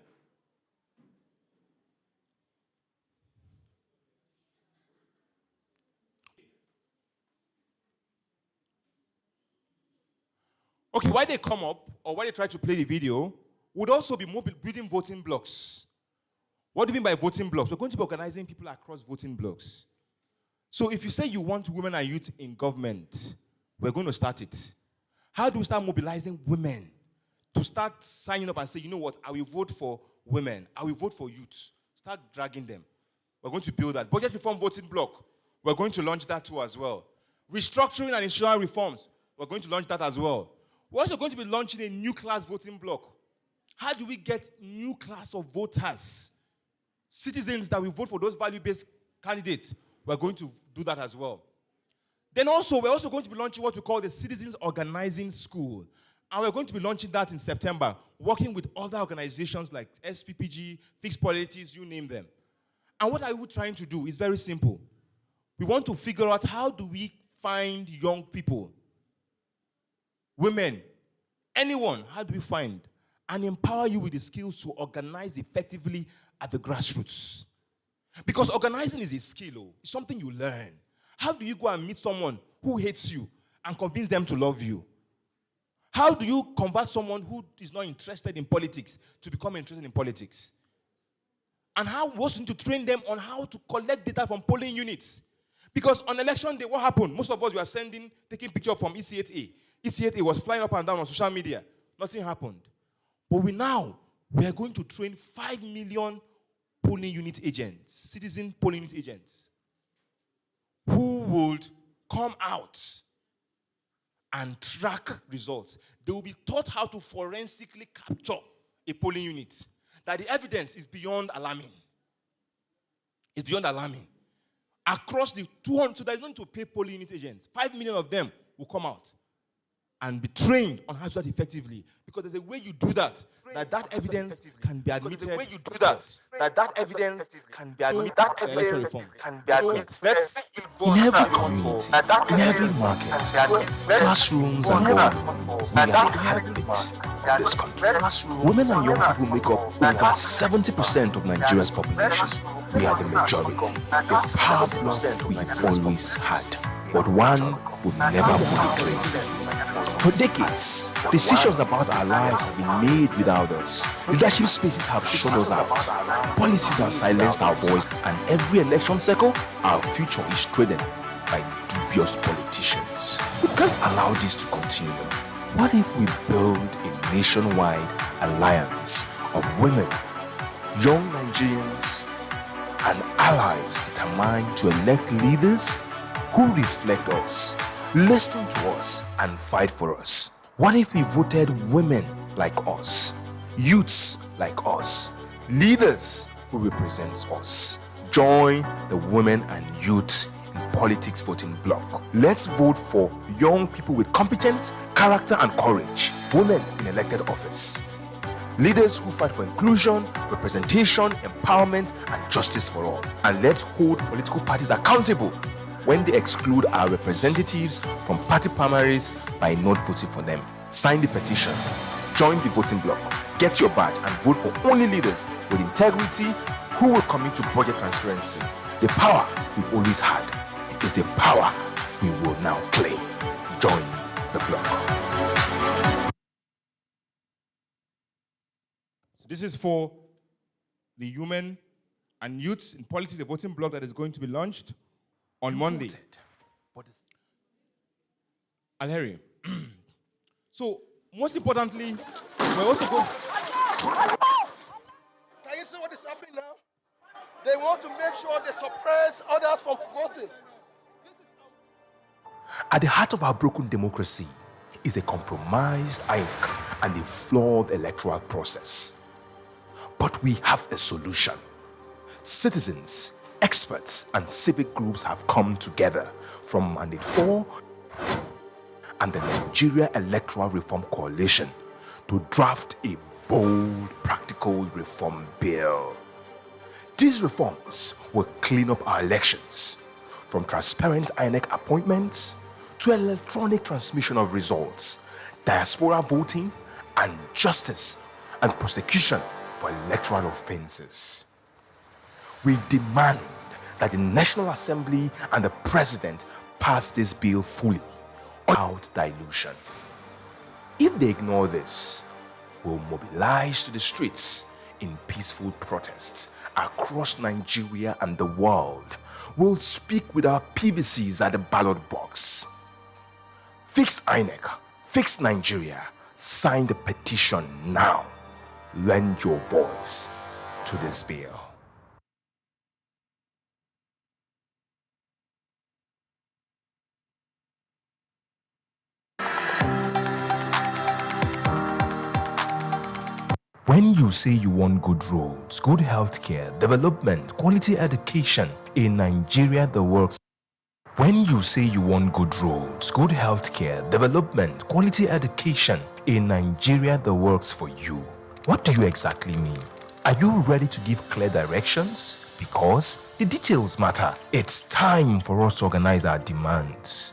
Okay, why they come up or why they try to play the video would also be building voting blocks. What do you mean by voting blocks? We're going to be organizing people across voting blocks. So if you say you want women and youth in government, we're going to start it. How do we start mobilizing women to start signing up and say, you know what, I will vote for women, I will vote for youth. Start dragging them. We're going to build that. Budget reform voting block, we're going to launch that too as well. Restructuring and institutional reforms, we're going to launch that as well. We're also going to be launching a new class voting block. How do we get new class of voters? Citizens that will vote for those value-based candidates. We're going to do that as well. Then also, we're also going to be launching what we call the Citizens Organizing School. And we're going to be launching that in September, working with other organizations like SPPG, Fixed Politics, you name them. And what are we trying to do? It's very simple. We want to figure out how do we find young people, women, anyone, how do we find and empower you with the skills to organize effectively at the grassroots? Because organizing is a skill, it's something you learn. How do you go and meet someone who hates you and convince them to love you? How do you convert someone who is not interested in politics to become interested in politics? And how we also need to train them on how to collect data from polling units. Because on election day, what happened? Most of us were taking pictures from EC8A. EC8A was flying up and down on social media. Nothing happened. But we are going to train 5 million polling unit agents, citizen polling unit agents, who would come out and track results. They will be taught how to forensically capture a polling unit. That the evidence is beyond alarming. It's beyond alarming. across the 200, so there's no need to pay polling unit agents. 5 million of them will come out and be trained on how to do that effectively. Because there's a way you do that, that evidence can be admitted. There's a way you do that, that evidence can be admitted. That evidence can be admitted. In every community, in every market, classrooms and homes, we are the heartbeat of this country. Women and young people make up over 70% of Nigeria's population. We are the majority, the power block we've always had, but one we've never fully claimed. For decades, decisions about our lives have been made without us. Leadership spaces have shut us out. Policies have silenced our voice, and every election cycle, our future is traded by dubious politicians. We can't allow this to continue. What if we build a nationwide alliance of women, young Nigerians, and allies determined to elect leaders who reflect us, listen to us, and fight for us? What if we voted women like us, youths like us, leaders who represent us? Join the women and youth in politics voting bloc. Let's vote for young people with competence, character, and courage. Women in elected office. Leaders who fight for inclusion, representation, empowerment, and justice for all. And let's hold political parties accountable when they exclude our representatives from party primaries by not voting for them. Sign the petition, join the voting bloc, get your badge, and vote for only leaders with integrity who will commit to budget transparency. The power we've always had is the power we will now claim. Join the bloc. This is for the women and youths in politics, a voting bloc that is going to be launched on Monday. I'll hear you. So, most importantly, we're also going... Can you see what is happening now? They want to make sure they suppress others from voting. At the heart of our broken democracy is a compromised INEC and a flawed electoral process. But we have a solution. Citizens, experts, and civic groups have come together from Mandate 4 and the Nigeria Electoral Reform Coalition to draft a bold, practical reform bill. These reforms will clean up our elections, from transparent INEC appointments to electronic transmission of results, diaspora voting, and justice and prosecution for electoral offenses. We demand that the National Assembly and the President pass this bill fully, without dilution. If they ignore this, we'll mobilize to the streets in peaceful protests across Nigeria and the world. We'll speak with our PVCs at the ballot box. Fix INEC, fix Nigeria, sign the petition now. Lend your voice to this bill. When you say you want good roads, good healthcare, development, quality education in Nigeria, the works. When you say you want good roads, good healthcare, development, quality education in Nigeria, the works for you. What do you exactly mean? Are you ready to give clear directions? Because the details matter. It's time for us to organize our demands.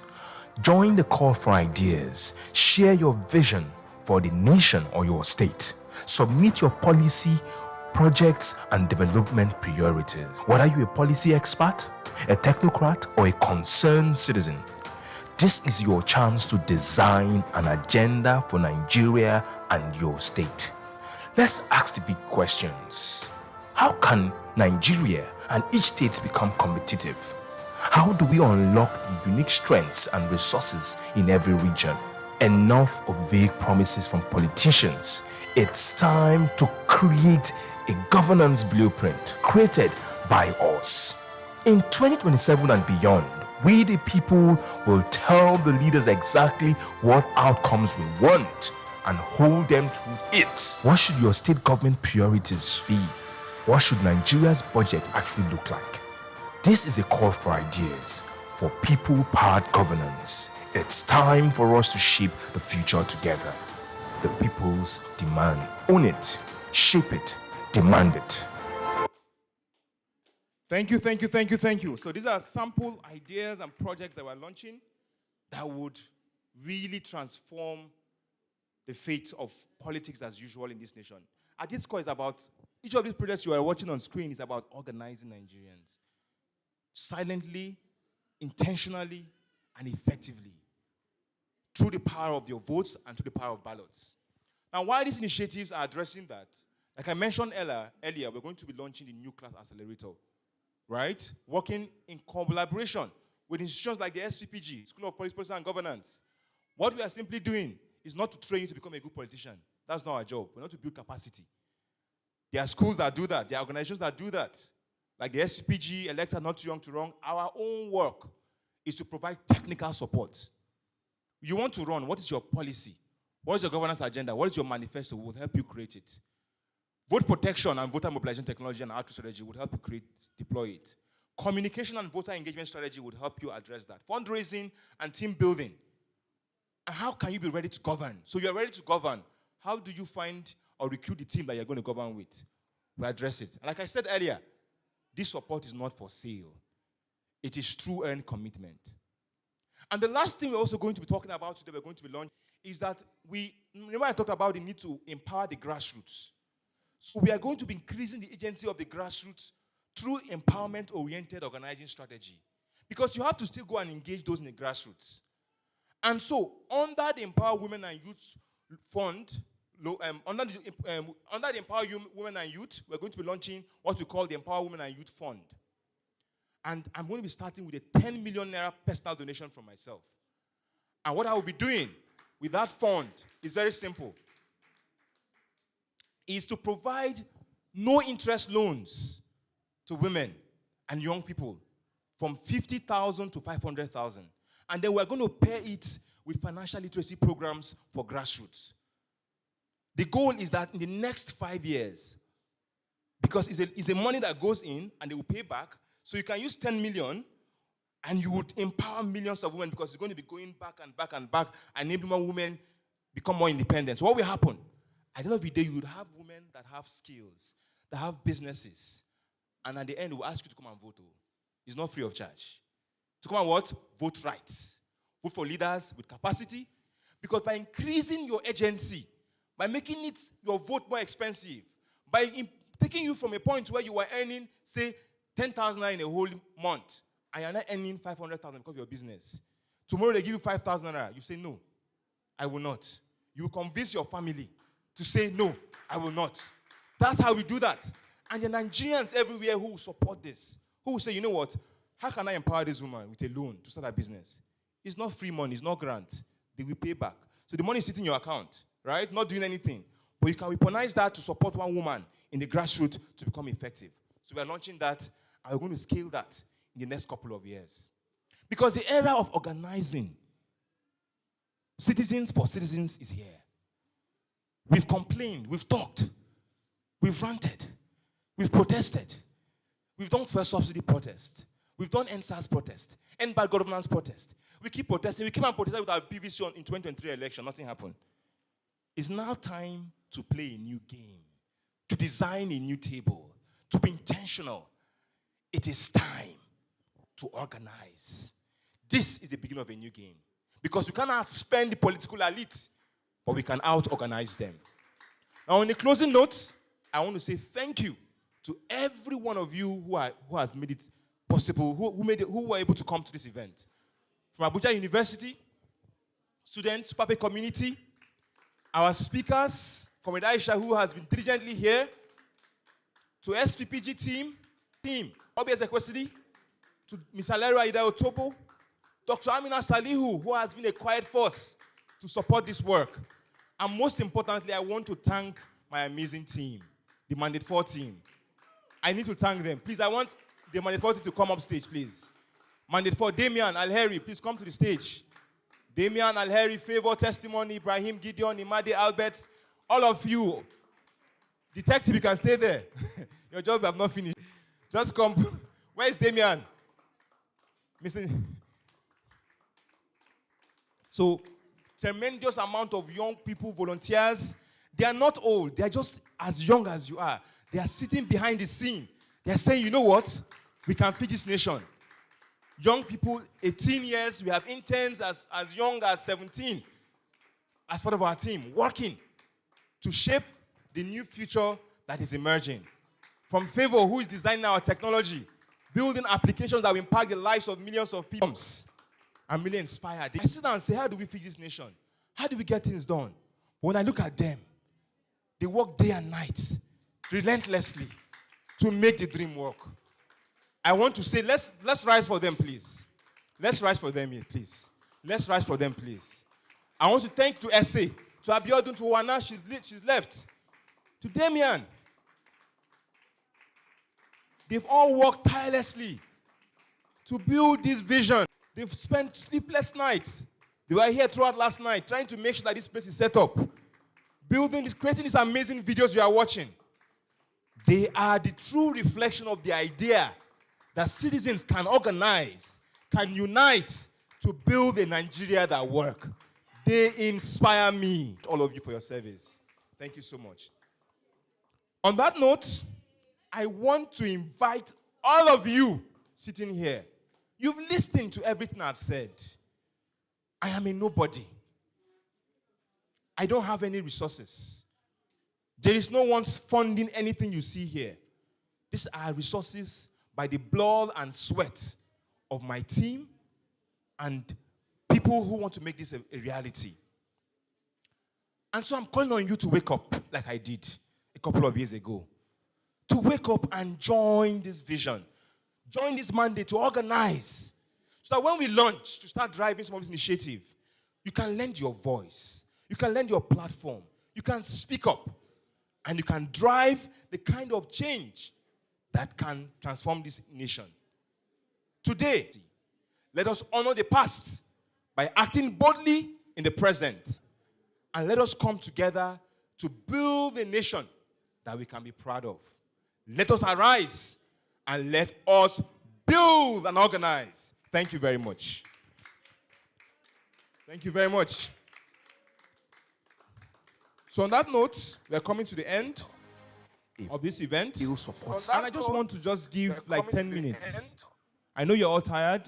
Join the call for ideas. Share your vision for the nation or your state. Submit your policy, projects, and development priorities. Whether you're a policy expert, a technocrat, or a concerned citizen, this is your chance to design an agenda for Nigeria and your state. Let's ask the big questions. How can Nigeria and each state become competitive? How do we unlock the unique strengths and resources in every region? Enough of vague promises from politicians. It's time to create a governance blueprint created by us. In 2027 and beyond, we the people will tell the leaders exactly what outcomes we want and hold them to it. What should your state government priorities be? What should Nigeria's budget actually look like? This is a call for ideas, for people-powered governance. It's time for us to shape the future together. The people's demand. Own it, shape it, demand it. Thank you, thank you, thank you, thank you. So these are sample ideas and projects that we're launching that would really transform the fate of politics as usual in this nation. At its core is about, each of these projects you are watching on screen is about organizing Nigerians. Silently, intentionally, and effectively. Through the power of your votes and through the power of ballots. Now, while these initiatives are addressing that, like I mentioned earlier, we're going to be launching the New Class Accelerator, right? Working in collaboration with institutions like the SPPG, School of Policy and Governance. What we are simply doing is not to train you to become a good politician. That's not our job. We're not to build capacity. There are schools that do that. There are organizations that do that. Like the SPPG, Elected Not Too Young to Run. Our own work is to provide technical support. You want to run, what is your policy? What is your governance agenda? What is your manifesto? We'll help you create it. Vote protection and voter mobilization technology and outreach strategy would help you deploy it. Communication and voter engagement strategy would help you address that. Fundraising and team building. And how can you be ready to govern? So you're ready to govern. How do you find or recruit the team that you're going to govern with? We address it. And like I said earlier, this support is not for sale. It is true earned commitment. And the last thing we're also going to be talking about today, we're going to be launching, is that remember I talked about the need to empower the grassroots. So we are going to be increasing the agency of the grassroots through empowerment-oriented organizing strategy. Because you have to still go and engage those in the grassroots. And so, under the Empower Women and Youth Fund, under the Empower Women and Youth, we're going to be launching what we call the Empower Women and Youth Fund. And I'm going to be starting with a 10 million naira personal donation from myself. And what I will be doing with that fund is very simple. Is to provide no interest loans to women and young people from 50,000 to 500,000. And then we're going to pair it with financial literacy programs for grassroots. The goal is that in the next 5 years, because it's a money that goes in and they will pay back, so you can use 10 million and you would empower millions of women because it's going to be going back and back and back and enable more women become more independent. So what will happen? At the end of the day, you would have women that have skills, that have businesses, and at the end, we'll ask you to come and vote. It's not free of charge. To come and what? Vote rights. Vote for leaders with capacity. Because by increasing your agency, by making your vote more expensive, by taking you from a point where you were earning, say, 10,000 in a whole month, and you're not earning 500,000 because of your business. Tomorrow they give you 5,000 naira. You say, no, I will not. You convince your family to say, no, I will not. That's how we do that. And the Nigerians everywhere who will support this, who will say, you know what, how can I empower this woman with a loan to start a business? It's not free money, it's not grant. They will pay back. So the money is sitting in your account, right? Not doing anything. But you can weaponize that to support one woman in the grassroots to become effective. So we are launching that, and we're going to scale that in the next couple of years. Because the era of organizing citizens for citizens is here. We've complained, we've talked, we've ranted, we've protested. We've done first subsidy protest. We've done NSAS protest, end bad governance protest. We keep protesting. We came and protested with our PVC in 2023 election. Nothing happened. It's now time to play a new game, to design a new table, to be intentional. It is time to organize. This is the beginning of a new game. Because we cannot spend the political elite, but we can out-organize them. Now, on the closing note, I want to say thank you to every one of you who has made it possible, who were able to come to this event. From Abuja University, students, public community, our speakers, Comrade Aisha, who has been diligently here, to SPPG team, Obi Ezekwesili, to Ms. Alera Ida Otopo, Dr. Amina Salihu, who has been a quiet force to support this work. And most importantly, I want to thank my amazing team, the Mandate 4 team. I need to thank them. Please, I want the Mandate 4 team to come up stage, please. Mandate 4, Damian Alheri, please come to the stage. Damian Alheri, Favor, Testimony, Ibrahim, Gideon, Imade, Albert, all of you. Detective, you can stay there. Your job have not finished. Just come. Where is Damian? Missing. So, tremendous amount of young people, volunteers. They are not old. They are just as young as you are. They are sitting behind the scene. They are saying, you know what? We can feed this nation. Young people, 18 years. We have interns as young as 17 as part of our team, working to shape the new future that is emerging. From Favor, who is designing our technology, building applications that will impact the lives of millions of people. I'm really inspired. I sit down and say, how do we feed this nation? How do we get things done? But when I look at them, they work day and night, relentlessly, to make the dream work. I want to say, let's rise for them, please. Let's rise for them here, please. Let's rise for them, please. I want to thank to SA, to Abiodun, to Wana, she's left, to Damian. They've all worked tirelessly to build this vision. They've spent sleepless nights. They were here throughout last night trying to make sure that this place is set up. Building this, creating these amazing videos you are watching. They are the true reflection of the idea that citizens can organize, can unite to build a Nigeria that works. They inspire me, all of you, for your service. Thank you so much. On that note, I want to invite all of you sitting here. You've listened to everything I've said. I am a nobody. I don't have any resources. There is no one funding anything you see here. These are resources by the blood and sweat of my team and people who want to make this a reality. And so I'm calling on you to wake up like I did a couple of years ago. To wake up and join this vision. Join this mandate to organize. So that when we launch to start driving some of this initiative, you can lend your voice. You can lend your platform. You can speak up. And you can drive the kind of change that can transform this nation. Today, let us honor the past by acting boldly in the present. And let us come together to build a nation that we can be proud of. Let us arise and let us build and organize. Thank you very much. Thank you very much. So on that note, we are coming to the end of this event. And I just want to just give like 10 minutes. I know you're all tired.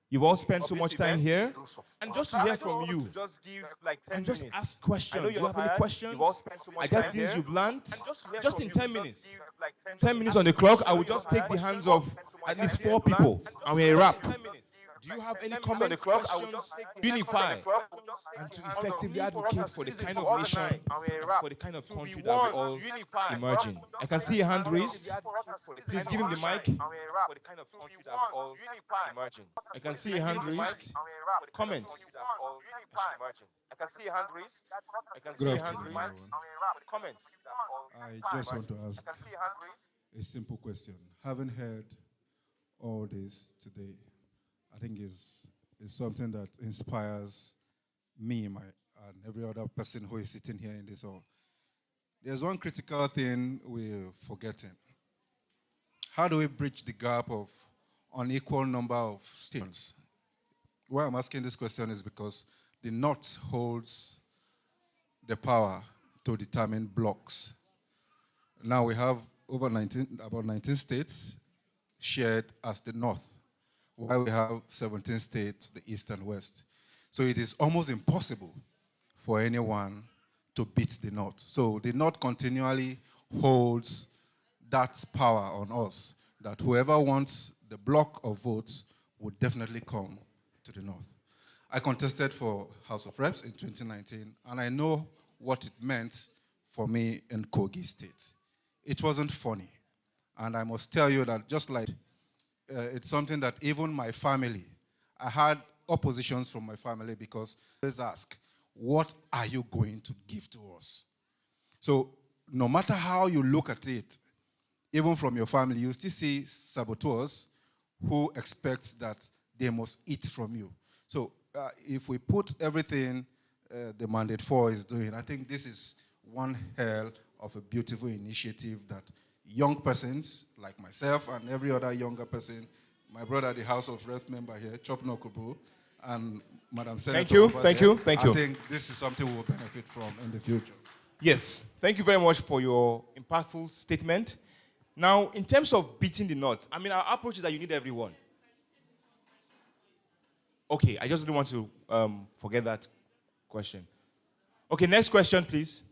You've all spent so much time here. And just to hear from you. And just ask questions. Do you have any questions? I got things you've learned. Just in 10 minutes. 10 minutes on the clock, I will just take the hands of at least 4 people. And we wrap. Do you have any comments, questions? Unify and to effectively advocate for the kind of nation, for the kind of country that we're all emerging. I can see a hand raised. Please give him the mic. For the kind of country that we're all emerging. I can see a hand raised. Comment. I can see a hand raised. I can see a hand raised. Comment. I just want to ask a simple question. Having heard all this today, I think is something that inspires me and every other person who is sitting here in this hall. There's one critical thing we're forgetting. How do we bridge the gap of unequal number of states? Why I'm asking this question is because the North holds the power to determine blocks. Now we have about 19 states shared as the North, while we have 17 states, the East and West. So it is almost impossible for anyone to beat the North. So the North continually holds that power on us, that whoever wants the block of votes would definitely come to the North. I contested for House of Reps in 2019, and I know what it meant for me in Kogi State. It wasn't funny. And I must tell you that just like it's something that even my family, I had oppositions from my family because they ask, what are you going to give to us? So no matter how you look at it, even from your family, you still see saboteurs who expect that they must eat from you. So if we put everything the Mandate 4 is doing, I think this is one hell of a beautiful initiative that young persons like myself and every other younger person my brother, the House of Reps member here, Chop Nokubu, and Madam Senator. Thank you, over thank there. you, thank you. I think this is something we will benefit from in the future. Yes, thank you very much for your impactful statement. Now, in terms of beating the knot, I mean, our approach is that you need everyone. Okay, I just didn't want to forget that question. Okay, next question, please.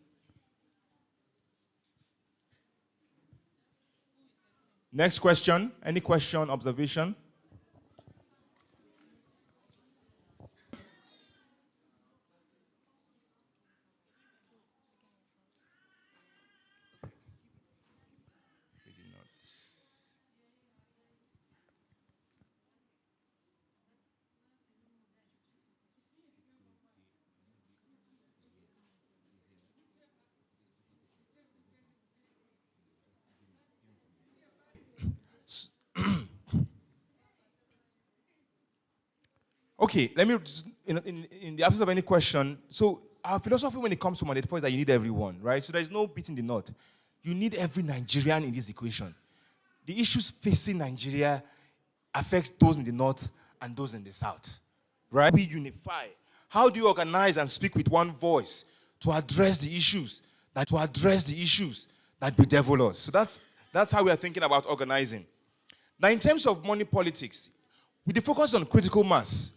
Next question. Any question, observation? Okay, let me, in the absence of any question, so our philosophy when it comes to mandate 4 is that you need everyone, right? So there's no beating the knot. You need every Nigerian in this equation. The issues facing Nigeria affects those in the north and those in the south, right? We unify. How do you organize and speak with one voice to address the issues that bedevil us? So that's how we are thinking about organizing. Now, in terms of money politics, with the focus on critical mass,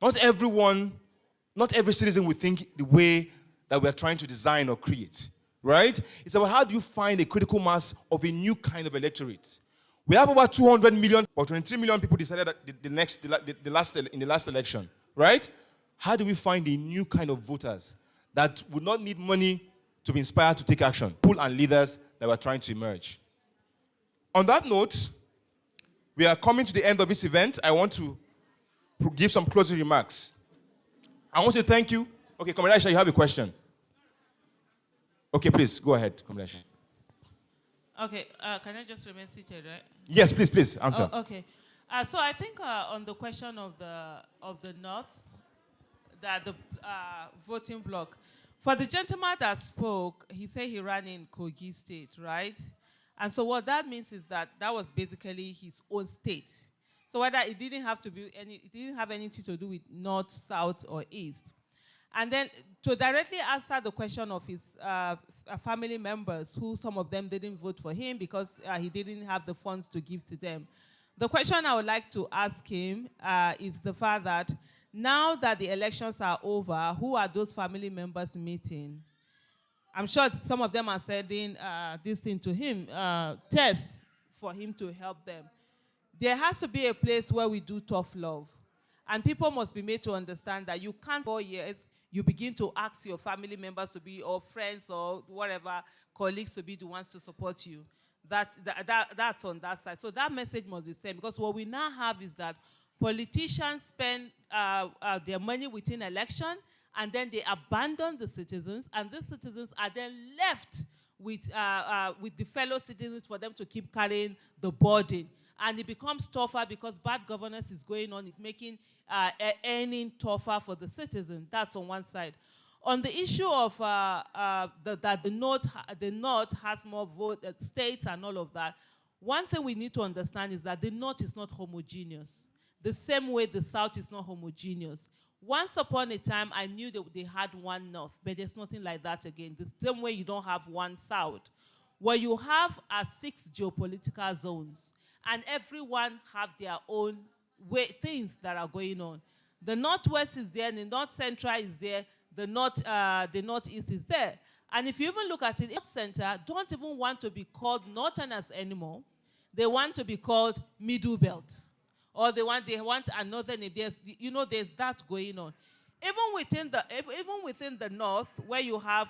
not every citizen will think the way that we are trying to design or create, right? It's about how do you find a critical mass of a new kind of electorate. We have over 200 million or 23 million people decided that in the last election, right? How do we find a new kind of voters that would not need money to be inspired to take action? People and leaders that were trying to emerge. On that note, we are coming to the end of this event. I want to give some closing remarks. I want to thank you. Okay, Comrade Aisha, you have a question. Okay, please, go ahead, Comrade Aisha. Okay, can I just remain seated, right? Yes, please, answer. Oh, okay. So I think on the question of the North, that the voting bloc, for the gentleman that spoke, he said he ran in Kogi State, right? And so what that means is that was basically his own state. So whether it didn't have anything to do with North, South, or East. And then to directly answer the question of his family members, who some of them didn't vote for him because he didn't have the funds to give to them. The question I would like to ask him is the fact that now that the elections are over, who are those family members meeting? I'm sure some of them are sending this thing to him, tests for him to help them. There has to be a place where we do tough love. And people must be made to understand that you can't, 4 years, you begin to ask your family members to be, or friends, or whatever, colleagues to be the ones to support you. That's on that side. So that message must be sent, because what we now have is that politicians spend their money within election, and then they abandon the citizens, and the citizens are then left with the fellow citizens for them to keep carrying the burden. And it becomes tougher because bad governance is going on. It's making earning tougher for the citizen. That's on one side. On the issue of that the North has more states and all of that, one thing we need to understand is that the North is not homogeneous. The same way the South is not homogeneous. Once upon a time, I knew that they had one North, but there's nothing like that again. The same way you don't have one South. What you have are 6 geopolitical zones. And everyone have their own things that are going on. The Northwest is there, the North Central is there, the Northeast is there. And if you even look at it, the North Center don't even want to be called Northerners anymore. They want to be called Middle Belt. Or they want another name. There's that going on. Even within the North, where you have,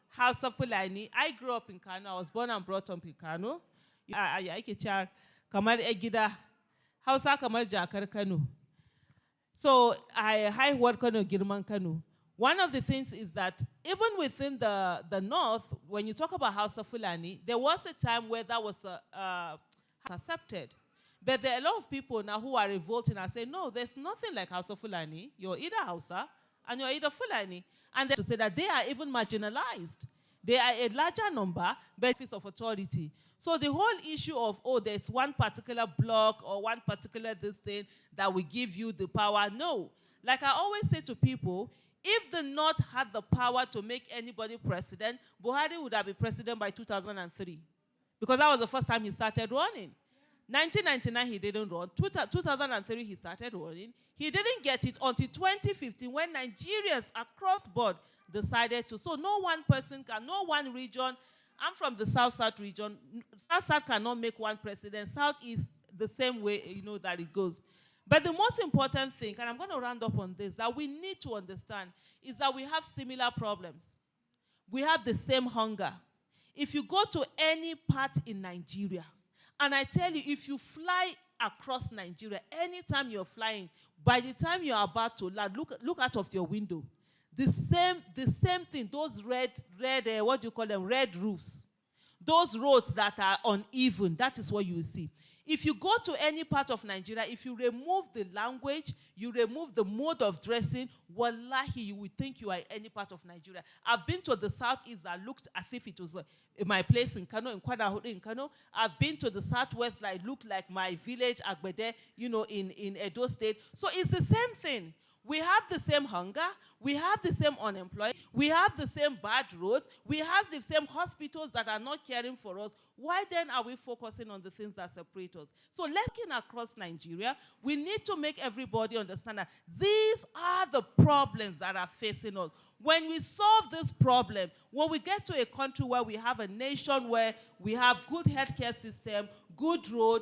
House of Fulani. I grew up in Kano. I was born and brought up in Kano. Kamar Egida, Hausa kamar Jakar Kano. So I haihuwar Kano, girman Kano. One of the things is that even within the North, when you talk about House of Fulani, there was a time where that was accepted. But there are a lot of people now who are revolting and say, no, there's nothing like House of Fulani. You're either Hausa and you're either Fulani. And to say that they are even marginalized. They are a larger number, but it's of authority. So the whole issue of, oh, there's one particular block or one particular this thing that will give you the power, no. Like I always say to people, if the North had the power to make anybody president, Buhari would have been president by 2003. Because that was the first time he started running. 1999, he didn't run. 2003, he started running. He didn't get it until 2015 when Nigerians across board decided to. So no one person can, no one region. I'm from the South-South region. South-South cannot make one president. South is the same way, that it goes. But the most important thing, and I'm going to round up on this, that we need to understand is that we have similar problems. We have the same hunger. If you go to any part in Nigeria, and I tell you, if you fly across Nigeria, anytime you're flying, by the time you're about to land, look out of your window. The same thing, those red, what do you call them, red roofs. Those roads that are uneven, that is what you will see. If you go to any part of Nigeria, if you remove the language, you remove the mode of dressing, wallahi, you would think you are any part of Nigeria. I've been to the southeast that looked as if it was my place in Kano, in Kwadahude in Kano. I've been to the southwest that looked like my village, Agbede, in Edo State. So it's the same thing. We have the same hunger, we have the same unemployed, we have the same bad roads, we have the same hospitals that are not caring for us. Why then are we focusing on the things that separate us? So looking across Nigeria, we need to make everybody understand that these are the problems that are facing us. When we solve this problem, when we get to a country where we have a nation where we have good healthcare system, good road,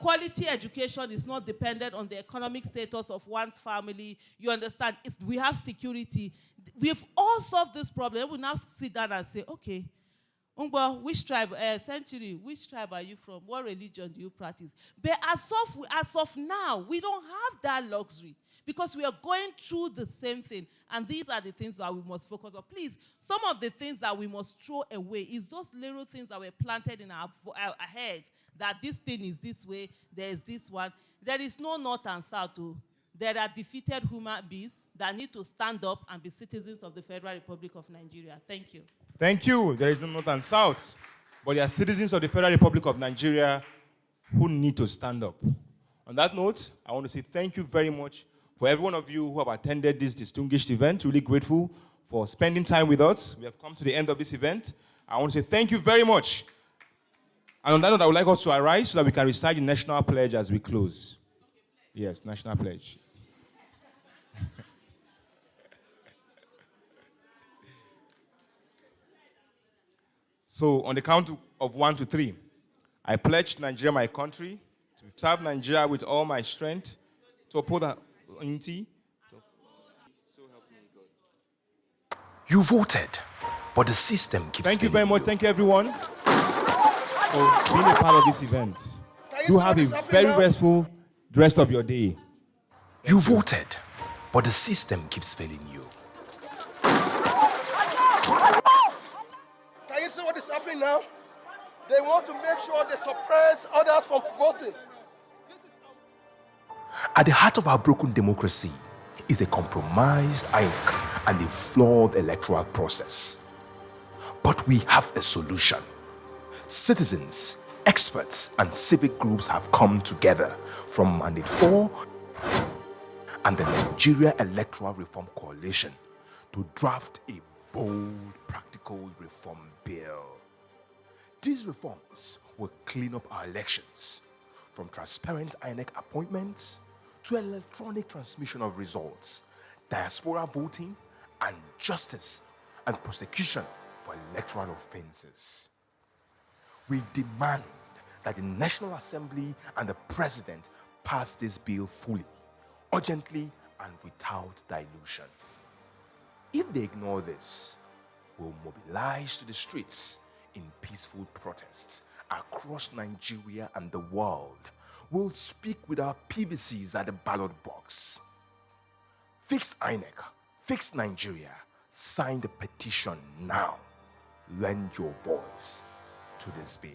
quality education is not dependent on the economic status of one's family. You understand? We have security. We've all solved this problem. We now sit down and say, okay, Ungbo, which tribe, Century, which tribe are you from? What religion do you practice? But as of now, we don't have that luxury because we are going through the same thing. And these are the things that we must focus on. Please, some of the things that we must throw away is those little things that were planted in our heads, that this thing is this way, there is this one. There is no north and south. There are defeated human beings that need to stand up and be citizens of the Federal Republic of Nigeria. Thank you. Thank you. There is no north and south. But there are citizens of the Federal Republic of Nigeria who need to stand up. On that note, I want to say thank you very much for every one of you who have attended this distinguished event. Really grateful for spending time with us. We have come to the end of this event. I want to say thank you very much. And on that note, I would like us to arise so that we can recite the national pledge as we close. Yes, national pledge. So, on the count of 1 to 3, I pledge to Nigeria, my country, to serve Nigeria with all my strength, to uphold the unity. So help me God. You voted, but the system keeps Thank you very much. Thank you, everyone, for being a part of this event. Do have a very restful rest of your day. You voted, but the system keeps failing you. Can you see what is happening now? They want to make sure they suppress others from voting. At the heart of our broken democracy is a compromised INEC and a flawed electoral process. But we have a solution. Citizens, experts, and civic groups have come together from Mandate 4 and the Nigeria Electoral Reform Coalition to draft a bold, practical reform bill. These reforms will clean up our elections, from transparent INEC appointments to electronic transmission of results, diaspora voting, and justice and prosecution for electoral offenses. We demand that the National Assembly and the President pass this bill fully, urgently, and without dilution. If they ignore this, we'll mobilize to the streets in peaceful protests across Nigeria and the world. We'll speak with our PVCs at the ballot box. Fix INEC, fix Nigeria. Sign the petition now. Lend your voice to this bill.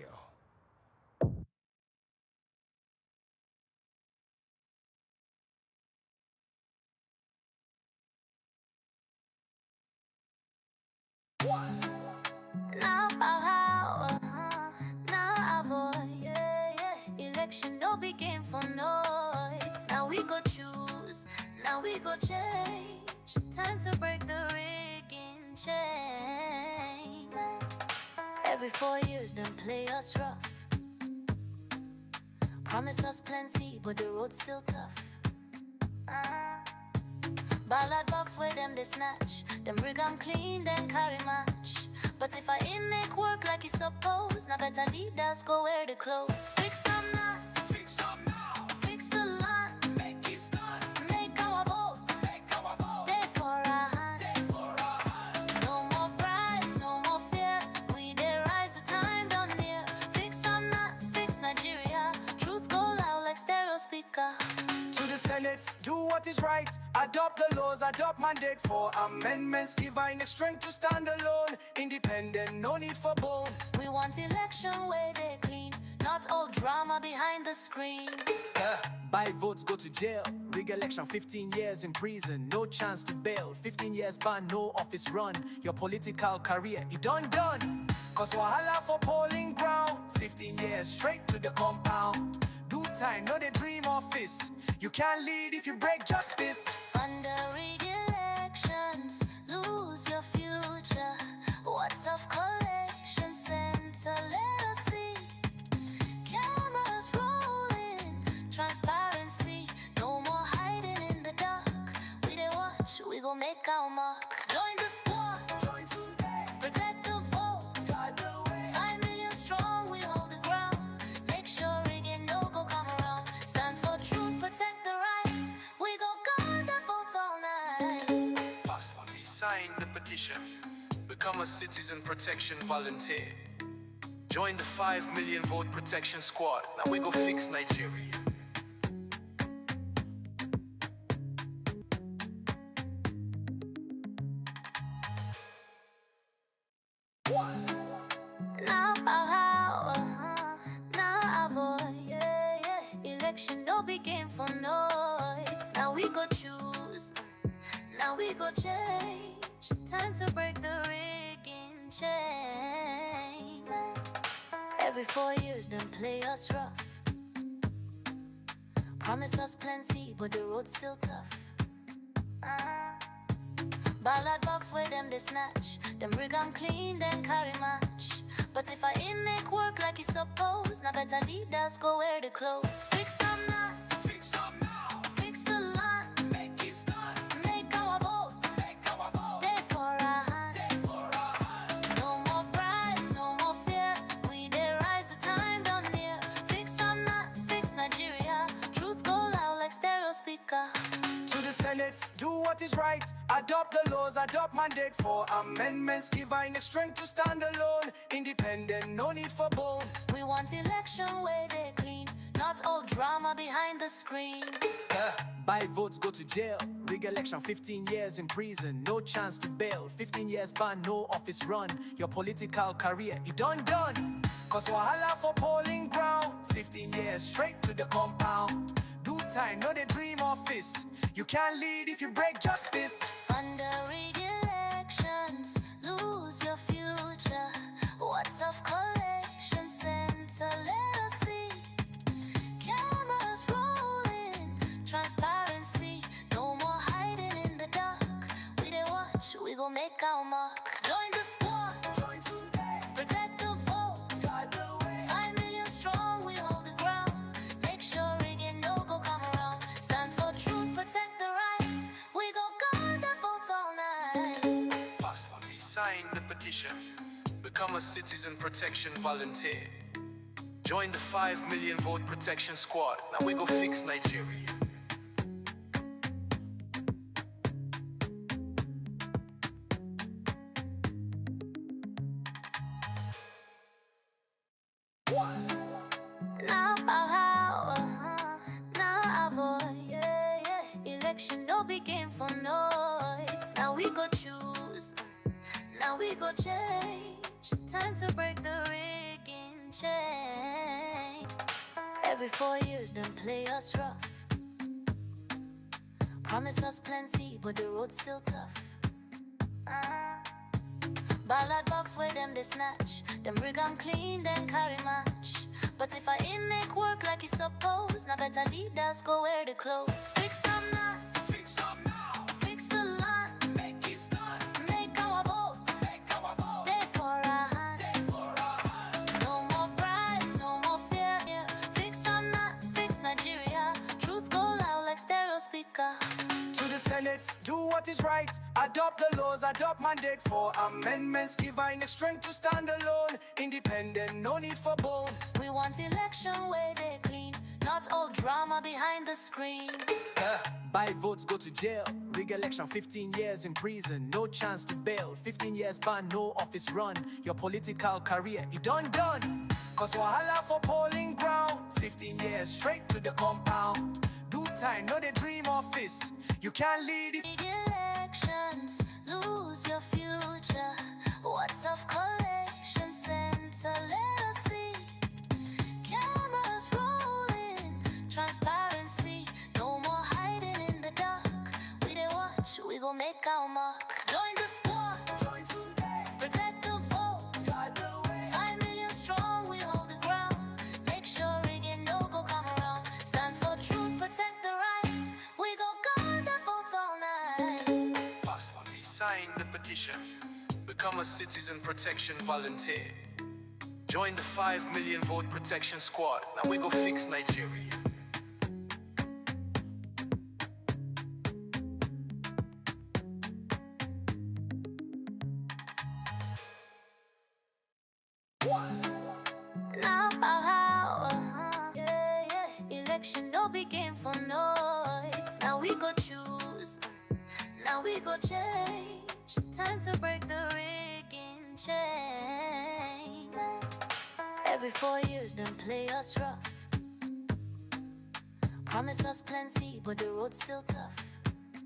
about how, now avoid, election no be game for noise. Now we go choose, now we go change. Time to break the rigging chain. Every 4 years them play us rough. Promise us plenty, but the road's still tough. Ballad box where them they snatch. Them rig and clean, then carry match. But if I in make work like you suppose, now better leaders go wear the clothes. Fix some now, fix the land, make it stand. Make our vote, day for a hand, No more pride, no more fear. We dey rise, the time done near. Fix some now, fix Nigeria. Truth go loud like stereo speaker. To the Senate, do what is right. Adopt the laws, adopt mandate for amendments. Give INEC strength to stand alone. Independent, no need for bone. We want election where they clean, not all drama behind the screen. Buy votes, go to jail. Rig election, 15 years in prison. No chance to bail. 15 years ban, no office run. Your political career, you done. Cause wahala for polling ground. 15 years straight to the compound. Do time, no they dream office. You can't lead if you break justice. Fund the rig elections, lose your future. What's of collection center? Let us see. Cameras rolling, transparency. No more hiding in the dark. We dey watch, we gon' make our mark. Join the squad, join today. Protect the vote, start the way. 5 million strong, we hold the ground. Make sure rigging no go come around. Stand for truth, protect the rights. We go guard the vote all night. Sign the petition. Become a citizen protection volunteer. Join the 5 million vote protection squad. Now we go fix Nigeria. Now about how, now avoid, election no be game for noise. Now we go choose, now we go change. Time to break the rigging chain. Every 4 years them play us rough. Promise us plenty, but the road's still tough. Ballad box where them they snatch. Them rig and clean, then carry match. But if I in make work like you suppose, now better leaders go wear the clothes. Fix some now, fix the land, make it stand. Make our vote, day for a hand, No more pride, no more fear. We dey rise, the time done near. Fix some now, fix Nigeria. Truth go loud like stereo speaker. To the Senate, do what is right. Adopt the laws, adopt mandate for amendments. Give INEC strength to stand alone. Independent, no need for bone. We want election where they clean, not all drama behind the screen. Buy votes, go to jail. Rig election, 15 years in prison. No chance to bail. 15 years ban, no office run. Your political career, you done. Cause wahala for polling ground. 15 years straight to the compound. Do time, no they dream office. You can't lead if you break justice. Fund the rig elections, lose your future. What's of collection center? Let us see. Cameras rolling, transparency. No more hiding in the dark. We dey watch, we gon' make our mark. Join the squad, join today. Protect the vote, start the way. 5 million strong, we hold the ground. Make sure rigging no go come around. Stand for truth, protect the rights. We go guard the vote all night. Sign the petition. Become a citizen protection volunteer. Join the 5 million vote protection squad. Now we go fix Nigeria. Now about how, now avoid, election no be game for noise. Now we go choose, now we go change. Time to break the rigging chain. Every 4 years them play us rough. Promise us plenty, but the road's still tough. Ballad box where them they snatch. Them rig and clean, then carry match. But if I in make work like it's supposed, now better leaders go wear the clothes. Fix some now. Fix some now. Fix the land. Make it stand. Make our vote. Make our vote. Day for a hand. Day for a hand. No more pride, no more fear. Fix some now. Fix Nigeria. Truth go loud like stereo speaker. To the Senate, do what is right. Adopt the laws, adopt mandate for amendments. Give INEC strength to stand alone. Independent, no need for bone. We want election where they clean, not all drama behind the screen. Buy votes, go to jail. Rig election, 15 years in prison. No chance to bail. 15 years ban, no office run. Your political career, it done. Cause wahala for polling ground. 15 years straight to the compound. Do time, no they dream office. You can't lead it. Big elections, lose your future. What's of collection center? Let us see. Cameras rolling, transparency. No more hiding in the dark. We dey watch, we gon' make our mark. Join the squad. Join today. Protect the vote. Start the way. 5 million strong, we hold the ground. Make sure rigging no go come around. Stand for truth, protect the rights. We go guard the vote all night. Sign the petition. Become a citizen protection volunteer. Join the 5 million vote protection squad. Now we go fix Nigeria. Now how, election no be game for noise. Now we go choose, now we go change. Time to break the rigging chain. Every 4 years them play us rough. Promise us plenty, but the road's still tough.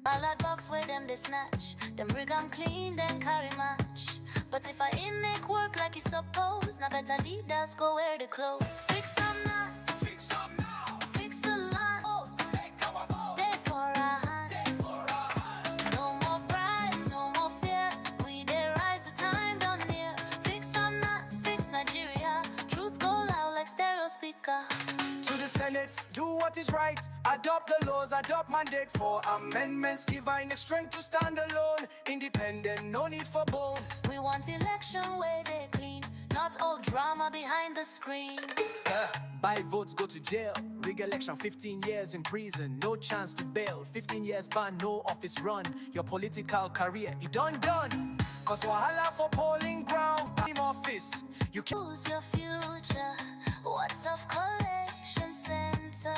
Ballad box where them they snatch. Them rig and clean, then carry match. But if I in make work like it's supposed, now better leaders go wear the clothes. Fix some now. Fix some now. Fix the land. Make our vote. Day for a hand. Day for a hand. No more pride, no more fear. We dey rise, the time done near. Fix some now. Fix Nigeria. Truth go loud like stereo speaker. To the Senate, do what is right. Adopt the laws, adopt mandate for amendments. Give INEC strength to stand alone. Independent, no need for bone. We want election where they clean, not all drama behind the screen. Buy votes, go to jail. Rig election, 15 years in prison. No chance to bail. 15 years ban, no office run. Your political career, it done. Cause wahala for polling ground. Team office, you can lose your future. What's of collection center?